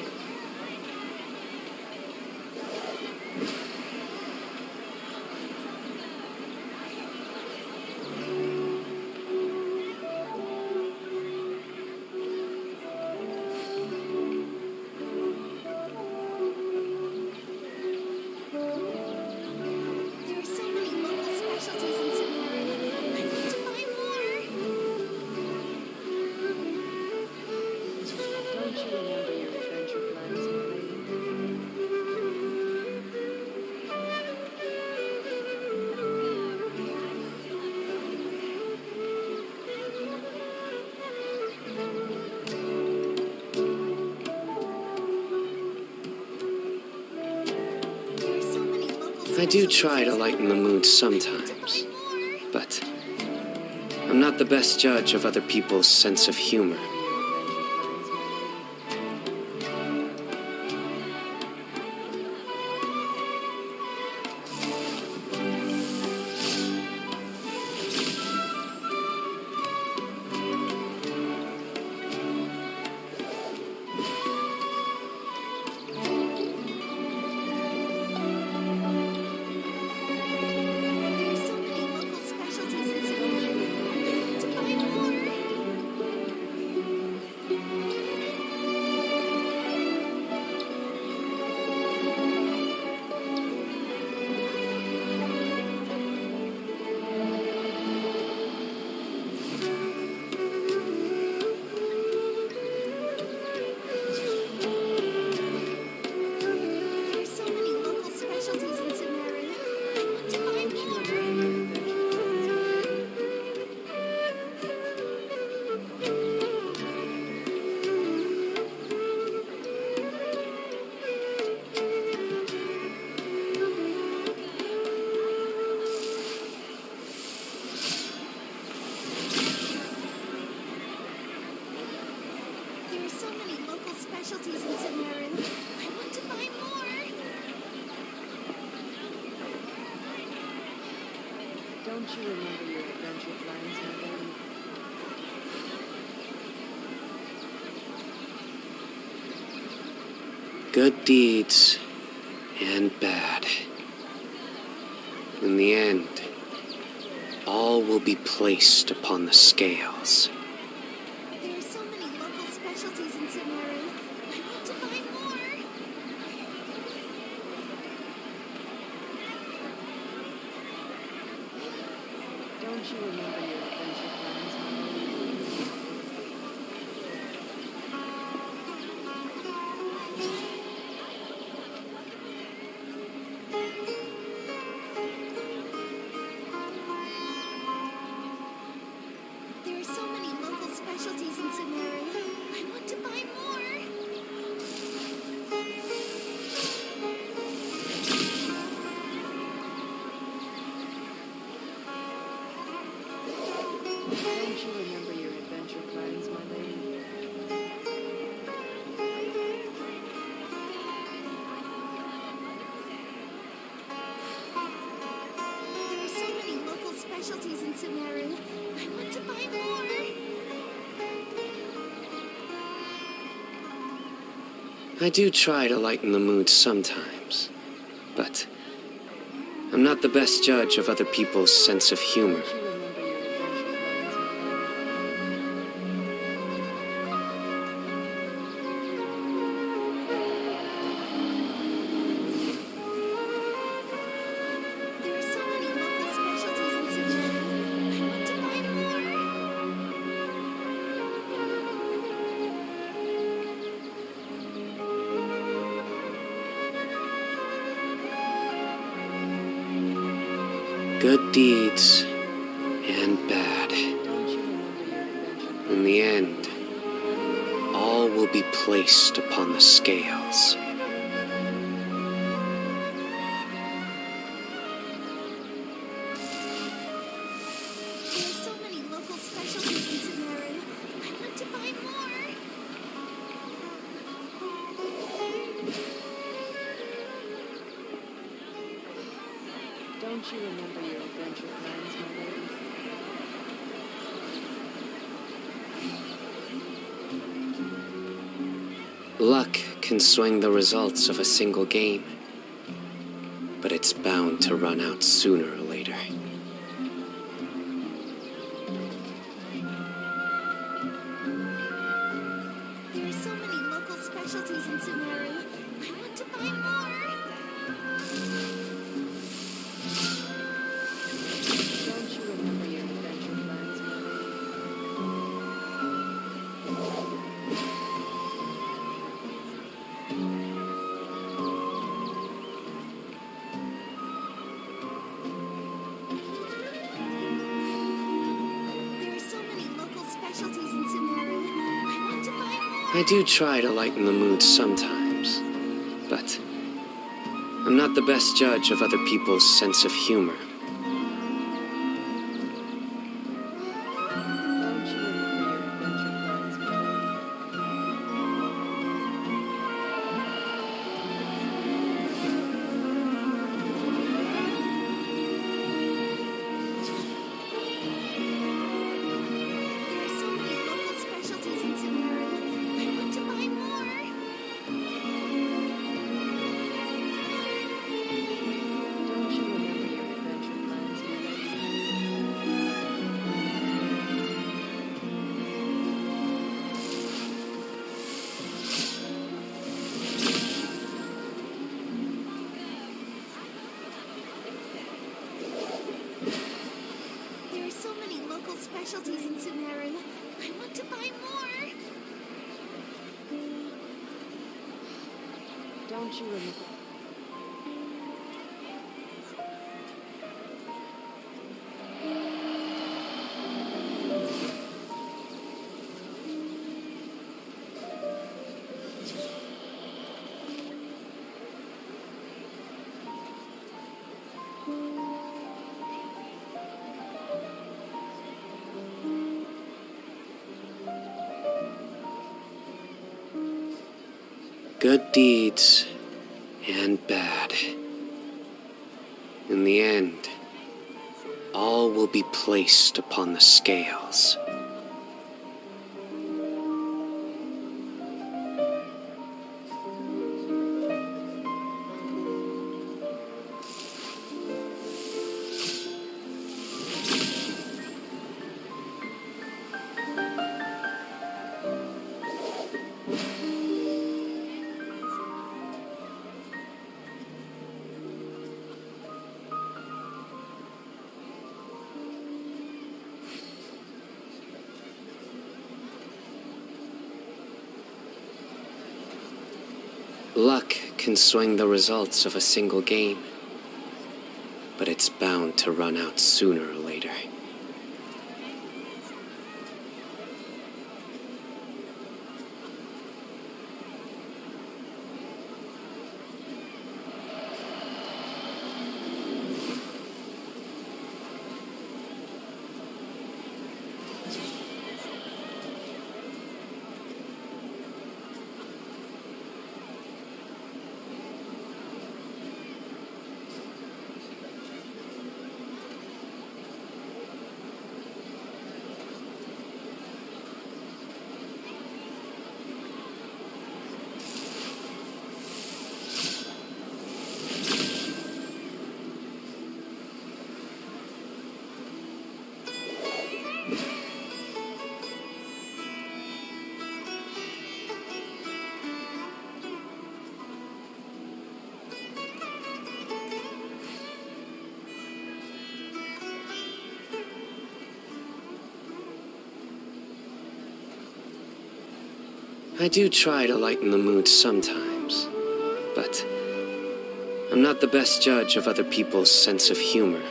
There are so many local specialties in Submarine. I want to buy more. Don't you remember your adventure plans, my lady? There are so many local I do try to lighten the mood sometimes, but I'm not the best judge of other people's sense of humor. There are so many local specialties in Submarine. I want to buy more. There are so many local specialties in Submarine. I want to buy more. There are so many local specialties in Submarine. I want to buy more. Don't you remember your adventure plans, my lady? Good deeds and bad. In the end, all will be placed upon the scales. There are so many local specialties in Submarine. I want to buy more. Don't you remember your adventure plans, my lady? There are so many local specialties in Submarine. I want to buy more. Don't you remember your adventure plans, my lady? There are so many local specialties in Submarine. I want to buy more. I do try to lighten the mood sometimes, but I'm not the best judge of other people's sense of humor. Don't you remember your adventure plans, my lady? There are so many local specialties in Submarine. I want to buy more. Good deeds and bad. In the end, all will be placed upon the scales. Don't you remember your adventure plans, my lady? Luck can swing the results of a single game, but it's bound to run out sooner or later. There are so many local specialties in Sumeru. I want to buy more. Don't you remember your adventure plans, my lady? There are so many local specialties in Sumeru. I want to buy more. I do try to lighten the mood sometimes, but I'm not the best judge of other people's sense of humor. Don't you remember your adventure plans, my lady? There are so many local specialties in Sumeru. I want to buy more. Don't you remember your adventure plans, my lady? There are so many local specialties in Sumeru. I want to buy more. Don't you remember? Good deeds and bad. In the end, all will be placed upon the scales. Luck can swing the results of a single game, but it's bound to run out sooner or later. I do try to lighten the mood sometimes, but I'm not the best judge of other people's sense of humor.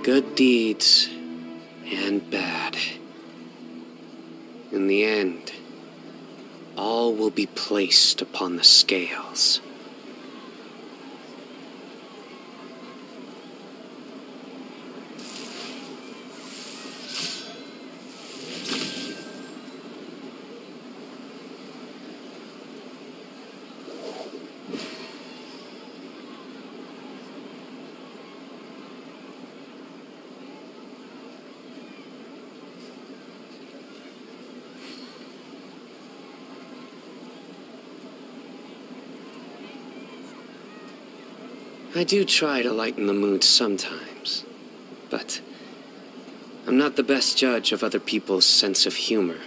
Good deeds and bad. In the end, all will be placed upon the scales. I do try to lighten the mood sometimes, but I'm not the best judge of other people's sense of humor.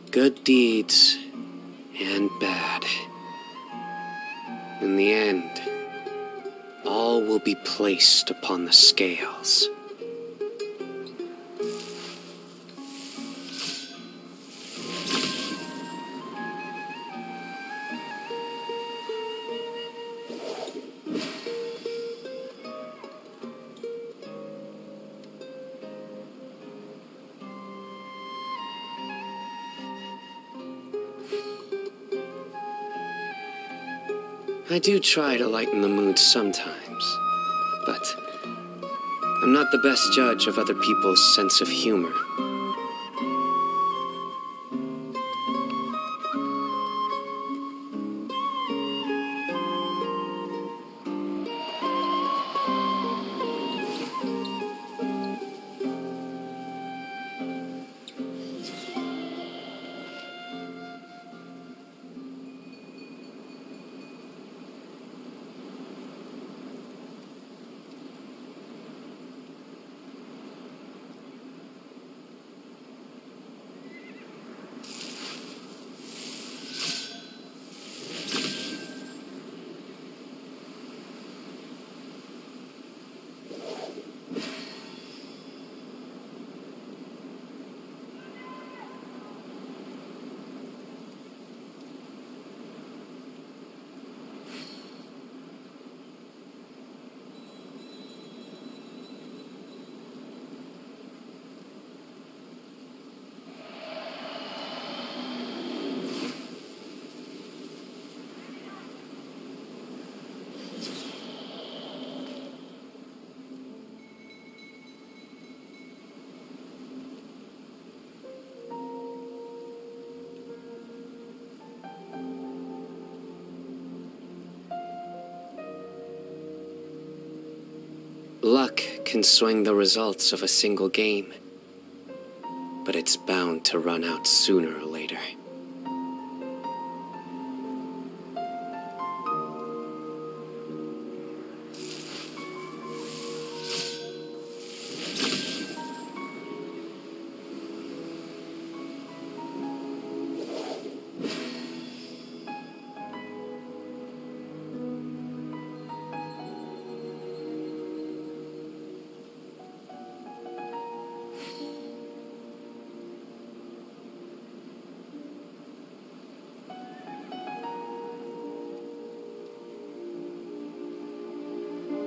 Good deeds and bad. In the end, all will be placed upon the scales. I do try to lighten the mood sometimes, but I'm not the best judge of other people's sense of humor. Luck can swing the results of a single game, but it's bound to run out sooner or later.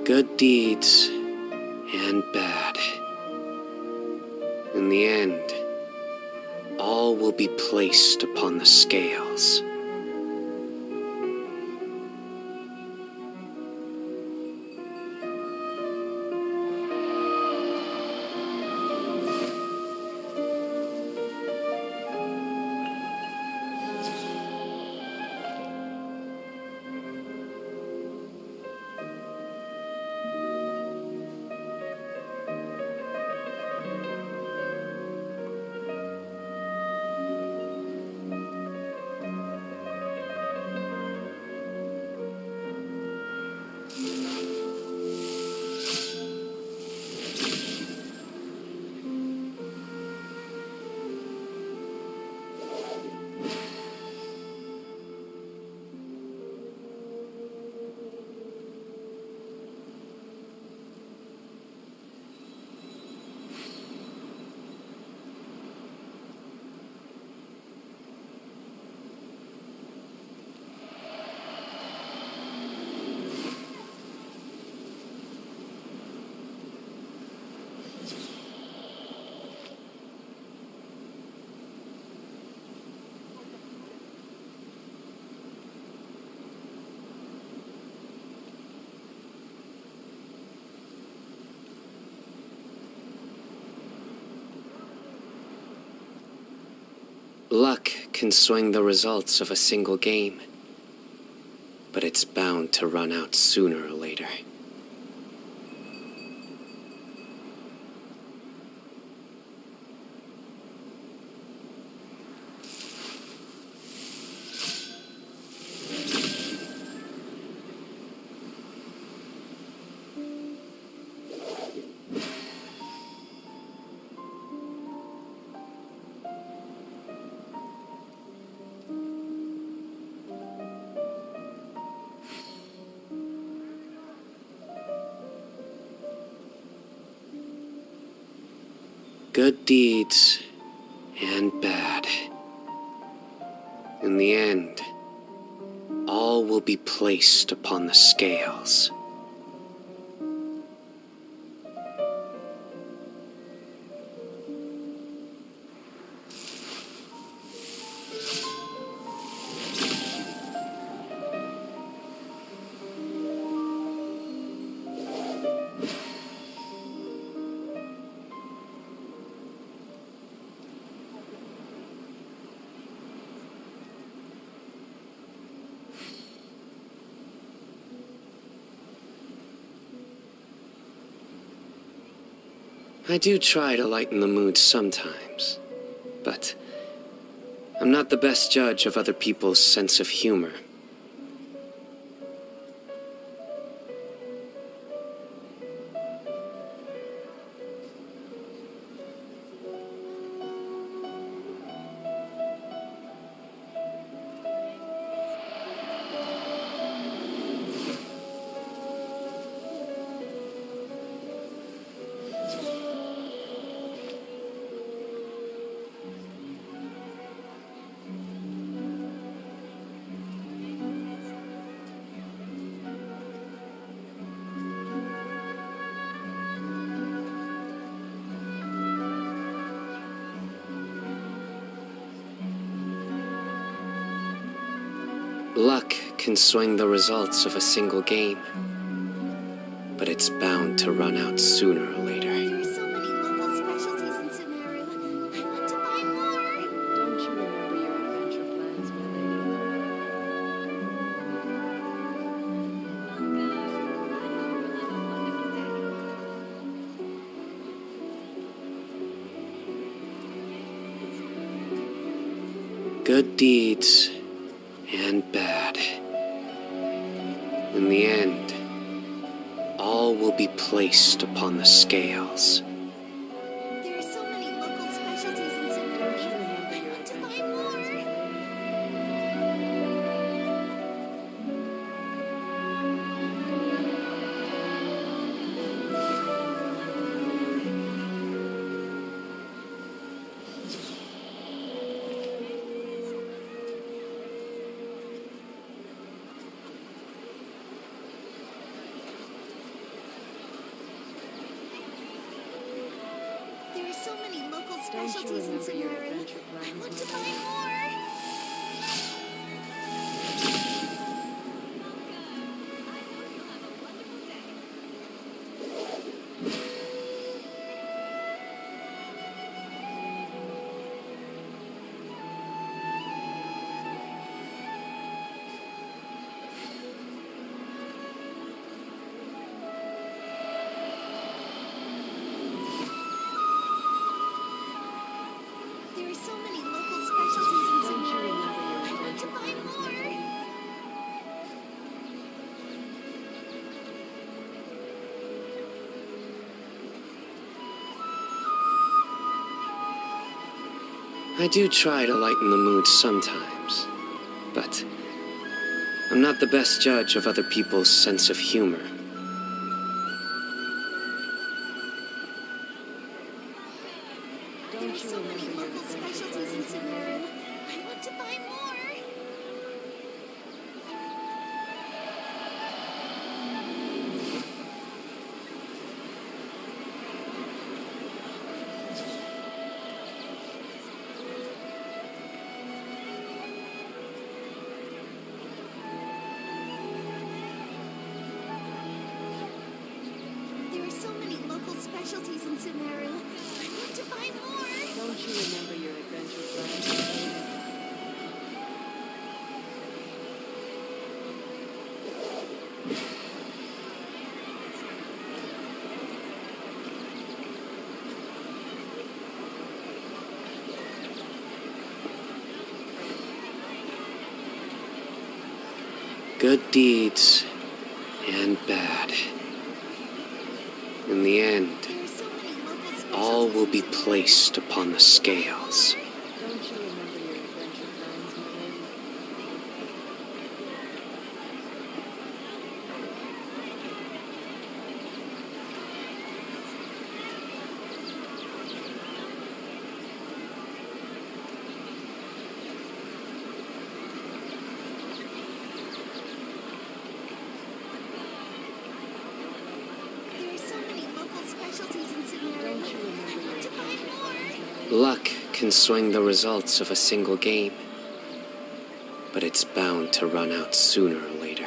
Good deeds and bad. In the end, all will be placed upon the scales. Luck can swing the results of a single game, but it's bound to run out sooner or later. Good deeds and bad. In the end, all will be placed upon the scales. I do try to lighten the mood sometimes, but I'm not the best judge of other people's sense of humor. Luck can swing the results of a single game, but it's bound to run out sooner or later. There are so many local specialties in Sumeru. I want to buy more. Don't you remember your adventure plans, my lady? Good deeds and bad. In the end, all will be placed upon the scales. There are so many local specialties in Sumeru. I want to buy more. There are so many local specialties in Sumeru. I want to buy more. There are so many local specialties in Sumeru. I want to buy more. I do try to lighten the mood sometimes, but I'm not the best judge of other people's sense of humor. There are so many local specialties in Sumeru. I want to buy more. There are so many local specialties in Sumeru. I want to buy more. Don't you remember your adventure plans, my lady? Good deeds and bad. In the end, all will be placed upon the scales. Luck can swing the results of a single game, but it's bound to run out sooner or later.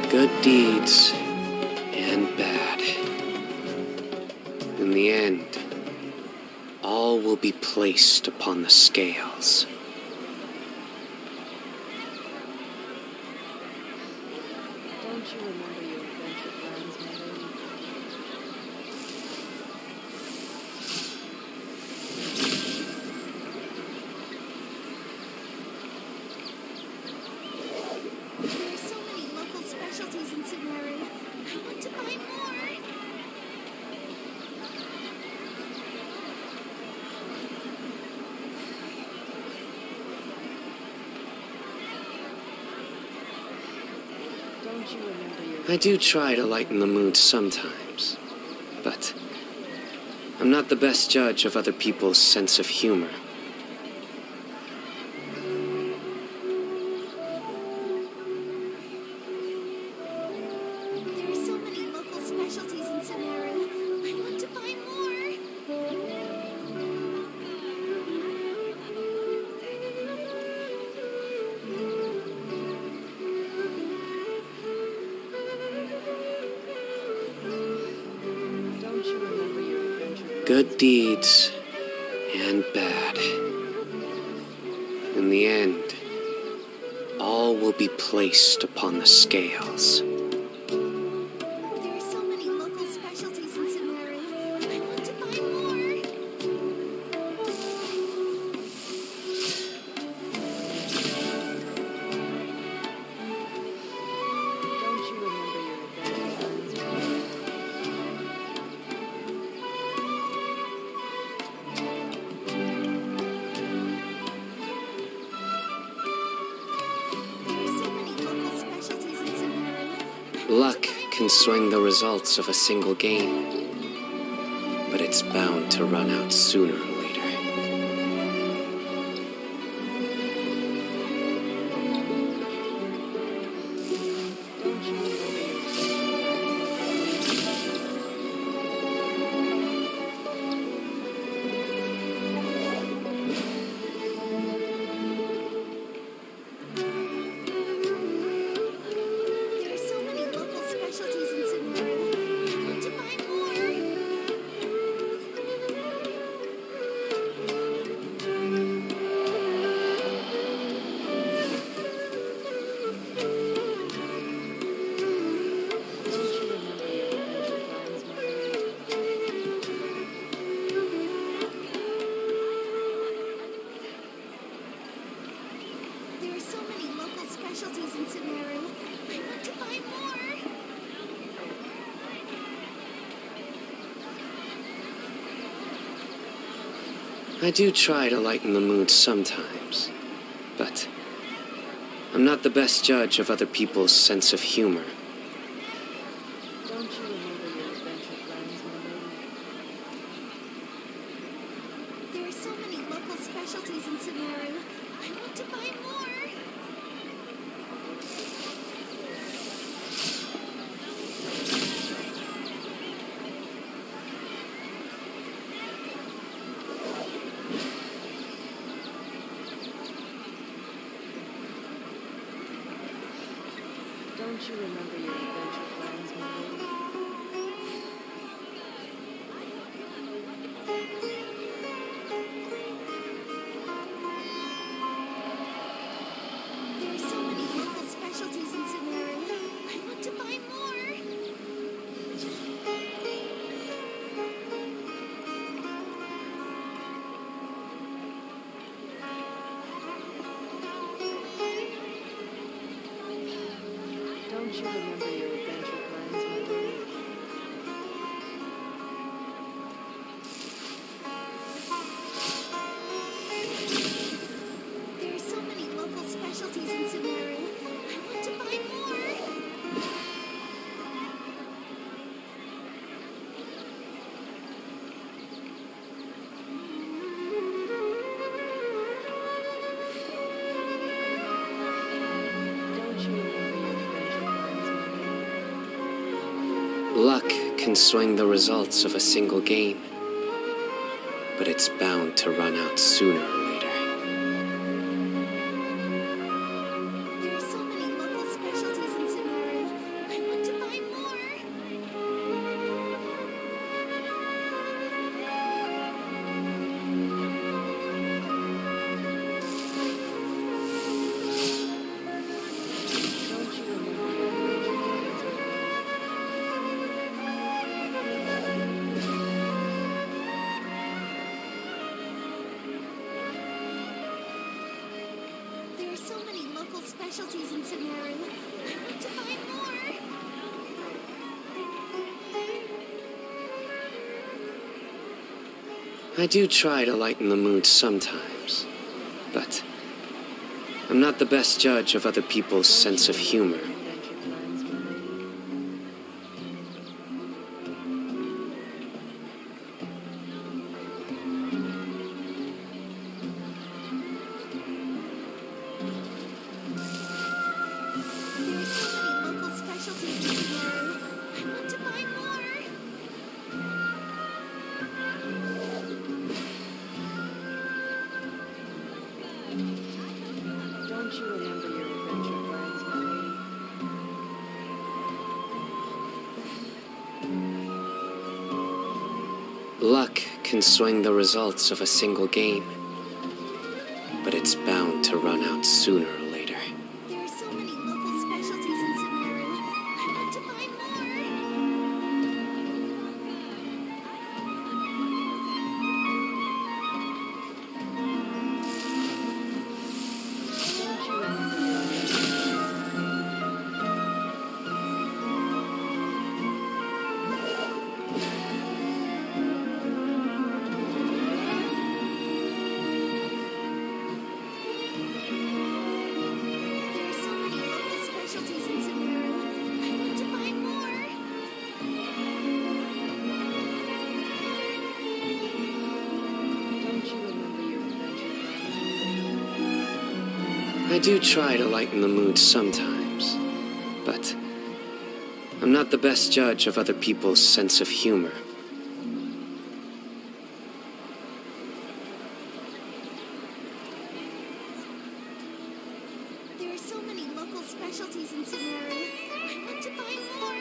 Good deeds and bad. In the end, all will be placed upon the scales. Don't you remember your adventure plans, my lady? There are so many local specialties in Subaru. I want to buy more. Don't you remember your... I do try to lighten the mood sometimes, but I'm not the best judge of other people's sense of humor. There are so many local specialties in Subaru. I want to buy more. Don't you remember your adventure? Good deeds and bad. In the end, all will be placed upon the scales. There are so many local specialties in Subaru. I want to buy more. Don't you remember your adventure plans, my lady? There are so many local specialties in Subaru. Luck can swing the results of a single game, but it's bound to run out sooner or later. Don't you remember your... There are so many local specialties in Subaru. I want to buy more. I do try to lighten the mood sometimes, but I'm not the best judge of other people's sense of humor. Don't you remember your adventure plans, my lady? There are so many local specialties in Sumeru. I want to buy more. Don't you remember your adventure plans, my lady? There are so many local specialties in Sumeru. I want to buy more. Don't you remember your adventure plans, my lady? There are so many local specialties in Sumeru. I want to buy more. Don't you remember your adventure plans, my lady? Luck can swing the results of a single game, but it's bound to run out sooner or later. There are so many local specialties in Sumeru. I want to buy more. Don't you remember your adventure plans, my lady? There are so many local specialties in Sumeru. I want to buy more. I do try to lighten the mood sometimes, but I'm not the best judge of other people's sense of humor. Adventure plans, my lady? There are so many local specialties in Sumeru. I want to buy more. Don't you remember your adventure plans, my lady? Luck can swing the results of a single game, but it's bound to run out sooner or later. There are so many local specialties in Sumeru. I want to buy more. Don't you remember your adventure plans, my lady? There are so many local specialties in Sumeru. I want to buy more. Don't you remember your adventure plans, my lady? I do try to lighten the mood sometimes, but I'm not the best judge of other people's sense of humor. There are so many local specialties in Sumeru. I want to buy more.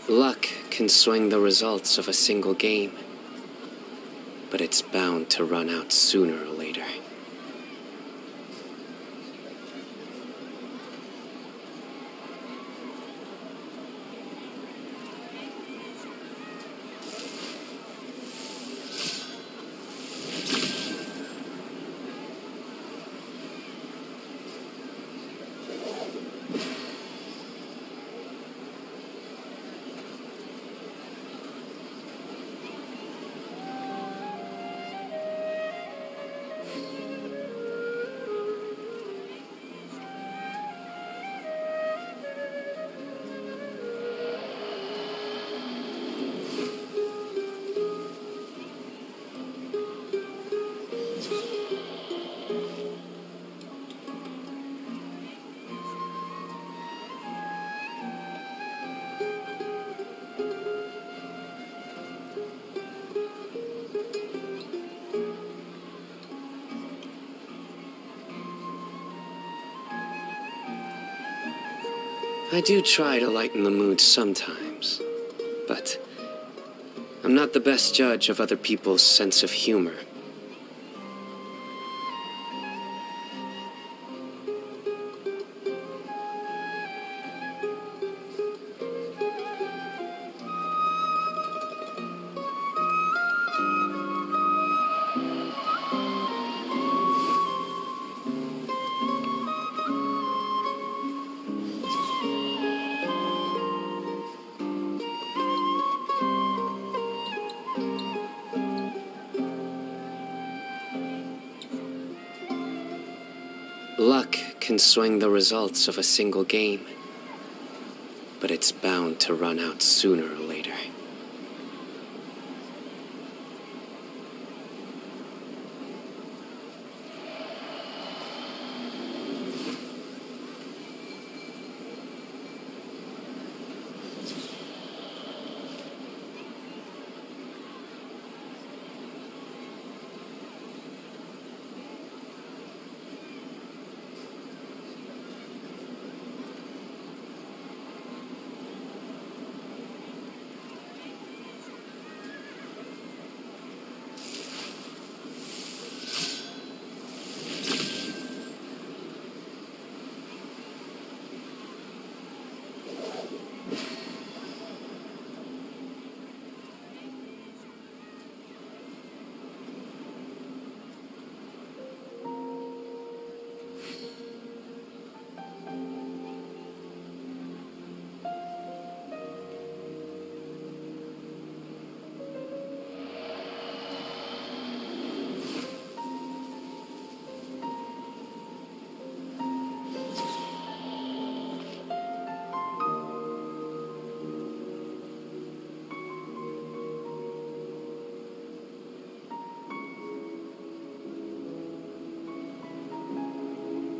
Luck can swing the results of a single game, but it's bound to run out sooner or later. I do try to lighten the mood sometimes, but I'm not the best judge of other people's sense of humor. Luck can swing the results of a single game, but it's bound to run out sooner or later.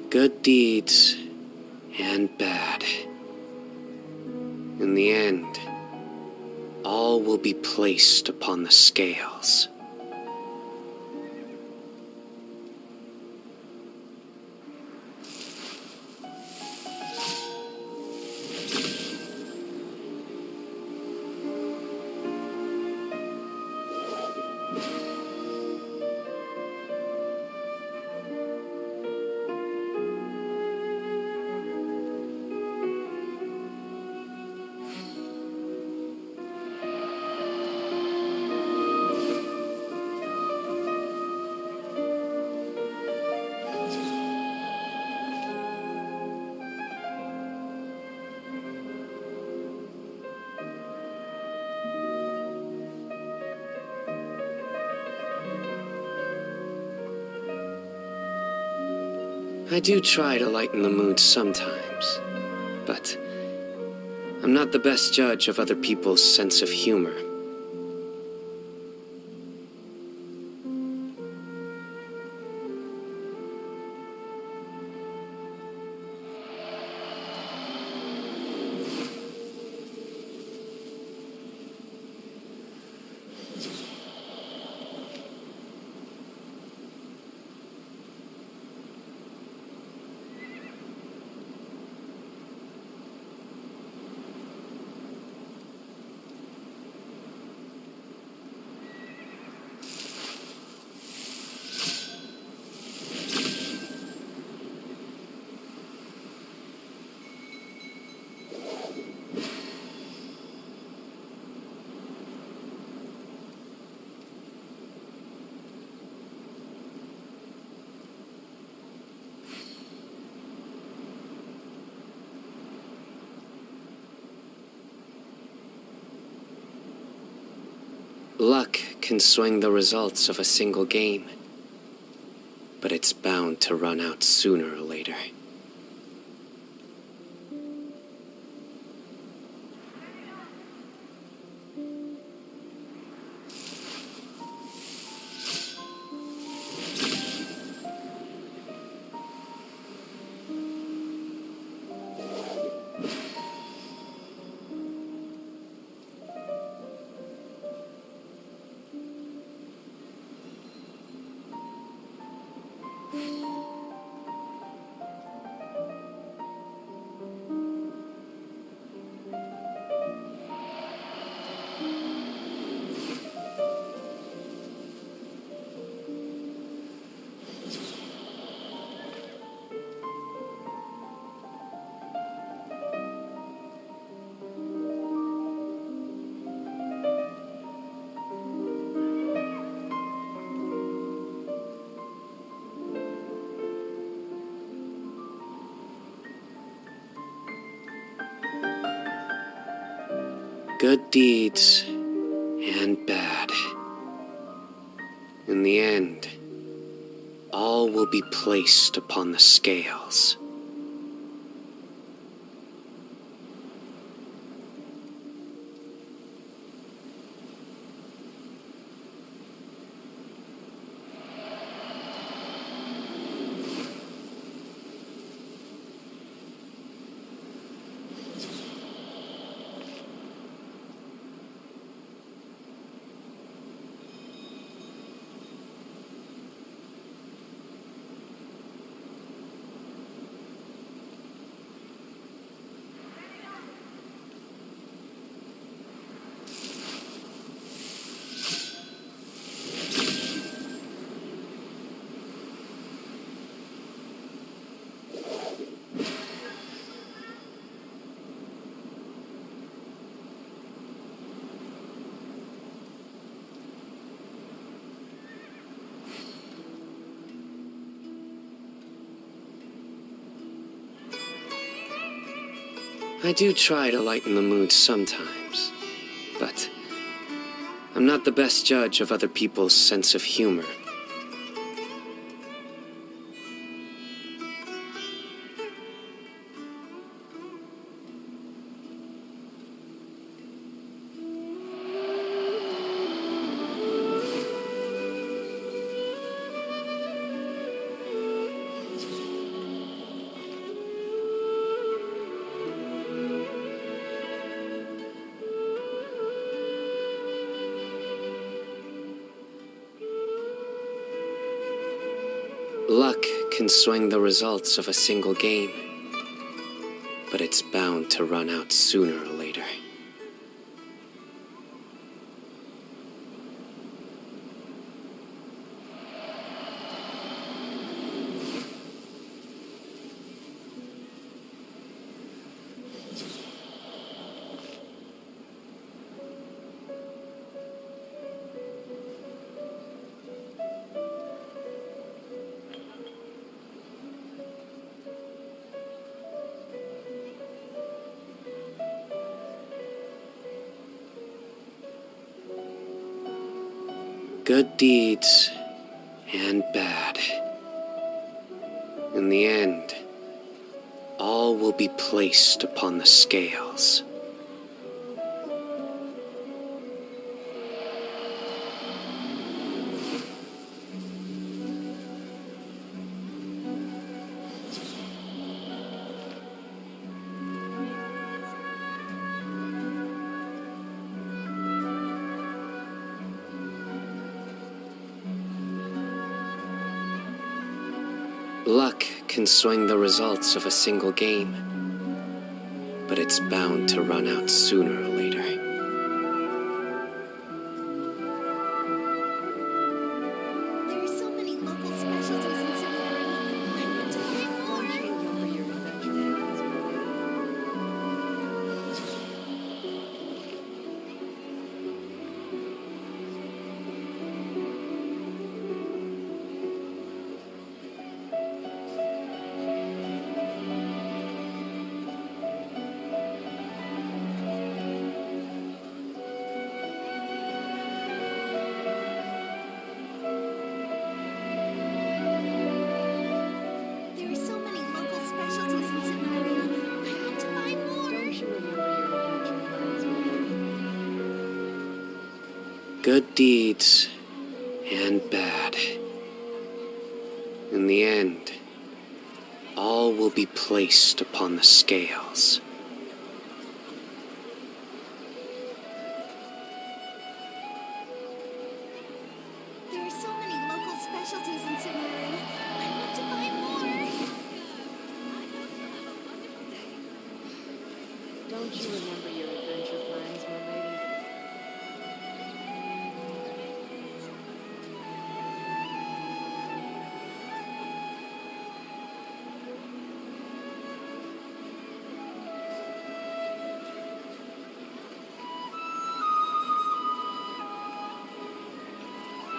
Good deeds and bad. In the end, all will be placed upon the scales. I do try to lighten the mood sometimes, but I'm not the best judge of other people's sense of humor. Luck can swing the results of a single game, but it's bound to run out sooner or later. Good deeds and bad. In the end, all will be placed upon the scales. I do try to lighten the mood sometimes, but I'm not the best judge of other people's sense of humor. Luck can swing the results of a single game, but it's bound to run out sooner or later. Good deeds and bad. In the end, all will be placed upon the scales. Luck can swing the results of a single game, but it's bound to run out sooner or later. There are so many local specialties in Seminary. I want to learn more. Good deeds and bad. In the end, all will be placed upon the scales. There are so many local specialties in Sumeru. I want to buy more. Don't you remember your adventure plans, my lady?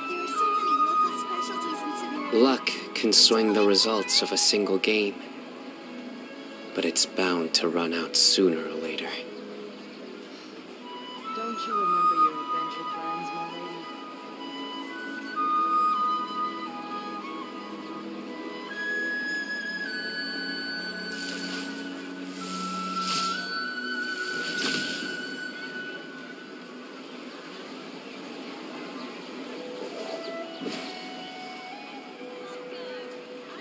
There are so many local specialties in Sumeru. Luck can swing the results of a single game, but it's bound to run out sooner or later. Don't you remember your adventure plans, my lady?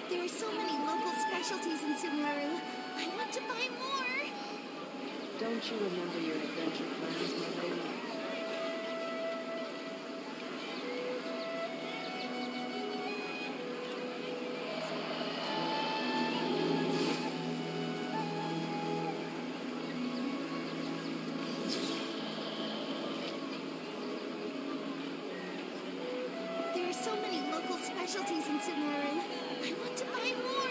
There are so many local specialties in Sumeru. I want to buy more. Don't you remember your adventure plans, my lady? There are so many local specialties in Sumeru. I want to buy more.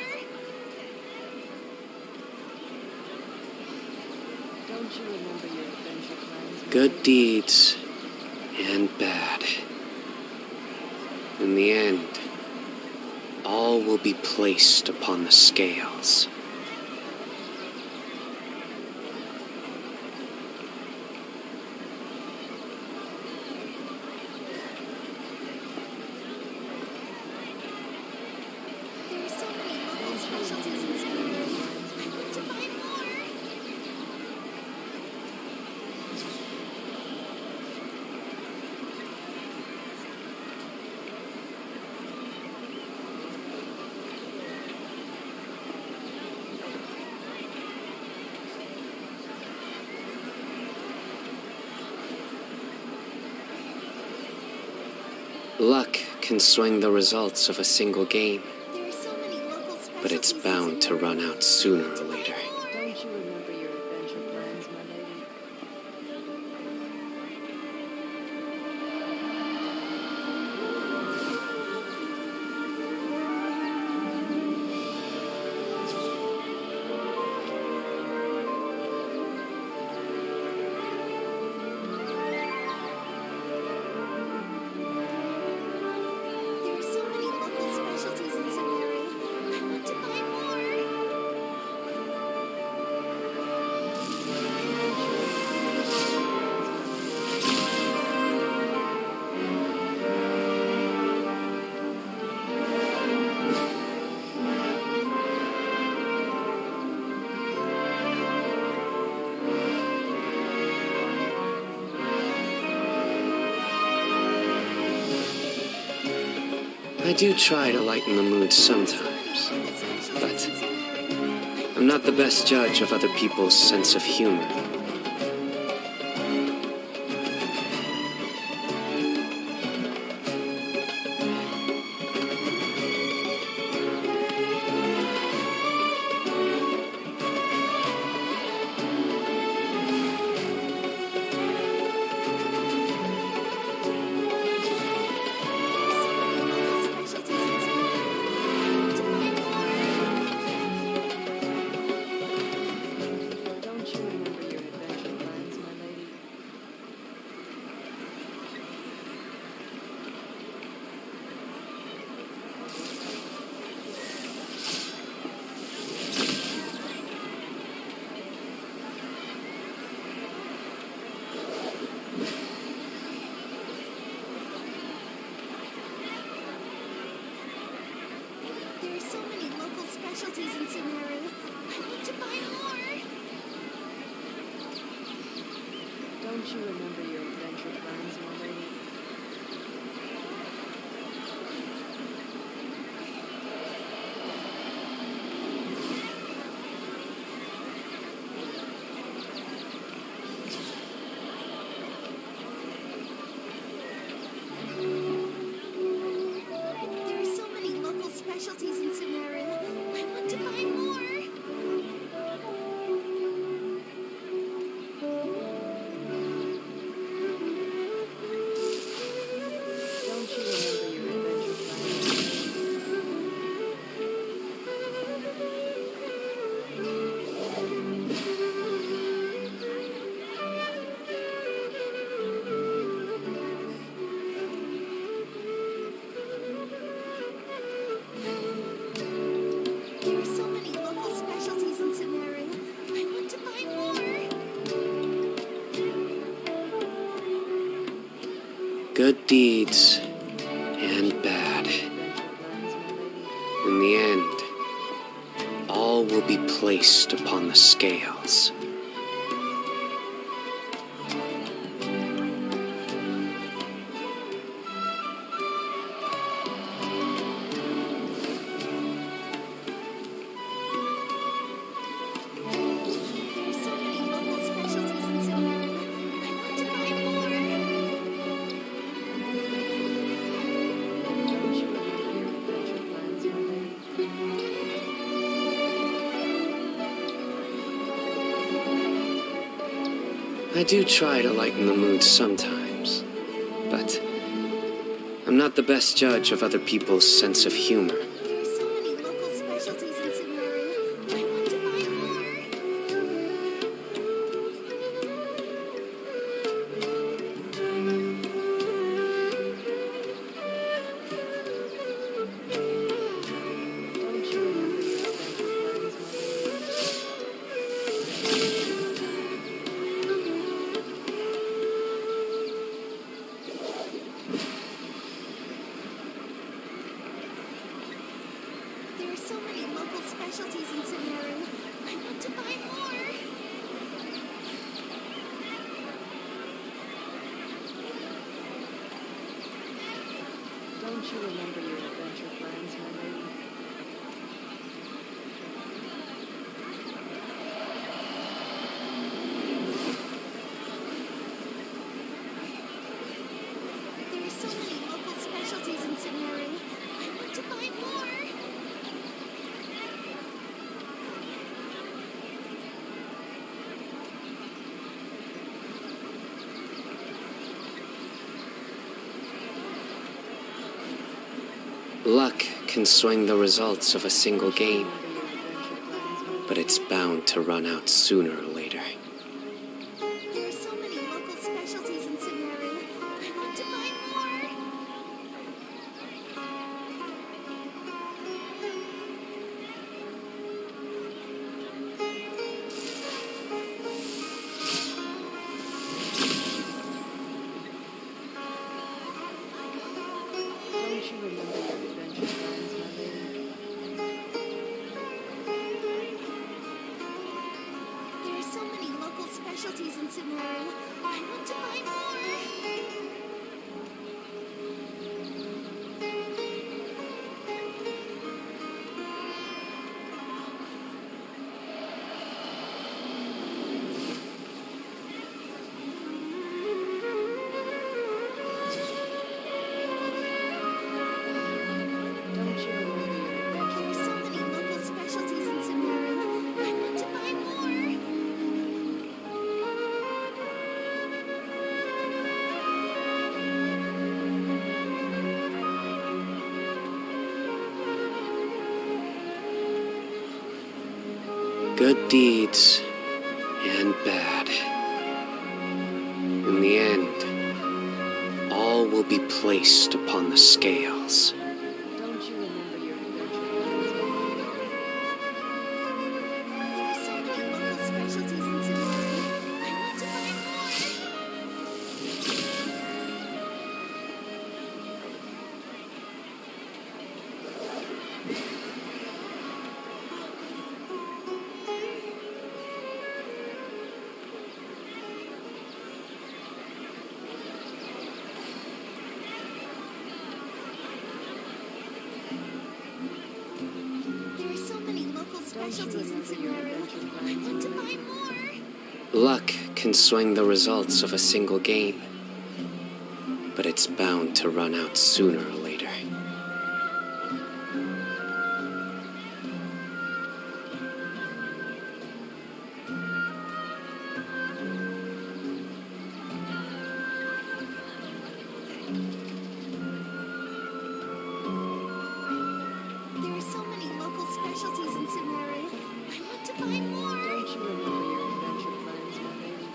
Don't you remember your adventure plans, my Good lady? deeds and bad. In the end, all will be placed upon the scales. There are so many local specialties in Sumeru. I want to buy more. Luck can swing the results of a single game, There are so many local specialties. but it's bound to run out sooner or later. Don't you remember your adventure plans, my lady? There are so many local specialties in Sumeru. I want to buy more. I do try to lighten the mood sometimes, but I'm not the best judge of other people's sense of humor. Don't you remember your adventure plans, my lady? There are so many local specialties in Sumeru. I want to buy more. Don't you remember your adventure plans, my lady? Good deeds and bad. In the end, all will be placed upon the scales. I do try to lighten the mood sometimes, but I'm not the best judge of other people's sense of humor. There are so many local specialties in Sumeru. I want to buy more. There are so many local specialties in Sumeru. I want to buy more. Don't you remember your adventure plans, my lady? There are so many local specialties in Sumeru. I want to buy more. Luck can swing the results of a single game, but it's bound to run out sooner or later. There are so many local specialties in Sumeru. I want to buy more. Don't you remember your adventure plans, my lady? There are so many local specialties in Sumeru. I want to buy more. Don't you remember your adventure There are so many local specialties in Sumeru. I want to buy more. Good deeds and bad. In the end, all will be placed upon the scales. Don't you remember your adventure plans, my lady? There are so many local specialties in Sumeru. I want to buy more. There are so many local specialties in Sumeru. I want to buy more. Luck can swing the results of a single game, but it's bound to run out sooner or later. There are so many local specialties in Sumeru. I want to buy more. Don't you remember your adventure plans, my lady?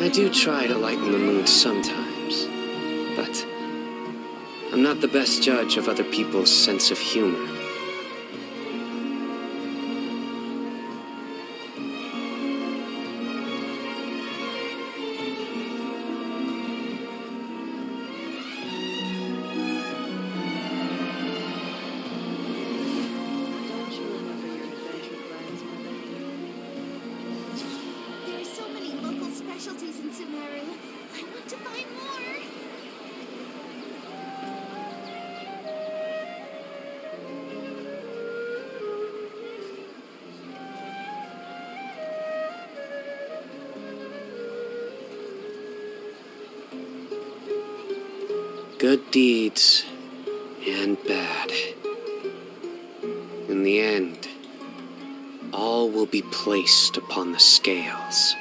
I do try to lighten the mood sometimes, but I'm not the best judge of other people's sense of humor. There are so many local specialties in Sumeru. I want to find more. Good deeds and bad. In the end, all will be placed upon the scales.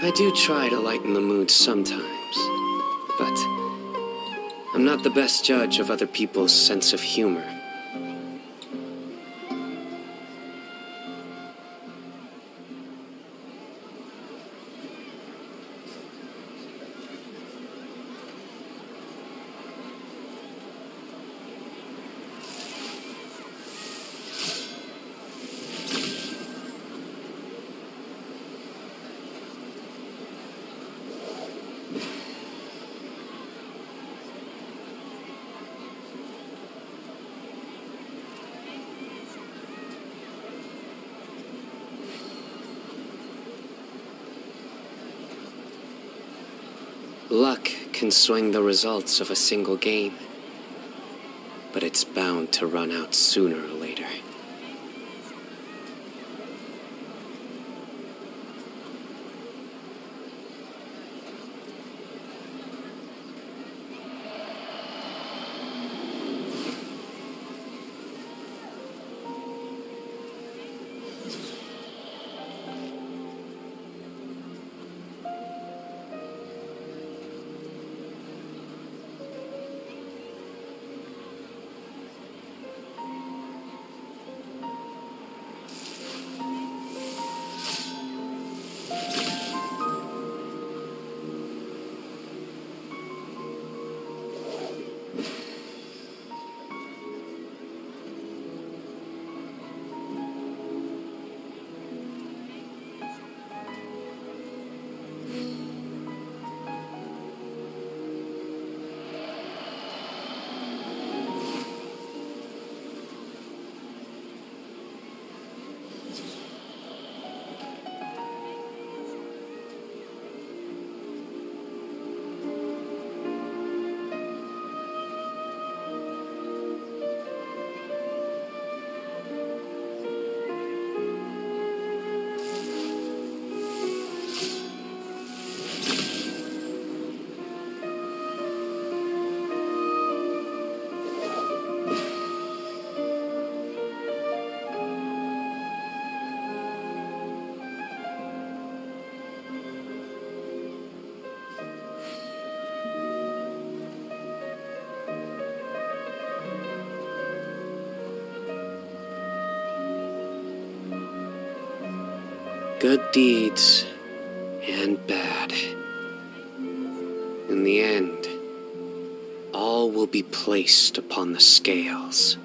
I do try to lighten the mood sometimes, but I'm not the best judge of other people's sense of humor. Luck can swing the results of a single game, but it's bound to run out sooner or later. Good deeds and bad. In the end, all will be placed upon the scales.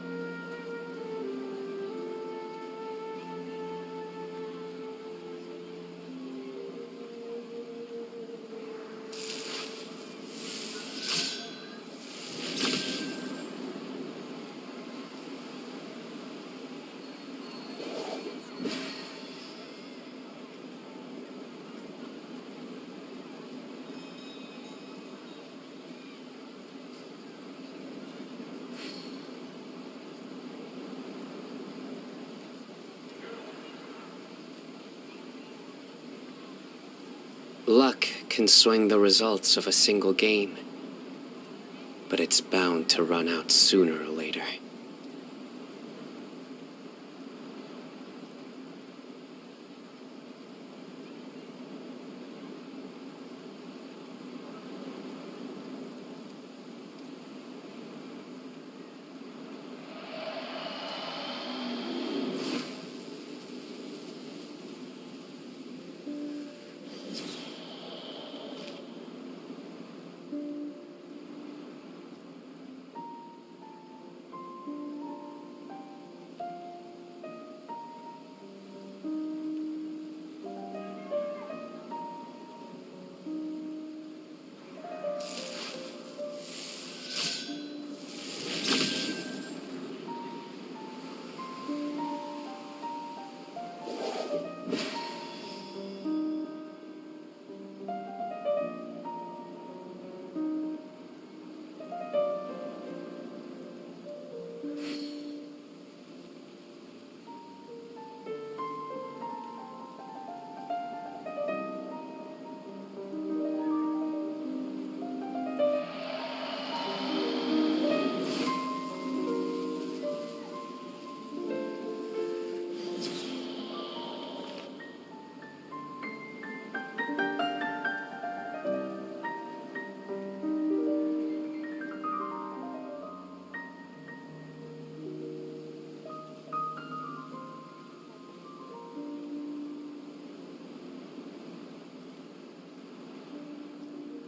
Luck can swing the results of a single game, but it's bound to run out sooner or later.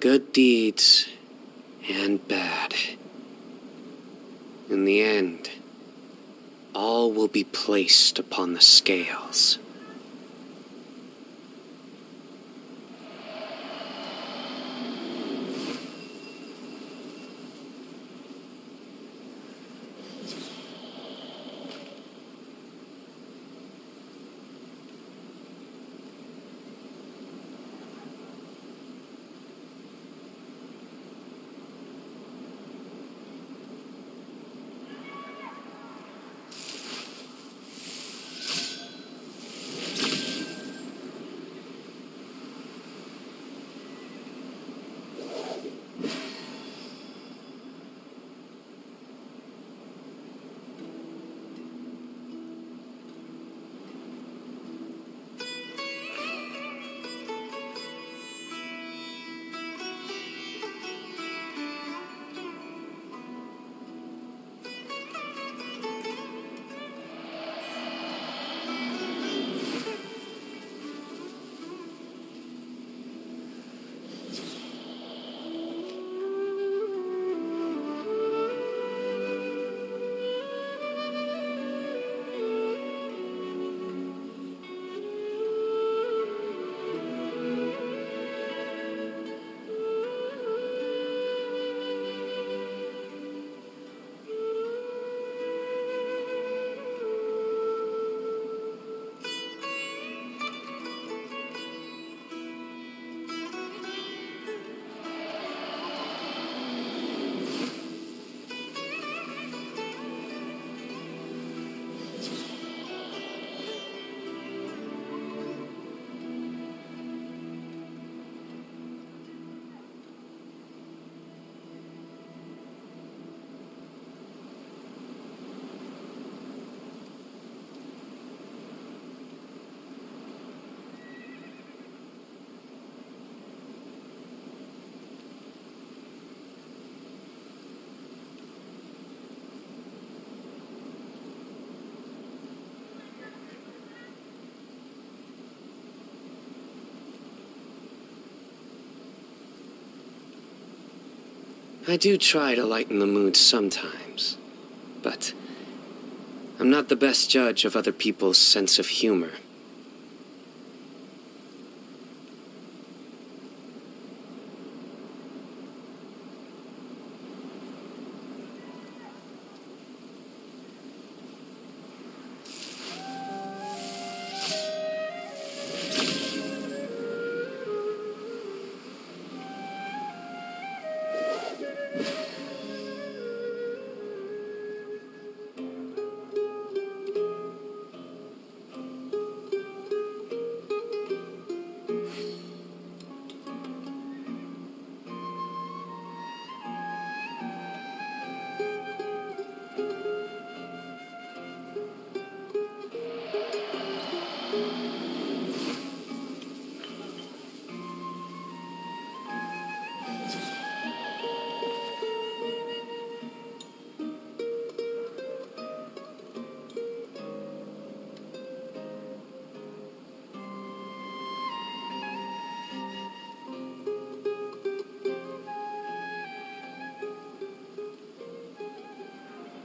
Good deeds and bad. In the end, all will be placed upon the scales. I do try to lighten the mood sometimes, but I'm not the best judge of other people's sense of humor.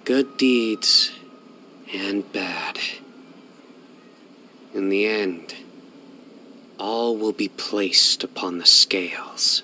Good deeds and bad. In the end, all will be placed upon the scales.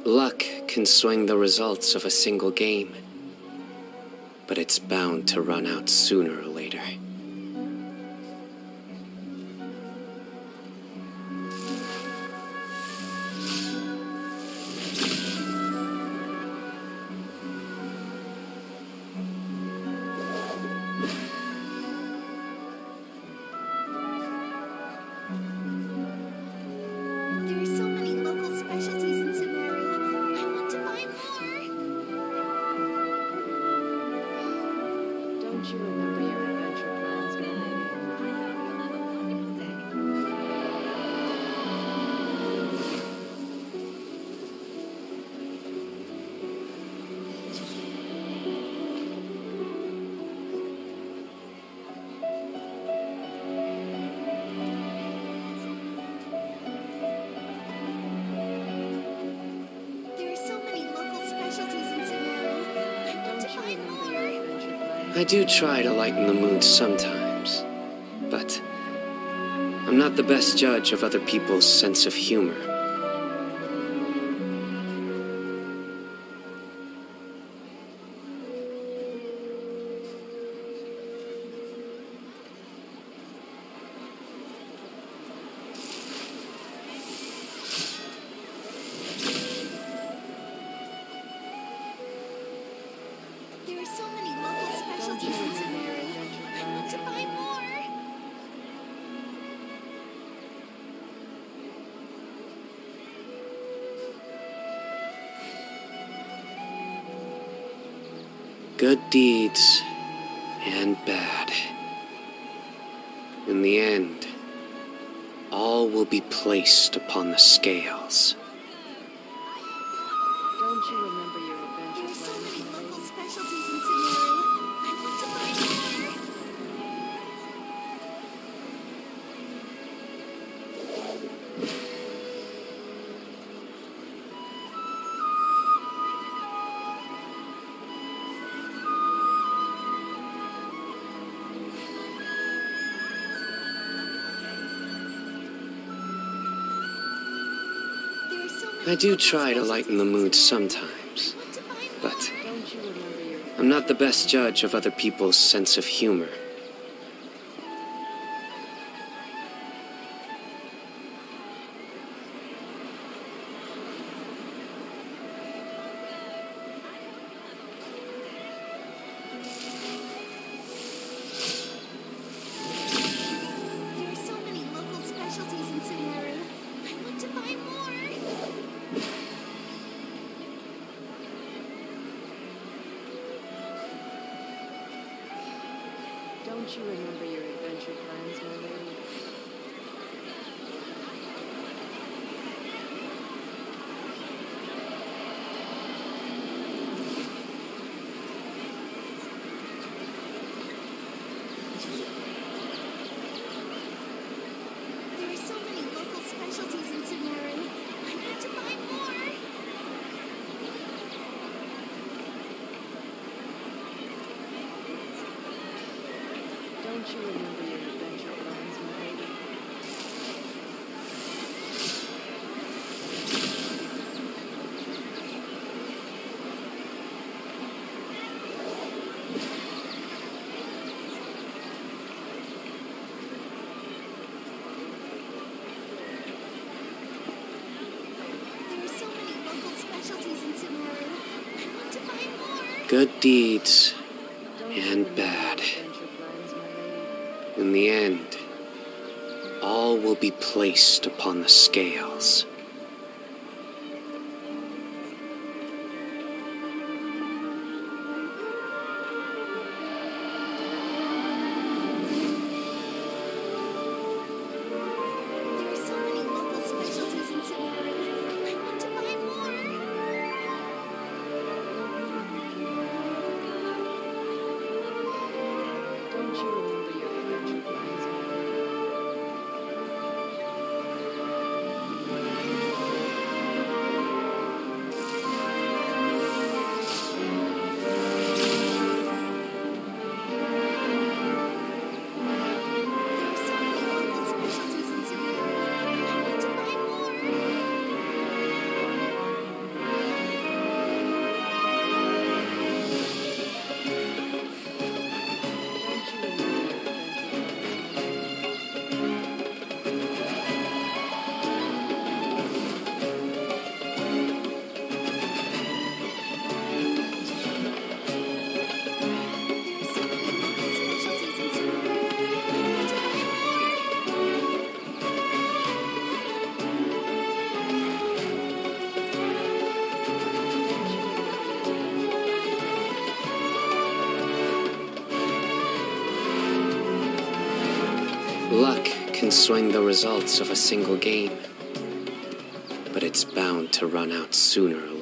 Luck can swing the results of a single game, but it's bound to run out sooner or later. There are so many local specialties in Sumeru. I want to buy more. Don't you remember your adventure plans, my There are so many local specialties in Sumeru. I want to buy more. I do try to lighten the mood sometimes, but I'm not the best judge of other people's sense of humor. There are so many local specialties in Sumeru. I want to buy more. Good deeds and bad. In the end, all will be placed upon the scales. Don't you remember your adventure There are so plans, many my local lady? specialties in Sumeru. I want to buy more. There are so many I do local try to lighten the mood sometimes, but I'm not the best judge of other people's sense of humor. There are so many local specialties in Sumeru. I want to buy more. Don't you remember your adventure plans, my lady? There are so many local specialties in Sumeru. I want to buy more. Don't you remember your adventure plans, my lady? There are so many local specialties in Sumeru. I want to buy more. Good deeds and bad. Adventure plans, my lady? In the end, all will be placed upon the scales. Luck can swing the results of a single game, but it's bound to run out sooner or